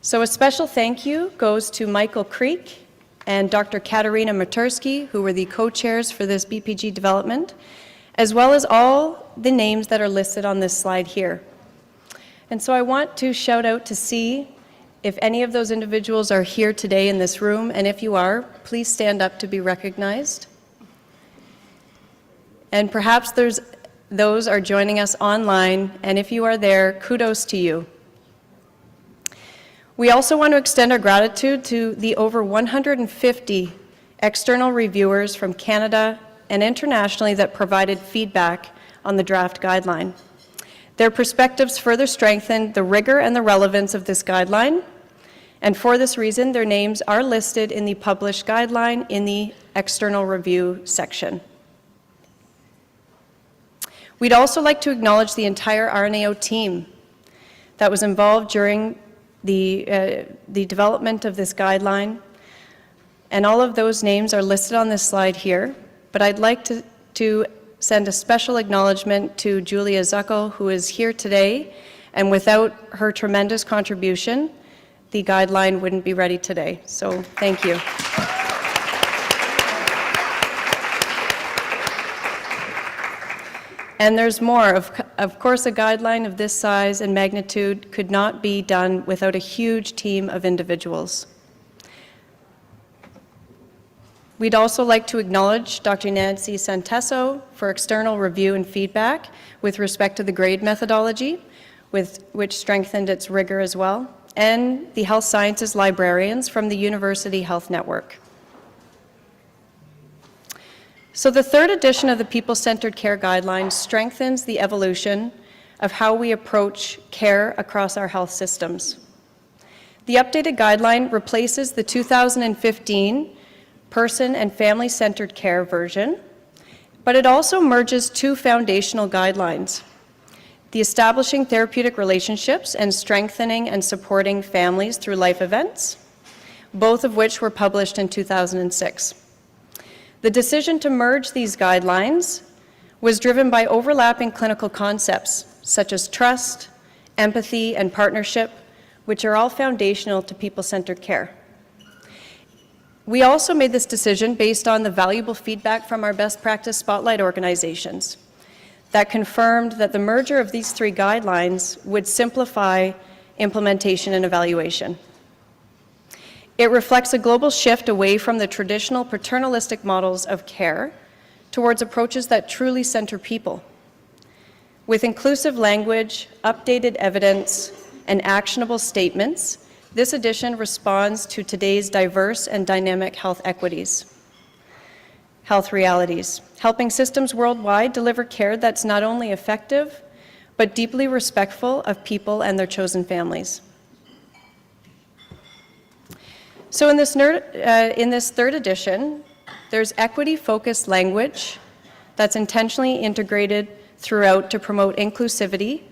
So a special thank you goes to Michael Creek and Dr. Katarina Matursky, who were the co-chairs for this BPG development, as well as all the names that are listed on this slide here. And so I want to shout out to see if any of those individuals are here today in this room, and if you are, please stand up to be recognized. And perhaps those are joining us online, and if you are there, kudos to you. We also want to extend our gratitude to the over 150 external reviewers from Canada and internationally that provided feedback on the draft guideline. Their perspectives further strengthened the rigor and the relevance of this guideline, and for this reason, their names are listed in the published guideline in the external review section. We'd also like to acknowledge the entire RNAO team that was involved during the development of this guideline, and all of those names are listed on this slide here, but I'd like to send a special acknowledgement to Julia Zuckel, who is here today, and without her tremendous contribution, the guideline wouldn't be ready today. So thank you. And there's more. Of course, a guideline of this size and magnitude could not be done without a huge team of individuals. We'd also like to acknowledge Dr. Nancy Santesso for external review and feedback with respect to the grade methodology, which strengthened its rigor as well, and the health sciences librarians from the University Health Network. So the third edition of the People-Centered Care Guidelines strengthens the evolution of how we approach care across our health systems. The updated guideline replaces the 2015 Person and Family-Centered Care version, but it also merges two foundational guidelines: the Establishing Therapeutic Relationships and Strengthening and Supporting Families Through Life Events, both of which were published in 2006. The decision to merge these guidelines was driven by overlapping clinical concepts such as trust, empathy, and partnership, which are all foundational to people-centered care. We also made this decision based on the valuable feedback from our best practice spotlight organizations that confirmed that the merger of these three guidelines would simplify implementation and evaluation. It reflects a global shift away from the traditional paternalistic models of care towards approaches that truly center people. With inclusive language, updated evidence, and actionable statements, this edition responds to today's diverse and dynamic health realities, helping systems worldwide deliver care that's not only effective, but deeply respectful of people and their chosen families. So in this third edition, there's equity-focused language that's intentionally integrated throughout to promote inclusivity,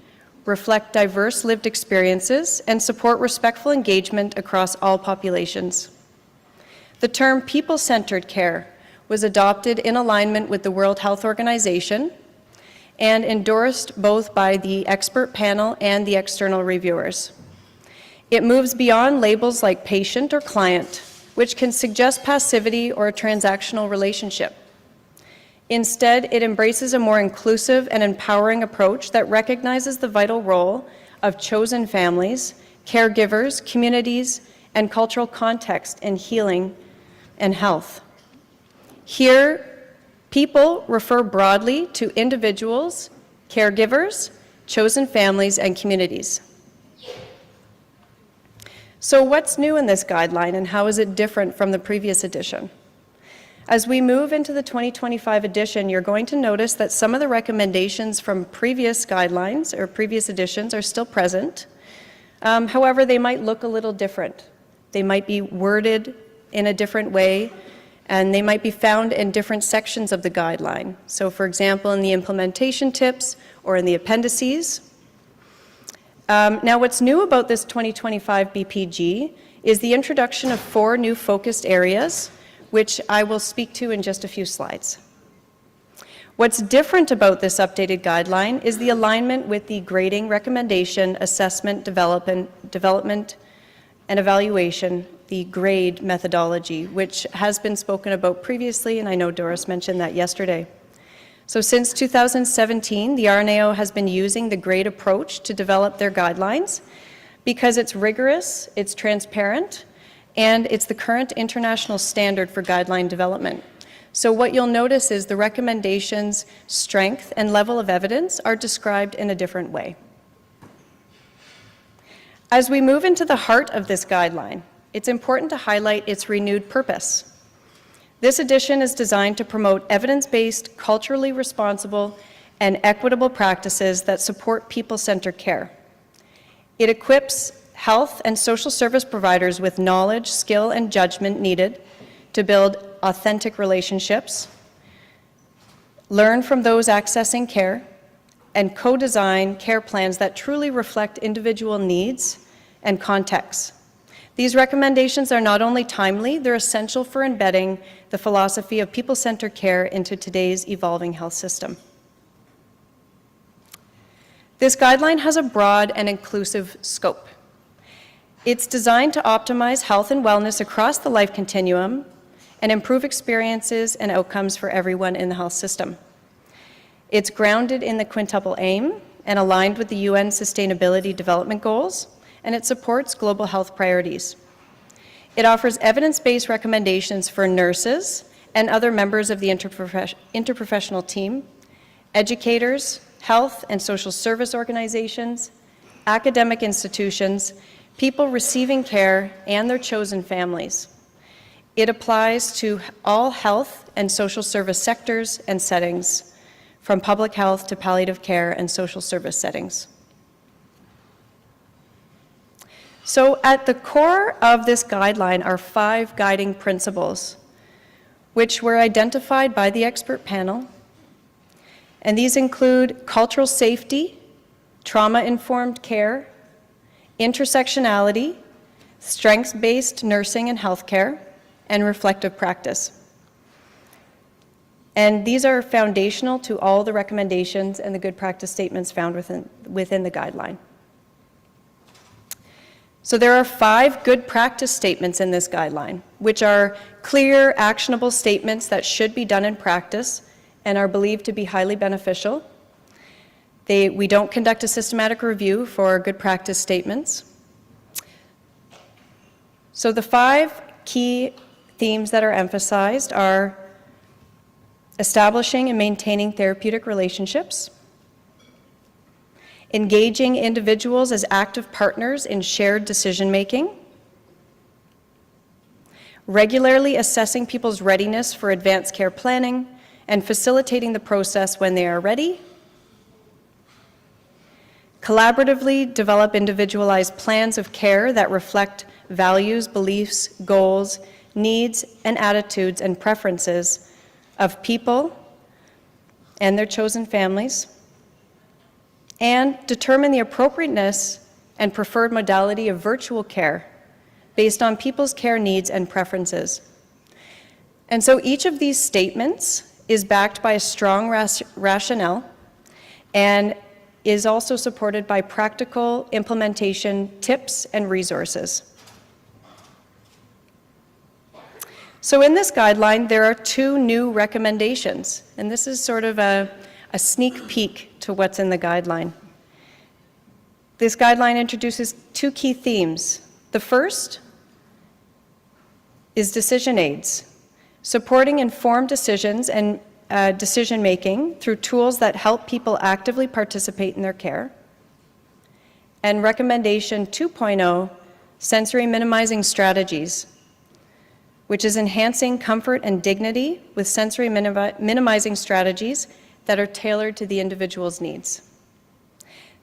reflect diverse lived experiences, and support respectful engagement across all populations. The term people-centered care was adopted in alignment with the World Health Organization and endorsed both by the expert panel and the external reviewers. It moves beyond labels like patient or client, which can suggest passivity or a transactional relationship. Instead, it embraces a more inclusive and empowering approach that recognizes the vital role of chosen families, caregivers, communities, and cultural context in healing and health. Here, people refer broadly to individuals, caregivers, chosen families, and communities. So what's new in this guideline, and how is it different from the previous edition? As we move into the 2025 edition, you're going to notice that some of the recommendations from previous guidelines or previous editions are still present. However, they might look a little different. They might be worded in a different way, and they might be found in different sections of the guideline. So for example, in the implementation tips or in the appendices. Now what's new about this 2025 BPG is the introduction of 4 new focused areas, which I will speak to in just a few slides. What's different about this updated guideline is the alignment with the grading, recommendation, assessment, development, and evaluation, the GRADE methodology, which has been spoken about previously, and I know Doris mentioned that yesterday. So since 2017, the RNAO has been using the GRADE approach to develop their guidelines because it's rigorous, it's transparent, and it's the current international standard for guideline development. So what you'll notice is the recommendations, strength, and level of evidence are described in a different way. As we move into the heart of this guideline, it's important to highlight its renewed purpose. This edition is designed to promote evidence-based, culturally responsible, and equitable practices that support people-centered care. It equips health and social service providers with knowledge, skill, and judgment needed to build authentic relationships, learn from those accessing care, and co-design care plans that truly reflect individual needs and contexts. These recommendations are not only timely, they're essential for embedding the philosophy of people-centered care into today's evolving health system. This guideline has a broad and inclusive scope. It's designed to optimize health and wellness across the life continuum and improve experiences and outcomes for everyone in the health system. It's grounded in the quintuple aim and aligned with the UN Sustainability Development Goals, and it supports global health priorities. It offers evidence-based recommendations for nurses and other members of the interprofessional team, educators, health and social service organizations, academic institutions, people receiving care, and their chosen families. It applies to all health and social service sectors and settings, from public health to palliative care and social service settings. So at the core of this guideline are 5 guiding principles, which were identified by the expert panel. And these include cultural safety, trauma-informed care, intersectionality, strengths-based nursing and healthcare, and reflective practice. And these are foundational to all the recommendations and the good practice statements found within the guideline. So there are 5 good practice statements in this guideline, which are clear, actionable statements that should be done in practice and are believed to be highly beneficial. We don't conduct a systematic review for good practice statements. So the 5 key themes that are emphasized are establishing and maintaining therapeutic relationships, engaging individuals as active partners in shared decision-making, regularly assessing people's readiness for advanced care planning and facilitating the process when they are ready, collaboratively develop individualized plans of care that reflect values, beliefs, goals, needs, and attitudes and preferences of people and their chosen families, and determine the appropriateness and preferred modality of virtual care based on people's care needs and preferences. And so each of these statements is backed by a strong rationale and is also supported by practical implementation tips and resources. So in this guideline, there are 2 new recommendations, and this is sort of a sneak peek to what's in the guideline. This guideline introduces 2 key themes. The first is decision aids, supporting informed decisions and decision-making through tools that help people actively participate in their care. And recommendation 2.0, sensory minimizing strategies, which is enhancing comfort and dignity with sensory minimizing strategies that are tailored to the individual's needs.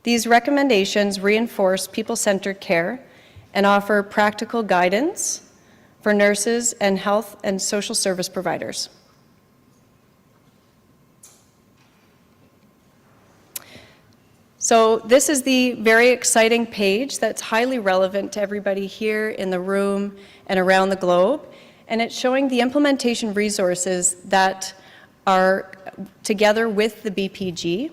These recommendations reinforce people-centered care and offer practical guidance for nurses and health and social service providers. So this is the very exciting page that's highly relevant to everybody here in the room and around the globe, and it's showing the implementation resources that are together with the BPG.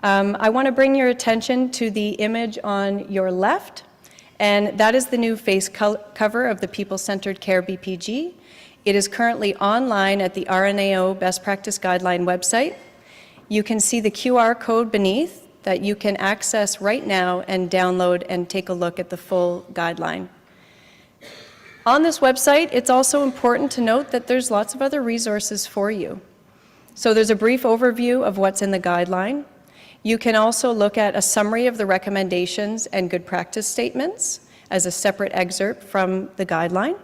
I want to bring your attention to the image on your left, and that is the new face cover of the People-Centered Care BPG. It is currently online at the RNAO Best Practice Guideline website. You can see the QR code beneath that you can access right now and download and take a look at the full guideline. On this website, it's also important to note that there's lots of other resources for you. So there's a brief overview of what's in the guideline. You can also look at a summary of the recommendations and good practice statements as a separate excerpt from the guideline.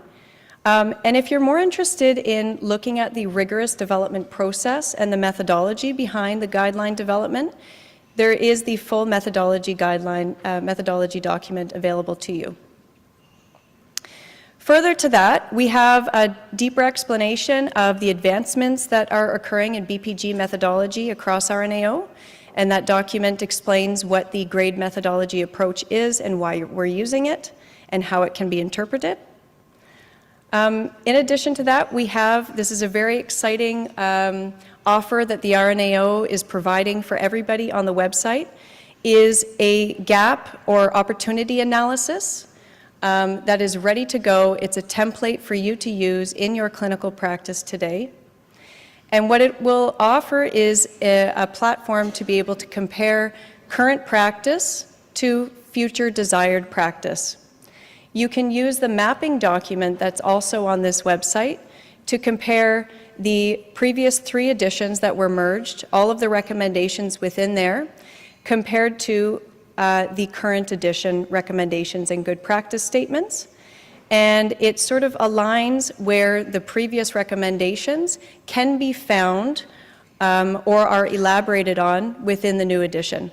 And if you're more interested in looking at the rigorous development process and the methodology behind the guideline development, there is the full methodology document available to you. Further to that, we have a deeper explanation of the advancements that are occurring in BPG methodology across RNAO, and that document explains what the grade methodology approach is and why we're using it and how it can be interpreted. In addition to that, this is a very exciting offer that the RNAO is providing for everybody on the website, is a gap or opportunity analysis that is ready to go. It's a template for you to use in your clinical practice today. And what it will offer is a platform to be able to compare current practice to future desired practice. You can use the mapping document that's also on this website to compare the previous 3 editions that were merged, all of the recommendations within there, compared to the current edition recommendations and good practice statements. And it sort of aligns where the previous recommendations can be found or are elaborated on within the new edition.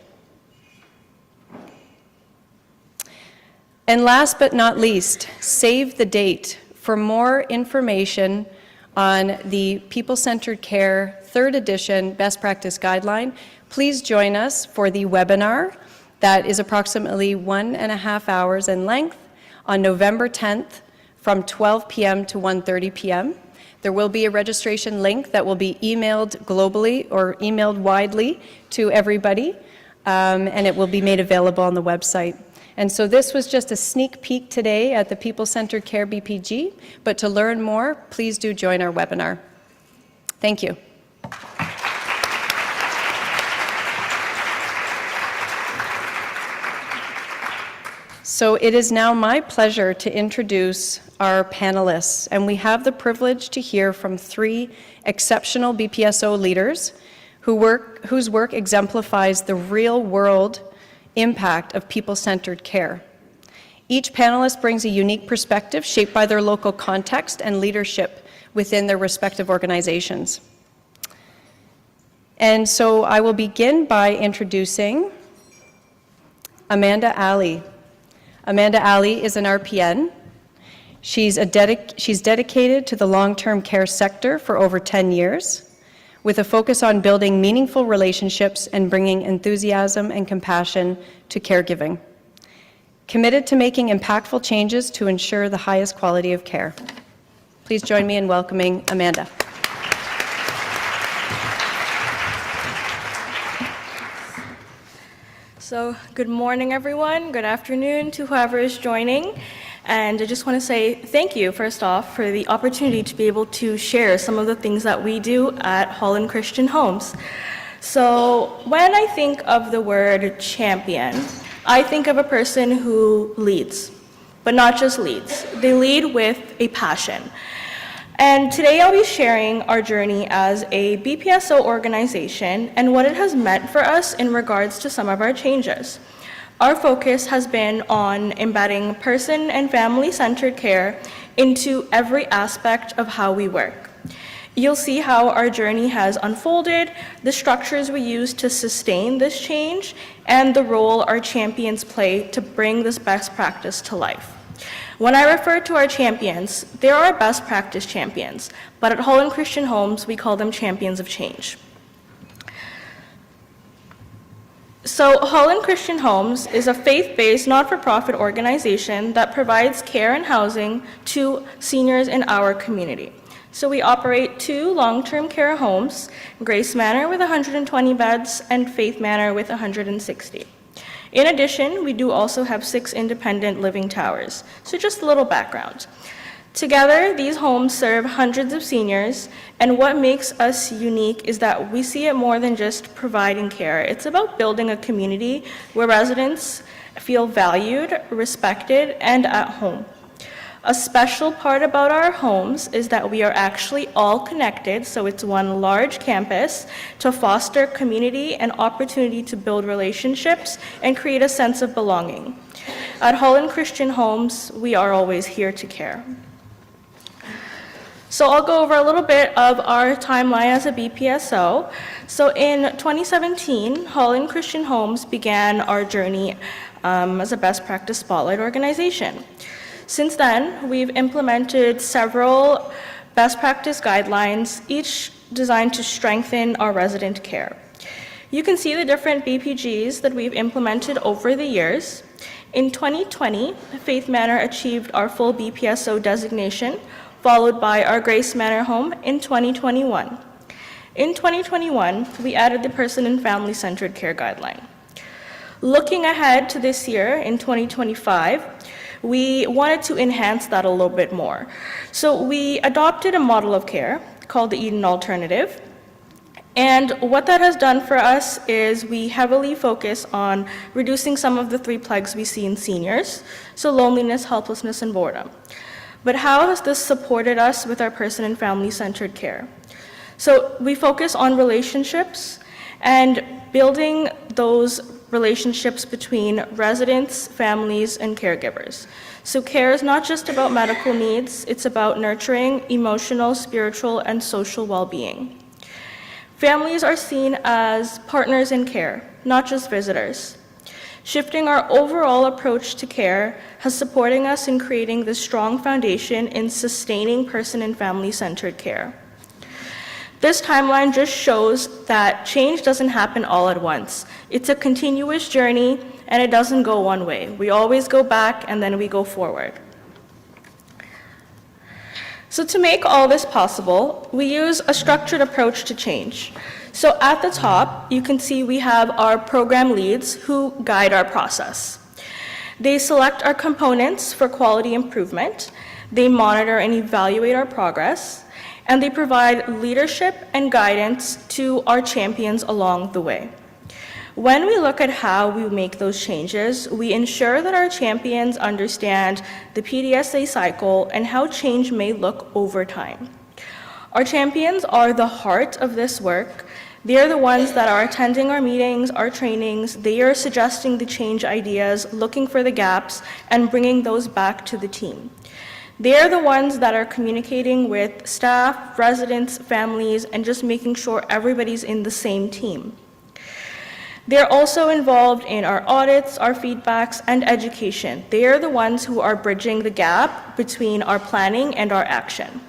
And last but not least, save the date for more information on the People-Centered Care 3rd edition Best Practice Guideline. Please join us for the webinar that is approximately 1.5 hours in length on November 10th from 12 p.m. to 1:30 p.m. There will be a registration link that will be emailed globally or emailed widely to everybody, and it will be made available on the website. And so this was just a sneak peek today at the People-Centered Care BPG, but to learn more, please do join our webinar. Thank you. So it is now my pleasure to introduce our panelists, and we have the privilege to hear from 3 exceptional BPSO leaders whose work exemplifies the real-world impact of people-centered care. Each panelist brings a unique perspective shaped by their local context and leadership within their respective organizations. And so I will begin by introducing Amanda Ali. Amanda Ali is an RPN. She's dedicated to the long-term care sector for over 10 years, with a focus on building meaningful relationships and bringing enthusiasm and compassion to caregiving. Committed to making impactful changes to ensure the highest quality of care. Please join me in welcoming Amanda. So, good morning, everyone. Good afternoon to whoever is joining. And I just want to say thank you, first off, for the opportunity to be able to share some of the things that we do at Holland Christian Homes. So, when I think of the word champion, I think of a person who leads, but not just leads. They lead with a passion. And today I'll be sharing our journey as a BPSO organization and what it has meant for us in regards to some of our changes. Our focus has been on embedding person and family-centered care into every aspect of how we work. You'll see how our journey has unfolded, the structures we use to sustain this change, and the role our champions play to bring this best practice to life. When I refer to our champions, they are our best practice champions, but at Holland Christian Homes, we call them champions of change. So Holland Christian Homes is a faith-based, not-for-profit organization that provides care and housing to seniors in our community. So we operate 2 long-term care homes, Grace Manor with 120 beds and Faith Manor with 160. In addition, we do also have 6 independent living towers. So just a little background. Together, these homes serve hundreds of seniors, and what makes us unique is that we see it more than just providing care. It's about building a community where residents feel valued, respected, and at home. A special part about our homes is that we are actually all connected, so it's one large campus to foster community and opportunity to build relationships and create a sense of belonging. At Holland Christian Homes, we are always here to care. So I'll go over a little bit of our timeline as a BPSO. So in 2017, Holland Christian Homes began our journey as a best practice spotlight organization. Since then, we've implemented several best practice guidelines, each designed to strengthen our resident care. You can see the different BPGs that we've implemented over the years. In 2020, Faith Manor achieved our full BPSO designation, followed by our Grace Manor home in 2021. In 2021, we added the person and family-centered care guideline. Looking ahead to this year, in 2025, we wanted to enhance that a little bit more. So we adopted a model of care called the Eden Alternative. And what that has done for us is we heavily focus on reducing some of the 3 plagues we see in seniors, so loneliness, helplessness, and boredom. But how has this supported us with our person and family-centered care? So we focus on relationships and building those relationships between residents, families, and caregivers. So care is not just about medical needs, it's about nurturing emotional, spiritual, and social well-being. Families are seen as partners in care, not just visitors. Shifting our overall approach to care has supporting us in creating this strong foundation in sustaining person and family-centered care. This timeline just shows that change doesn't happen all at once. It's a continuous journey, and it doesn't go one way. We always go back, and then we go forward. So to make all this possible, we use a structured approach to change. So at the top, you can see we have our program leads who guide our process. They select our components for quality improvement, they monitor and evaluate our progress, and they provide leadership and guidance to our champions along the way. When we look at how we make those changes, we ensure that our champions understand the PDSA cycle and how change may look over time. Our champions are the heart of this work. They are the ones that are attending our meetings, our trainings. They are suggesting the change ideas, looking for the gaps, and bringing those back to the team. They are the ones that are communicating with staff, residents, families, and just making sure everybody's in the same team. They're also involved in our audits, our feedbacks, and education. They are the ones who are bridging the gap between our planning and our action.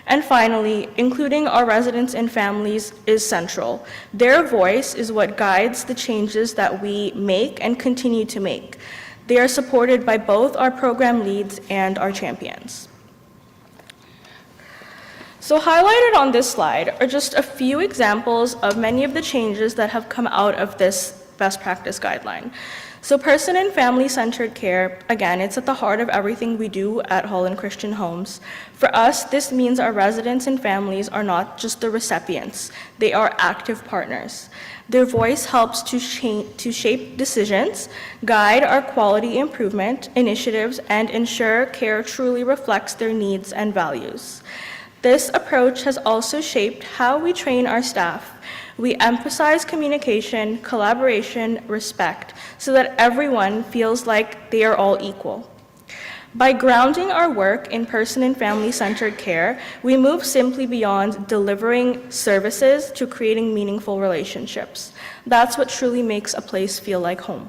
And finally, including our residents and families is central. Their voice is what guides the changes that we make and continue to make. They are supported by both our program leads and our champions. So highlighted on this slide are just a few examples of many of the changes that have come out of this best practice guideline. So person and family-centered care, again, it's at the heart of everything we do at Holland Christian Homes. For us, this means our residents and families are not just the recipients, they are active partners. Their voice helps to shape decisions, guide our quality improvement initiatives, and ensure care truly reflects their needs and values. This approach has also shaped how we train our staff. We emphasize communication, collaboration, respect, so that everyone feels like they are all equal. By grounding our work in person and family-centered care, we move simply beyond delivering services to creating meaningful relationships. That's what truly makes a place feel like home.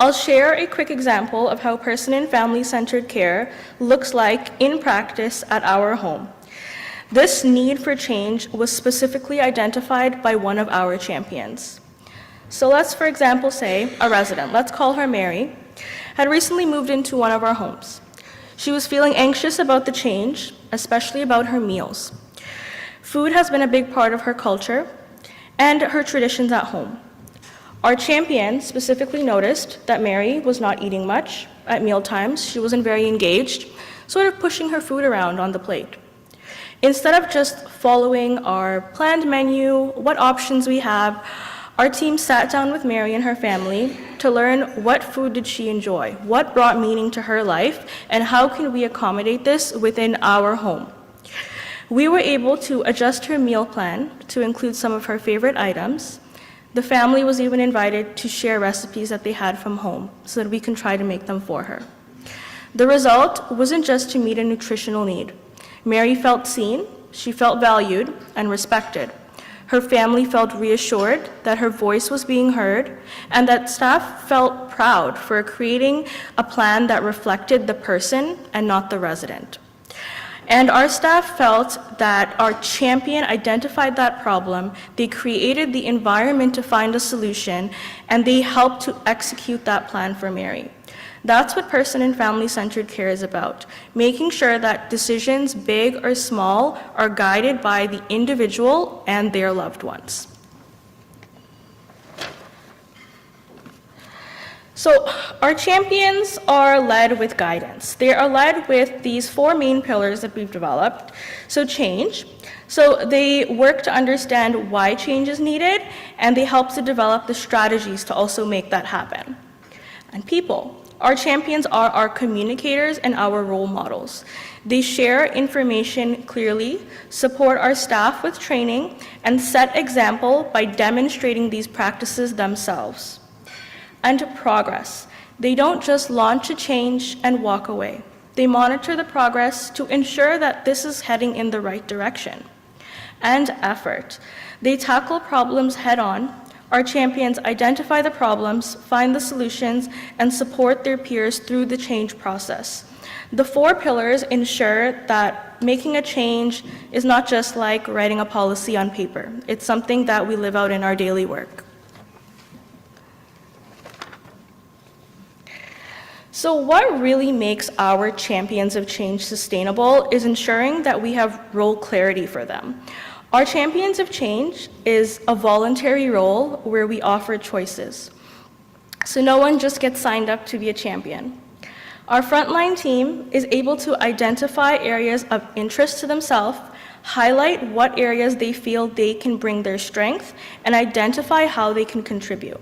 I'll share a quick example of how person and family-centered care looks like in practice at our home. This need for change was specifically identified by one of our champions. So let's, for example, say a resident, let's call her Mary, had recently moved into one of our homes. She was feeling anxious about the change, especially about her meals. Food has been a big part of her culture and her traditions at home. Our champion specifically noticed that Mary was not eating much at meal times. She wasn't very engaged, sort of pushing her food around on the plate. Instead of just following our planned menu, what options we have, our team sat down with Mary and her family to learn what food did she enjoy, what brought meaning to her life, and how can we accommodate this within our home. We were able to adjust her meal plan to include some of her favorite items. The family was even invited to share recipes that they had from home so that we can try to make them for her. The result wasn't just to meet a nutritional need. Mary felt seen, she felt valued and respected. Her family felt reassured that her voice was being heard and that staff felt proud for creating a plan that reflected the person and not the resident. And our staff felt that our champion identified that problem, they created the environment to find a solution, and they helped to execute that plan for Mary. That's what person and family-centered care is about, making sure that decisions, big or small, are guided by the individual and their loved ones. So our champions are led with guidance. They are led with these 4 main pillars that we've developed. So change. So they work to understand why change is needed, and they help to develop the strategies to also make that happen. And people. Our champions are our communicators and our role models. They share information clearly, support our staff with training, and set example by demonstrating these practices themselves. And progress. They don't just launch a change and walk away. They monitor the progress to ensure that this is heading in the right direction. And effort. They tackle problems head on. Our champions identify the problems, find the solutions, and support their peers through the change process. The 4 pillars ensure that making a change is not just like writing a policy on paper. It's something that we live out in our daily work. So what really makes our champions of change sustainable is ensuring that we have role clarity for them. Our champions of change is a voluntary role where we offer choices. So no one just gets signed up to be a champion. Our frontline team is able to identify areas of interest to themselves, highlight what areas they feel they can bring their strength, and identify how they can contribute.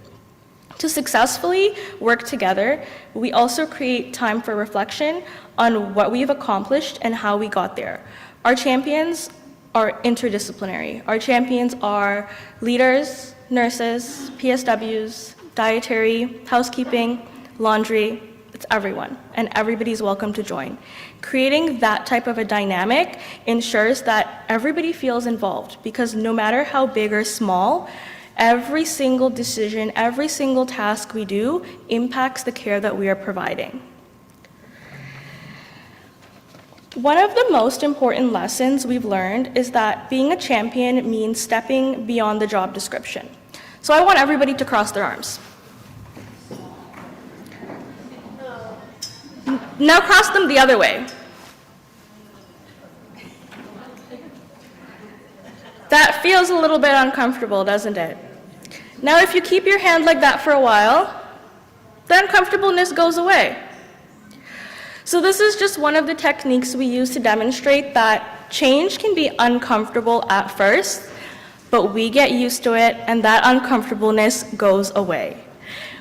To successfully work together, we also create time for reflection on what we've accomplished and how we got there. Our champions are interdisciplinary. Our champions are leaders, nurses, PSWs, dietary, housekeeping, laundry. It's everyone, and everybody's welcome to join. Creating that type of a dynamic ensures that everybody feels involved, because no matter how big or small, every single decision, every single task we do impacts the care that we are providing. One of the most important lessons we've learned is that being a champion means stepping beyond the job description. So I want everybody to cross their arms. Now cross them the other way. That feels a little bit uncomfortable, doesn't it? Now, if you keep your hand like that for a while, the uncomfortableness goes away. So this is just one of the techniques we use to demonstrate that change can be uncomfortable at first, but we get used to it and that uncomfortableness goes away.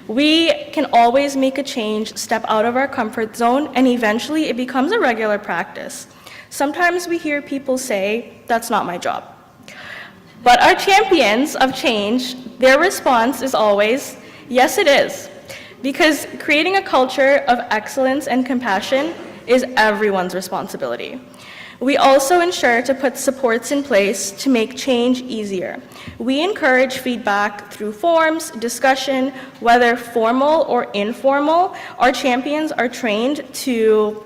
We can always make a change, step out of our comfort zone, and eventually it becomes a regular practice. Sometimes we hear people say, "That's not my job." But our champions of change, their response is always, "Yes, it is." Because creating a culture of excellence and compassion is everyone's responsibility. We also ensure to put supports in place to make change easier. We encourage feedback through forums, discussion, whether formal or informal. Our champions are trained to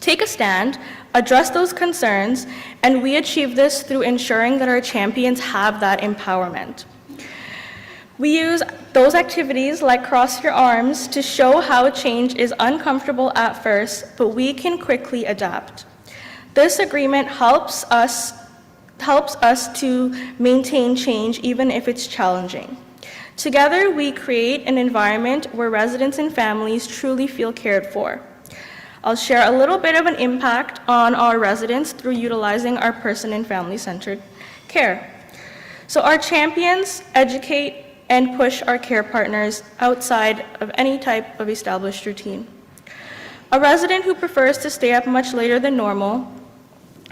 take a stand, address those concerns, and we achieve this through ensuring that our champions have that empowerment. We use those activities like cross your arms to show how change is uncomfortable at first, but we can quickly adapt. This agreement helps us to maintain change even if it's challenging. Together, we create an environment where residents and families truly feel cared for. I'll share a little bit of an impact on our residents through utilizing our person and family-centered care. So our champions educate and push our care partners outside of any type of established routine. A resident who prefers to stay up much later than normal,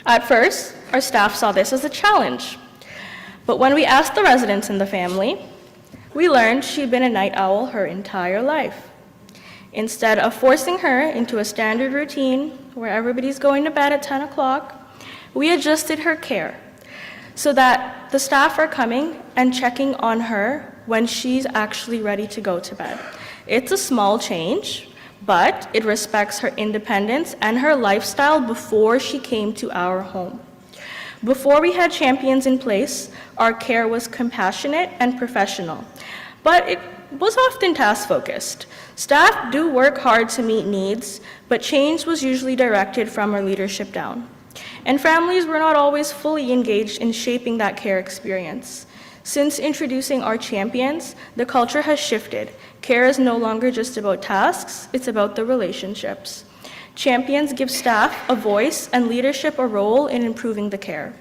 at first, our staff saw this as a challenge. But when we asked the residents in the family, we learned she'd been a night owl her entire life. Instead of forcing her into a standard routine where everybody's going to bed at 10 o'clock, we adjusted her care so that the staff are coming and checking on her when she's actually ready to go to bed. It's a small change, but it respects her independence and her lifestyle before she came to our home. Before we had champions in place, our care was compassionate and professional, but it was often task-focused. Staff do work hard to meet needs, but change was usually directed from our leadership down. And families were not always fully engaged in shaping that care experience. Since introducing our champions, the culture has shifted. Care is no longer just about tasks, it's about the relationships. Champions give staff a voice and leadership a role in improving the care.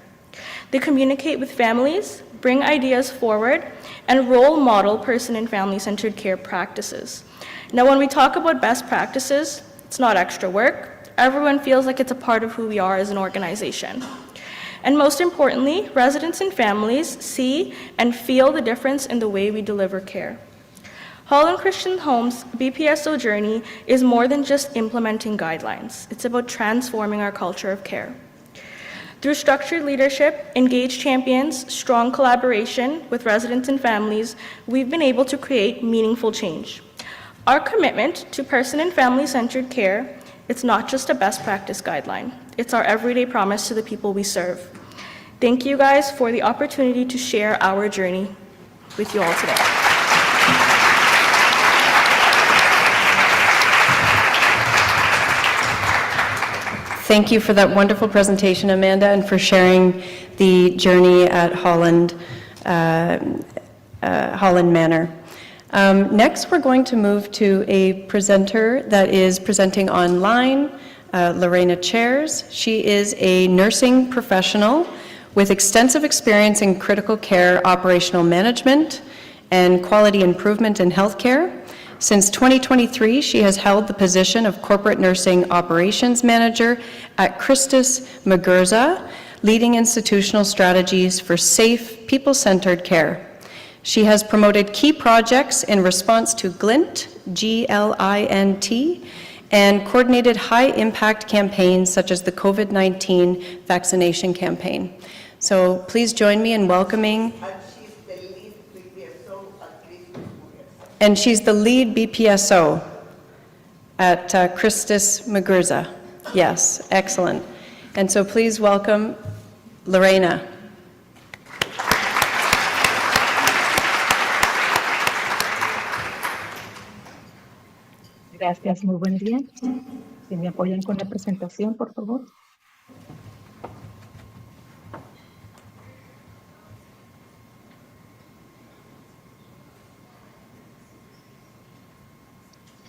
They communicate with families, bring ideas forward, and role model person and family-centered care practices. Now, when we talk about best practices, it's not extra work. Everyone feels like it's a part of who we are as an organization. And most importantly, residents and families see and feel the difference in the way we deliver care. Holland Christian Home's BPSO journey is more than just implementing guidelines. It's about transforming our culture of care. Through structured leadership, engaged champions, strong collaboration with residents and families, we've been able to create meaningful change. Our commitment to person and family-centered care, it's not just a best practice guideline. It's our everyday promise to the people we serve. Thank you guys for the opportunity to share our journey with you all today. Thank you for that wonderful presentation, Amanda, and for sharing the journey at Holland Manor. Next, we're going to move to a presenter that is presenting online, Lorena Chairs. She is a nursing professional with extensive experience in critical care operational management and quality improvement in healthcare. Since 2023, she has held the position of Corporate Nursing Operations Manager at Christus Muguruza, leading institutional strategies for safe, people-centered care. She has promoted key projects in response to GLINT, G-L-I-N-T, and coordinated high-impact campaigns such as the COVID-19 vaccination campaign. So please join me in welcoming. And she's the lead BPSO at Christus Muguruza. Yes, excellent. And so please welcome Lorena. Gracias, muy buen día. Si me apoyan con la presentación, por favor.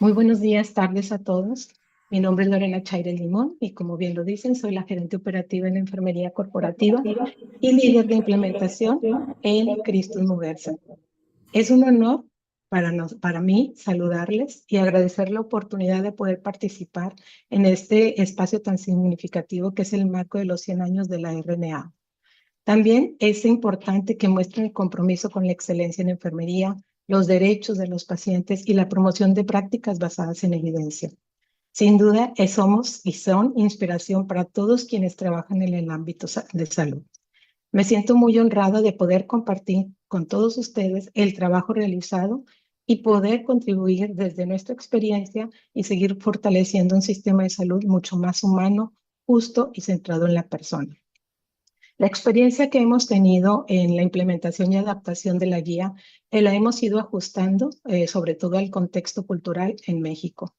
Muy buenos días, tardes a todos. Mi nombre es Lorena Chairen Limón y como bien lo dicen, soy la gerente operativa en enfermería corporativa y líder de implementación en Christus Muguruza. Es un honor para mí saludarles y agradecer la oportunidad de poder participar en este espacio tan significativo que es el marco de los 100 años de la RNA. También es importante que muestren el compromiso con la excelencia en enfermería, los derechos de los pacientes y la promoción de prácticas basadas en evidencia. Sin duda, somos y son inspiración para todos quienes trabajan en el ámbito de salud. Me siento muy honrada de poder compartir con todos ustedes el trabajo realizado y poder contribuir desde nuestra experiencia y seguir fortaleciendo un sistema de salud mucho más humano, justo y centrado en la persona. La experiencia que hemos tenido en la implementación y adaptación de la guía la hemos ido ajustando, sobre todo al contexto cultural en México.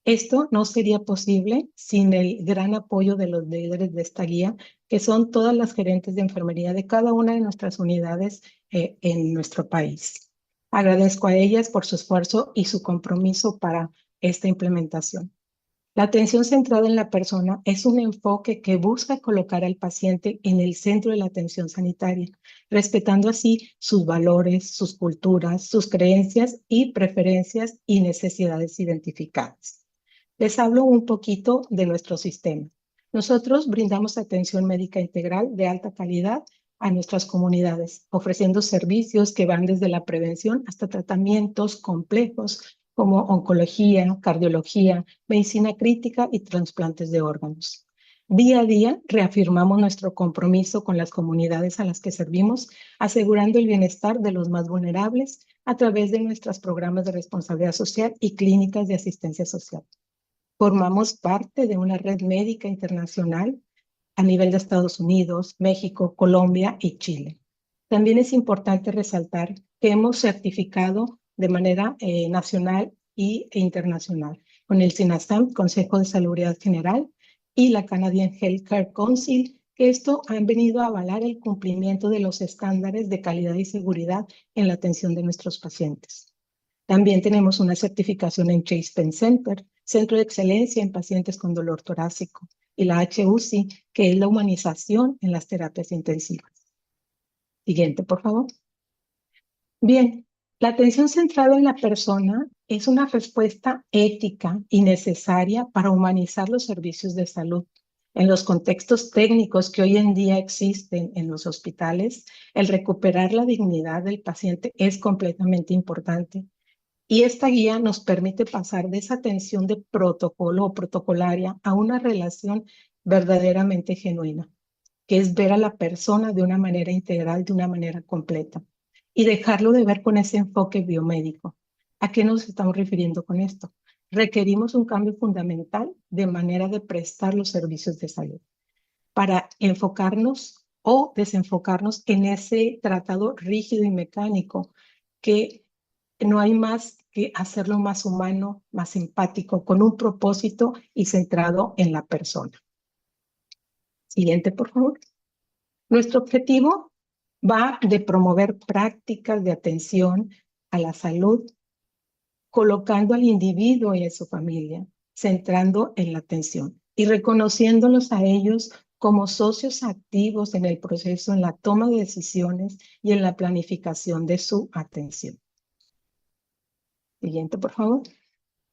Esto no sería posible sin el gran apoyo de los líderes de esta guía, que son todas las gerentes de enfermería de cada una de nuestras unidades en nuestro país. Agradezco a ellas por su esfuerzo y su compromiso para esta implementación. La atención centrada en la persona es un enfoque que busca colocar al paciente en el centro de la atención sanitaria, respetando así sus valores, sus culturas, sus creencias y preferencias y necesidades identificadas. Les hablo un poquito de nuestro sistema. Nosotros brindamos atención médica integral de alta calidad a nuestras comunidades, ofreciendo servicios que van desde la prevención hasta tratamientos complejos como oncología, cardiología, medicina crítica y trasplantes de órganos. Día a día reafirmamos nuestro compromiso con las comunidades a las que servimos, asegurando el bienestar de los más vulnerables a través de nuestros programas de responsabilidad social y clínicas de asistencia social. Formamos parte de una red médica internacional a nivel de Estados Unidos, México, Colombia y Chile. También es importante resaltar que hemos certificado de manera nacional e internacional con el CINASAM, Consejo de Salubridad General, y la Canadian Healthcare Council, que esto han venido a avalar el cumplimiento de los estándares de calidad y seguridad en la atención de nuestros pacientes. También tenemos una certificación en Chase Pen Center, Centro de Excelencia en Pacientes con Dolor Torácico, y la HUCI, que es la humanización en las terapias intensivas. Siguiente, por favor. Bien, la atención centrada en la persona es una respuesta ética y necesaria para humanizar los servicios de salud. En los contextos técnicos que hoy en día existen en los hospitales, el recuperar la dignidad del paciente es completamente importante. Y esta guía nos permite pasar de esa atención de protocolo o protocolaria a una relación verdaderamente genuina, que es ver a la persona de una manera integral, de una manera completa, y dejarlo de ver con ese enfoque biomédico. ¿A qué nos estamos refiriendo con esto? Requerimos un cambio fundamental de manera de prestar los servicios de salud para enfocarnos o desenfocarnos en ese tratado rígido y mecánico que no hay más que hacerlo más humano, más empático, con un propósito y centrado en la persona. Siguiente, por favor. Nuestro objetivo va de promover prácticas de atención a la salud, colocando al individuo y a su familia, centrando en la atención y reconociéndolos a ellos como socios activos en el proceso, en la toma de decisiones y en la planificación de su atención. Siguiente, por favor.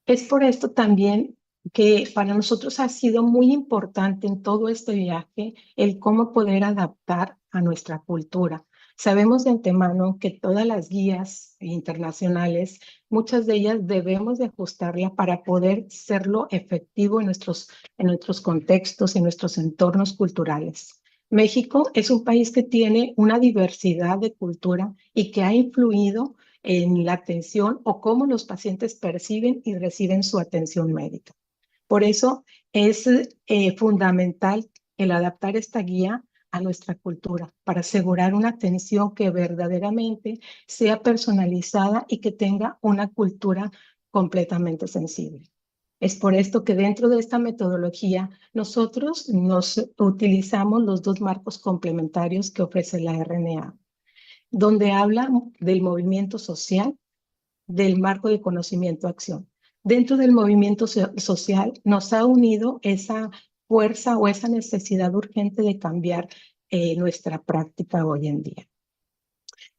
Es por esto también que para nosotros ha sido muy importante en todo este viaje el cómo poder adaptar a nuestra cultura. Sabemos de antemano que todas las guías internacionales, muchas de ellas debemos de ajustarla para poder serlo efectivo en nuestros contextos, en nuestros entornos culturales. México es un país que tiene una diversidad de cultura y que ha influido en la atención o cómo los pacientes perciben y reciben su atención médica. Por eso es fundamental el adaptar esta guía a nuestra cultura para asegurar una atención que verdaderamente sea personalizada y que tenga una cultura completamente sensible. Es por esto que dentro de esta metodología nosotros nos utilizamos los dos marcos complementarios que ofrece la RNA, donde habla del movimiento social, del marco de conocimiento-acción. Dentro del movimiento social nos ha unido esa fuerza o esa necesidad urgente de cambiar nuestra práctica hoy en día.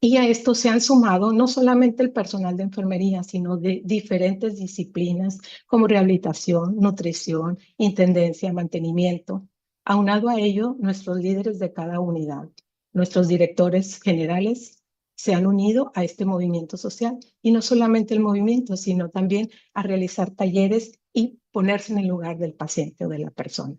Y a esto se han sumado no solamente el personal de enfermería, sino de diferentes disciplinas como rehabilitación, nutrición, intendencia, mantenimiento. Aunado a ello, nuestros líderes de cada unidad, nuestros directores generales se han unido a este movimiento social y no solamente el movimiento, sino también a realizar talleres y ponerse en el lugar del paciente o de la persona.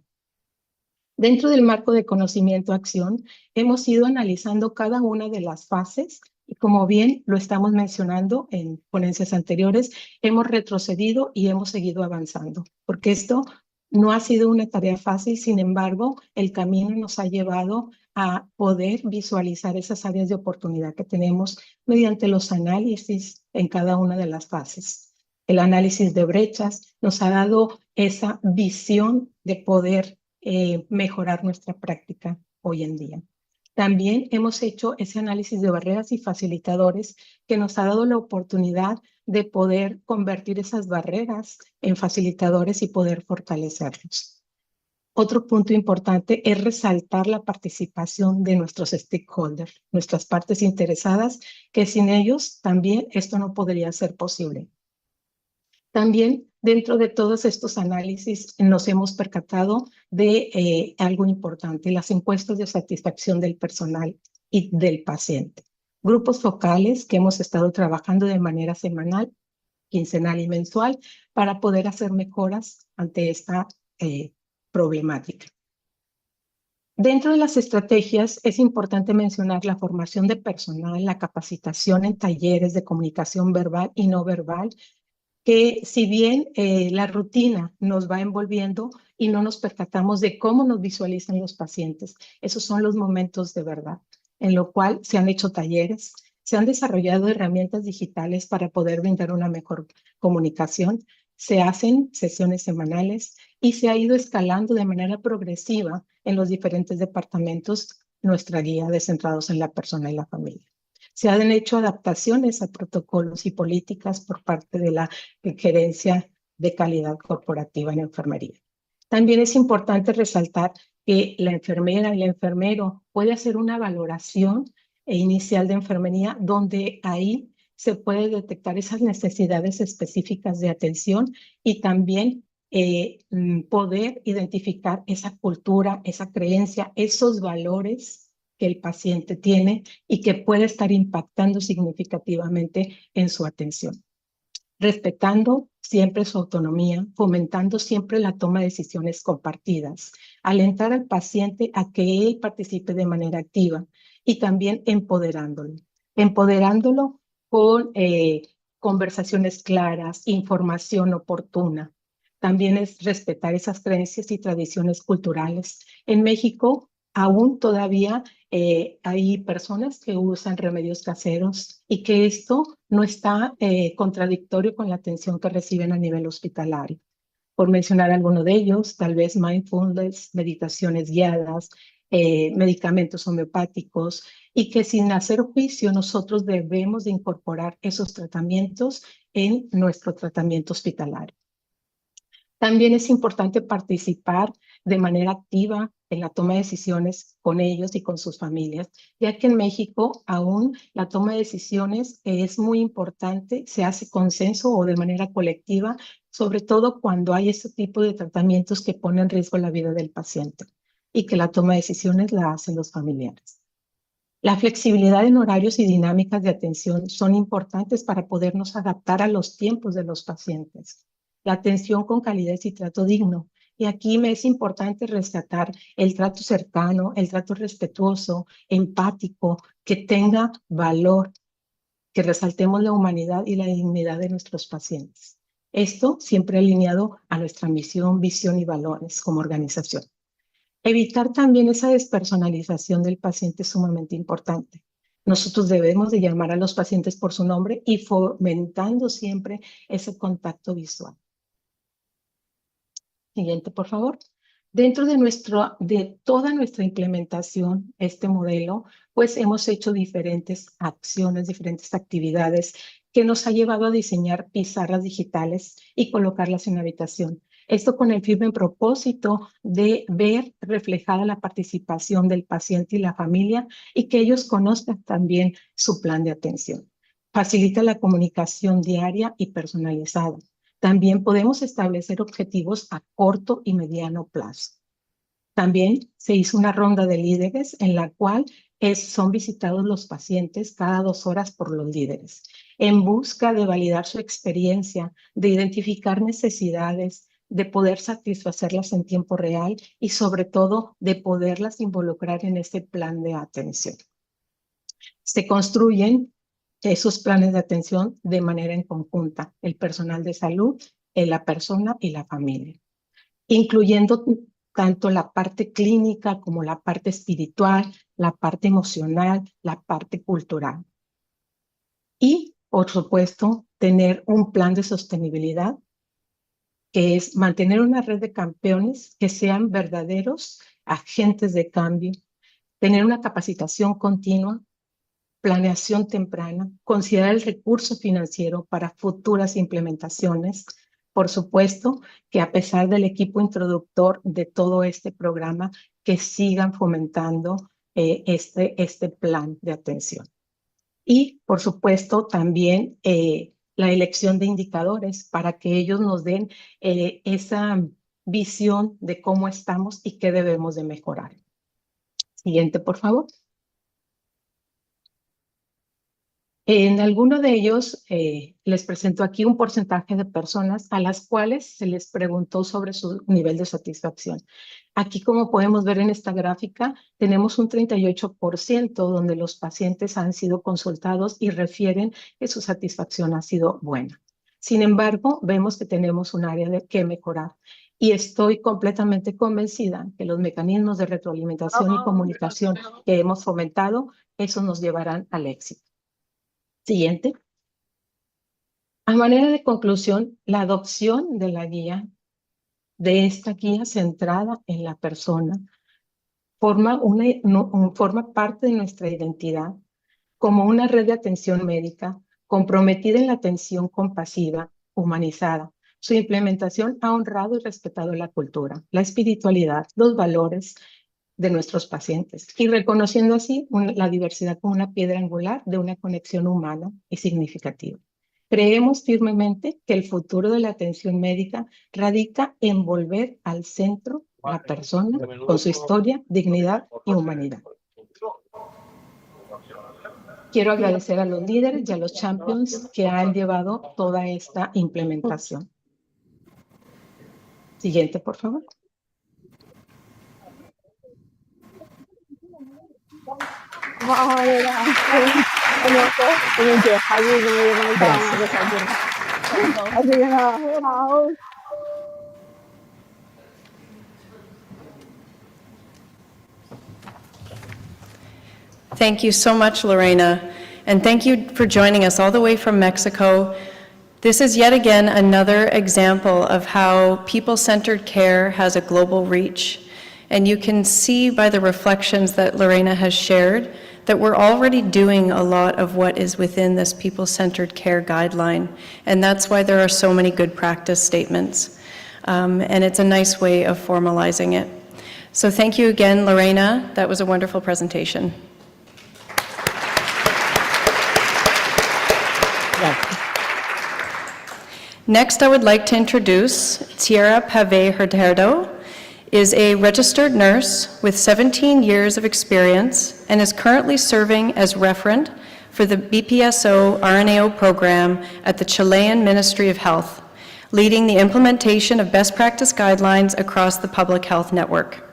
Dentro del marco de conocimiento-acción, hemos ido analizando cada una de las fases y como bien lo estamos mencionando en ponencias anteriores, hemos retrocedido y hemos seguido avanzando, porque esto no ha sido una tarea fácil, sin embargo, el camino nos ha llevado a poder visualizar esas áreas de oportunidad que tenemos mediante los análisis en cada una de las fases. El análisis de brechas nos ha dado esa visión de poder mejorar nuestra práctica hoy en día. También hemos hecho ese análisis de barreras y facilitadores que nos ha dado la oportunidad de poder convertir esas barreras en facilitadores y poder fortalecerlos. Otro punto importante es resaltar la participación de nuestros stakeholders, nuestras partes interesadas, que sin ellos también esto no podría ser posible. También dentro de todos estos análisis nos hemos percatado de algo importante, las encuestas de satisfacción del personal y del paciente. Grupos focales que hemos estado trabajando de manera semanal, quincenal y mensual para poder hacer mejoras ante esta problemática. Dentro de las estrategias es importante mencionar la formación de personal, la capacitación en talleres de comunicación verbal y no verbal, que si bien la rutina nos va envolviendo y no nos percatamos de cómo nos visualizan los pacientes, esos son los momentos de verdad, en lo cual se han hecho talleres, se han desarrollado herramientas digitales para poder brindar una mejor comunicación, se hacen sesiones semanales y se ha ido escalando de manera progresiva en los diferentes departamentos nuestra guía de centrados en la persona y la familia. Se han hecho adaptaciones a protocolos y políticas por parte de la Gerencia de Calidad Corporativa en Enfermería. También es importante resaltar que la enfermera y el enfermero puede hacer una valoración inicial de enfermería donde ahí se puede detectar esas necesidades específicas de atención y también poder identificar esa cultura, esa creencia, esos valores que el paciente tiene y que puede estar impactando significativamente en su atención. Respetando siempre su autonomía, fomentando siempre la toma de decisiones compartidas, alentar al paciente a que él participe de manera activa y también empoderándolo con conversaciones claras, información oportuna. También es respetar esas creencias y tradiciones culturales. En México, aún todavía hay personas que usan remedios caseros y que esto no está contradictorio con la atención que reciben a nivel hospitalario. Por mencionar alguno de ellos, tal vez mindfulness, meditaciones guiadas, medicamentos homeopáticos y que sin hacer juicio nosotros debemos de incorporar esos tratamientos en nuestro tratamiento hospitalario. También es importante participar de manera activa en la toma de decisiones con ellos y con sus familias, ya que en México aún la toma de decisiones es muy importante, se hace consenso o de manera colectiva, sobre todo cuando hay este tipo de tratamientos que ponen en riesgo la vida del paciente y que la toma de decisiones la hacen los familiares. La flexibilidad en horarios y dinámicas de atención son importantes para podernos adaptar a los tiempos de los pacientes. La atención con calidez y trato digno. Y aquí me es importante rescatar el trato cercano, el trato respetuoso, empático, que tenga valor, que resaltemos la humanidad y la dignidad de nuestros pacientes. Esto siempre alineado a nuestra misión, visión y valores como organización. Evitar también esa despersonalización del paciente es sumamente importante. Nosotros debemos de llamar a los pacientes por su nombre y fomentando siempre ese contacto visual. Siguiente, por favor. Dentro de toda nuestra implementación, este modelo, pues hemos hecho diferentes acciones, diferentes actividades que nos ha llevado a diseñar pizarras digitales y colocarlas en la habitación. Esto con el firme propósito de ver reflejada la participación del paciente y la familia y que ellos conozcan también su plan de atención. Facilita la comunicación diaria y personalizada. También podemos establecer objetivos a corto y mediano plazo. También se hizo una ronda de líderes en la cual son visitados los pacientes cada 2 horas por los líderes, en busca de validar su experiencia, de identificar necesidades, de poder satisfacerlas en tiempo real y sobre todo de poderlas involucrar en este plan de atención. Se construyen esos planes de atención de manera en conjunta, el personal de salud, la persona y la familia, incluyendo tanto la parte clínica como la parte espiritual, la parte emocional, la parte cultural. Y, por supuesto, tener un plan de sostenibilidad, que es mantener una red de campeones que sean verdaderos agentes de cambio, tener una capacitación continua, planeación temprana, considerar el recurso financiero para futuras implementaciones. Por supuesto que a pesar del equipo introductor de todo este programa, que sigan fomentando este plan de atención. Y, por supuesto, también la elección de indicadores para que ellos nos den esa visión de cómo estamos y qué debemos de mejorar. Siguiente, por favor. En alguno de ellos les presento aquí un porcentaje de personas a las cuales se les preguntó sobre su nivel de satisfacción. Aquí, como podemos ver en esta gráfica, tenemos un 38% donde los pacientes han sido consultados y refieren que su satisfacción ha sido buena. Sin embargo, vemos que tenemos un área de que mejorar y estoy completamente convencida que los mecanismos de retroalimentación y comunicación que hemos fomentado, esos nos llevarán al éxito. Siguiente. A manera de conclusión, la adopción de la guía, de esta guía centrada en la persona, forma parte de nuestra identidad como una red de atención médica comprometida en la atención compasiva, humanizada. Su implementación ha honrado y respetado la cultura, la espiritualidad, los valores de nuestros pacientes y reconociendo así la diversidad como una piedra angular de una conexión humana y significativa. Creemos firmemente que el futuro de la atención médica radica en volver al centro a la persona con su historia, dignidad y humanidad. Quiero agradecer a los líderes y a los champions que han llevado toda esta implementación. Siguiente, por favor. Thank you so much, Lorena, and thank you for joining us all the way from Mexico. This is yet again another example of how people-centered care has a global reach. And you can see by the reflections that Lorena has shared that we're already doing a lot of what is within this people-centered care guideline. And that's why there are so many good practice statements. And it's a nice way of formalizing it. So thank you again, Lorena. That was a wonderful presentation. Next, I would like to introduce Tierra Pave Hurtado, is a registered nurse with 17 years of experience and is currently serving as referent for the BPSO RNAO program at the Chilean Ministry of Health, leading the implementation of best practice guidelines across the public health network.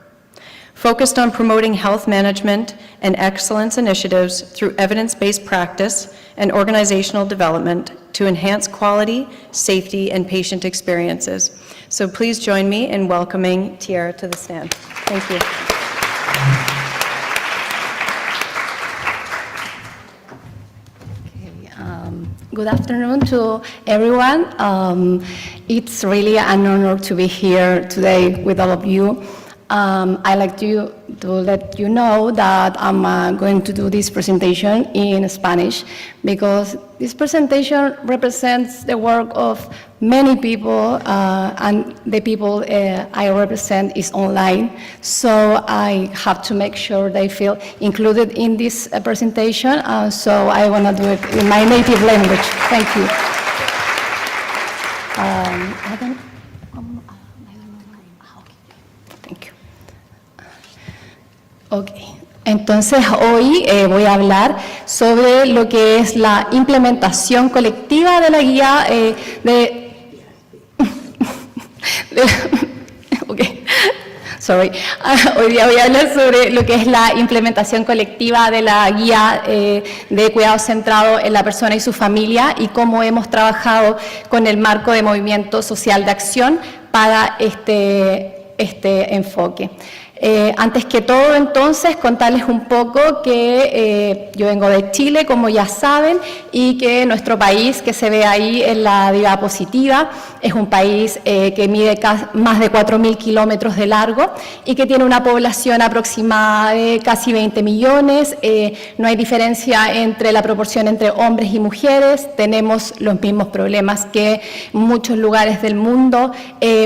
Focused on promoting health management and excellence initiatives through evidence-based practice and organizational development to enhance quality, safety, and patient experiences. So please join me in welcoming Tierra to the stand. Thank you. Good afternoon to everyone. It's really an honor to be here today with all of you. I'd like to let you know that I'm going to do this presentation in Spanish because this presentation represents the work of many people and the people I represent is online. So I have to make sure they feel included in this presentation. So I want to do it in my native language. Thank you. Ok, entonces hoy voy a hablar sobre lo que es la implementación colectiva de la guía de Hoy día voy a hablar sobre lo que es la implementación colectiva de la guía de cuidado centrado en la persona y su familia y cómo hemos trabajado con el marco de movimiento social de acción para este enfoque. Antes que todo, entonces, contarles un poco que yo vengo de Chile, como ya saben, y que nuestro país, que se ve ahí en la diapositiva, es un país que mide más de 4.000 kilómetros de largo y que tiene una población aproximada de casi 20 millones. No hay diferencia entre la proporción entre hombres y mujeres. Tenemos los mismos problemas que muchos lugares del mundo.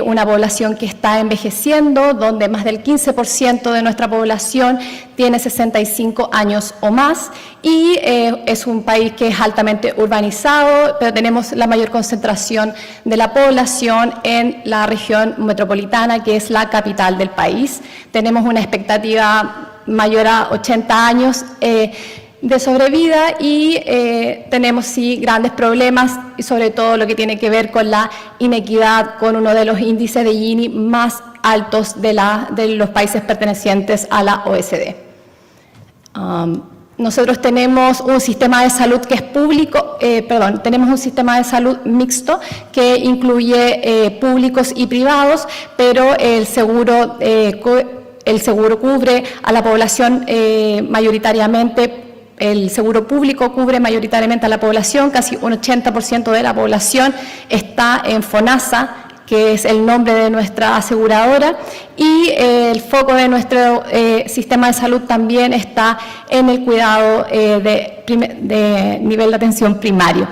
Una población que está envejeciendo, donde más del 15% de nuestra población tiene 65 años o más, y es un país que es altamente urbanizado, pero tenemos la mayor concentración de la población en la región metropolitana, que es la capital del país. Tenemos una expectativa mayor a 80 años de sobrevida y tenemos sí grandes problemas, y sobre todo lo que tiene que ver con la inequidad, con uno de los índices de Gini más altos de los países pertenecientes a la OECD. Nosotros tenemos un sistema de salud que es público, tenemos un sistema de salud mixto que incluye públicos y privados, pero el seguro cubre a la población mayoritariamente. El seguro público cubre mayoritariamente a la población, casi un 80% de la población está en FONASA, que es el nombre de nuestra aseguradora, y el foco de nuestro sistema de salud también está en el cuidado de nivel de atención primario.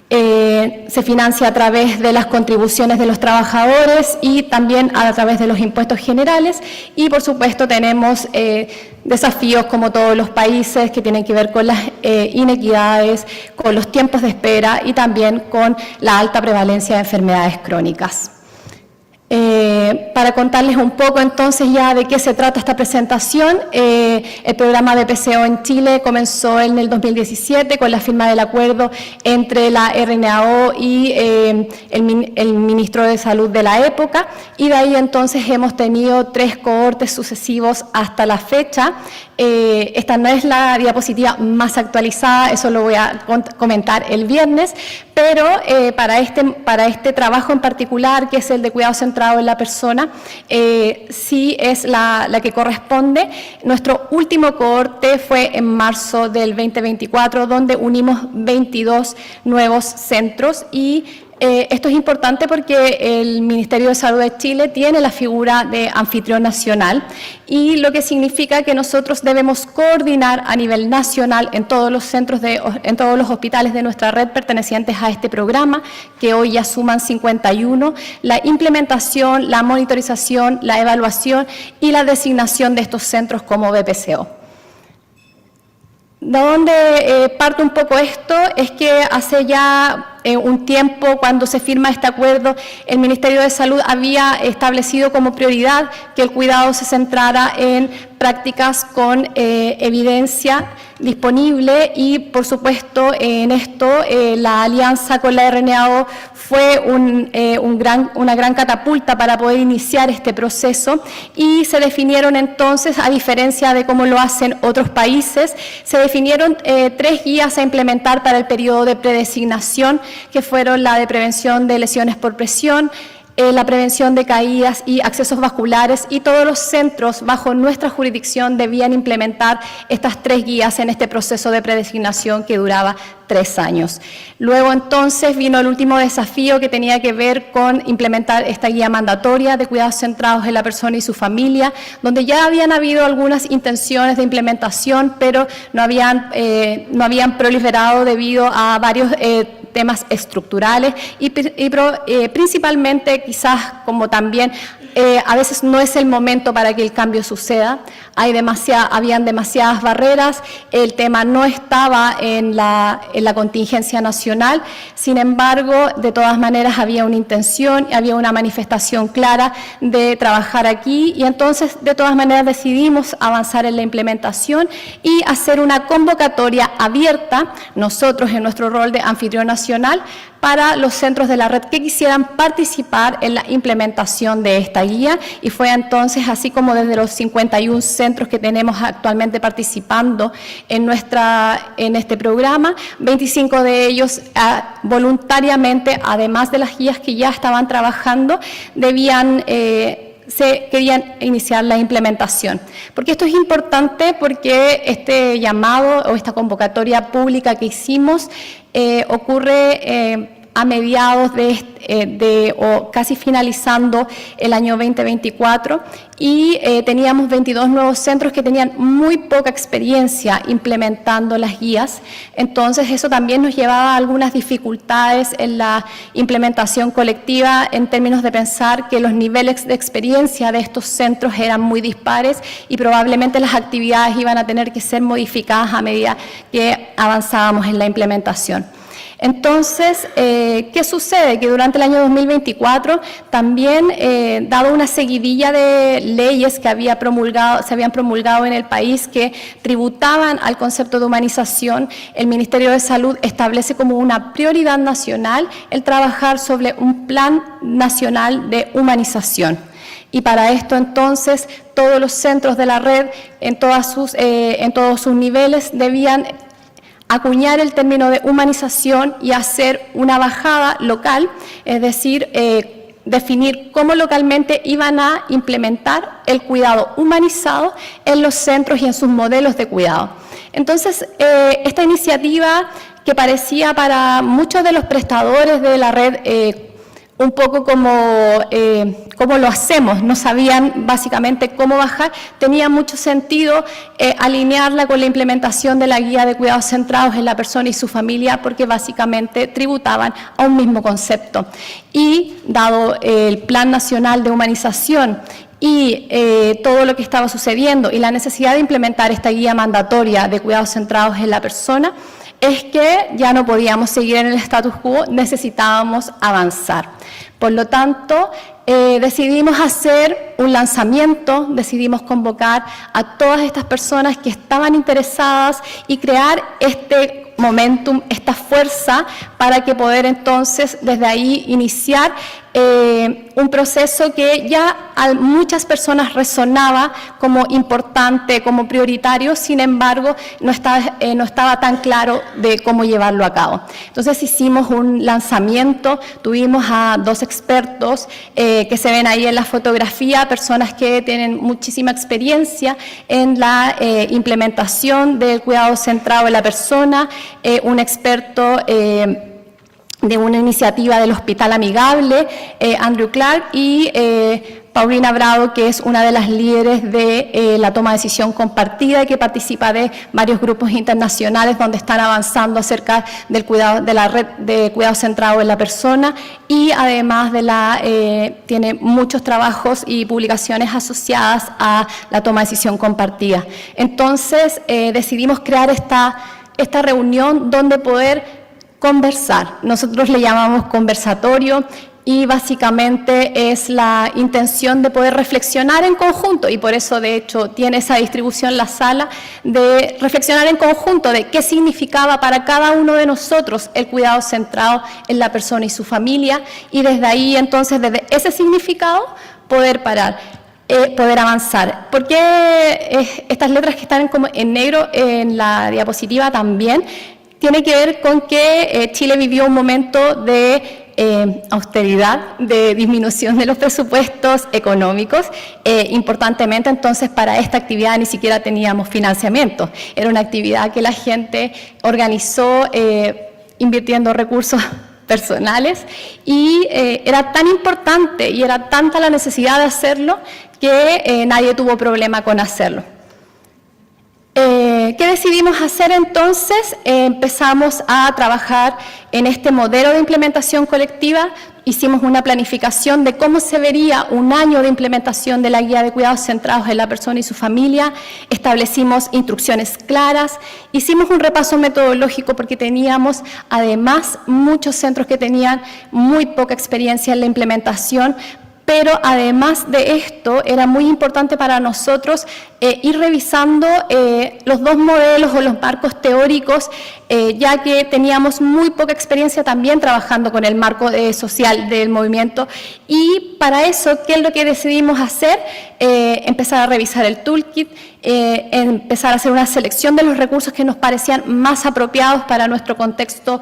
Se financia a través de las contribuciones de los trabajadores y también a través de los impuestos generales, y por supuesto tenemos desafíos como todos los países que tienen que ver con las inequidades, con los tiempos de espera y también con la alta prevalencia de enfermedades crónicas. Para contarles un poco entonces ya de qué se trata esta presentación, el programa BPSO en Chile comenzó en el 2017 con la firma del acuerdo entre la RNAO y el ministro de Salud de la época, y de ahí entonces hemos tenido 3 cohortes sucesivos hasta la fecha. Esta no es la diapositiva más actualizada, eso lo voy a comentar el viernes, pero para este trabajo en particular, que es el de cuidado centrado en la persona, sí es la que corresponde. Nuestro último cohorte fue en marzo del 2024, donde unimos 22 nuevos centros, y esto es importante porque el Ministerio de Salud de Chile tiene la figura de anfitrión nacional, y lo que significa que nosotros debemos coordinar a nivel nacional en todos los centros, en todos los hospitales de nuestra red pertenecientes a este programa, que hoy ya suman 51, la implementación, la monitorización, la evaluación y la designación de estos centros como BPSO. ¿De dónde parte un poco esto? Es que hace ya un tiempo, cuando se firma este acuerdo, el Ministerio de Salud había establecido como prioridad que el cuidado se centrara en prácticas con evidencia disponible, y por supuesto en esto la alianza con la RNAO fue una gran catapulta para poder iniciar este proceso, y se definieron entonces, a diferencia de cómo lo hacen otros países, se definieron 3 guías a implementar para el periodo de predesignación, que fueron la de prevención de lesiones por presión, la prevención de caídas y accesos vasculares, y todos los centros bajo nuestra jurisdicción debían implementar estas 3 guías en este proceso de predesignación que duraba 3 años. Luego entonces vino el último desafío, que tenía que ver con implementar esta guía mandatoria de cuidados centrados en la persona y su familia, donde ya habían habido algunas intenciones de implementación, pero no habían proliferado debido a varios temas estructurales y principalmente quizás como también a veces no es el momento para que el cambio suceda. Habían demasiadas barreras, el tema no estaba en la contingencia nacional, sin embargo, de todas maneras había una intención, había una manifestación clara de trabajar aquí, y entonces de todas maneras decidimos avanzar en la implementación y hacer una convocatoria abierta, nosotros en nuestro rol de anfitrión nacional, para los centros de la red que quisieran participar en la implementación de esta guía, y fue entonces así como desde los 51 centros que tenemos actualmente participando en este programa, 25 de ellos voluntariamente, además de las guías que ya estaban trabajando, querían iniciar la implementación. Porque esto es importante, porque este llamado o esta convocatoria pública que hicimos ocurre a mediados o casi finalizando el año 2024, y teníamos 22 nuevos centros que tenían muy poca experiencia implementando las guías. Entonces eso también nos llevaba a algunas dificultades en la implementación colectiva, en términos de pensar que los niveles de experiencia de estos centros eran muy dispares y probablemente las actividades iban a tener que ser modificadas a medida que avanzábamos en la implementación. Entonces, ¿qué sucede? Que durante el año 2024 también, dado una seguidilla de leyes que se habían promulgado en el país que tributaban al concepto de humanización, el Ministerio de Salud establece como una prioridad nacional el trabajar sobre un plan nacional de humanización. Y para esto entonces todos los centros de la red en todos sus niveles debían acuñar el término de humanización y hacer una bajada local, es decir, definir cómo localmente iban a implementar el cuidado humanizado en los centros y en sus modelos de cuidado. Entonces, esta iniciativa, que parecía para muchos de los prestadores de la red un poco como cómo lo hacemos, no sabían básicamente cómo bajar, tenía mucho sentido alinearla con la implementación de la guía de cuidados centrados en la persona y su familia, porque básicamente tributaban a un mismo concepto. Y dado el Plan Nacional de Humanización y todo lo que estaba sucediendo y la necesidad de implementar esta guía mandatoria de cuidados centrados en la persona, es que ya no podíamos seguir en el status quo, necesitábamos avanzar. Por lo tanto, decidimos hacer un lanzamiento, decidimos convocar a todas estas personas que estaban interesadas y crear este momentum, esta fuerza, para que poder entonces desde ahí iniciar un proceso que ya a muchas personas resonaba como importante, como prioritario, sin embargo no estaba tan claro de cómo llevarlo a cabo. Entonces hicimos un lanzamiento, tuvimos a 2 expertos que se ven ahí en la fotografía, personas que tienen muchísima experiencia en la implementación del cuidado centrado en la persona, un experto de una iniciativa del Hospital Amigable, Andrew Clark, y Paulina Bravo, que es una de las líderes de la toma de decisión compartida y que participa de varios grupos internacionales donde están avanzando acerca del cuidado, de la red de cuidado centrado en la persona, y además tiene muchos trabajos y publicaciones asociadas a la toma de decisión compartida. Entonces decidimos crear esta reunión donde poder conversar. Nosotros le llamamos conversatorio, y básicamente es la intención de poder reflexionar en conjunto, y por eso de hecho tiene esa distribución la sala, de reflexionar en conjunto de qué significaba para cada uno de nosotros el cuidado centrado en la persona y su familia, y desde ahí entonces, desde ese significado, poder poder avanzar. ¿Por qué estas letras que están como en negro en la diapositiva también? Tiene que ver con que Chile vivió un momento de austeridad, de disminución de los presupuestos económicos. Importantemente, entonces, para esta actividad ni siquiera teníamos financiamiento. Era una actividad que la gente organizó invirtiendo recursos personales, y era tan importante y era tanta la necesidad de hacerlo que nadie tuvo problema con hacerlo. ¿Qué decidimos hacer entonces? Empezamos a trabajar en este modelo de implementación colectiva. Hicimos una planificación de cómo se vería un año de implementación de la guía de cuidados centrados en la persona y su familia. Establecimos instrucciones claras, hicimos un repaso metodológico porque teníamos además muchos centros que tenían muy poca experiencia en la implementación, pero además de esto era muy importante para nosotros ir revisando los dos modelos o los marcos teóricos, ya que teníamos muy poca experiencia también trabajando con el marco social del movimiento, y para eso, ¿qué es lo que decidimos hacer? Empezar a revisar el toolkit, empezar a hacer una selección de los recursos que nos parecían más apropiados para nuestro contexto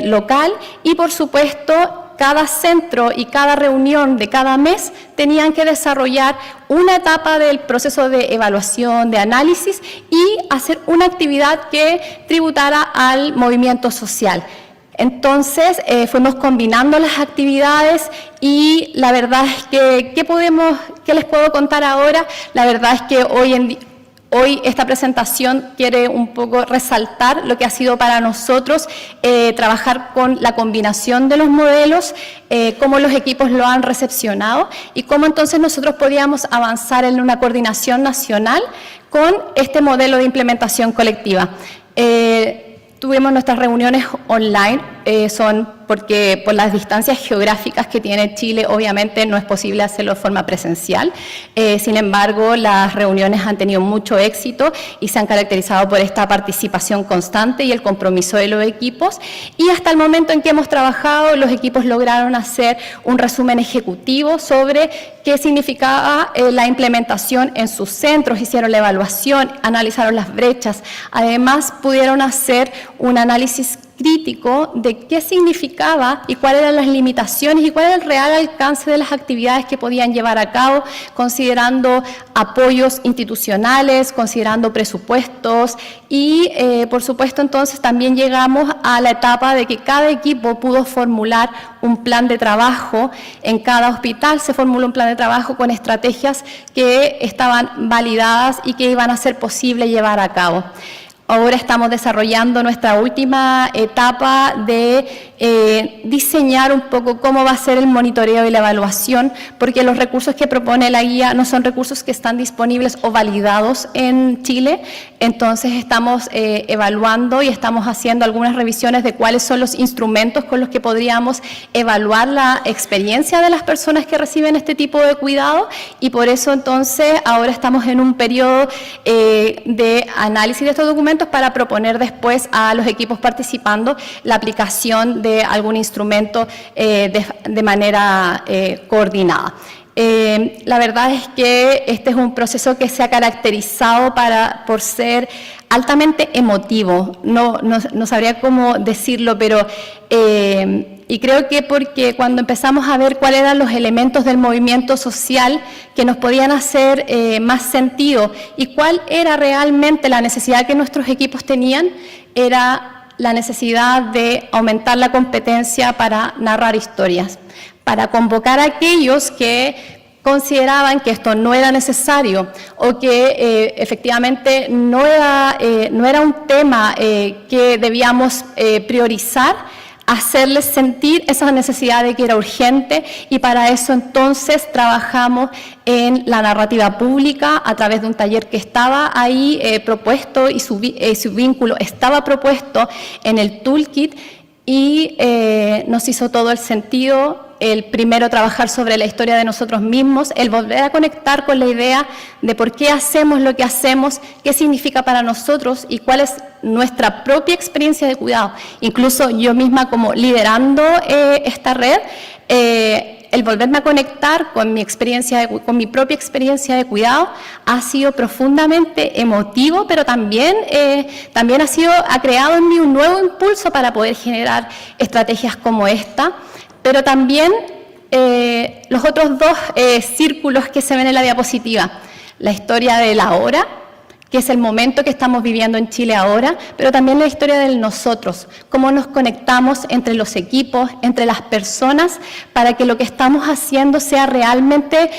local, y por supuesto cada centro y cada reunión de cada mes tenían que desarrollar una etapa del proceso de evaluación, de análisis, y hacer una actividad que tributara al movimiento social. Entonces, fuimos combinando las actividades, y la verdad es que, ¿qué les puedo contar ahora? La verdad es que hoy esta presentación quiere un poco resaltar lo que ha sido para nosotros trabajar con la combinación de los modelos, cómo los equipos lo han recepcionado y cómo entonces nosotros podíamos avanzar en una coordinación nacional con este modelo de implementación colectiva. Tuvimos nuestras reuniones online, son porque por las distancias geográficas que tiene Chile, obviamente no es posible hacerlo de forma presencial. Sin embargo, las reuniones han tenido mucho éxito y se han caracterizado por esta participación constante y el compromiso de los equipos. Y hasta el momento en que hemos trabajado, los equipos lograron hacer un resumen ejecutivo sobre qué significaba la implementación en sus centros, hicieron la evaluación, analizaron las brechas. Además, pudieron hacer un análisis crítico de qué significaba y cuáles eran las limitaciones y cuál era el real alcance de las actividades que podían llevar a cabo, considerando apoyos institucionales, considerando presupuestos y, por supuesto, entonces también llegamos a la etapa de que cada equipo pudo formular un plan de trabajo. En cada hospital se formuló un plan de trabajo con estrategias que estaban validadas y que iban a ser posible llevar a cabo. Ahora estamos desarrollando nuestra última etapa de diseñar un poco cómo va a ser el monitoreo y la evaluación, porque los recursos que propone la guía no son recursos que están disponibles o validados en Chile. Entonces estamos evaluando y estamos haciendo algunas revisiones de cuáles son los instrumentos con los que podríamos evaluar la experiencia de las personas que reciben este tipo de cuidado, y por eso entonces ahora estamos en un periodo de análisis de estos documentos para proponer después a los equipos participando la aplicación de algún instrumento de manera coordinada. La verdad es que este es un proceso que se ha caracterizado por ser altamente emotivo. No sabría cómo decirlo, pero y creo que porque cuando empezamos a ver cuáles eran los elementos del movimiento social que nos podían hacer más sentido y cuál era realmente la necesidad que nuestros equipos tenían, era la necesidad de aumentar la competencia para narrar historias, para convocar a aquellos que consideraban que esto no era necesario o que efectivamente no era un tema que debíamos priorizar, hacerles sentir esa necesidad de que era urgente, y para eso entonces trabajamos en la narrativa pública a través de un taller que estaba ahí propuesto y su vínculo estaba propuesto en el toolkit, y nos hizo todo el sentido. El primero, trabajar sobre la historia de nosotros mismos, el volver a conectar con la idea de por qué hacemos lo que hacemos, qué significa para nosotros y cuál es nuestra propia experiencia de cuidado. Incluso yo misma, como liderando esta red, el volverme a conectar con mi experiencia, con mi propia experiencia de cuidado, ha sido profundamente emotivo, pero también ha creado en mí un nuevo impulso para poder generar estrategias como esta. Pero también los otros dos círculos que se ven en la diapositiva, la historia del ahora, que es el momento que estamos viviendo en Chile ahora, pero también la historia del nosotros, cómo nos conectamos entre los equipos, entre las personas, para que lo que estamos haciendo sea realmente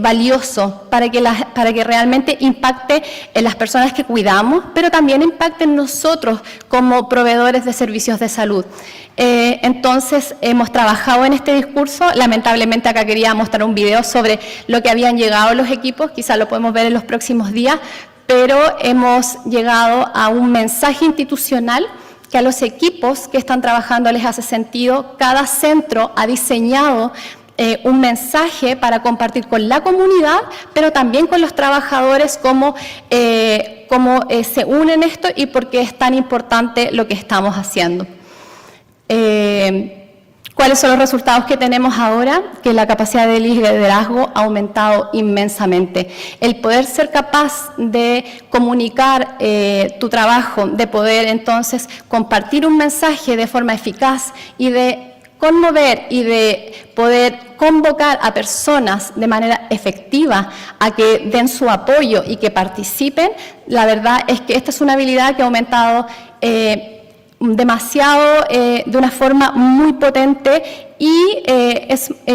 valioso, para que realmente impacte en las personas que cuidamos, pero también impacte en nosotros como proveedores de servicios de salud. Entonces hemos trabajado en este discurso. Lamentablemente acá quería mostrar un video sobre lo que habían llegado los equipos, quizás lo podemos ver en los próximos días, pero hemos llegado a un mensaje institucional que a los equipos que están trabajando les hace sentido. Cada centro ha diseñado un mensaje para compartir con la comunidad, pero también con los trabajadores, cómo se unen esto y por qué es tan importante lo que estamos haciendo. ¿Cuáles son los resultados que tenemos ahora? Que la capacidad de liderazgo ha aumentado inmensamente. El poder ser capaz de comunicar tu trabajo, de poder entonces compartir un mensaje de forma eficaz y de conmover y de poder convocar a personas de manera efectiva a que den su apoyo y que participen, la verdad es que esta es una habilidad que ha aumentado demasiado, de una forma muy potente y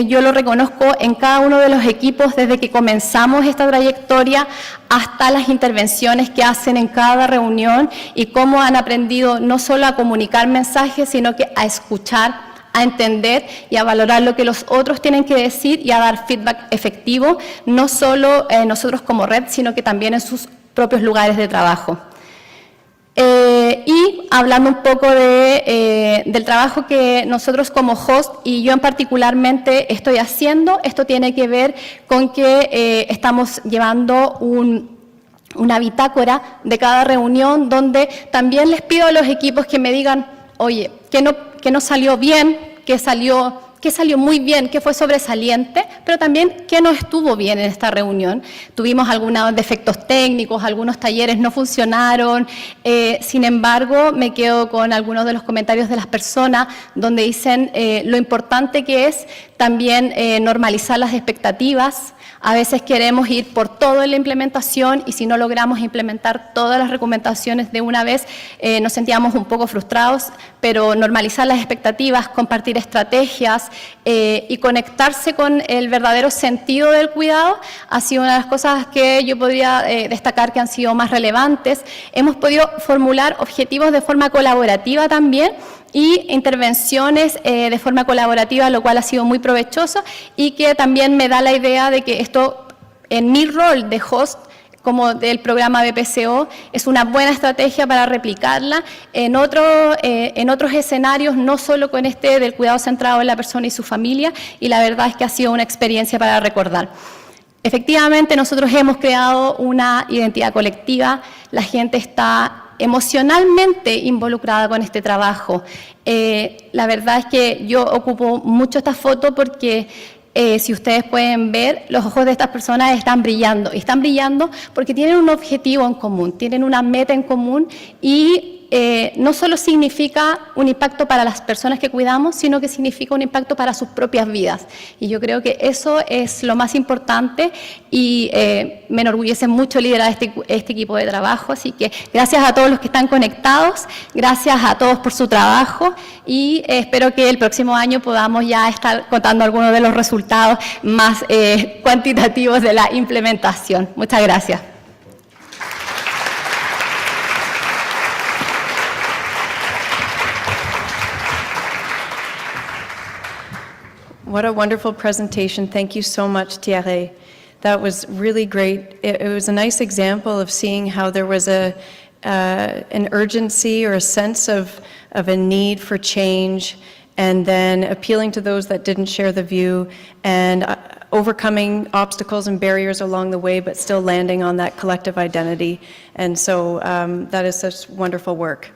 yo lo reconozco en cada uno de los equipos desde que comenzamos esta trayectoria hasta las intervenciones que hacen en cada reunión y cómo han aprendido no solo a comunicar mensajes, sino que a escuchar, a entender y a valorar lo que los otros tienen que decir y a dar feedback efectivo, no solo nosotros como red, sino que también en sus propios lugares de trabajo. Y hablando un poco del trabajo que nosotros como host y yo en particularmente estoy haciendo, esto tiene que ver con que estamos llevando una bitácora de cada reunión donde también les pido a los equipos que me digan, oye, que no salió bien, que salió muy bien, que fue sobresaliente, pero también que no estuvo bien en esta reunión. Tuvimos algunos defectos técnicos, algunos talleres no funcionaron, sin embargo, me quedo con algunos de los comentarios de las personas donde dicen lo importante que es también normalizar las expectativas. A veces queremos ir por todo en la implementación y si no logramos implementar todas las recomendaciones de una vez, nos sentíamos un poco frustrados, pero normalizar las expectativas, compartir estrategias y conectarse con el verdadero sentido del cuidado ha sido una de las cosas que yo podría destacar que han sido más relevantes. Hemos podido formular objetivos de forma colaborativa también, y intervenciones de forma colaborativa, lo cual ha sido muy provechoso y que también me da la idea de que esto, en mi rol de host, como del programa BPSO, es una buena estrategia para replicarla en otros escenarios, no solo con este del cuidado centrado en la persona y su familia, y la verdad es que ha sido una experiencia para recordar. Efectivamente, nosotros hemos creado una identidad colectiva, la gente está emocionalmente involucrada con este trabajo. La verdad es que yo ocupo mucho esta foto porque si ustedes pueden ver, los ojos de estas personas están brillando. Y están brillando porque tienen un objetivo en común, tienen una meta en común y no solo significa un impacto para las personas que cuidamos, sino que significa un impacto para sus propias vidas. Y yo creo que eso es lo más importante y me enorgullece mucho liderar este equipo de trabajo. Así que gracias a todos los que están conectados, gracias a todos por su trabajo y espero que el próximo año podamos ya estar contando algunos de los resultados más cuantitativos de la implementación. Muchas gracias. What a wonderful presentation. Thank you so much, Thierry. That was really great. It was a nice example of seeing how there was an urgency or a sense of a need for change, and then appealing to those that didn't share the view, and overcoming obstacles and barriers along the way, but still landing on that collective identity. And so that is such wonderful work.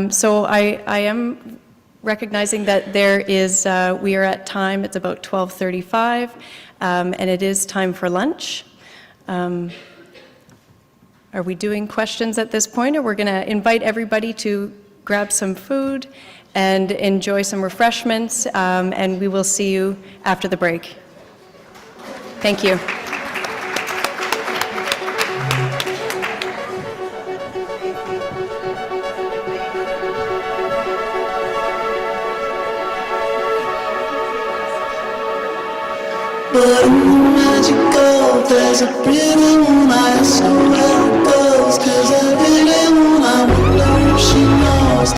So I am recognizing that there is, we are at time, it's about 12:35, and it is time for lunch. Are we doing questions at this point, or we're going to invite everybody to grab some food and enjoy some refreshments, and we will see you after the break. Thank you. But magical, there's a pretty moon, I ask her where it goes, 'cause I really wonder if she knows.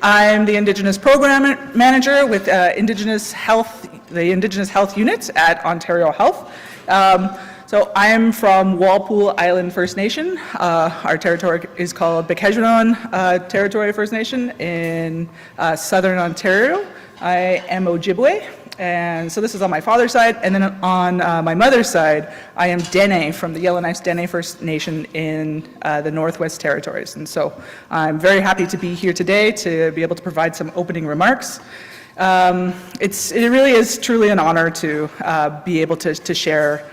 I'm the Indigenous Program Manager with the Indigenous Health Unit at Ontario Health. So I'm from Walpole Island First Nation. Our territory is called Bequejenon Territory First Nation in southern Ontario. I am Ojibwe, and so this is on my father's side. And then on my mother's side, I am Dene from the Yellowknife Dene First Nation in the Northwest Territories. And so I'm very happy to be here today to be able to provide some opening remarks. It really is truly an honor to be able to share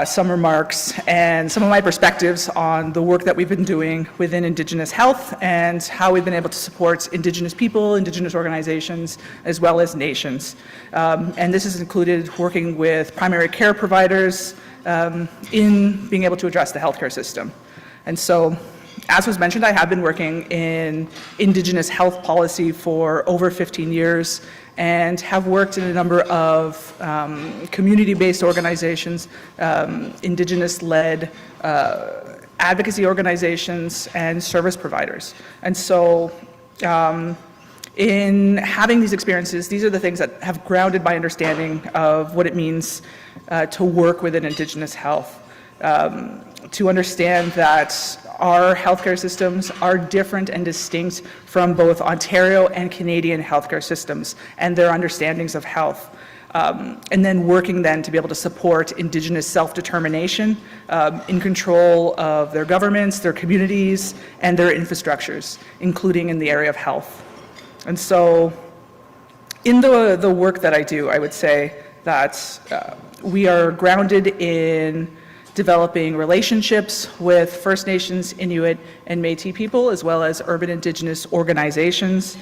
some remarks and some of my perspectives on the work that we've been doing within Indigenous health and how we've been able to support Indigenous people, Indigenous organizations, as well as nations. And this has included working with primary care providers in being able to address the healthcare system. And so, as was mentioned, I have been working in Indigenous health policy for over 15 years and have worked in a number of community-based organizations, Indigenous-led advocacy organizations, and service providers. And so in having these experiences, these are the things that have grounded my understanding of what it means to work within Indigenous health, to understand that our healthcare systems are different and distinct from both Ontario and Canadian healthcare systems and their understandings of health. And then working then to be able to support Indigenous self-determination in control of their governments, their communities, and their infrastructures, including in the area of health. And so in the work that I do, I would say that we are grounded in developing relationships with First Nations, Inuit, and Métis people, as well as urban Indigenous organizations,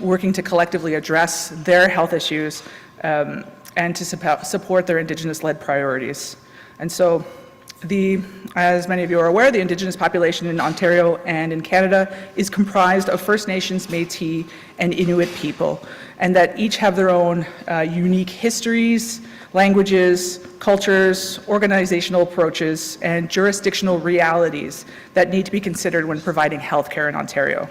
working to collectively address their health issues and to support their Indigenous-led priorities. And so, as many of you are aware, the Indigenous population in Ontario and in Canada is comprised of First Nations, Métis, and Inuit people, and that each have their own unique histories, languages, cultures, organizational approaches, and jurisdictional realities that need to be considered when providing healthcare in Ontario.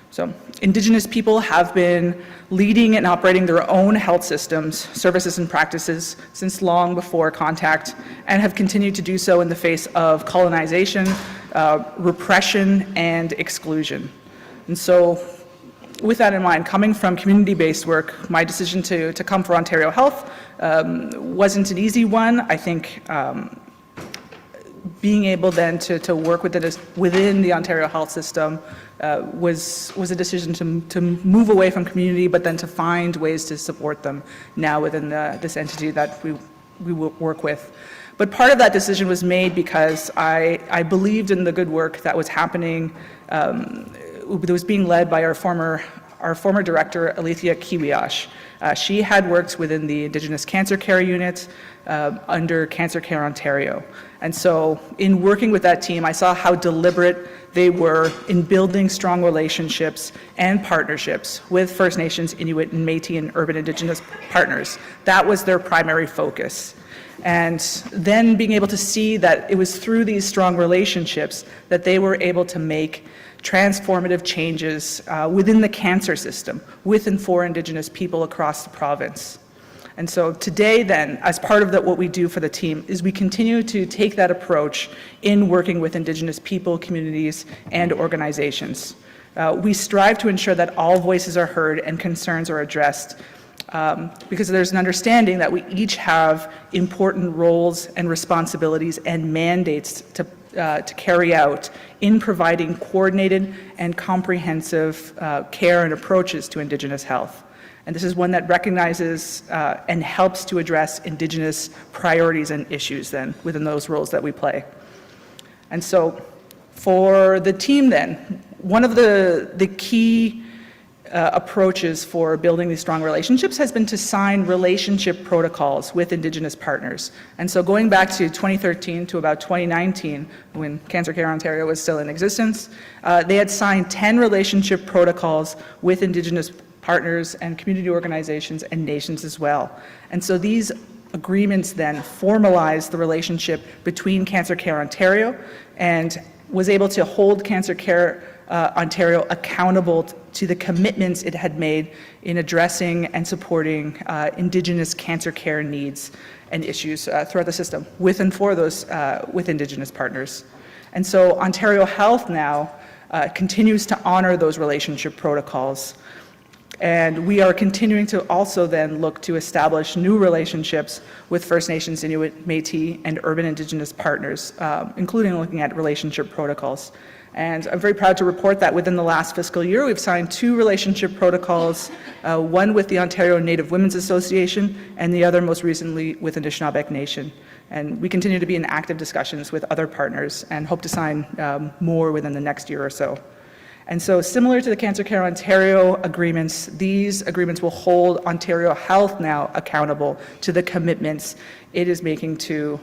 So, Indigenous people have been leading and operating their own health systems, services, and practices since long before contact, and have continued to do so in the face of colonization, repression, and exclusion. And so, with that in mind, coming from community-based work, my decision to come for Ontario Health wasn't an easy one. I think being able then to work within the Ontario health system was a decision to move away from community, but then to find ways to support them now within this entity that we work with. But part of that decision was made because I believed in the good work that was happening, that was being led by our former director, Alethea Kiwiash. She had worked within the Indigenous Cancer Care Unit under Cancer Care Ontario. And so in working with that team, I saw how deliberate they were in building strong relationships and partnerships with First Nations, Inuit, and Métis and urban Indigenous partners. That was their primary focus. And then being able to see that it was through these strong relationships that they were able to make transformative changes within the cancer system, with and for Indigenous people across the province. And so today then, as part of what we do for the team, is we continue to take that approach in working with Indigenous people, communities, and organizations. We strive to ensure that all voices are heard and concerns are addressed, because there's an understanding that we each have important roles and responsibilities and mandates to carry out in providing coordinated and comprehensive care and approaches to Indigenous health. And this is one that recognizes and helps to address Indigenous priorities and issues then within those roles that we play. And so for the team then, one of the key approaches for building these strong relationships has been to sign relationship protocols with Indigenous partners. And so going back to 2013 to about 2019, when Cancer Care Ontario was still in existence, they had signed 10 relationship protocols with Indigenous partners and community organizations and nations as well. And so these agreements then formalized the relationship between Cancer Care Ontario and was able to hold Cancer Care Ontario accountable to the commitments it had made in addressing and supporting Indigenous cancer care needs and issues throughout the system, with and for those with Indigenous partners. And so Ontario Health now continues to honor those relationship protocols. And we are continuing to also then look to establish new relationships with First Nations, Inuit, Métis, and urban Indigenous partners, including looking at relationship protocols. And I'm very proud to report that within the last fiscal year, we've signed 2 relationship protocols, one with the Ontario Native Women's Association, and the other most recently with Anishinaabe Nation. And we continue to be in active discussions with other partners and hope to sign more within the next year or so. And so similar to the Cancer Care Ontario agreements, these agreements will hold Ontario Health now accountable to the commitments it is making to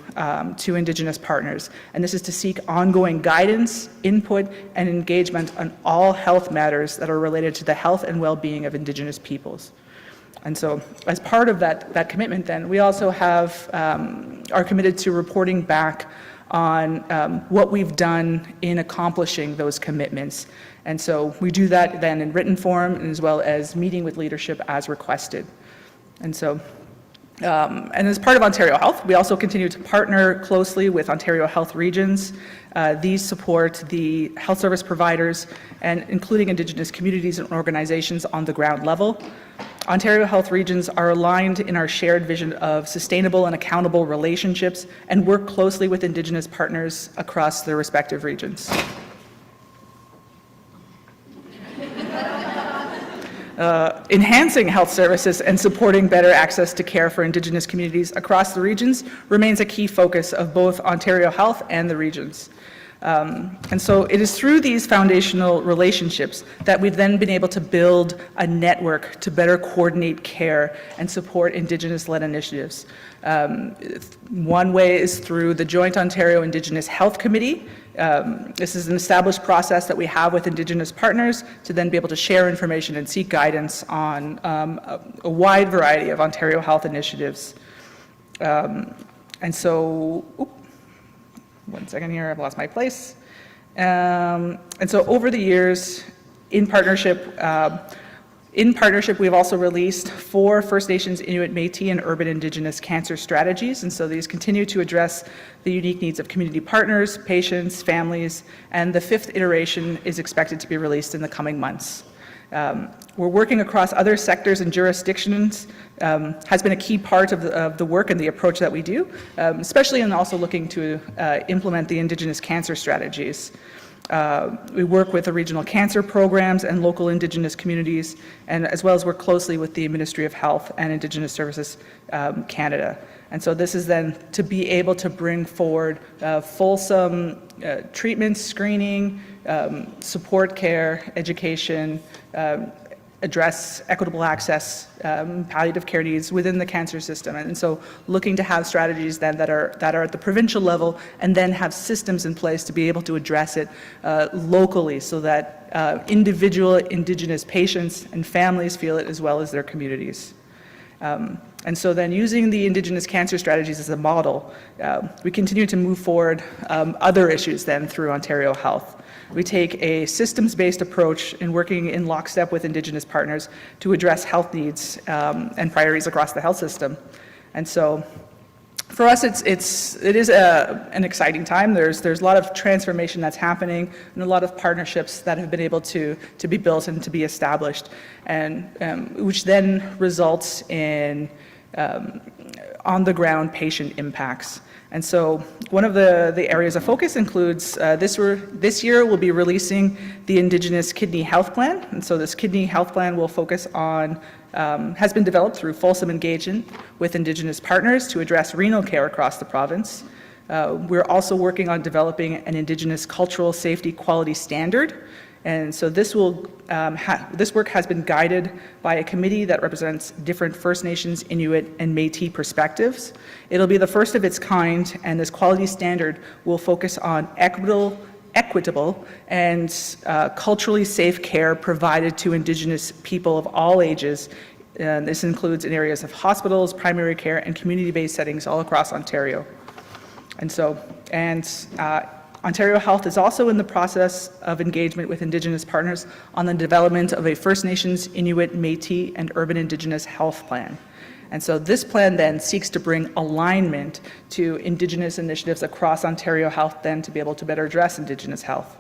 Indigenous partners. And this is to seek ongoing guidance, input, and engagement on all health matters that are related to the health and well-being of Indigenous peoples. And so as part of that commitment then, we also are committed to reporting back on what we've done in accomplishing those commitments. And so we do that then in written form, as well as meeting with leadership as requested. And so, and as part of Ontario Health, we also continue to partner closely with Ontario Health regions. These support the health service providers, and including Indigenous communities and organizations on the ground level. Ontario Health regions are aligned in our shared vision of sustainable and accountable relationships and work closely with Indigenous partners across their respective regions. Enhancing health services and supporting better access to care for Indigenous communities across the regions remains a key focus of both Ontario Health and the regions. And so it is through these foundational relationships that we've then been able to build a network to better coordinate care and support Indigenous-led initiatives. One way is through the Joint Ontario Indigenous Health Committee. This is an established process that we have with Indigenous partners to then be able to share information and seek guidance on a wide variety of Ontario health initiatives. And so, one second here, I've lost my place. And so over the years, in partnership, we've also released 4 First Nations, Inuit, Métis, and urban Indigenous cancer strategies. And so these continue to address the unique needs of community partners, patients, families, and the 5th iteration is expected to be released in the coming months. We're working across other sectors and jurisdictions, has been a key part of the work and the approach that we do, especially in also looking to implement the Indigenous cancer strategies. We work with the regional cancer programs and local Indigenous communities, and as well as work closely with the Ministry of Health and Indigenous Services Canada. And so this is then to be able to bring forward fulsome treatment, screening, support care, education, address equitable access, palliative care needs within the cancer system. And so looking to have strategies then that are at the provincial level, and then have systems in place to be able to address it locally, so that individual Indigenous patients and families feel it as well as their communities. And so then using the Indigenous cancer strategies as a model, we continue to move forward other issues then through Ontario Health. We take a systems-based approach in working in lockstep with Indigenous partners to address health needs and priorities across the health system. And so for us, it is an exciting time. There's a lot of transformation that's happening, and a lot of partnerships that have been able to be built and to be established, and which then results in on-the-ground patient impacts. And so one of the areas of focus includes this year we'll be releasing the Indigenous Kidney Health Plan. And so this Kidney Health Plan will focus on, has been developed through fulsome engagement with Indigenous partners to address renal care across the province. We're also working on developing an Indigenous cultural safety quality standard. And so this work has been guided by a committee that represents different First Nations, Inuit, and Métis perspectives. It'll be the first of its kind, and this quality standard will focus on equitable and culturally safe care provided to Indigenous people of all ages. This includes in areas of hospitals, primary care, and community-based settings all across Ontario. And so, Ontario Health is also in the process of engagement with Indigenous partners on the development of a First Nations, Inuit, Métis, and Urban Indigenous Health Plan. And so this plan then seeks to bring alignment to Indigenous initiatives across Ontario Health then to be able to better address Indigenous health.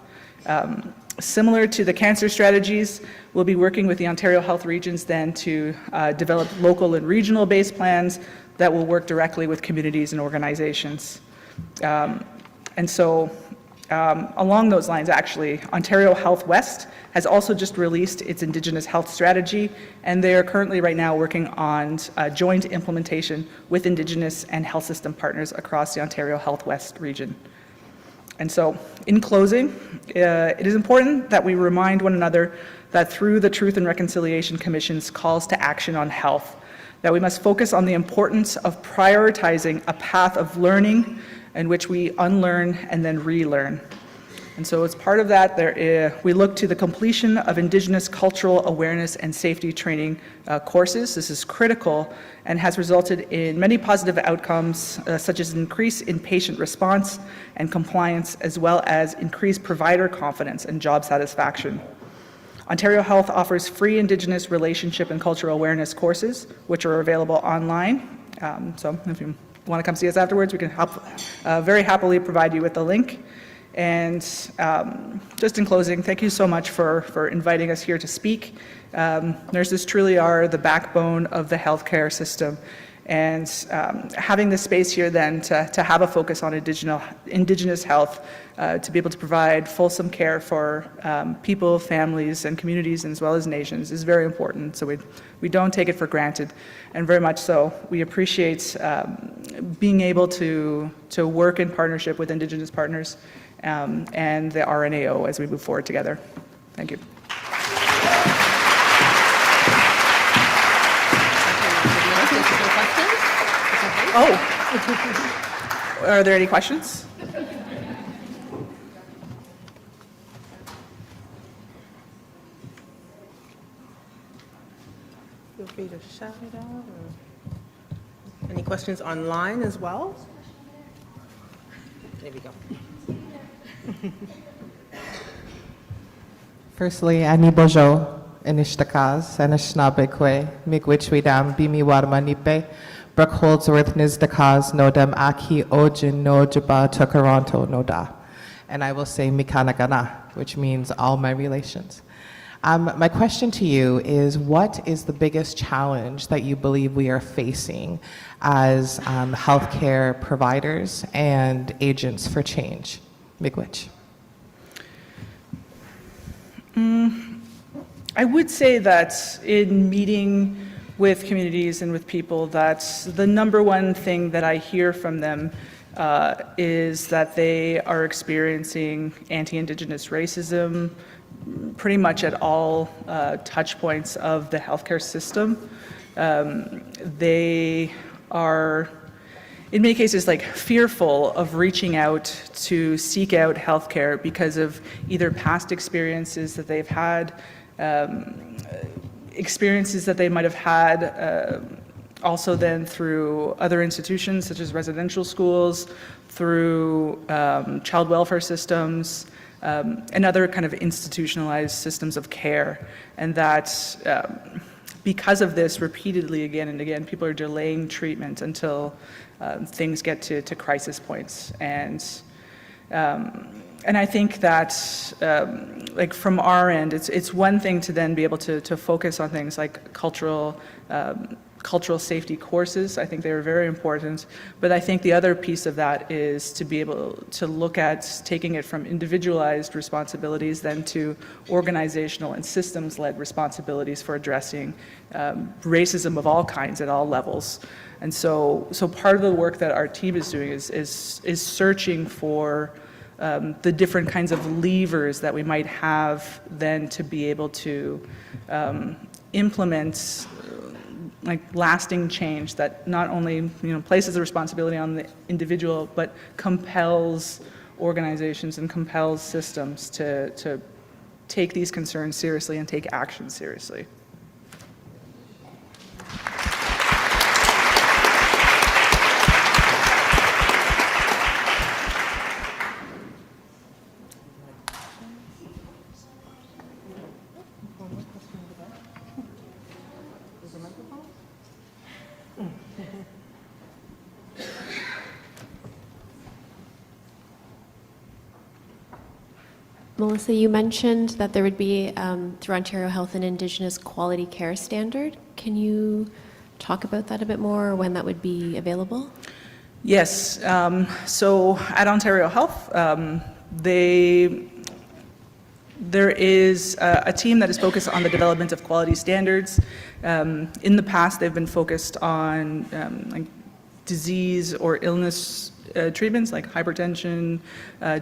Similar to the cancer strategies, we'll be working with the Ontario Health regions then to develop local and regional based plans that will work directly with communities and organizations. And so along those lines, actually, Ontario Health West has also just released its Indigenous health strategy, and they are currently right now working on joint implementation with Indigenous and health system partners across the Ontario Health West region. And so, in closing, it is important that we remind one another that through the Truth and Reconciliation Commission's calls to action on health, that we must focus on the importance of prioritizing a path of learning in which we unlearn and then relearn. And so as part of that, we look to the completion of Indigenous cultural awareness and safety training courses. This is critical and has resulted in many positive outcomes, such as an increase in patient response and compliance, as well as increased provider confidence and job satisfaction. Ontario Health offers free Indigenous relationship and cultural awareness courses, which are available online. So if you want to come see us afterwards, we can very happily provide you with the link. And just in closing, thank you so much for inviting us here to speak. Nurses truly are the backbone of the healthcare system. And having this space here then to have a focus on Indigenous health, to be able to provide fulsome care for people, families, and communities, as well as nations, is very important. So we don't take it for granted, and very much so. We appreciate being able to work in partnership with Indigenous partners and the RNAO as we move forward together. Thank you. Oh, are there any questions? Feel free to shout it out. Or any questions online as well? There we go. Firstly, Ani Bojo, Inishtakaz, Anishnabekwe, Migwichwidam, Bimi Warma Nipe, Brook Holdsworth Nizdakaz, Nodam Aki Ojin no Jaba Tokaronto Noda. And I will say Mikanagana, which means all my relations. My question to you is, what is the biggest challenge that you believe we are facing as healthcare providers and agents for change? Miigwech. I would say that in meeting with communities and with people, that the number one thing that I hear from them is that they are experiencing anti-Indigenous racism pretty much at all touch points of the healthcare system. They are, in many cases, like fearful of reaching out to seek out healthcare because of either past experiences that they've had, experiences that they might have had also then through other institutions such as residential schools, through child welfare systems, and other kind of institutionalized systems of care. And that because of this, repeatedly again and again, people are delaying treatment until things get to crisis points. And I think that, like from our end, it's one thing to then be able to focus on things like cultural safety courses. I think they are very important. But I think the other piece of that is to be able to look at taking it from individualized responsibilities then to organizational and systems-led responsibilities for addressing racism of all kinds at all levels. And so part of the work that our team is doing is searching for the different kinds of levers that we might have then to be able to implement like lasting change that not only places the responsibility on the individual, but compels organizations and compels systems to take these concerns seriously and take action seriously. Melissa, you mentioned that there would be, through Ontario Health, an Indigenous quality care standard. Can you talk about that a bit more, or when that would be available? Yes. So at Ontario Health, there is a team that is focused on the development of quality standards. In the past, they've been focused on like disease or illness treatments like hypertension,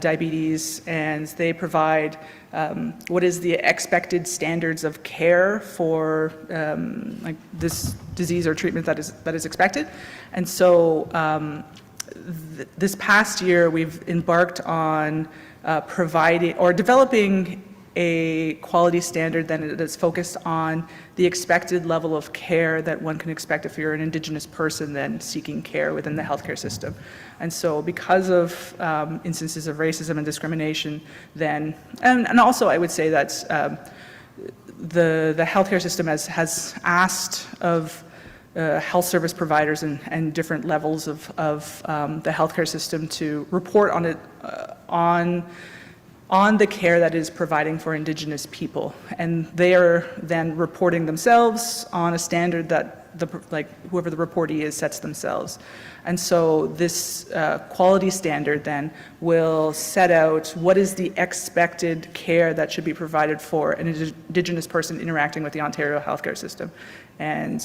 diabetes, and they provide what is the expected standards of care for like this disease or treatment that is expected. And so this past year, we've embarked on providing or developing a quality standard that is focused on the expected level of care that one can expect if you're an Indigenous person then seeking care within the healthcare system. And so because of instances of racism and discrimination then, and also I would say that the healthcare system has asked of health service providers and different levels of the healthcare system to report on it, on the care that is providing for Indigenous people. And they are then reporting themselves on a standard that whoever the reportee is sets themselves. And so this quality standard then will set out what is the expected care that should be provided for an Indigenous person interacting with the Ontario healthcare system. And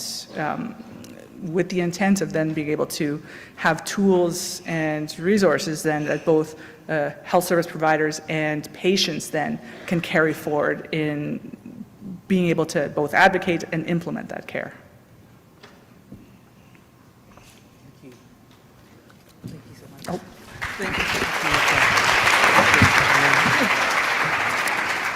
with the intent of then being able to have tools and resources then that both health service providers and patients then can carry forward in being able to both advocate and implement that care. Thank you. Thank you so much. Oh, thank you.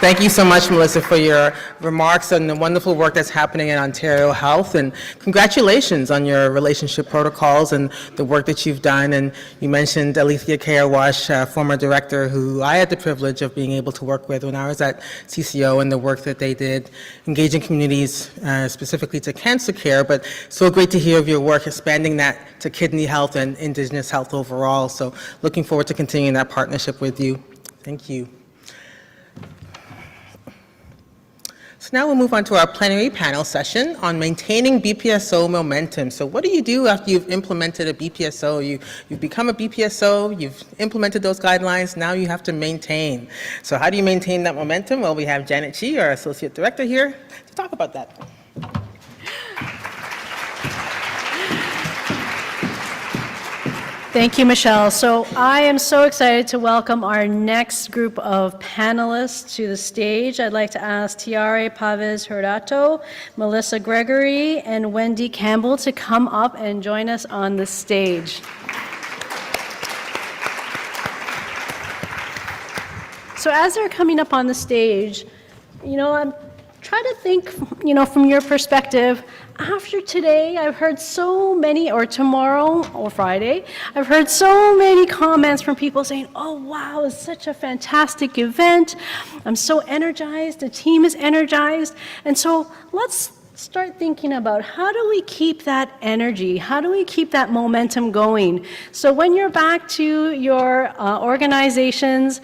Thank you so much, Melissa, for your remarks and the wonderful work that's happening in Ontario Health. And congratulations on your relationship protocols and the work that you've done. And you mentioned Alethea Kayawash, former director, who I had the privilege of being able to work with when I was at CCO, and the work that they did engaging communities specifically to cancer care. But so great to hear of your work expanding that to kidney health and Indigenous health overall. So looking forward to continuing that partnership with you. Thank you. So now we'll move on to our plenary panel session on maintaining BPSO momentum. So what do you do after you've implemented a BPSO? You've become a BPSO, you've implemented those guidelines, now you have to maintain. So how do you maintain that momentum? Well, we have Janet Chi, our Associate Director, here to talk about that. Thank you, Michelle. So I am so excited to welcome our next group of panelists to the stage. I'd like to ask Tiare Pavez Hurtado, Melissa Gregory, and Wendy Campbell to come up and join us on the stage. So as they're coming up on the stage, I'm trying to think, from your perspective, after today, I've heard so many, or tomorrow or Friday, I've heard so many comments from people saying, oh, wow, it's such a fantastic event. I'm so energized. The team is energized. And so let's start thinking about how do we keep that energy? How do we keep that momentum going? So when you're back to your organizations,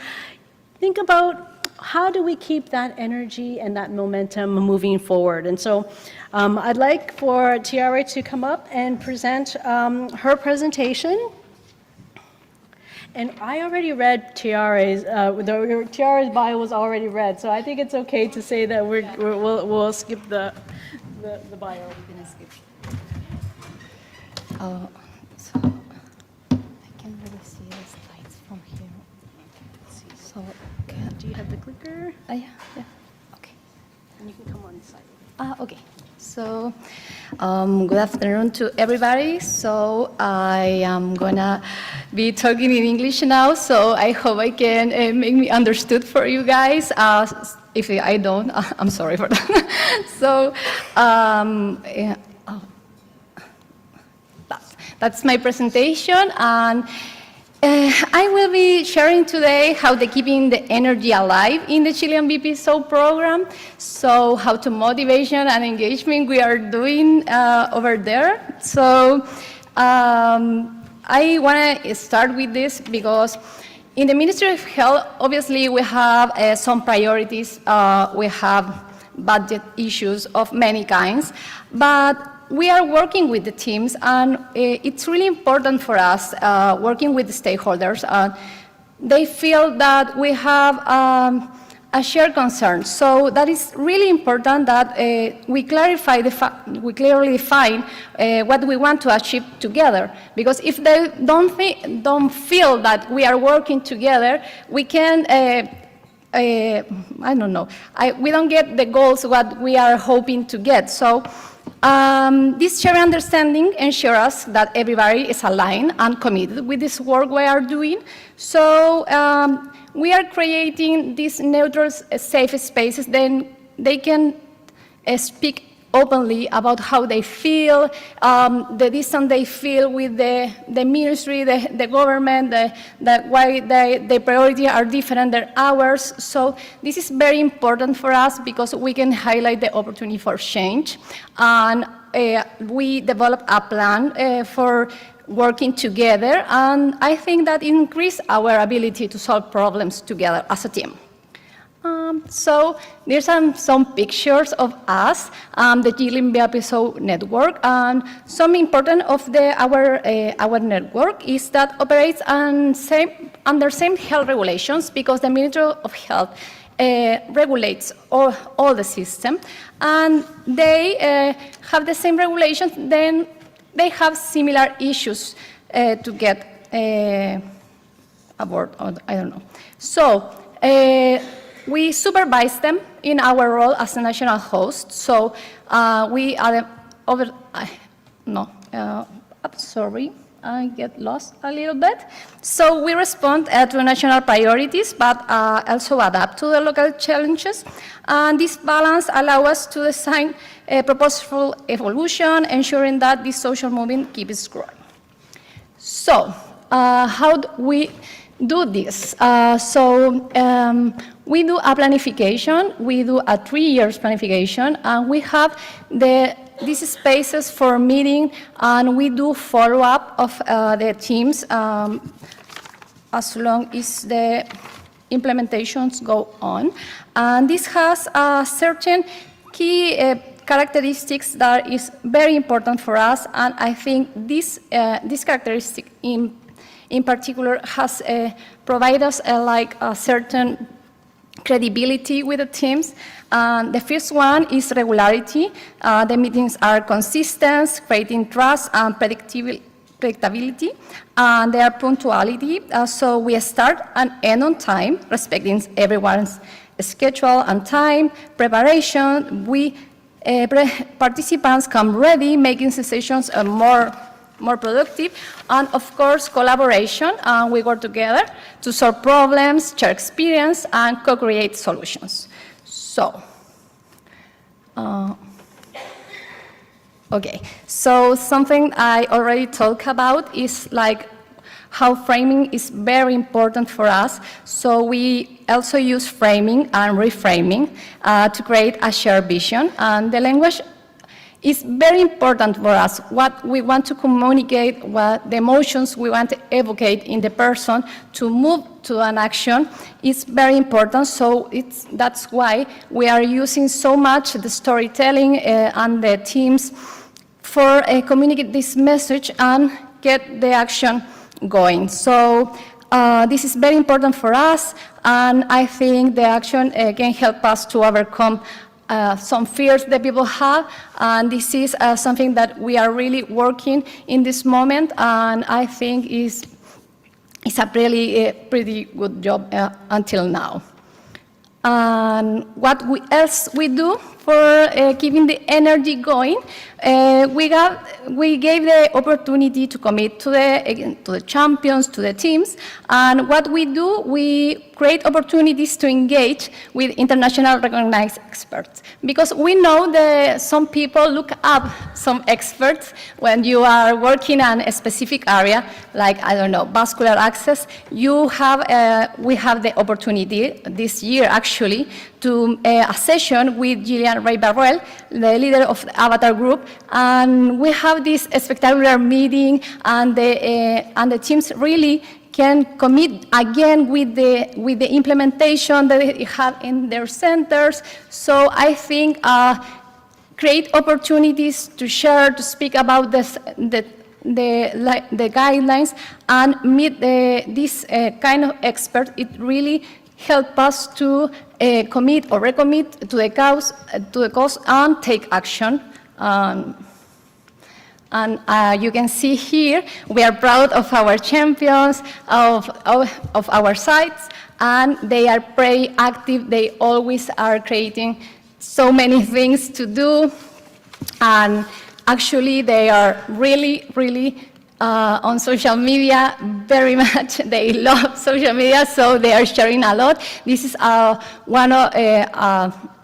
think about how do we keep that energy and that momentum moving forward? And so I'd like for Tiare to come up and present her presentation. And I already read Tiare's, Tiare's bio was already read, so I think it's okay to say that we'll skip the bio. We're gonna skip. So I can really see the slides from here. So do you have the clicker? Yeah. Okay. And you can come on the side. Okay. So, good afternoon to everybody. So, I am gonna be talking in English now. So, I hope I can make me understood for you guys. If I don't, I'm sorry for that. So, yeah, that's my presentation, and I will be sharing today how to keeping the energy alive in the Chilean BPSO program. So how to motivation and engagement we are doing over there. So I want to start with this because In the Ministry of Health, obviously, we have some priorities. We have budget issues of many kinds, but we are working with the teams, and it's really important for us working with the stakeholders. They feel that we have a shared concern, so that is really important that we clearly define what we want to achieve together. Because if they don't feel that we are working together, we can. I don't know. We don't get the goals what we are hoping to get. So this shared understanding ensures that everybody is aligned and committed with this work we are doing. So we are creating these neutral, safe spaces. Then they can speak openly about how they feel, the distance they feel with the ministry, the government, why the priorities are different than ours. So this is very important for us because we can highlight the opportunity for change. And we developed a plan for working together, and I think that increased our ability to solve problems together as a team. So there's some pictures of us, the Chilean BPSO network, and some important of our network is that operates under same health regulations because the Ministry of Health regulates all the system, and they have the same regulations. Then they have similar issues to get abort. I don't know. So. We supervise them in our role as a national host. So we are I'm sorry, I get lost a little bit. So we respond to national priorities, but also adapt to the local challenges. And this balance allows us to design a purposeful evolution, ensuring that this social movement keeps growing. So how do we do this? We do a planification, we do a 3-year planification, and we have these spaces for meeting, and we do follow-up of the teams as long as the implementations go on. And this has certain key characteristics that is very important for us, and I think this characteristic in particular has provided us a certain credibility with the teams. The first one is regularity. The meetings are consistent, creating trust and predictability. Their punctuality. So we start and end on time, respecting everyone's schedule and time. Preparation. Participants come ready, making sessions more productive, and of course collaboration. We work together to solve problems, share experience, and co-create solutions. So, okay. So something I already talked about is how framing is very important for us. So we also use framing and reframing to create a shared vision, and the language is very important for us. What we want to communicate, what the emotions we want to evocate in the person to move to an action is very important. So that's why we are using so much the storytelling and the teams for communicate this message and get the action going. So this is very important for us, and I think the action can help us to overcome some fears that people have, and this is something that we are really working in this moment, and I think it's a pretty good job until now. And what else we do for keeping the energy going? We gave the opportunity to commit to the champions, to the teams, and what we do, we create opportunities to engage with international recognized experts, because we know that some people look up some experts when you are working on a specific area, like, I don't know, vascular access. We have the opportunity this year actually to a session with Gillian Ray-Barrell, the leader of the Avatar Group, and we have this spectacular meeting, and the teams really can commit again with the implementation that they have in their centers. So I think create opportunities to share, to speak about this, the guidelines, and meet this kind of expert. It really help us to commit or recommit to the cause, and take action. And you can see here, we are proud of our champions, of our sites, and they are very active. They always are creating so many things to do. And actually, they are really, really on social media very much. They love social media, so they are sharing a lot. This is one of,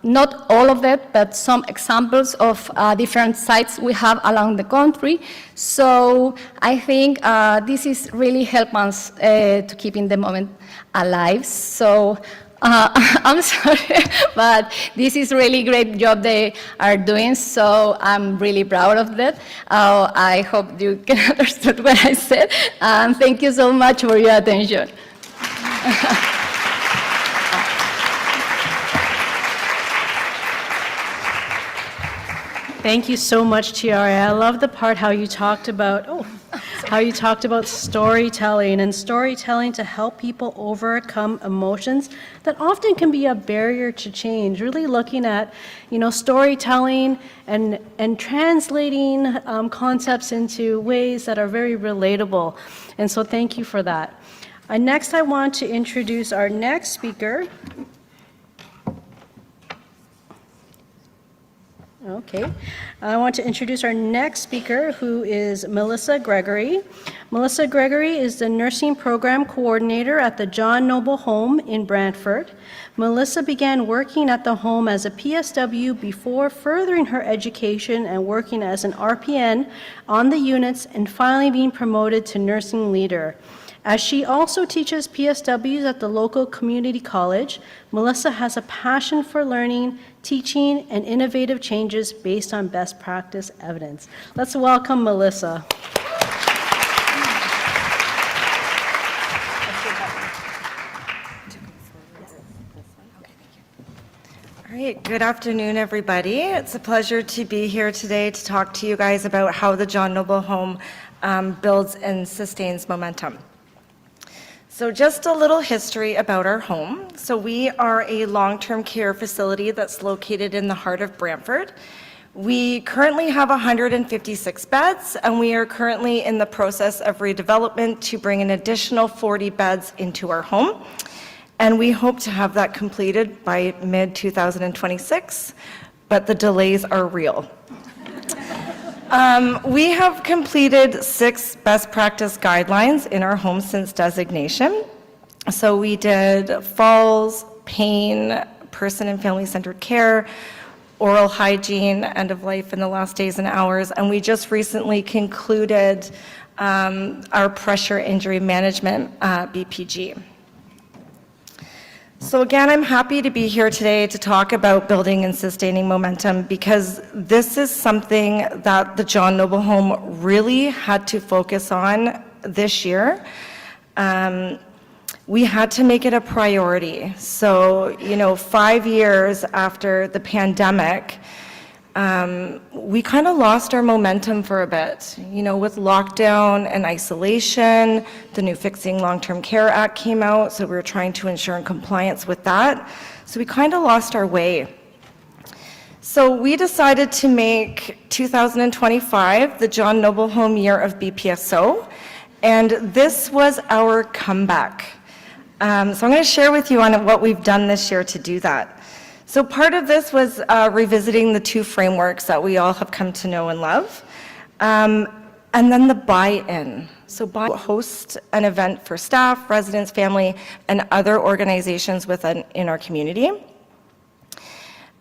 not all of it, but some examples of different sites we have along the country. So I think this is really help us to keeping the moment alive. So I'm sorry, but this is really great job they are doing, so I'm really proud of that. I hope you can understand what I said, and thank you so much for your attention. Thank you so much, Chiara. I love the part how you talked about, storytelling, and storytelling to help people overcome emotions that often can be a barrier to change. Really looking at, storytelling and translating concepts into ways that are very relatable. And so thank you for that. Next, I want to introduce our next speaker. Okay, I want to introduce our next speaker, who is Melissa Gregory. Melissa Gregory is the Nursing Program Coordinator at the John Noble Home in Brantford. Melissa began working at the home as a PSW before furthering her education and working as an RPN on the units and finally being promoted to nursing leader. As she also teaches PSWs at the local community college, Melissa has a passion for learning, teaching, and innovative changes based on best practice evidence. Let's welcome Melissa. All right, good afternoon, everybody. It's a pleasure to be here today to talk to you guys about how the John Noble Home builds and sustains momentum. So just a little history about our home. So we are a long-term care facility that's located in the heart of Brantford. We currently have 156 beds, and we are currently in the process of redevelopment to bring an additional 40 beds into our home. And we hope to have that completed by mid-2026, but the delays are real. We have completed 6 best practice guidelines in our home since designation. So we did falls, pain, person and family-centered care, oral hygiene, end of life in the last days and hours, and we just recently concluded our pressure injury management, BPG. So again, I'm happy to be here today to talk about building and sustaining momentum, because this is something that the John Noble Home really had to focus on this year. We had to make it a priority. So, 5 years after the pandemic, we kind of lost our momentum for a bit. With lockdown and isolation, the new Fixing Long-Term Care Act came out, so we were trying to ensure compliance with that. So we kind of lost our way. So we decided to make 2025 the John Noble Home Year of BPSO, and this was our comeback. So I'm going to share with you on what we've done this year to do that. So part of this was revisiting the 2 frameworks that we all have come to know and love, and then the buy-in. So host an event for staff, residents, family, and other organizations in our community.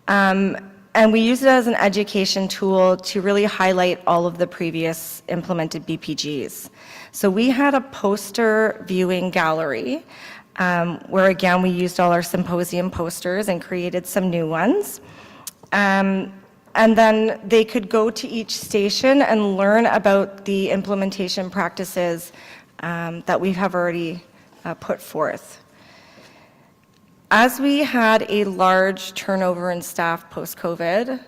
And we use it as an education tool to really highlight all of the previous implemented BPGs. So we had a poster viewing gallery, where again, we used all our symposium posters and created some new ones. And then they could go to each station and learn about the implementation practices that we have already put forth. As we had a large turnover in staff post-COVID,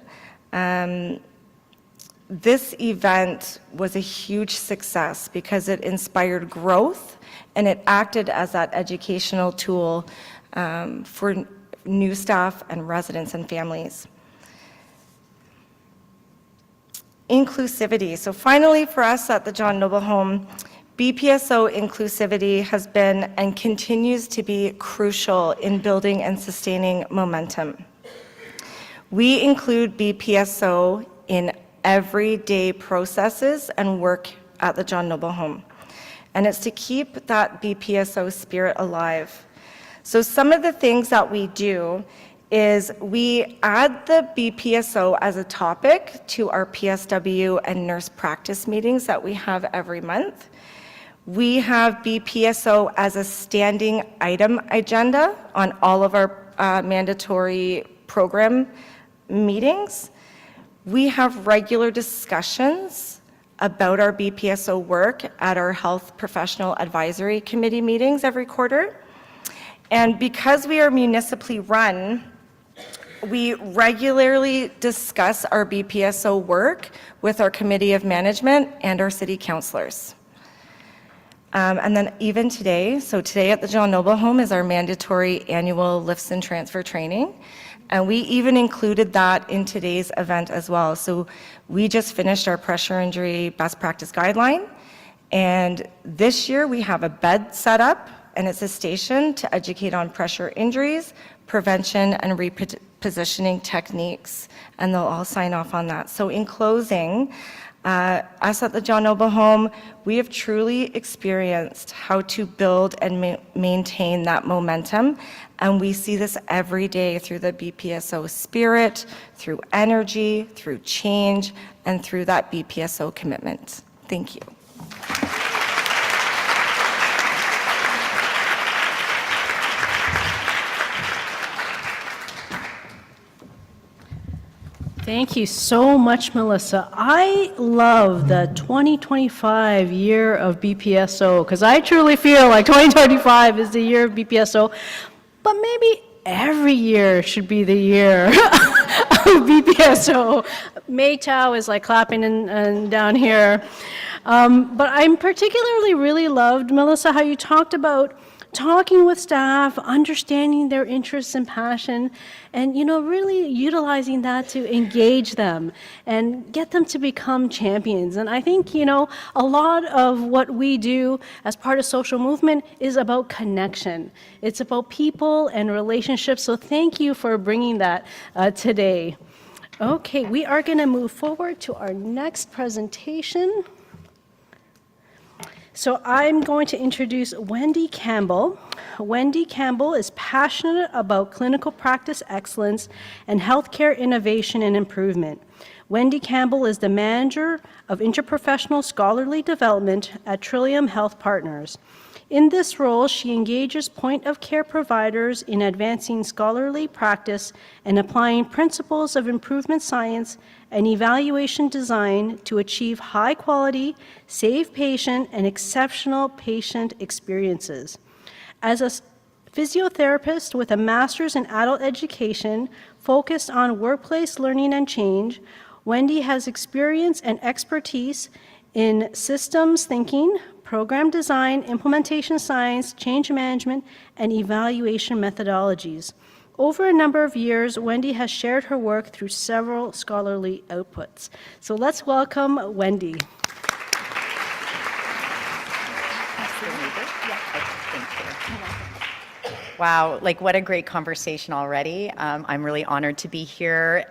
this event was a huge success because it inspired growth and it acted as that educational tool for new staff and residents and families. Inclusivity. So finally for us at the John Noble Home, BPSO inclusivity has been and continues to be crucial in building and sustaining momentum. We include BPSO in everyday processes and work at the John Noble Home. And it's to keep that BPSO spirit alive. So some of the things that we do is we add the BPSO as a topic to our PSW and nurse practice meetings that we have every month. We have BPSO as a standing item agenda on all of our mandatory program meetings. We have regular discussions about our BPSO work at our Health Professional Advisory Committee meetings every quarter. And because we are municipally run, we regularly discuss our BPSO work with our Committee of Management and our city councilors. And then even today, so today at the John Noble Home is our mandatory annual lifts and transfer training. And we even included that in today's event as well. So we just finished our pressure injury best practice guideline. And this year we have a bed set up and it's a station to educate on pressure injuries, prevention, and repositioning techniques. And they'll all sign off on that. So in closing, us at the John Noble Home, we have truly experienced how to build and maintain that momentum. And we see this every day through the BPSO spirit, through energy, through change, and through that BPSO commitment. Thank you. Thank you so much, Melissa. I love the 2025 year of BPSO because I truly feel like 2025 is the year of BPSO, but maybe every year should be the year of BPSO. May Tao is like clapping and down here. But I'm particularly really loved, Melissa, how you talked about talking with staff, understanding their interests and passion, and really utilizing that to engage them and get them to become champions. And I think a lot of what we do as part of social movement is about connection. It's about people and relationships. So thank you for bringing that today. Okay, we are going to move forward to our next presentation. So I'm going to introduce Wendy Campbell. Wendy Campbell is passionate about clinical practice excellence and healthcare innovation and improvement. Wendy Campbell is the manager of interprofessional scholarly development at Trillium Health Partners. In this role, she engages point-of-care providers in advancing scholarly practice and applying principles of improvement science and evaluation design to achieve high-quality, safe patient, and exceptional patient experiences. As a physiotherapist with a master's in adult education focused on workplace learning and change, Wendy has experience and expertise in systems thinking, program design, implementation science, change management, and evaluation methodologies. Over a number of years, Wendy has shared her work through several scholarly outputs. So let's welcome Wendy. Wow, what a great conversation already. I'm really honored to be here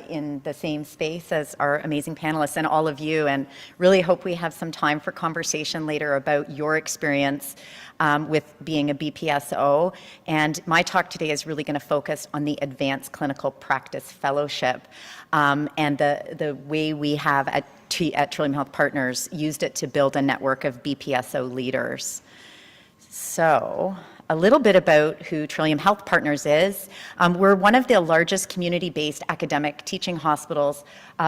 in the same space as our amazing panelists and all of you, and really hope we have some time for conversation later about your experience with being a BPSO. And my talk today is really going to focus on the Advanced Clinical Practice Fellowship and the way we have at Trillium Health Partners used it to build a network of BPSO leaders. So a little bit about who Trillium Health Partners is. We're one of the largest community-based academic teaching hospitals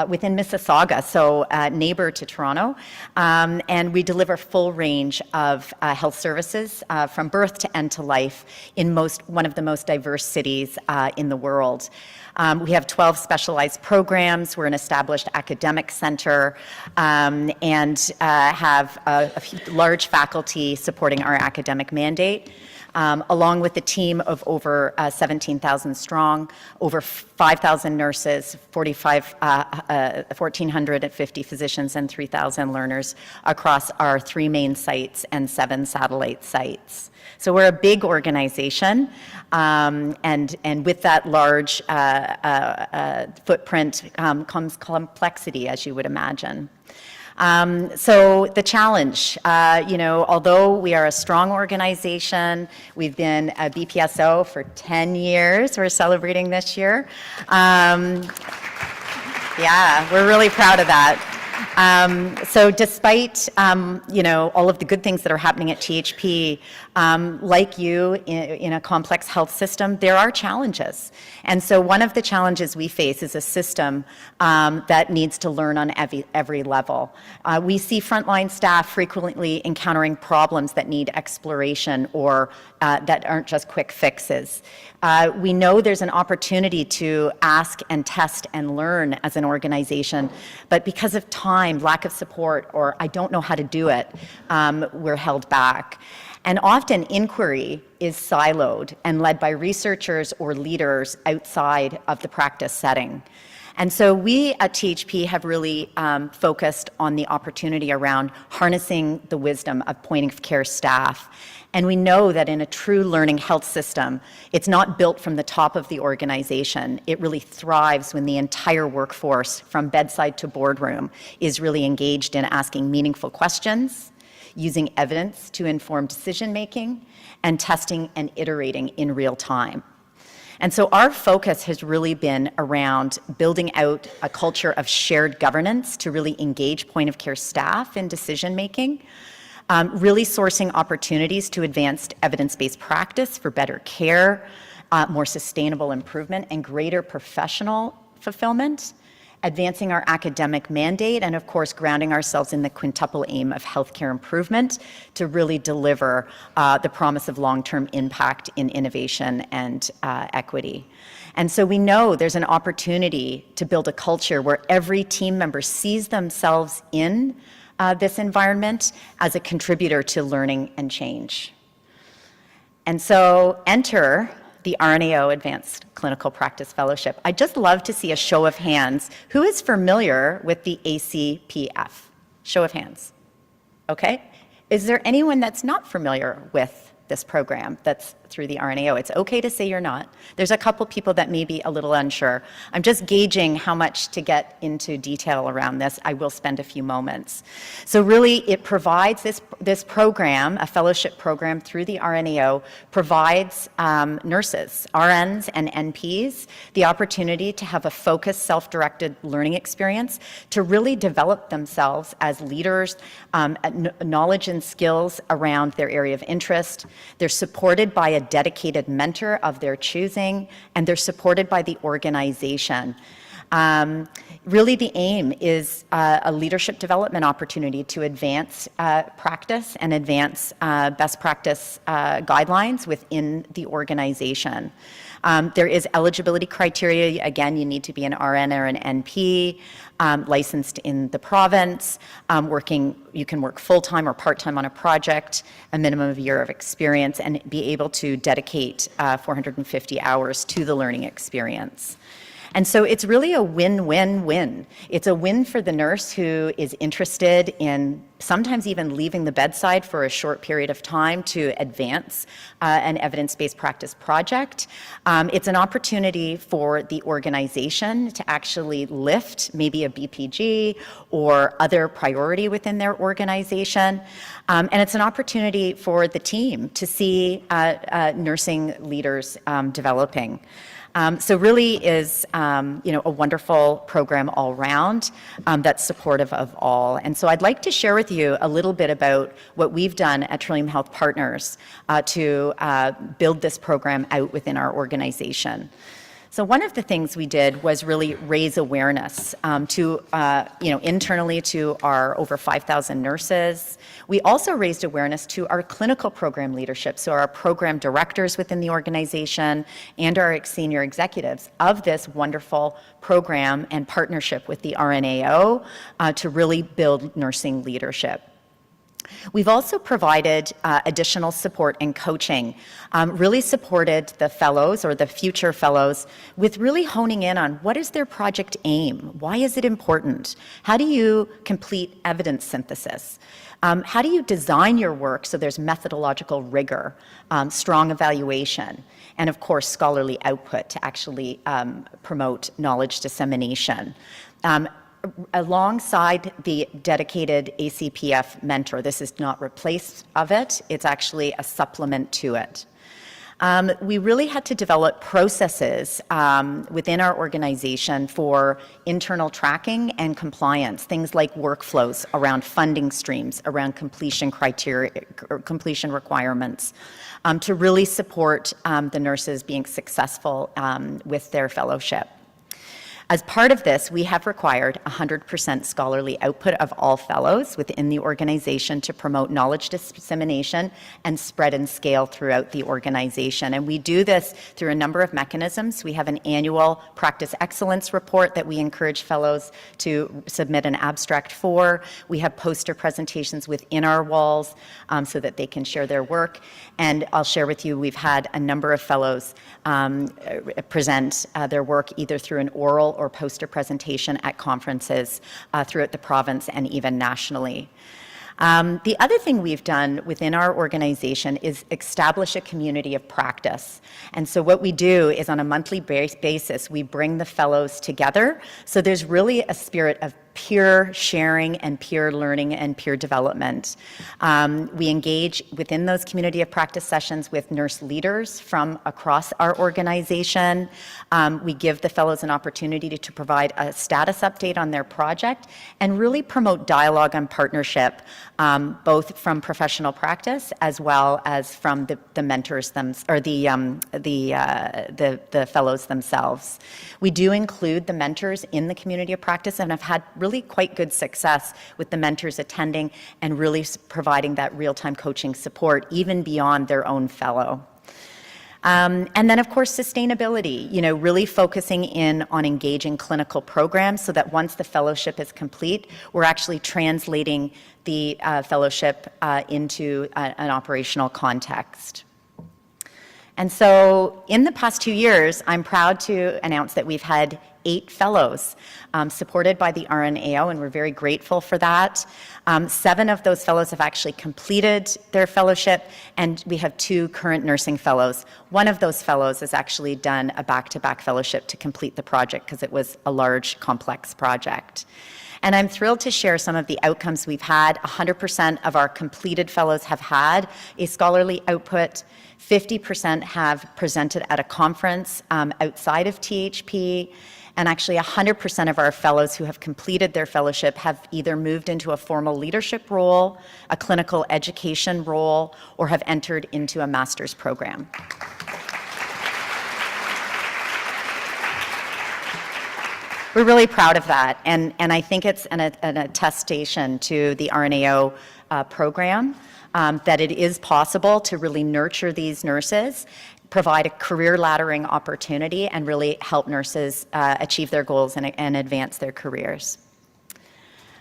within Mississauga, so neighbor to Toronto, and we deliver full range of health services from birth to end to life in one of the most diverse cities in the world. We have 12 specialized programs. We're an established academic center and have a large faculty supporting our academic mandate. Along with a team of over 17,000 strong, over 5,000 nurses, 1,450 physicians, and 3,000 learners across our 3 main sites and 7 satellite sites. So we're a big organization, and with that large footprint comes complexity, as you would imagine. So the challenge, although we are a strong organization, we've been a BPSO for 10 years, we're celebrating this year. Yeah, we're really proud of that. So despite, all of the good things that are happening at THP, like you in a complex health system, there are challenges. And so one of the challenges we face is a system that needs to learn on every level. We see frontline staff frequently encountering problems that need exploration or that aren't just quick fixes. We know there's an opportunity to ask and test and learn as an organization, but because of time, lack of support, or I don't know how to do it, we're held back. And often inquiry is siloed and led by researchers or leaders outside of the practice setting. And so we at THP have really focused on the opportunity around harnessing the wisdom of point-of-care staff. And we know that in a true learning health system, it's not built from the top of the organization. It really thrives when the entire workforce, from bedside to boardroom, is really engaged in asking meaningful questions, using evidence to inform decision-making, and testing and iterating in real time. And so our focus has really been around building out a culture of shared governance to really engage point-of-care staff in decision-making, really sourcing opportunities to advance evidence-based practice for better care, more sustainable improvement, and greater professional fulfillment, advancing our academic mandate, and of course, grounding ourselves in the quintuple aim of healthcare improvement to really deliver the promise of long-term impact in innovation and equity. And so we know there's an opportunity to build a culture where every team member sees themselves in this environment as a contributor to learning and change. And so enter the RNAO Advanced Clinical Practice Fellowship. I'd just love to see a show of hands. Who is familiar with the ACPF? Show of hands. Okay. Is there anyone that's not familiar with this program that's through the RNAO? It's okay to say you're not. There's a couple people that may be a little unsure. I'm just gauging how much to get into detail around this. I will spend a few moments. So really, it provides this program, a fellowship program through the RNAO, provides nurses, RNs and NPs, the opportunity to have a focused, self-directed learning experience to really develop themselves as leaders, knowledge and skills around their area of interest. They're supported by a dedicated mentor of their choosing, and they're supported by the organization. Really, the aim is a leadership development opportunity to advance practice and advance best practice guidelines within the organization. There is eligibility criteria. Again, you need to be an RN or an NP, licensed in the province, you can work full-time or part-time on a project, a minimum of a year of experience, and be able to dedicate 450 hours to the learning experience. And so it's really a win-win-win. It's a win for the nurse who is interested in sometimes even leaving the bedside for a short period of time to advance an evidence-based practice project. It's an opportunity for the organization to actually lift maybe a BPG or other priority within their organization. And it's an opportunity for the team to see nursing leaders developing. So really is, a wonderful program all around that's supportive of all. And so I'd like to share with with you a little bit about what we've done at Trillium Health Partners to build this program out within our organization. So one of the things we did was really raise awareness internally to our over 5,000 nurses. We also raised awareness to our clinical program leadership, so our program directors within the organization and our senior executives of this wonderful program and partnership with the RNAO to really build nursing leadership. We've also provided additional support and coaching, really supported the fellows or the future fellows with really honing in on what is their project aim? Why is it important? How do you complete evidence synthesis? How do you design your work so there's methodological rigor, strong evaluation, and of course scholarly output to actually promote knowledge dissemination? Alongside the dedicated ACPF mentor. This is not replace of it, it's actually a supplement to it. We really had to develop processes within our organization for internal tracking and compliance, things like workflows around funding streams, around completion criteria, or completion requirements, to really support the nurses being successful with their fellowship. As part of this, we have required 100% scholarly output of all fellows within the organization to promote knowledge dissemination and spread and scale throughout the organization. And we do this through a number of mechanisms. We have an annual practice excellence report that we encourage fellows to submit an abstract for. We have poster presentations within our walls so that they can share their work. And I'll share with you, we've had a number of fellows present their work either through an oral or poster presentation at conferences throughout the province and even nationally. The other thing we've done within our organization is establish a community of practice. And so what we do is on a monthly basis, we bring the fellows together. So there's really a spirit of peer sharing and peer learning and peer development. We engage within those community of practice sessions with nurse leaders from across our organization. We give the fellows an opportunity to provide a status update on their project and really promote dialogue and partnership, both from professional practice as well as from the mentors or the fellows themselves. We do include the mentors in the community of practice and have had really quite good success with the mentors attending and really providing that real-time coaching support even beyond their own fellow. And then, of course, sustainability, really focusing in on engaging clinical programs so that once the fellowship is complete, we're actually translating the fellowship into an operational context. And so in the past 2 years, I'm proud to announce that we've had 8 fellows supported by the RNAO, and we're very grateful for that. 7 of those fellows have actually completed their fellowship, and we have 2 current nursing fellows. One of those fellows has actually done a back-to-back fellowship to complete the project because it was a large, complex project. And I'm thrilled to share some of the outcomes we've had. 100% of our completed fellows have had a scholarly output. 50% have presented at a conference outside of THP. And actually 100% of our fellows who have completed their fellowship have either moved into a formal leadership role, a clinical education role, or have entered into a master's program. We're really proud of that, and I think it's an attestation to the RNAO program that it is possible to really nurture these nurses, provide a career laddering opportunity, and really help nurses achieve their goals and advance their careers.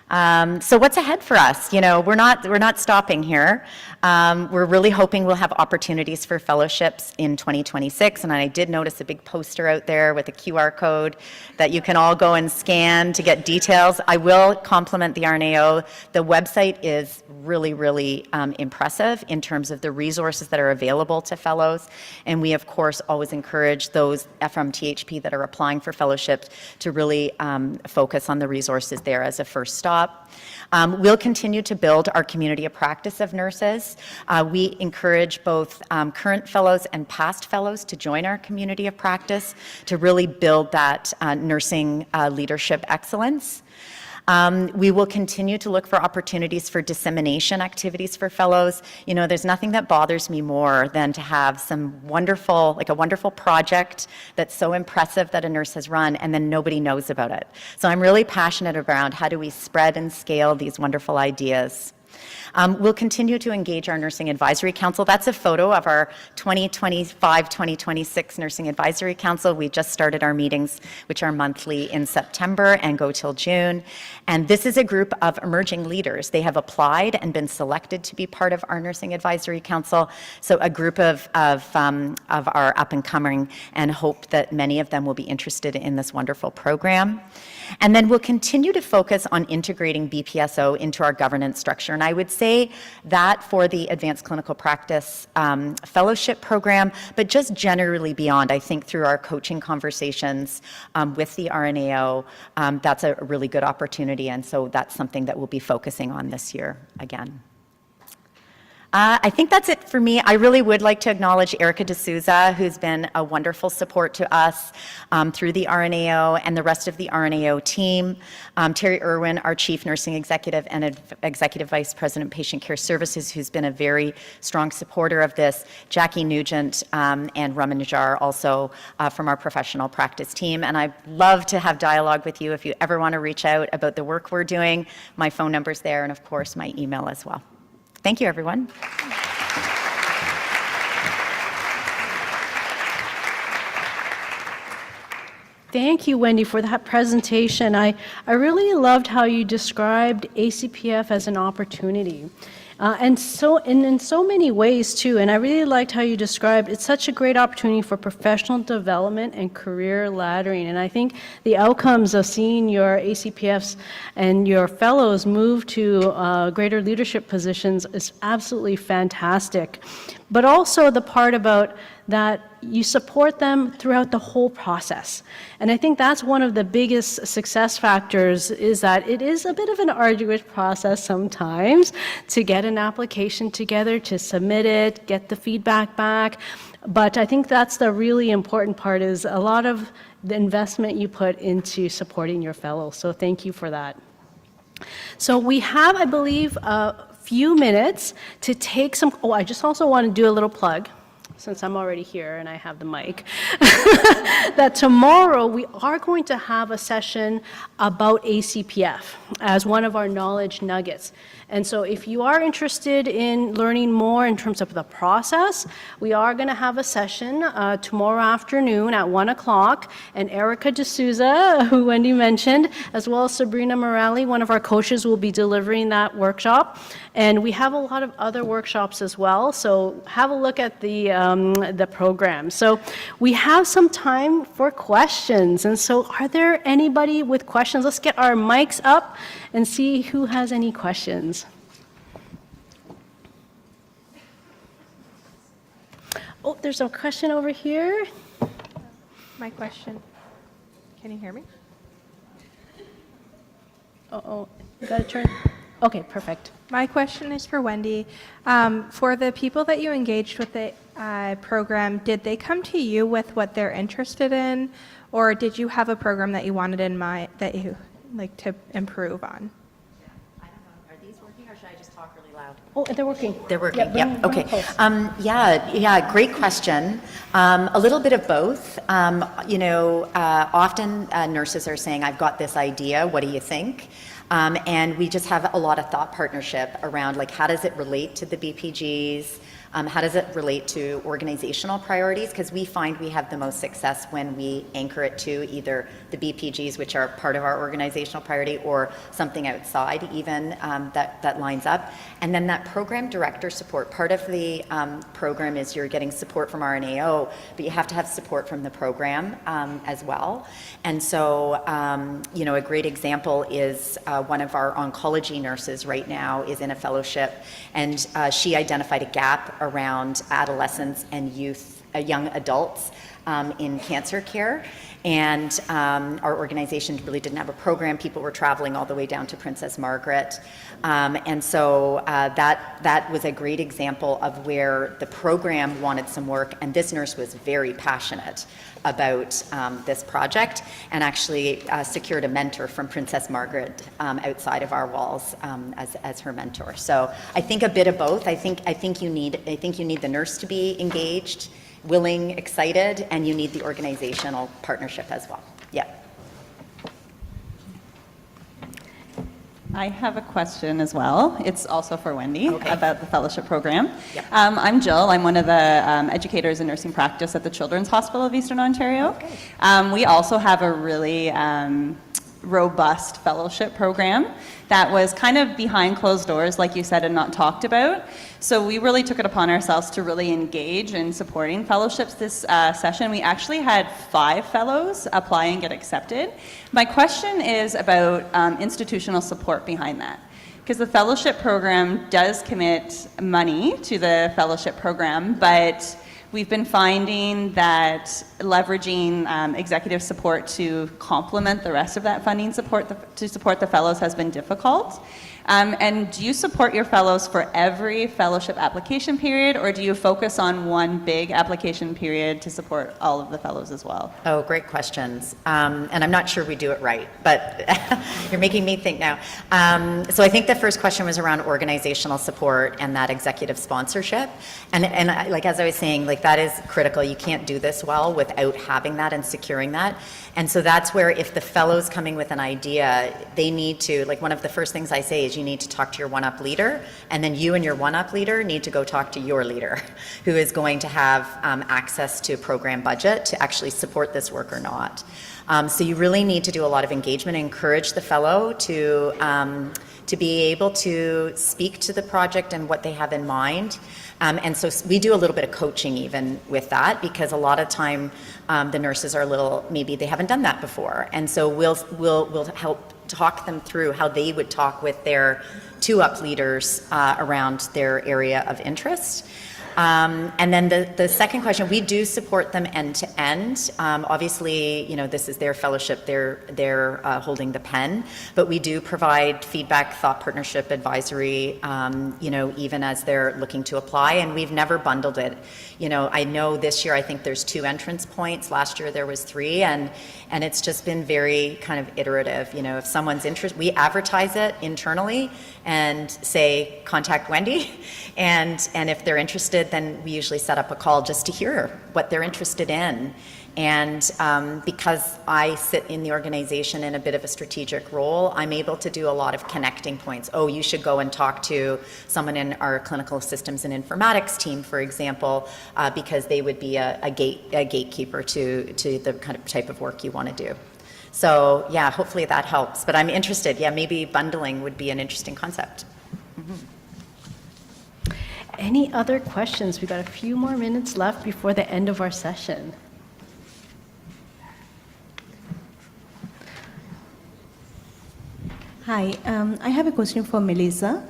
So what's ahead for us? We're not stopping here. We're really hoping we'll have opportunities for fellowships in 2026. And I did notice a big poster out there with a QR code that you can all go and scan to get details. I will compliment the RNAO. The website is really, really impressive in terms of the resources that are available to fellows. And we, of course, always encourage those from THP that are applying for fellowships to really focus on the resources there as a first stop. We'll continue to build our community of practice of nurses. We encourage both current fellows and past fellows to join our community of practice to really build that nursing leadership excellence. We will continue to look for opportunities for dissemination activities for fellows. You know, there's nothing that bothers me more than to have some wonderful, like a wonderful project that's so impressive that a nurse has run and then nobody knows about it. So I'm really passionate around how do we spread and scale these wonderful ideas. We'll continue to engage our Nursing Advisory Council. That's a photo of our 2025-2026 Nursing Advisory Council. We just started our meetings, which are monthly in September and go till June. And this is a group of emerging leaders. They have applied and been selected to be part of our Nursing Advisory Council. So a group of our up-and-coming, and hope that many of them will be interested in this wonderful program. And then we'll continue to focus on integrating BPSO into our governance structure. And I would say that for the Advanced Clinical Practice Fellowship Program, but just generally beyond, I think through our coaching conversations with the RNAO, that's a really good opportunity. And so that's something that we'll be focusing on this year again. I think that's it for me. I really would like to acknowledge Erica D'Souza, who's been a wonderful support to us through the RNAO and the rest of the RNAO team. Terry Irwin, our Chief Nursing Executive and Executive Vice President Patient Care Services, who's been a very strong supporter of this. Jackie Nugent and Raman Najar, also from our professional practice team. And I'd love to have dialogue with you if you ever want to reach out about the work we're doing. My phone number's there, and of course, my email as well. Thank you, everyone. Thank you, Wendy, for that presentation. I really loved how you described ACPF as an opportunity. And in so many ways too, and I really liked how you described it's such a great opportunity for professional development and career laddering. And I think the outcomes of seeing your ACPFs and your fellows move to greater leadership positions is absolutely fantastic. But also the part about that you support them throughout the whole process. And I think that's one of the biggest success factors, is that it is a bit of an arduous process sometimes to get an application together, to submit it, get the feedback back. But I think that's the really important part, is a lot of the investment you put into supporting your fellows. So thank you for that. So we have, I believe, a few minutes to take some, I just also want to do a little plug, since I'm already here and I have the mic, that tomorrow we are going to have a session about ACPF as one of our knowledge nuggets. And so if you are interested in learning more in terms of the process, we are going to have a session tomorrow afternoon at 1 o'clock. And Erica D'Souza, who Wendy mentioned, as well as Sabrina Morelli, one of our coaches, will be delivering that workshop. And we have a lot of other workshops as well. So have a look at the program. So we have some time for questions. And so are there anybody with questions? Let's get our mics up and see who has any questions. Oh, there's a question over here. My question. Can you hear me? Oh, you got to turn. Okay, perfect. My question is for Wendy. For the people that you engaged with the program, did they come to you with what they're interested in, or did you have a program that you wanted in mind that you like to improve on? I don't know. Are these working, or should I just talk really loud? Oh, they're working. They're working. Yeah, Yep. Okay. Yeah. Great question. A little bit of both. Often nurses are saying, "I've got this idea. What do you think?" And we just have a lot of thought partnership around, like, how does it relate to the BPGs? How does it relate to organizational priorities? Because we find we have the most success when we anchor it to either the BPGs, which are part of our organizational priority, or something outside even that lines up. And then that program director support. Part of the program is you're getting support from RNAO, but you have to have support from the program as well. And so, a great example is one of our oncology nurses right now is in a fellowship, and she identified a gap around adolescents and youth young adults in cancer care. And our organization really didn't have a program. People were traveling all the way down to Princess Margaret. And so that was a great example of where the program wanted some work, and this nurse was very passionate about this project, and actually secured a mentor from Princess Margaret outside of our walls as her mentor. So I think a bit of both. I think you need the nurse to be engaged, willing, excited, and you need the organizational partnership as well. Yeah. I have a question as well. It's also for Wendy about the fellowship program. Yep. I'm Jill. I'm one of the educators in nursing practice at the Children's Hospital of Eastern Ontario. We also have a really robust fellowship program that was kind of behind closed doors, like you said, and not talked about. So we really took it upon ourselves to really engage in supporting fellowships this session. We actually had 5 fellows apply and get accepted. My question is about institutional support behind that. Because the fellowship program does commit money to the fellowship program, but we've been finding that leveraging executive support to complement the rest of that funding support to support the fellows has been difficult. And do you support your fellows for every fellowship application period, or do you focus on one big application period to support all of the fellows as well? Oh, great questions. And I'm not sure we do it right, but you're making me think now. So I think the first question was around organizational support and that executive sponsorship. And like, as I was saying, like, that is critical. You can't do this well without having that and securing that. And so that's where, if the fellow's coming with an idea, they need to, like, one of the first things I say is you need to talk to your one-up leader, and then you and your one-up leader need to go talk to your leader, who is going to have access to program budget to actually support this work or not. So you really need to do a lot of engagement and encourage the fellow to be able to speak to the project and what they have in mind. And so we do a little bit of coaching even with that, because a lot of time the nurses are a little, maybe they haven't done that before. And so we'll help talk them through how they would talk with their 2-up leaders around their area of interest. And then the second question, we do support them end to end. Obviously, you know, this is their fellowship, they're holding the pen, but we do provide feedback, thought partnership, advisory, you know, even as they're looking to apply, and we've never bundled it. You know, I know this year I think there's 2 entrance points. Last year there was 3, and it's just been very kind of iterative. You know, if someone's interested, we advertise it internally and say, contact Wendy, and if they're interested, then we usually set up a call just to hear what they're interested in. And because I sit in the organization in a bit of a strategic role, I'm able to do a lot of connecting points. Oh, you should go and talk to someone in our clinical systems and informatics team, for example, because they would be a gatekeeper to the kind of type of work you want to do. So yeah, hopefully that helps. But I'm interested, yeah, maybe bundling would be an interesting concept. Any other questions? We've got a few more minutes left before the end of our session. Hi, I have a question for Melissa.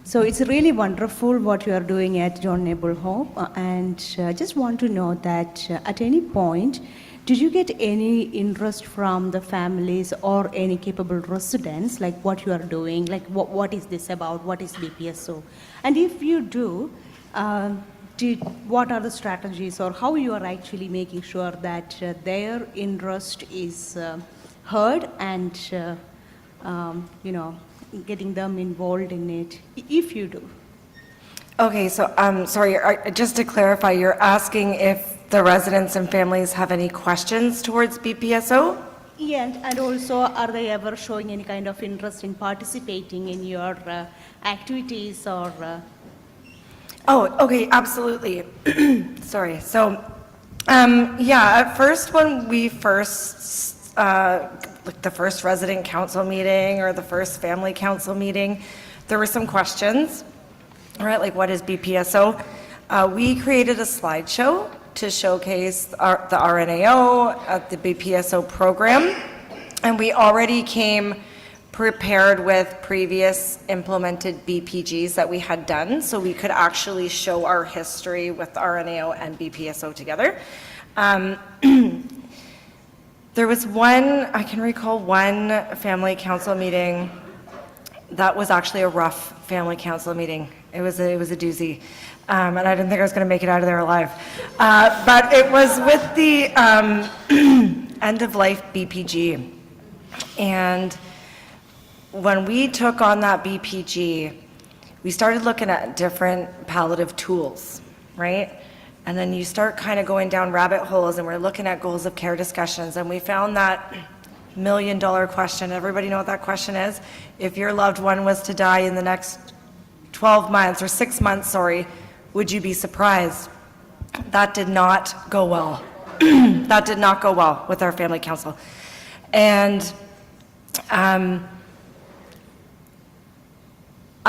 So it's really wonderful what you are doing at John Noble Hope, and just want to know that at any point, did you get any interest from the families or any capable residents, like what you are doing, like what is this about, what is BPSO? And if you do, what are the strategies or how you are actually making sure that their interest is heard and, you know, getting them involved in it, if you do? Okay, so sorry, just to clarify, you're asking if the residents and families have any questions towards BPSO? Yeah, and also, are they ever showing any kind of interest in participating in your activities or? Oh, okay, absolutely. Sorry. So, yeah, at first when we like the first resident council meeting or the first family council meeting, there were some questions, right? Like, what is BPSO? We created a slideshow to showcase the RNAO, the BPSO program, and we already came prepared with previous implemented BPGs that we had done, so we could actually show our history with RNAO and BPSO together. There was I can recall one family council meeting that was actually a rough family council meeting. It was a doozy, and I didn't think I was going to make it out of there alive. But it was with the end-of-life BPG, and when we took on that BPG, we started looking at different palliative tools, right? And then you start kind of going down rabbit holes, and we're looking at goals of care discussions, and we found that $1 million question. Everybody know what that question is? If your loved one was to die in the next 12 months, or 6 months, sorry, would you be surprised? That did not go well. That did not go well with our family council. And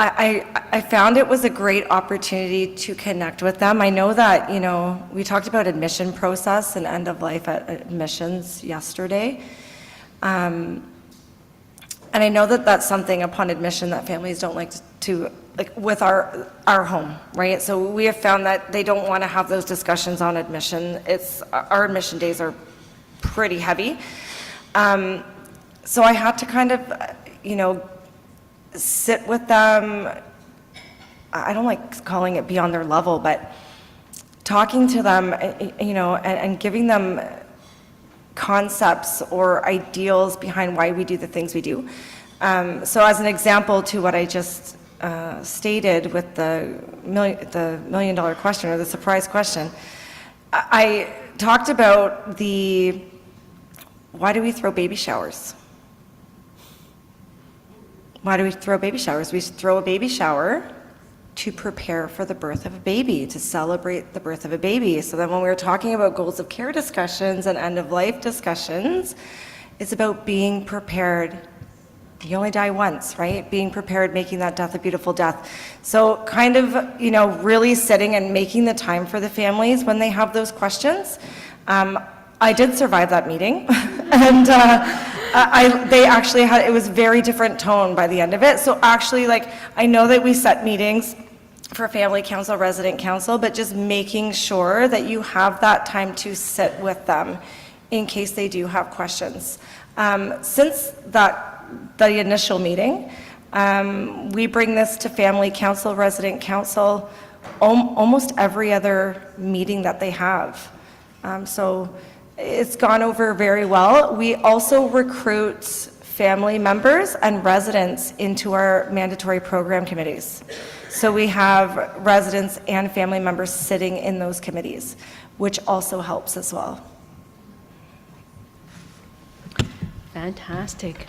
I found it was a great opportunity to connect with them. I know that, we talked about admission process and end of life at admissions yesterday. And I know that that's something upon admission that families don't like to like with our home, right? So we have found that they don't want to have those discussions on admission. Our admission days are pretty heavy. So I had to kind of, sit with them. I don't like calling it beyond their level, but talking to them, and giving them concepts or ideals behind why we do the things we do. So as an example to what I just stated with the $1 million question, or the surprise question, I talked about why do we throw baby showers? Why do we throw baby showers? We throw a baby shower to prepare for the birth of a baby, to celebrate the birth of a baby. So then when we were talking about goals of care discussions and end-of-life discussions, it's about being prepared. You only die once, right? Being prepared, making that death a beautiful death. So kind of, really sitting and making the time for the families when they have those questions. I did survive that meeting, and they actually it was very different tone by the end of it. So actually, I know that we set meetings for family council, resident council, but just making sure that you have that time to sit with them in case they do have questions. Since the initial meeting, we bring this to family council, resident council, almost every other meeting that they have. So it's gone over very well. We also recruit family members and residents into our mandatory program committees. So we have residents and family members sitting in those committees, which also helps as well. Fantastic.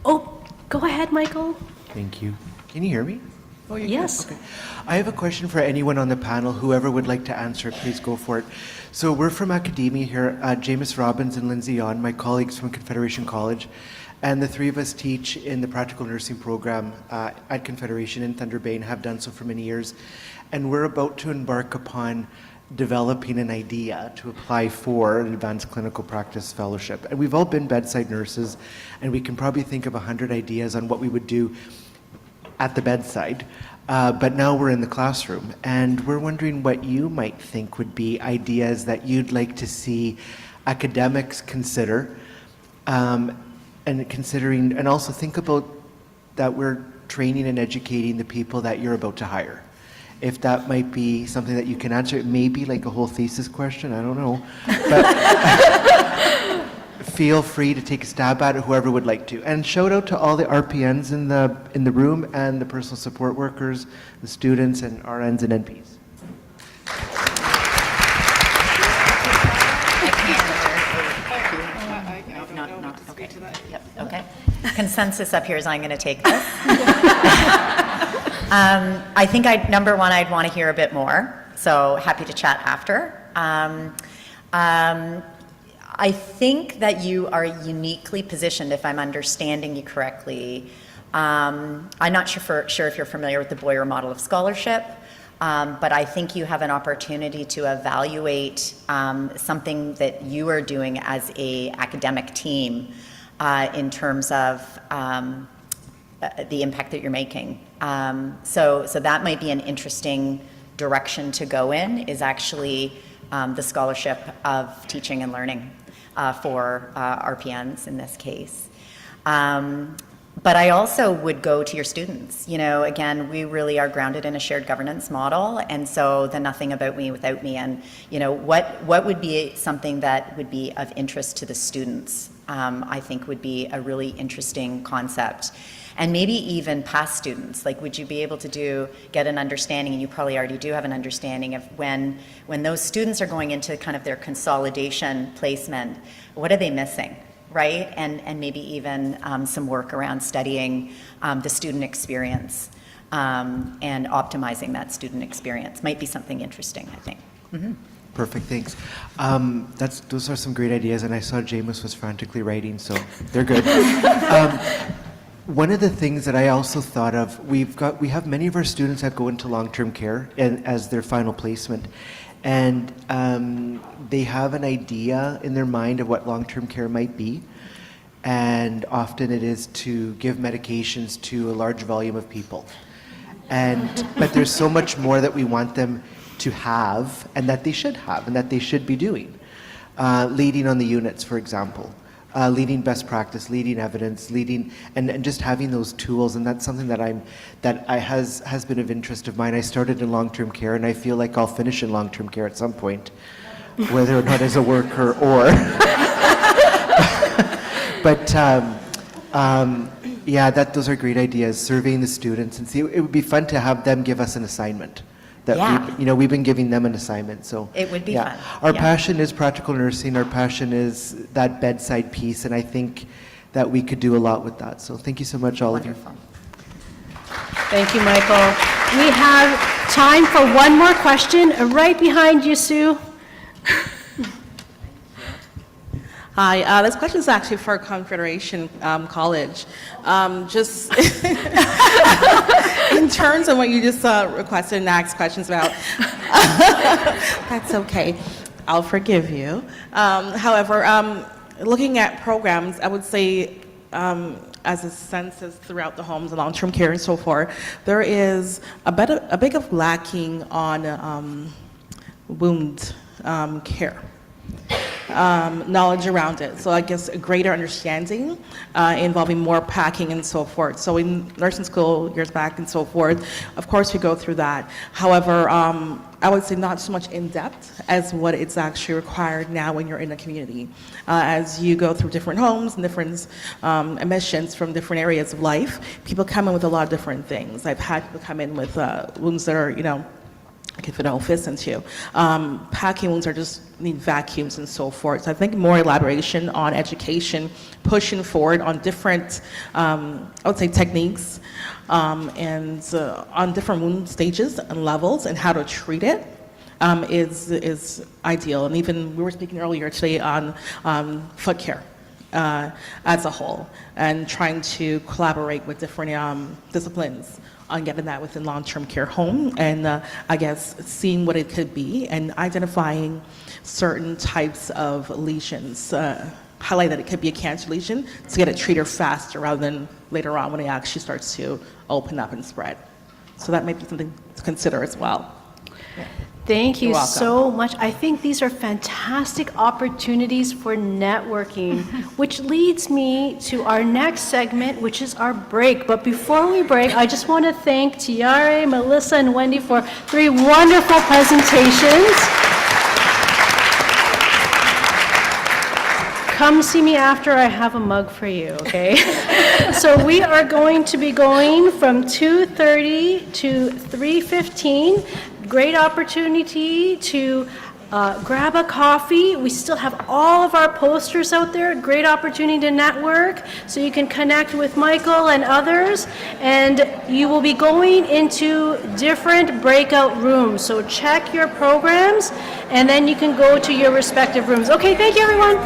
Oh, go ahead, Michael. Thank you. Can you hear me? Oh, you Yes. can? Okay. I have a question for anyone on the panel. Whoever would like to answer it, please go for it. So we're from academia here, Jameis Robbins and Lindsay Yon, my colleagues from Confederation College, and the three of us teach in the practical nursing program at Confederation in Thunder Bay and have done so for many years. And we're about to embark upon developing an idea to apply for an advanced clinical practice fellowship. And we've all been bedside nurses, and we can probably think of 100 ideas on what we would do at the bedside, but now we're in the classroom, and we're wondering what you might think would be ideas that you'd like to see academics consider, and also think about that we're training and educating the people that you're about to hire. If that might be something that you can answer, it may be like a whole thesis question, I don't know, but feel free to take a stab at it, whoever would like to. And shout out to all the RPNs in the room and the personal support workers, the students and RNs and NPs. Okay. Consensus up here is I'm going to take this. I think number one, I'd want to hear a bit more. So happy to chat after. I think that you are uniquely positioned, if I'm understanding you correctly. I'm not sure if you're familiar with the Boyer model of scholarship, but I think you have an opportunity to evaluate something that you are doing as an academic team in terms of the impact that you're making. So that might be an interesting direction to go in, is actually the scholarship of teaching and learning for RPNs in this case. But I also would go to your students. You know, again, we really are grounded in a shared governance model, and so the nothing about me without me, and you know, what would be something that would be of interest to the students, I think would be a really interesting concept. And maybe even past students, like would you be able to get an understanding, and you probably already do have an understanding of when those students are going into kind of their consolidation placement, what are they missing? Right? And maybe even some work around studying the student experience and optimizing that student experience might be something interesting, I think. Mm-hmm. Perfect, thanks. Those are some great ideas, and I saw Jameis was frantically writing, so they're good. One of the things that I also thought of, we have many of our students that go into long-term care as their final placement. And they have an idea in their mind of what long-term care might be, and often it is to give medications to a large volume of people. But there's so much more that we want them to have, and that they should have, and that they should be doing. Leading on the units, for example. Leading best practice, leading evidence, and just having those tools, and that's something that has been of interest of mine. I started in long-term care, and I feel like I'll finish in long-term care at some point, whether or not as a worker or. But yeah, those are great ideas. Surveying the students, and see, it would be fun to have them give us an assignment. We've been giving them an assignment, so it would be fun. Our passion is practical nursing. Our passion is that bedside piece, and I think that we could do a lot with that. So thank you so much, all Wonderful. of you. Thank you, Michael. We have time for one more question, right behind you, Sue. Hi, this question is actually for Confederation College. Just in terms of what you just requested and asked questions about, that's okay. I'll forgive you. However, looking at programs, I would say as a census throughout the homes and long-term care and so forth, there is a bit of lacking on wound care. Knowledge around it. So I guess a greater understanding involving more packing and so forth. So in nursing school years back and so forth, of course we go through that. However, I would say not so much in depth as what it's actually required now when you're in a community. As you go through different homes and different admissions from different areas of life, people come in with a lot of different things. I've had people come in with wounds that are, I could fit a whole fist into. Packing wounds need vacuums and so forth. So I think more elaboration on education, pushing forward on different, I would say, techniques and on different wound stages and levels and how to treat it is ideal. And even we were speaking earlier today on foot care as a whole, and trying to collaborate with different disciplines on getting that within long-term care home, and I guess seeing what it could be and identifying certain types of lesions, highlight that it could be a cancer lesion to get it treated faster rather than later on when it actually starts to open up and spread. So that may be something to consider as well. Yeah. Thank you You're welcome. so much. I think these are fantastic opportunities for networking, which leads me to our next segment, which is our break. But before we break, I just want to thank Tiare, Melissa, and Wendy for 3 wonderful presentations. Come see me after. I have a mug for you, okay? So we are going to be going from 2:30 to 3:15. Great opportunity to grab a coffee. We still have all of our posters out there. Great opportunity to network, so you can connect with Michael and others. And you will be going into different breakout rooms. So check your programs, and then you can go to your respective rooms. Okay, thank you, everyone.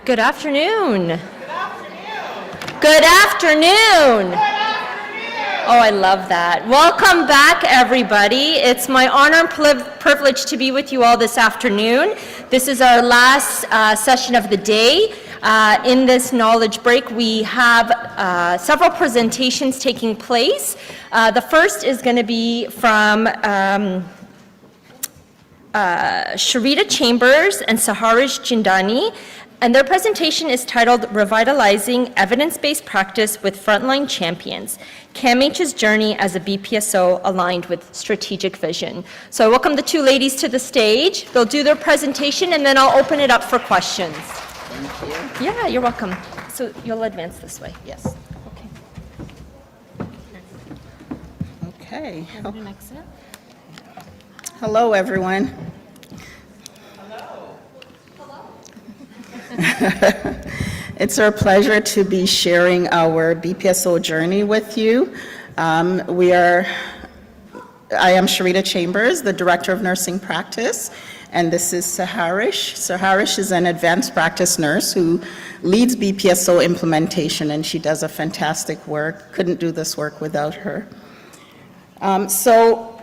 Good afternoon. Good afternoon. Oh, I love that. Welcome back, everybody. It's my honor and privilege to be with you all this afternoon. This is our last session of the day. In this knowledge break, we have several presentations taking place. The first is going to be from Sharita Chambers and Saharish Jindani. And their presentation is titled Revitalizing Evidence-Based Practice with Frontline Champions, CAMH's Journey as a BPSO Aligned with Strategic Vision. So I welcome the two ladies to the stage. They'll do their presentation and then I'll open it up for questions. Thank you. Yeah, you're welcome. So you'll advance this way. Yes. Okay. Hello, everyone. It's our pleasure to be sharing our BPSO journey with you. I am Sharita Chambers, the Director of Nursing Practice, and this is Saharish. Saharish is an advanced practice nurse who leads BPSO implementation, and she does a fantastic work. Couldn't do this work without her. So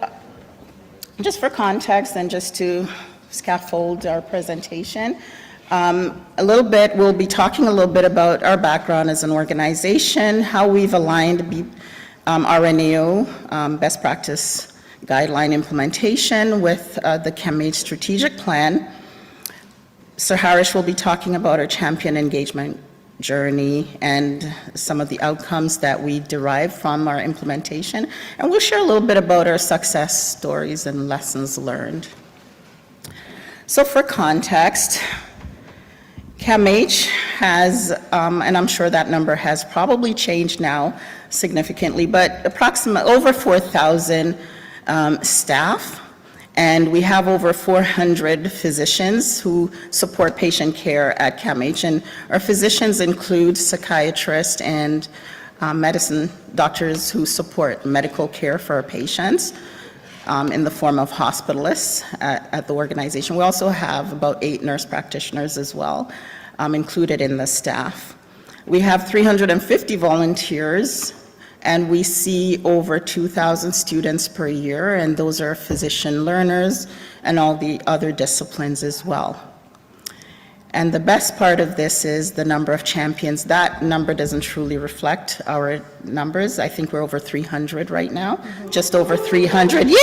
just for context and just to scaffold our presentation, we'll be talking a little bit about our background as an organization, how we've aligned RNAO, best practice guideline implementation with the CAMH strategic plan. Saharish will be talking about our champion engagement journey and some of the outcomes that we derive from our implementation. And we'll share a little bit about our success stories and lessons learned. So for context, CAMH has, and I'm sure that number has probably changed now significantly, but approximately over 4,000 staff, and we have over 400 physicians who support patient care at CAMH, and our physicians include psychiatrists and medicine doctors who support medical care for our patients in the form of hospitalists at the organization. We also have about 8 nurse practitioners as well, included in the staff. We have 350 volunteers, and we see over 2,000 students per year, and those are physician learners and all the other disciplines as well. And the best part of this is the number of champions. That number doesn't truly reflect our numbers. I think we're over 300 right now, just over 300. Yay!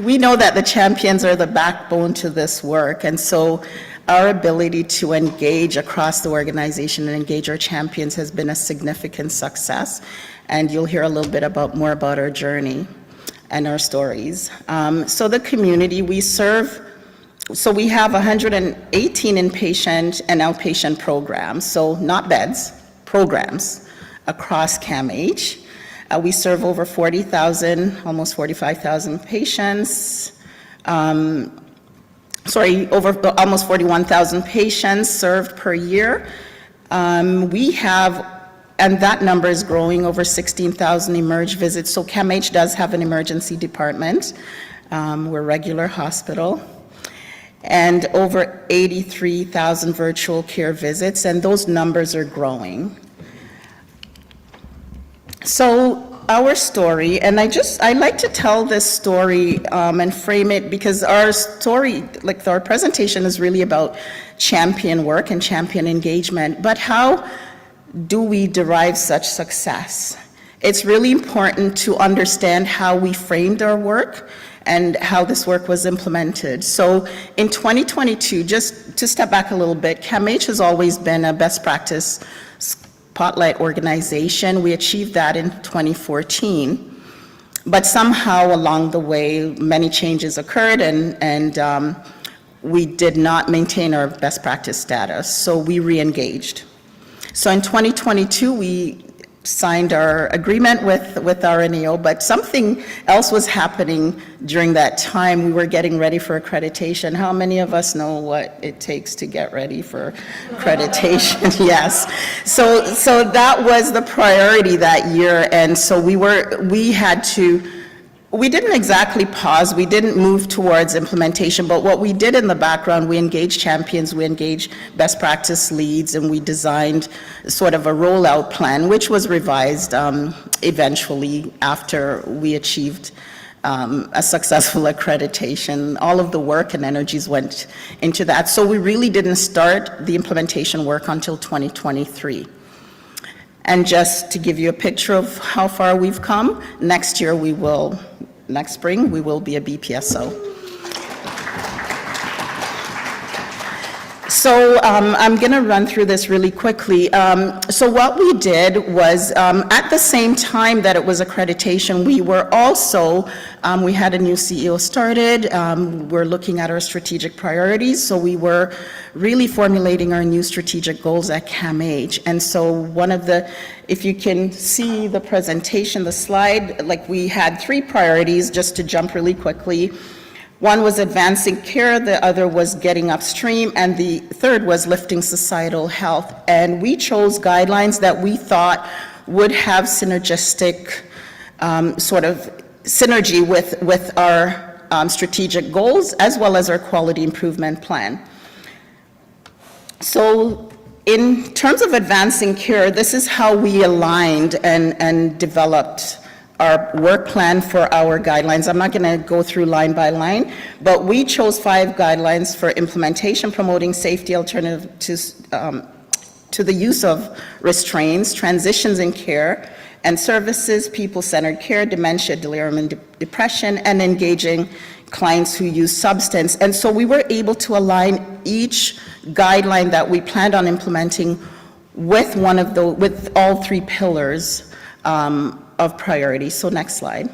We know that the champions are the backbone to this work, and so our ability to engage across the organization and engage our champions has been a significant success, and you'll hear a little bit more about our journey and our stories. So the community we serve, so we have 118 inpatient and outpatient programs, so not beds, programs across CAMH. We serve over 40,000, almost 45,000 patients. Over almost 41,000 patients served per year. We have, and that number is growing, over 16,000 emerge visits. So CAMH does have an emergency department. We're a regular hospital. And over 83,000 virtual care visits, and those numbers are growing. So our story, and I like to tell this story and frame it because our story, like our presentation, is really about champion work and champion engagement, but how do we derive such success? It's really important to understand how we framed our work and how this work was implemented. So in 2022, just to step back a little bit, CAMH has always been a best practice spotlight organization. We achieved that in 2014, but somehow along the way, many changes occurred and we did not maintain our best practice status, so we re-engaged. So in 2022, we signed our agreement with our NAO, but something else was happening during that time. We were getting ready for accreditation. How many of us know what it takes to get ready for accreditation? Yes. So that was the priority that year, and so we didn't exactly pause, we didn't move towards implementation, but what we did in the background, we engaged champions, we engaged best practice leads, and we designed sort of a rollout plan, which was revised eventually after we achieved a successful accreditation. All of the work and energies went into that. So we really didn't start the implementation work until 2023. And just to give you a picture of how far we've come, next spring, we will be a BPSO. So I'm going to run through this really quickly. So what we did was, at the same time that it was accreditation, we were also, we had a new CEO started, we're looking at our strategic priorities, so we were really formulating our new strategic goals at CAMH. And so one of the, if you can see the presentation, the slide, like we had 3 priorities, just to jump really quickly. One was advancing care, the other was getting upstream, and the third was lifting societal health. And we chose guidelines that we thought would have synergistic, sort of synergy with our strategic goals, as well as our quality improvement plan. So in terms of advancing care, this is how we aligned and developed our work plan for our guidelines. I'm not going to go through line by line, but we chose 5 guidelines for implementation, promoting safety alternative to the use of restraints, transitions in care and services, people-centered care, dementia, delirium and depression, and engaging clients who use substance. And so we were able to align each guideline that we planned on implementing with with all 3 pillars of priority. So next slide.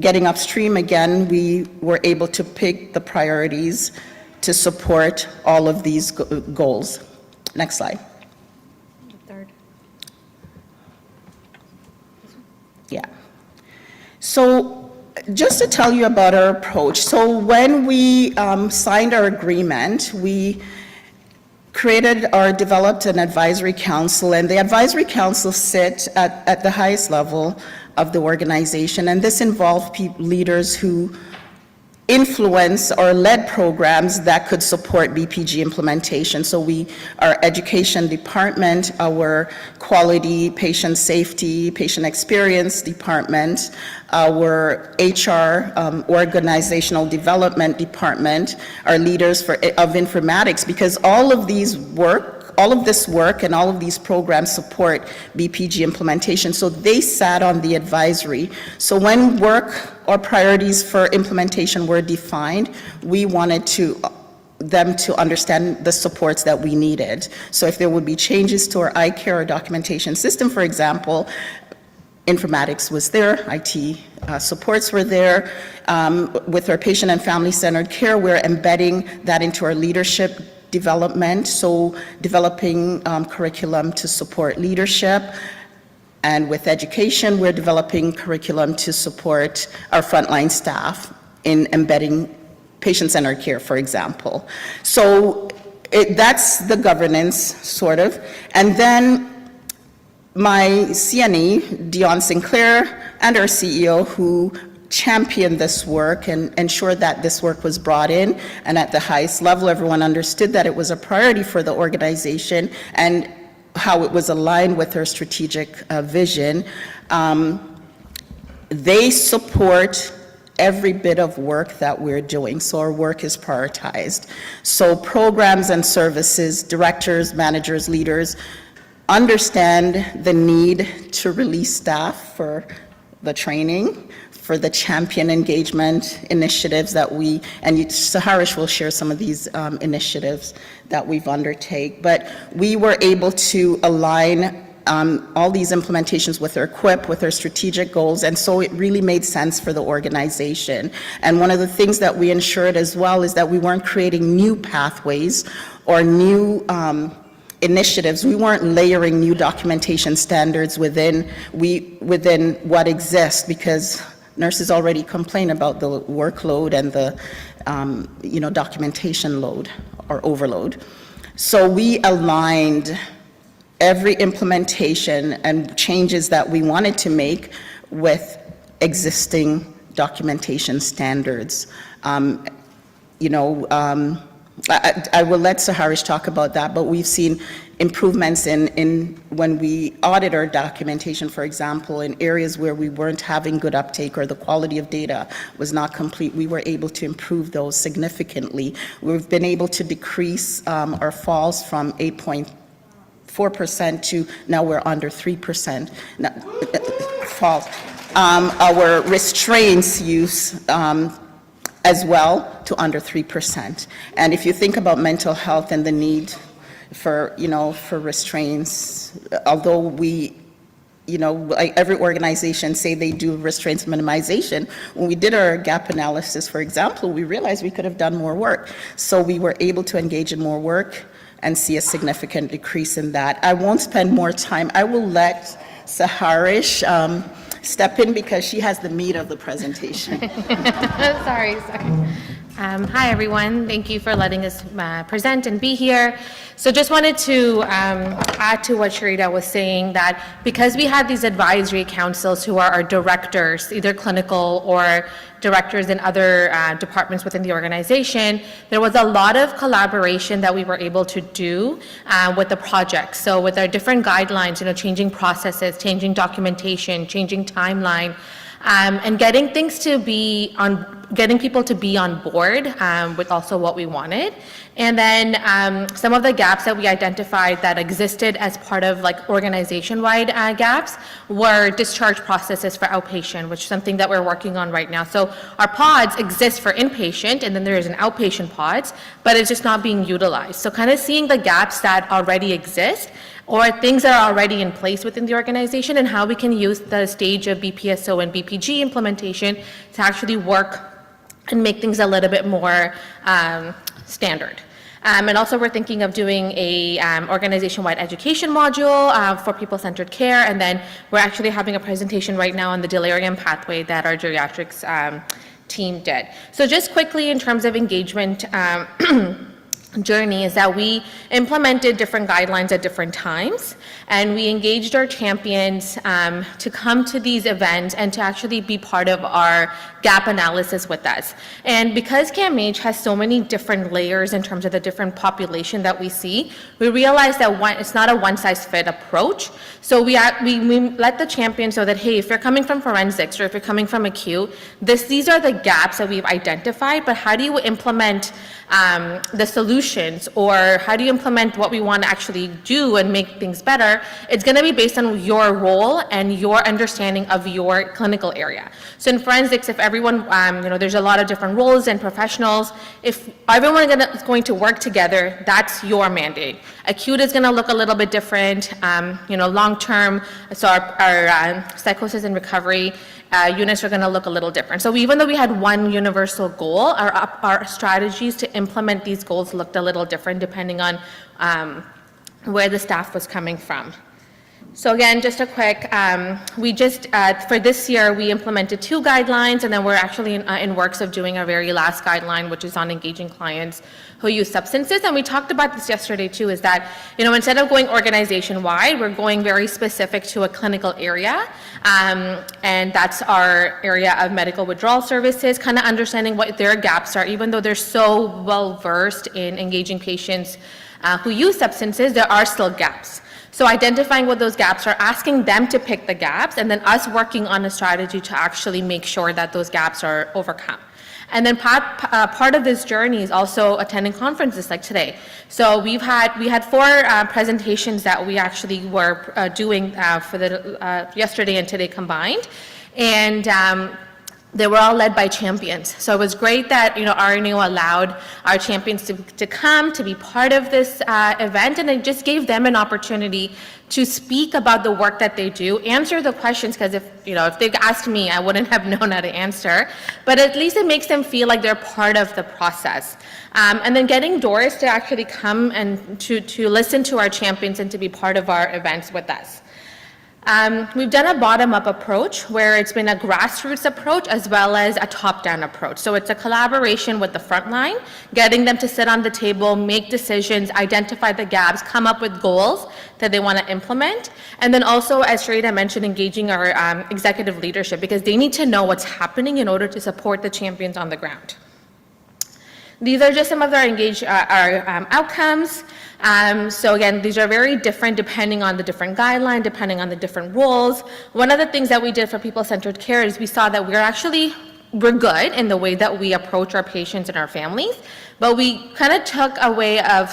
Getting upstream, again, we were able to pick the priorities to support all of these goals. Next slide. The third. Yeah. So just to tell you about our approach. So when we signed our agreement, we developed an advisory council, and the advisory council sit at the highest level of the organization, and this involved leaders who influence or led programs that could support BPG implementation. So our education department, our quality, patient safety, patient experience department, our HR, organizational development department, our leaders of informatics, because all of this work and all of these programs support BPG implementation. So they sat on the advisory. So when work or priorities for implementation were defined, we wanted them to understand the supports that we needed. So if there would be changes to our iCare or documentation system, for example, informatics was there, IT supports were there. With our patient and family-centered care, we're embedding that into our leadership development, so developing curriculum to support leadership. And with education, we're developing curriculum to support our frontline staff in embedding patient-centered care, for example. So that's the governance, sort of. And then my CNE, Dion Sinclair, and our CEO, who championed this work and ensured that this work was brought in, and at the highest level, everyone understood that it was a priority for the organization and how it was aligned with our strategic vision. They support every bit of work that we're doing, so our work is prioritized. So programs and services, directors, managers, leaders, understand the need to release staff for the training, for the champion engagement initiatives that Saharish will share some of these initiatives that we've undertaken. But we were able to align all these implementations with our QUIP, with our strategic goals, and so it really made sense for the organization. And one of the things that we ensured as well is that we weren't creating new pathways or new initiatives. We weren't layering new documentation standards within what exists, because nurses already complain about the workload and the documentation load or overload. So we aligned every implementation and changes that we wanted to make with existing documentation standards. I will let Saharish talk about that, but we've seen improvements in when we audit our documentation, for example, in areas where we weren't having good uptake or the quality of data was not complete, we were able to improve those significantly. We've been able to decrease our falls from 8.4% to now we're under 3% falls. Our restraints use as well to under 3%. And if you think about mental health and the need for restraints, although we, like every organization say they do restraints minimization, when we did our gap analysis, for example, we realized we could have done more work. So we were able to engage in more work and see a significant decrease in that. I won't spend more time. I will let Saharish step in because she has the meat of the presentation. Sorry. Hi, everyone. Thank you for letting us present and be here. So just wanted to add to what Sharita was saying, that because we had these advisory councils who are our directors, either clinical or directors in other departments within the organization, there was a lot of collaboration that we were able to do with the project. So with our different guidelines, changing processes, changing documentation, changing timeline, and getting things to be getting people to be on board with also what we wanted. And then some of the gaps that we identified that existed as part of organization-wide gaps were discharge processes for outpatient, which is something that we're working on right now. So our pods exist for inpatient, and then there is an outpatient pods, but it's just not being utilized. So kind of seeing the gaps that already exist or things that are already in place within the organization and how we can use the stage of BPSO and BPG implementation to actually work and make things a little bit more standard. And also we're thinking of doing a organization-wide education module for people-centered care, and then we're actually having a presentation right now on the delirium pathway that our geriatrics team did. So just quickly in terms of engagement journey is that we implemented different guidelines at different times, and we engaged our champions to come to these events and to actually be part of our gap analysis with us. And because CAMH has so many different layers in terms of the different population that we see, we realized that it's not a one-size-fit approach. So we let the champions know that, hey, if you're coming from forensics or if you're coming from acute, these are the gaps that we've identified, but how do you implement the solutions, or how do you implement what we want to actually do and make things better? It's going to be based on your role and your understanding of your clinical area. So in forensics, if everyone, there's a lot of different roles and professionals. If everyone is going to work together, that's your mandate. Acute is going to look a little bit different. Long-term, so our psychosis and recovery units are going to look a little different. So even though we had one universal goal, our strategies to implement these goals looked a little different depending on where the staff was coming from. So again, just a quick, for this year, we implemented 2 guidelines, and then we're actually in works of doing our very last guideline, which is on engaging clients who use substances. And we talked about this yesterday too, is that, instead of going organization-wide, we're going very specific to a clinical area. And that's our area of medical withdrawal services, kind of understanding what their gaps are. Even though they're so well-versed in engaging patients who use substances, there are still gaps. So identifying what those gaps are, asking them to pick the gaps, and then us working on a strategy to actually make sure that those gaps are overcome. And then part of this journey is also attending conferences like today. So we had 4 presentations that we actually were doing for the yesterday and today combined. And they were all led by champions. So it was great that, RNO allowed our champions to come, to be part of this event, and it just gave them an opportunity to speak about the work that they do, answer the questions, because if they'd asked me, I wouldn't have known how to answer, but at least it makes them feel like they're part of the process. And then getting Doris to actually come and to listen to our champions and to be part of our events with us. We've done a bottom-up approach where it's been a grassroots approach as well as a top-down approach. So it's a collaboration with the front line, getting them to sit on the table, make decisions, identify the gaps, come up with goals that they want to implement. And then also, as Sharita mentioned, engaging our executive leadership, because they need to know what's happening in order to support the champions on the ground. These are just some of our outcomes. So again, these are very different depending on the different guideline, depending on the different roles. One of the things that we did for people-centered care is we saw that we're good in the way that we approach our patients and our families, but we kind of took a way of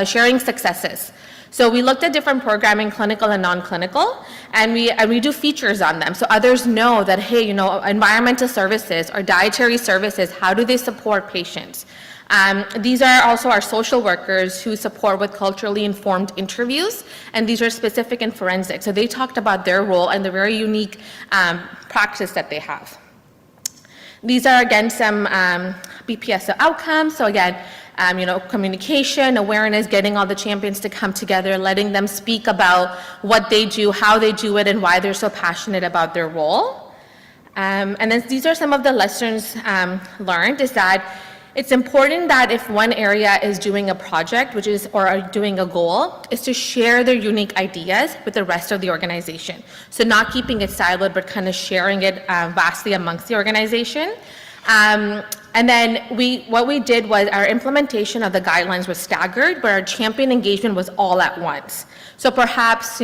sharing successes. So we looked at different programming, clinical and non-clinical, and we do features on them. So others know that, hey, environmental services or dietary services, how do they support patients? These are also our social workers who support with culturally informed interviews, and these are specific in forensics. So they talked about their role and the very unique practice that they have. These are, again, some BPSO outcomes. So again, communication, awareness, getting all the champions to come together, letting them speak about what they do, how they do it, and why they're so passionate about their role. And then these are some of the lessons learned, is that it's important that if one area is doing a project, or doing a goal, is to share their unique ideas with the rest of the organization. So not keeping it siloed, but kind of sharing it vastly amongst the organization. And then what we did was our implementation of the guidelines was staggered, but our champion engagement was all at once. So perhaps,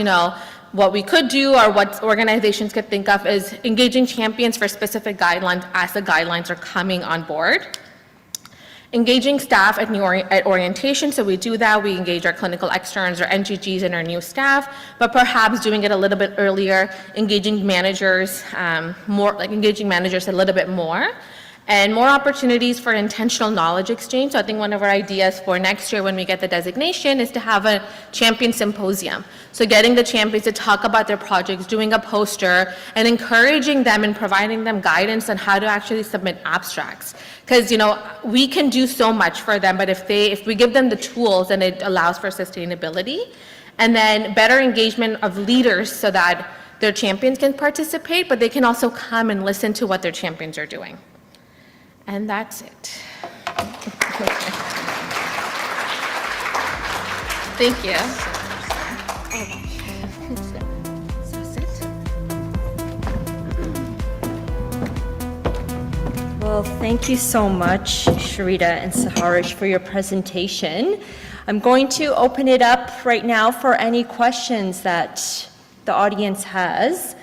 what we could do or what organizations could think of is engaging champions for specific guidelines as the guidelines are coming on board. Engaging staff at orientation, so we do that. We engage our clinical externs or NGGs and our new staff, but perhaps doing it a little bit earlier, engaging managers engaging managers a little bit more. And more opportunities for intentional knowledge exchange. So I think one of our ideas for next year when we get the designation is to have a champion symposium. So getting the champions to talk about their projects, doing a poster, and encouraging them and providing them guidance on how to actually submit abstracts. Because, we can do so much for them, but if we give them the tools, then it allows for sustainability. And then better engagement of leaders so that their champions can participate, but they can also come and listen to what their champions are doing. And that's it. Thank you. Well, thank you so much, Sharita and Saharish, for your presentation. I'm going to open it up right now for any questions that the audience has.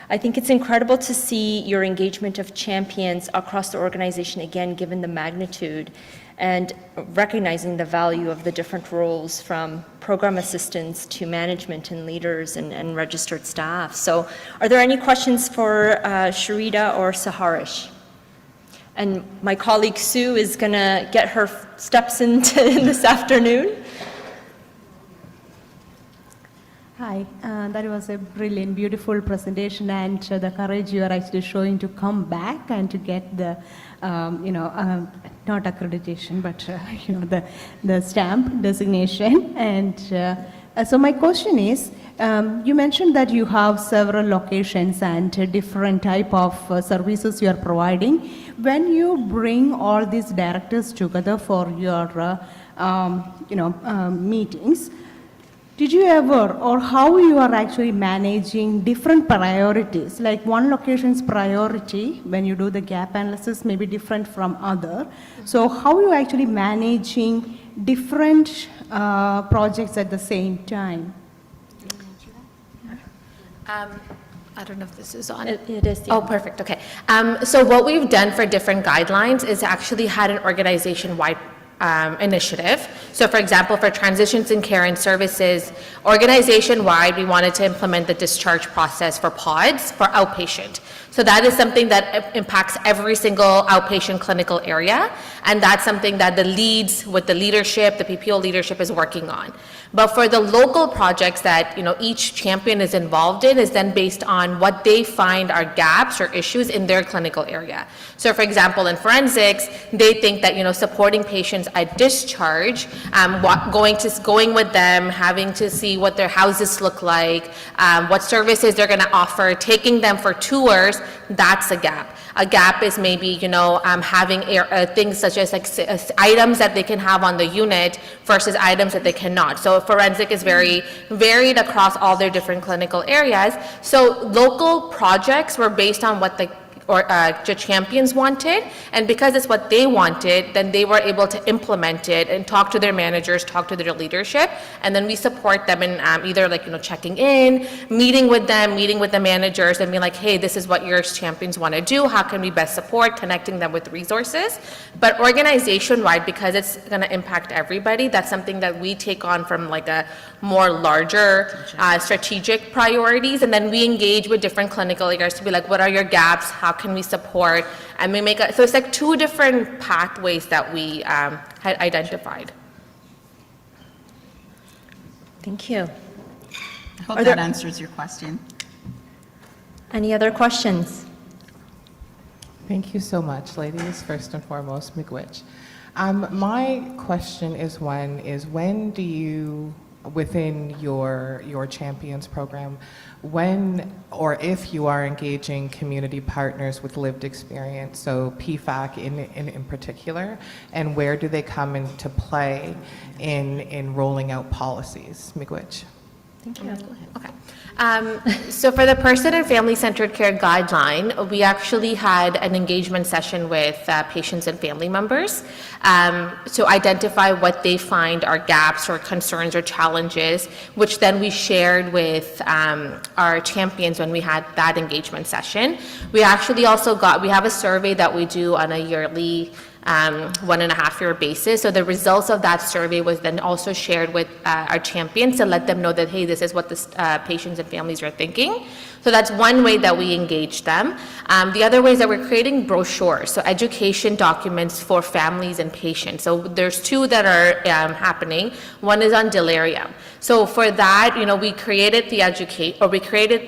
I think it's incredible to see your engagement of champions across the organization, again, given the magnitude and recognizing the value of the different roles from program assistants to management and leaders and registered staff. So are there any questions for Sharita or Saharish? And my colleague Sue is going to get her steps in this afternoon. Hi, that was a brilliant, beautiful presentation, and the courage you are actually showing to come back and to get the, not accreditation, but the stamp designation. And so my question is, you mentioned that you have several locations and different type of services you are providing. When you bring all these directors together for your, meetings, did you ever, or how you are actually managing different priorities? Like one location's priority, when you do the gap analysis, may be different from other. So how are you actually managing different projects at the same time? I don't know if this is on. It is. Oh, perfect. Okay. So what we've done for different guidelines is actually had an organization-wide initiative. So for example, for transitions in care and services, organization-wide, we wanted to implement the discharge process for pods for outpatient. So that is something that impacts every single outpatient clinical area, and that's something that the leads with the leadership, the PPO leadership is working on. But for the local projects that each champion is involved in is then based on what they find are gaps or issues in their clinical area. So for example, in forensics, they think that supporting patients at discharge, going with them, having to see what their houses look like, what services they're going to offer, taking them for tours, that's a gap. A gap is maybe, having things such as items that they can have on the unit versus items that they cannot. So forensic is very varied across all their different clinical areas. So local projects were based on what the champions wanted, and because it's what they wanted, then they were able to implement it and talk to their managers, talk to their leadership, and then we support them in either checking in, meeting with them, meeting with the managers, and being like, hey, this is what your champions want to do, how can we best support, connecting them with resources. But organization-wide, because it's going to impact everybody, that's something that we take on from a more larger strategic priorities, and then we engage with different clinical areas to be like, what are your gaps, how can we support, and we make so it's two different pathways that we had identified. Thank you. I hope that answers your question. Any other questions? Thank you so much, ladies. First and foremost, miigwech. My question is when do you, within your Champions program, when or if you are engaging community partners with lived experience, so PFAC in particular, and where do they come into play in rolling out policies? Miigwech. Thank you. Okay. So for the person and family-centered care guideline, we actually had an engagement session with patients and family members to identify what they find are gaps or concerns or challenges, which then we shared with our champions when we had that engagement session. We actually also we have a survey that we do on a yearly 1.5-year basis. So the results of that survey was then also shared with our champions to let them know that, hey, this is what the patients and families are thinking. So that's one way that we engage them. The other way is that we're creating brochures, so education documents for families and patients. So there's two that are happening. One is on delirium. So for that, we created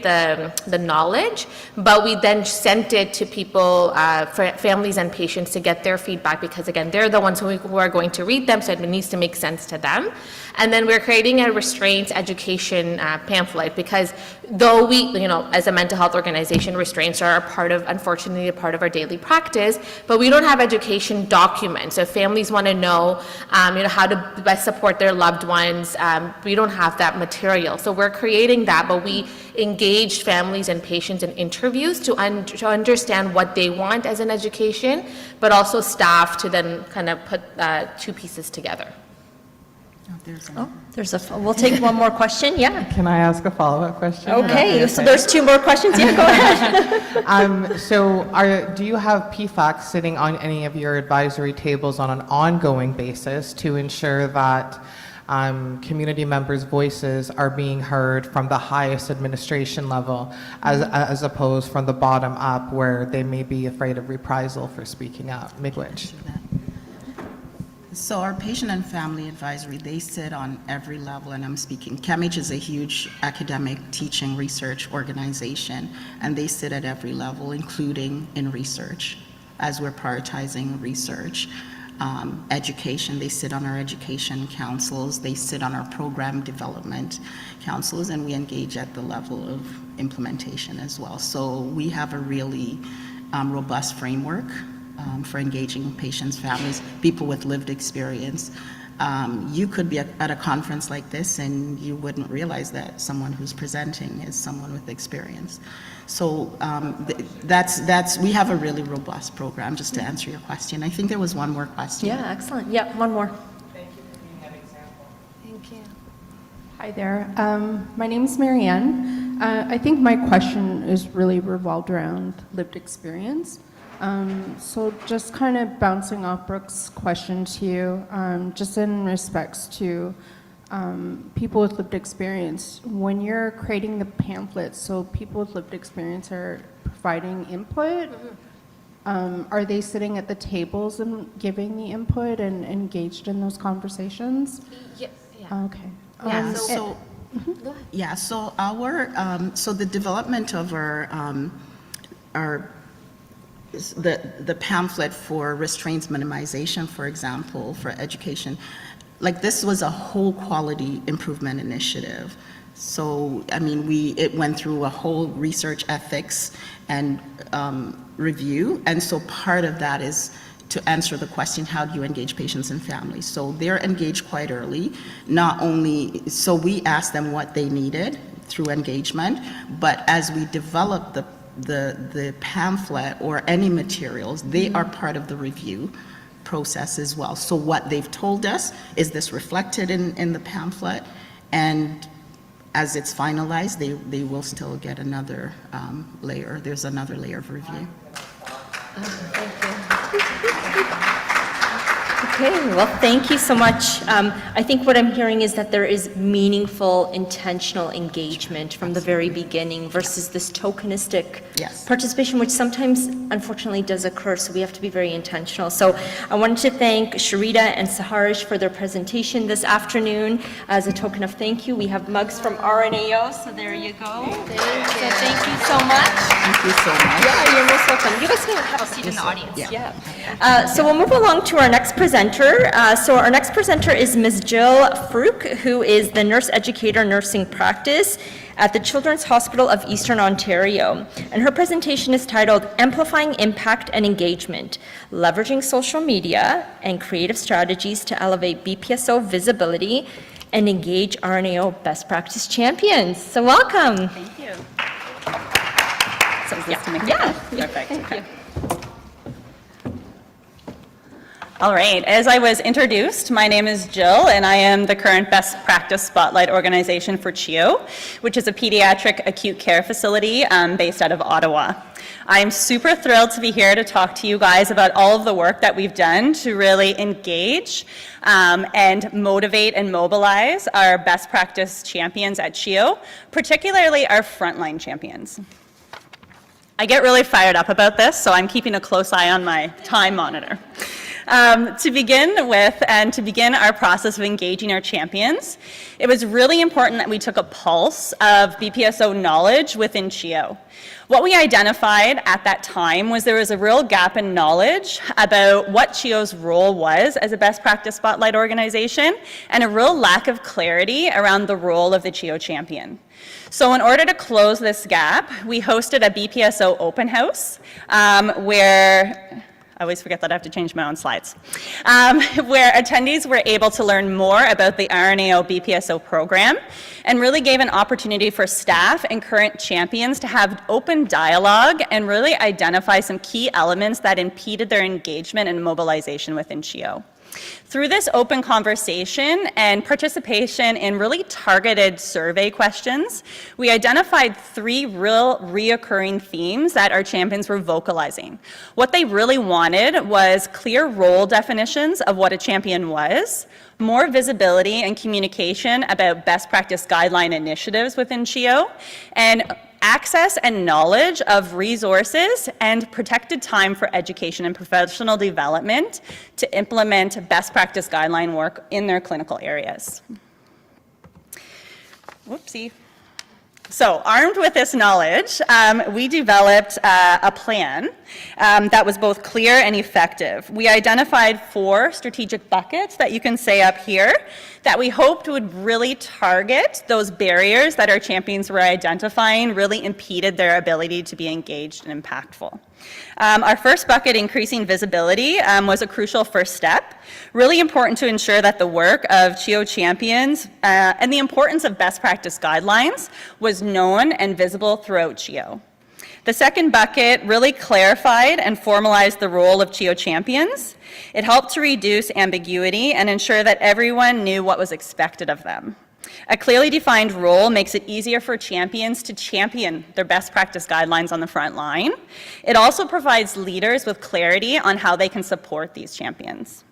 the knowledge, but we then sent it to people, for families and patients, to get their feedback, because again, they're the ones who are going to read them, so it needs to make sense to them. And then we're creating a restraints education pamphlet, because though we, as a mental health organization, restraints are unfortunately a part of our daily practice, but we don't have education documents. So if families want to know, how to best support their loved ones, we don't have that material. So we're creating that, but we engaged families and patients in interviews to understand what they want as an education, but also staff to then kind of put two pieces together. We'll take one more question. Yeah. Can I ask a follow-up question? Okay, so there's two more questions. Yeah, go ahead. So do you have PFAC sitting on any of your advisory tables on an ongoing basis to ensure that community members' voices are being heard from the highest administration level as opposed from the bottom up, where they may be afraid of reprisal for speaking up? Miigwech. So our patient and family advisory, they sit on every level, and I'm speaking, CAMH is a huge academic teaching research organization, and they sit at every level, including in research, as we're prioritizing research. Education, they sit on our education councils, they sit on our program development councils, and we engage at the level of implementation as well. So we have a really robust framework for engaging patients, families, people with lived experience. You could be at a conference like this and you wouldn't realize that someone who's presenting is someone with experience. So we have a really robust program, just to answer your question. I think there was one more question. Yeah, excellent. Yeah, one more. Thank you for being that example. Thank you. Hi there. My name is Marianne. I think my question is really revolved around lived experience. So just kind of bouncing off Brooke's question to you, just in respects to people with lived experience, when you're creating the pamphlets, so people with lived experience are providing input. Are they sitting at the tables and giving the input and engaged in those conversations? Yeah. Okay. Yeah, so the development of the pamphlet for restraints minimization, for example, for education, like this was a whole quality improvement initiative. So, I mean, it went through a whole research ethics and review, and so part of that is to answer the question, how do you engage patients and families? So they're engaged quite early, not only, so we asked them what they needed through engagement, but as we develop the pamphlet or any materials, they are part of the review process as well. So what they've told us, is this reflected in the pamphlet? And as it's finalized, they will still get another layer. There's another layer of review. Okay, well, thank you so much. I think what I'm hearing is that there is meaningful, intentional engagement from the very beginning versus this tokenistic participation, which sometimes, unfortunately, does occur, so we have to be very intentional. So I wanted to thank Sharita and Saharish for their presentation this afternoon. As a token of thank you, we have mugs from RNAO, so there you go. So thank you so much. Thank you so much. Yeah, you're most welcome. You guys can have a seat in the audience. Yeah. So we'll move along to our next presenter. So our next presenter is Ms. Jill Farouk, who is the nurse educator nursing practice at the Children's Hospital of Eastern Ontario. And her presentation is titled Amplifying Impact and Engagement, Leveraging Social Media and Creative Strategies to Elevate BPSO Visibility and Engage RNAO Best Practice Champions. So welcome. Thank you. So is this to make Yeah. Perfect. Thank you. All right, as I was introduced, my name is Jill, and I am the current Best Practice Spotlight organization for CHIO, which is a pediatric acute care facility based out of Ottawa. I am super thrilled to be here to talk to you guys about all of the work that we've done to really engage and motivate and mobilize our best practice champions at CHIO, particularly our frontline champions. I get really fired up about this, so I'm keeping a close eye on my time monitor. To begin with, and to begin our process of engaging our champions, it was really important that we took a pulse of BPSO knowledge within CHIO. What we identified at that time was there was a real gap in knowledge about what CHIO's role was as a best practice spotlight organization, and a real lack of clarity around the role of the CHIO champion. So in order to close this gap, we hosted a BPSO open house where I always forget that I have to change my own slides, where attendees were able to learn more about the RNAO BPSO program and really gave an opportunity for staff and current champions to have open dialogue and really identify some key elements that impeded their engagement and mobilization within CHIO. Through this open conversation and participation in really targeted survey questions, we identified 3 real reoccurring themes that our champions were vocalizing. What they really wanted was clear role definitions of what a champion was, more visibility and communication about best practice guideline initiatives within CHIO, and access and knowledge of resources and protected time for education and professional development to implement best practice guideline work in their clinical areas. Whoopsie. So, armed with this knowledge, we developed a plan that was both clear and effective. We identified 4 strategic buckets that you can say up here that we hoped would really target those barriers that our champions were identifying really impeded their ability to be engaged and impactful. Our first bucket, increasing visibility, was a crucial first step. Really important to ensure that the work of CHIO champions and the importance of best practice guidelines was known and visible throughout CHIO. The second bucket really clarified and formalized the role of CHIO champions. It helped to reduce ambiguity and ensure that everyone knew what was expected of them. A clearly defined role makes it easier for champions to champion their best practice guidelines on the front line. It also provides leaders with clarity on how they can support these champions.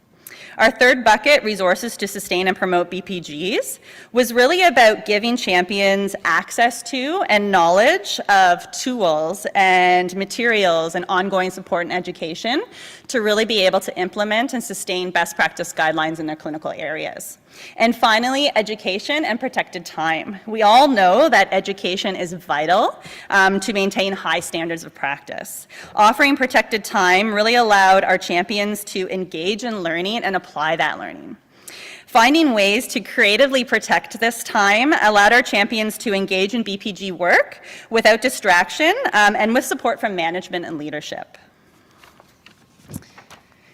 Our third bucket, resources to sustain and promote BPGs, was really about giving champions access to and knowledge of tools and materials and ongoing support and education to really be able to implement and sustain best practice guidelines in their clinical areas. And finally, education and protected time. We all know that education is vital to maintain high standards of practice. Offering protected time really allowed our champions to engage in learning and apply that learning. Finding ways to creatively protect this time allowed our champions to engage in BPG work without distraction and with support from management and leadership.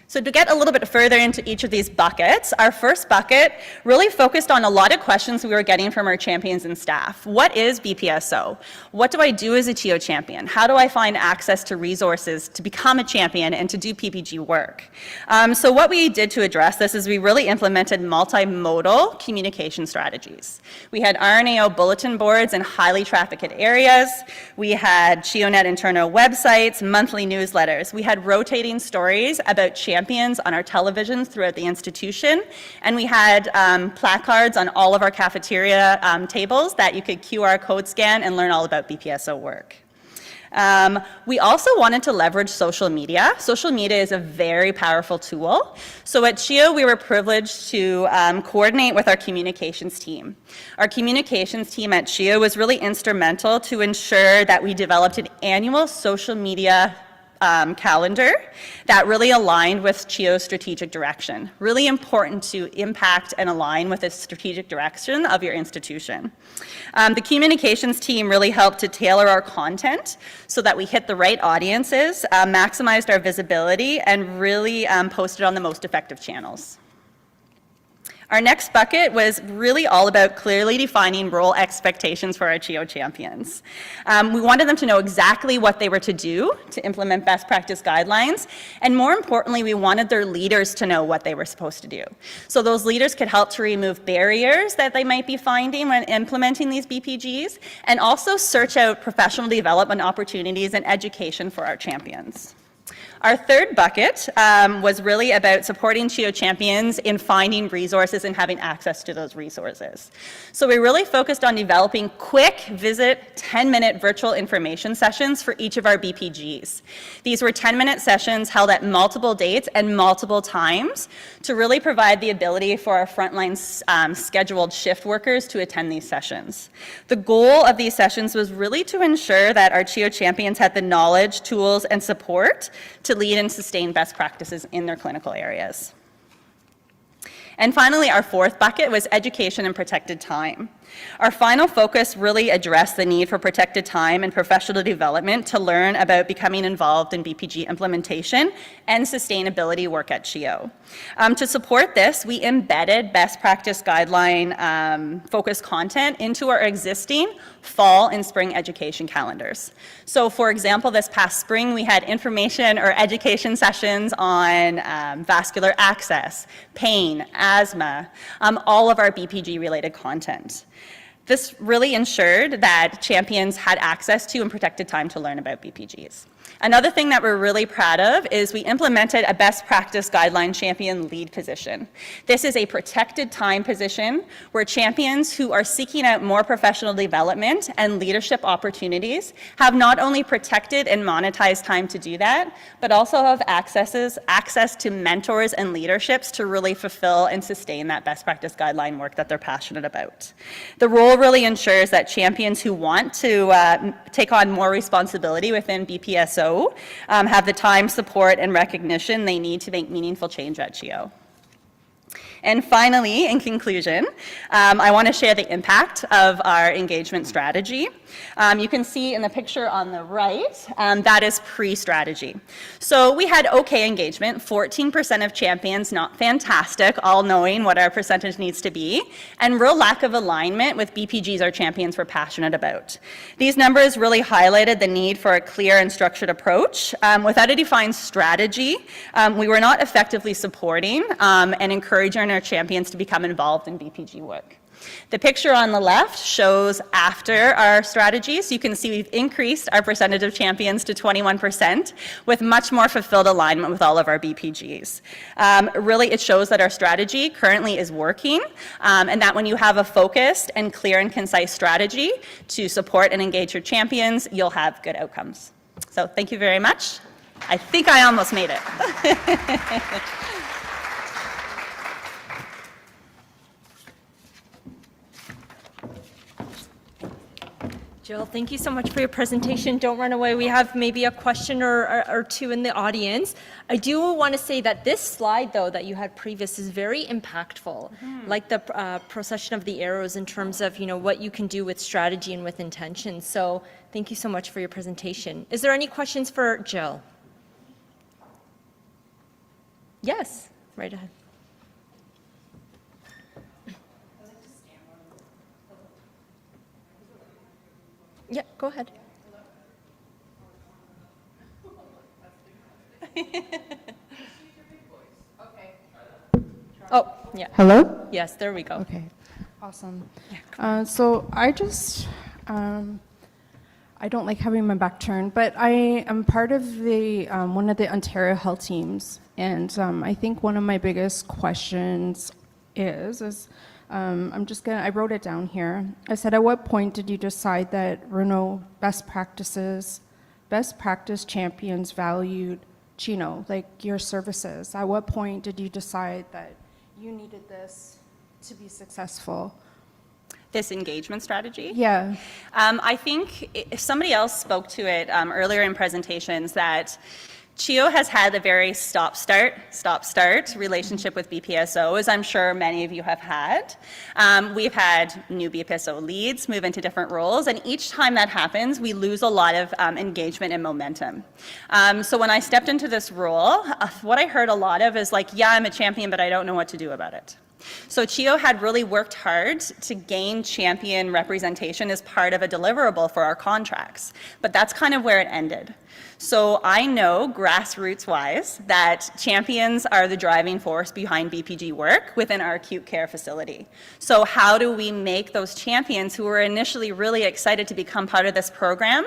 So to get a little bit further into each of these buckets, our first bucket really focused on a lot of questions we were getting from our champions and staff. What is BPSO? What do I do as a CHIO champion? How do I find access to resources to become a champion and to do PPG work? So what we did to address this is we really implemented multimodal communication strategies. We had RNAO bulletin boards in highly trafficked areas. We had CHIOnet internal websites, monthly newsletters. We had rotating stories about champions on our televisions throughout the institution, and we had placards on all of our cafeteria tables that you could QR code scan and learn all about BPSO work. We also wanted to leverage social media. Social media is a very powerful tool. So at CHIO, we were privileged to coordinate with our communications team. Our communications team at CHIO was really instrumental to ensure that we developed an annual social media calendar that really aligned with CHIO's strategic direction. Really important to impact and align with the strategic direction of your institution. The communications team really helped to tailor our content so that we hit the right audiences, maximized our visibility, and really posted on the most effective channels. Our next bucket was really all about clearly defining role expectations for our CHIO champions. We wanted them to know exactly what they were to do to implement best practice guidelines, and more importantly, we wanted their leaders to know what they were supposed to do. So those leaders could help to remove barriers that they might be finding when implementing these BPGs, and also search out professional development opportunities and education for our champions. Our third bucket was really about supporting CHIO champions in finding resources and having access to those resources. So we really focused on developing quick visit 10-minute virtual information sessions for each of our BPGs. These were 10-minute sessions held at multiple dates and multiple times to really provide the ability for our frontline scheduled shift workers to attend these sessions. The goal of these sessions was really to ensure that our CHIO champions had the knowledge, tools, and support to lead and sustain best practices in their clinical areas. And finally, our fourth bucket was education and protected time. Our final focus really addressed the need for protected time and professional development to learn about becoming involved in BPG implementation and sustainability work at CHIO. To support this, we embedded best practice guideline focused content into our existing fall and spring education calendars. So for example, this past spring, we had information or education sessions on vascular access, pain, asthma, all of our BPG related content. This really ensured that champions had access to and protected time to learn about BPGs. Another thing that we're really proud of is we implemented a best practice guideline champion lead position. This is a protected time position where champions who are seeking out more professional development and leadership opportunities have not only protected and monetized time to do that, but also have access to mentors and leaderships to really fulfill and sustain that best practice guideline work that they're passionate about. The role really ensures that champions who want to take on more responsibility within BPSO have the time, support, and recognition they need to make meaningful change at CHIO. And finally, in conclusion, I want to share the impact of our engagement strategy. You can see in the picture on the right, that is pre-strategy. So we had okay engagement, 14% of champions, not fantastic, all knowing what our percentage needs to be, and real lack of alignment with BPGs our champions were passionate about. These numbers really highlighted the need for a clear and structured approach. Without a defined strategy, we were not effectively supporting and encouraging our champions to become involved in BPG work. The picture on the left shows after our strategy, so you can see we've increased our percentage of champions to 21% with much more fulfilled alignment with all of our BPGs. Really, it shows that our strategy currently is working, and that when you have a focused and clear and concise strategy to support and engage your champions, you'll have good outcomes. So thank you very much. I think I almost made it. Jill, thank you so much for your presentation. Don't run away. We have maybe a question or two in the audience. I do want to say that this slide, though, that you had previous is very impactful, like the procession of the arrows in terms of, what you can do with strategy and with intention. So thank you so much for your presentation. Is there any questions for Jill? Yes, right ahead. Yeah, go ahead. Oh, yeah. Hello? Yes, there we go. Okay, awesome. So I just, I don't like having my back turned, but I am part of the one of the Ontario health teams, and I think one of my biggest questions is I wrote it down here. I said, at what point did you decide that Renault best practice champions valued Chino, like your services? At what point did you decide that you needed this to be successful? This engagement strategy? Yeah. I think if somebody else spoke to it earlier in presentations, that CHIO has had a very stop-start relationship with BPSO, as I'm sure many of you have had. We've had new BPSO leads move into different roles, and each time that happens, we lose a lot of engagement and momentum. So when I stepped into this role, what I heard a lot of is like, yeah, I'm a champion, but I don't know what to do about it. So CHIO had really worked hard to gain champion representation as part of a deliverable for our contracts, but that's kind of where it ended. So I know, grassroots-wise, that champions are the driving force behind BPG work within our acute care facility. So how do we make those champions who were initially really excited to become part of this program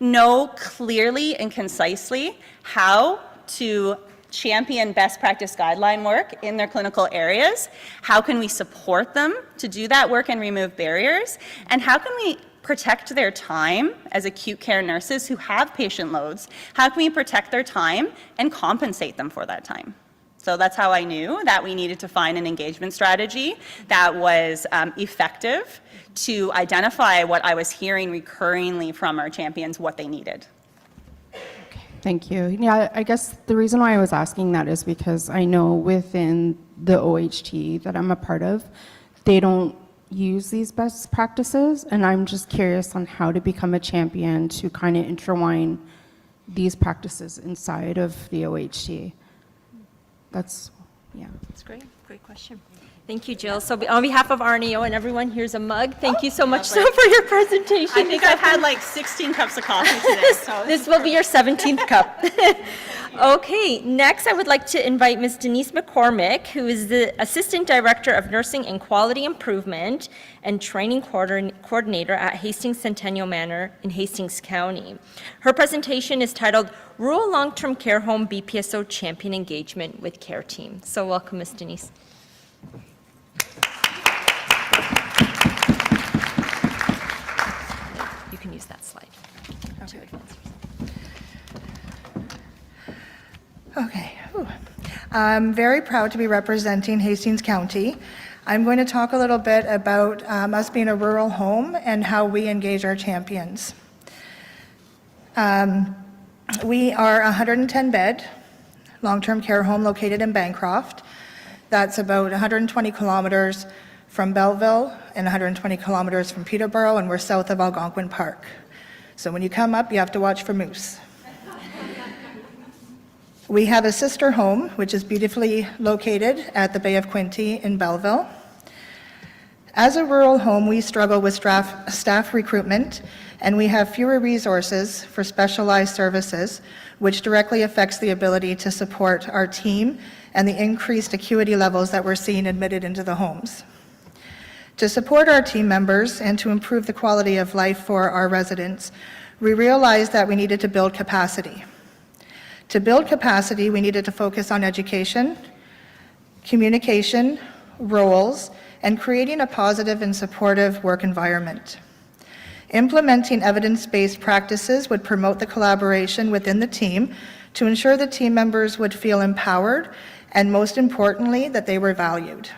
know clearly and concisely how to champion best practice guideline work in their clinical areas? How can we support them to do that work and remove barriers? And how can we protect their time as acute care nurses who have patient loads? How can we protect their time and compensate them for that time? So that's how I knew that we needed to find an engagement strategy that was effective to identify what I was hearing recurringly from our champions, what they needed. Thank you. Yeah, I guess the reason why I was asking that is because I know within the OHT that I'm a part of, they don't use these best practices, and I'm just curious on how to become a champion to kind of intertwine these practices inside of the OHT. That's great. Great question. Thank you, Jill. So on behalf of RNAO and everyone, here's a mug. Thank you so much for your presentation. I think I've had like 16 cups of coffee today. So. This will be your 17th cup. Okay, next I would like to invite Ms. Denise McCormick, who is the Assistant Director of Nursing and Quality Improvement and Training Coordinator at Hastings Centennial Manor in Hastings County. Her presentation is titled Rural Long-Term Care Home BPSO Champion Engagement with Care Team. So welcome, Ms. Denise. You can use that slide to advance. Okay. I'm very proud to be representing Hastings County. I'm going to talk a little bit about us being a rural home and how we engage our champions. We are a 110-bed long-term care home located in Bancroft. That's about 120 kilometers from Belleville and 120 kilometers from Peterborough, and we're south of Algonquin Park. So when you come up, you have to watch for moose. We have a sister home, which is beautifully located at the Bay of Quinte in Belleville. As a rural home, we struggle with staff recruitment, and we have fewer resources for specialized services, which directly affects the ability to support our team and the increased acuity levels that we're seeing admitted into the homes. To support our team members and to improve the quality of life for our residents, we realized that we needed to build capacity. To build capacity, we needed to focus on education, communication, roles, and creating a positive and supportive work environment. Implementing evidence-based practices would promote the collaboration within the team to ensure the team members would feel empowered and, most importantly, that they were valued.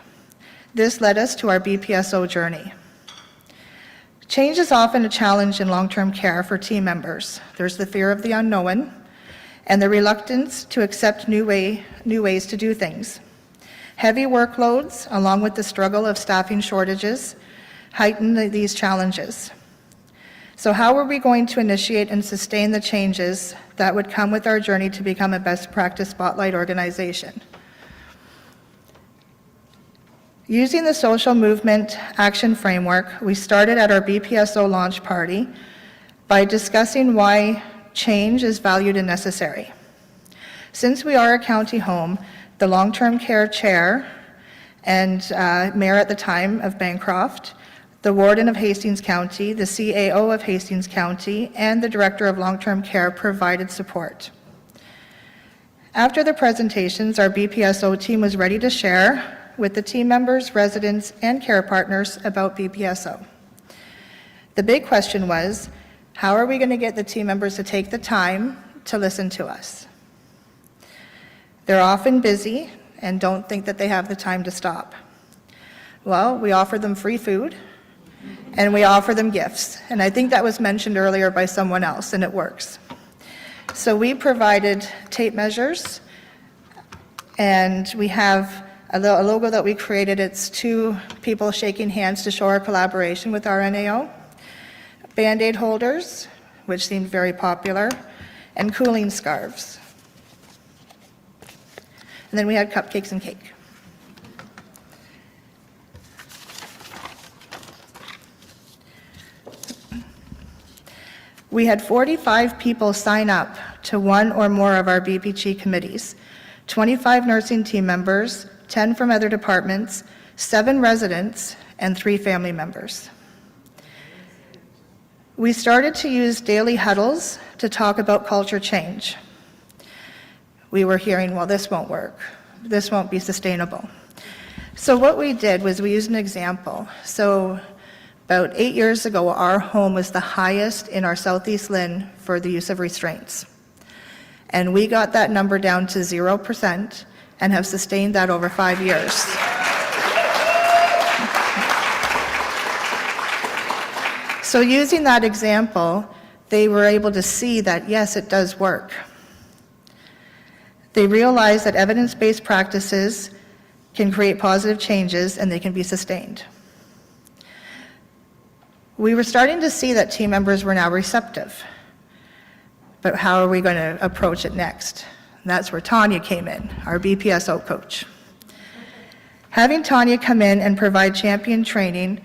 This led us to our BPSO journey. Change is often a challenge in long-term care for team members. There's the fear of the unknown and the reluctance to accept new ways to do things. Heavy workloads, along with the struggle of staffing shortages, heighten these challenges. So how are we going to initiate and sustain the changes that would come with our journey to become a best practice spotlight organization? Using the social movement action framework, we started at our BPSO launch party by discussing why change is valued and necessary. Since we are a county home, the long-term care chair and mayor at the time of Bancroft, the warden of Hastings County, the CAO of Hastings County, and the director of long-term care provided support. After the presentations, our BPSO team was ready to share with the team members, residents, and care partners about BPSO. The big question was, how are we going to get the team members to take the time to listen to us? They're often busy and don't think that they have the time to stop. Well, we offer them free food and we offer them gifts. And I think that was mentioned earlier by someone else, and it works. So we provided tape measures, and we have a logo that we created. It's two people shaking hands to show our collaboration with our NAO, Band-Aid holders, which seemed very popular, and cooling scarves. And then we had cupcakes and cake. We had 45 people sign up to one or more of our BPG committees, 25 nursing team members, 10 from other departments, 7 residents, and 3 family members. We started to use daily huddles to talk about culture change. We were hearing, well, this won't work. This won't be sustainable. So what we did was we used an example. So about 8 years ago, our home was the highest in our Southeast Lynn for the use of restraints. And we got that number down to 0% and have sustained that over 5 years. So using that example, they were able to see that, yes, it does work. They realized that evidence-based practices can create positive changes and they can be sustained. We were starting to see that team members were now receptive. But how are we going to approach it next? And that's where Tanya came in, our BPSO coach. Having Tanya come in and provide champion training,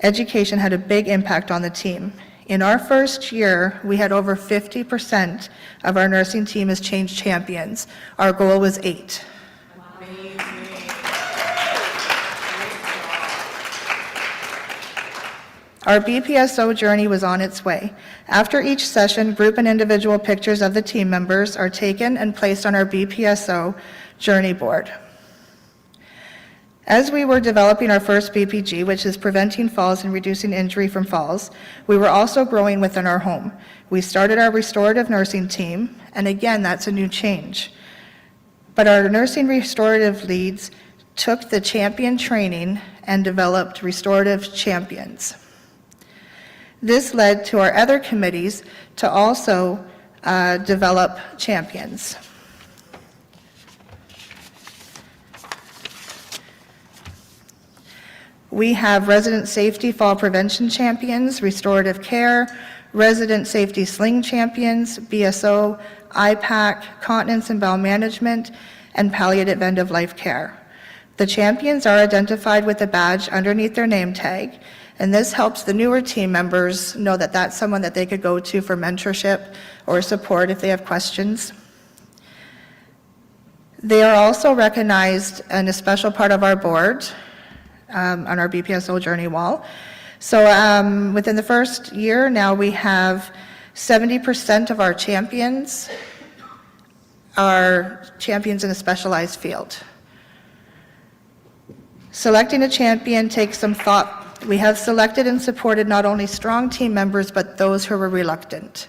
education had a big impact on the team. In our first year, we had over 50% of our nursing team as change champions. Our goal was 8. Our BPSO journey was on its way. After each session, group and individual pictures of the team members are taken and placed on our BPSO journey board. As we were developing our first BPG, which is preventing falls and reducing injury from falls, we were also growing within our home. We started our restorative nursing team, and again, that's a new change. But our nursing restorative leads took the champion training and developed restorative champions. This led to our other committees to also develop champions. We have resident safety fall prevention champions, restorative care, resident safety sling champions, BSO, IPAC, continence and bowel management, and palliative end of life care. The champions are identified with a badge underneath their name tag, and this helps the newer team members know that that's someone that they could go to for mentorship or support if they have questions. They are also recognized in a special part of our board on our BPSO journey wall. So within the first year, now we have 70% of our champions are champions in a specialized field. Selecting a champion takes some thought. We have selected and supported not only strong team members, but those who were reluctant.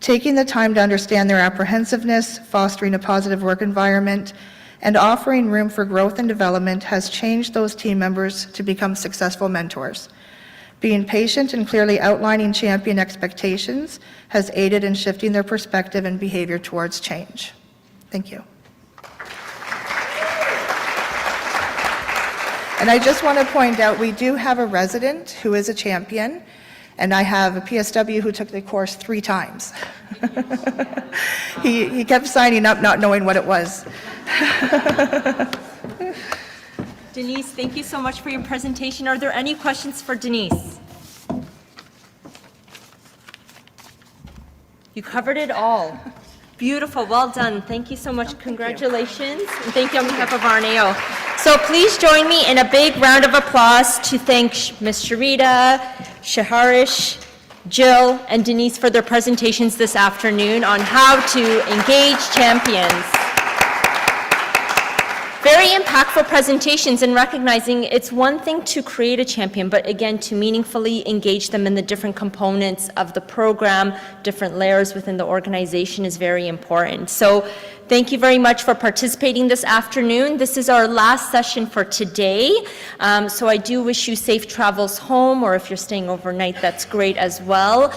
Taking the time to understand their apprehensiveness, fostering a positive work environment, and offering room for growth and development has changed those team members to become successful mentors. Being patient and clearly outlining champion expectations has aided in shifting their perspective and behavior towards change. Thank you. And I just want to point out, we do have a resident who is a champion, and I have a PSW who took the course 3 times. He kept signing up not knowing what it was. Denise, thank you so much for your presentation. Are there any questions for Denise? You covered it all. Beautiful, well done. Thank you so much. Congratulations. And thank you on behalf of RNAO. So please join me in a big round of applause to thank Ms. Sharita, Shaharish, Jill, and Denise for their presentations this afternoon on how to engage champions. Very impactful presentations, and recognizing it's one thing to create a champion, but again, to meaningfully engage them in the different components of the program, different layers within the organization is very important. So thank you very much for participating this afternoon. This is our last session for today. So I do wish you safe travels home, or if you're staying overnight, that's great as well.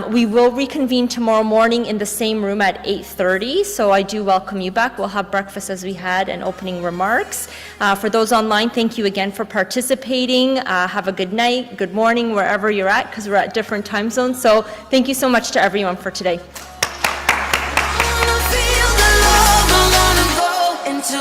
We will reconvene tomorrow morning in the same room at 8:30, so I do welcome you back. We'll have breakfast as we had and opening remarks. For those online, thank you again for participating. Have a good night, good morning, wherever you're at, because we're at different time zones. So thank you so much to everyone for today. Into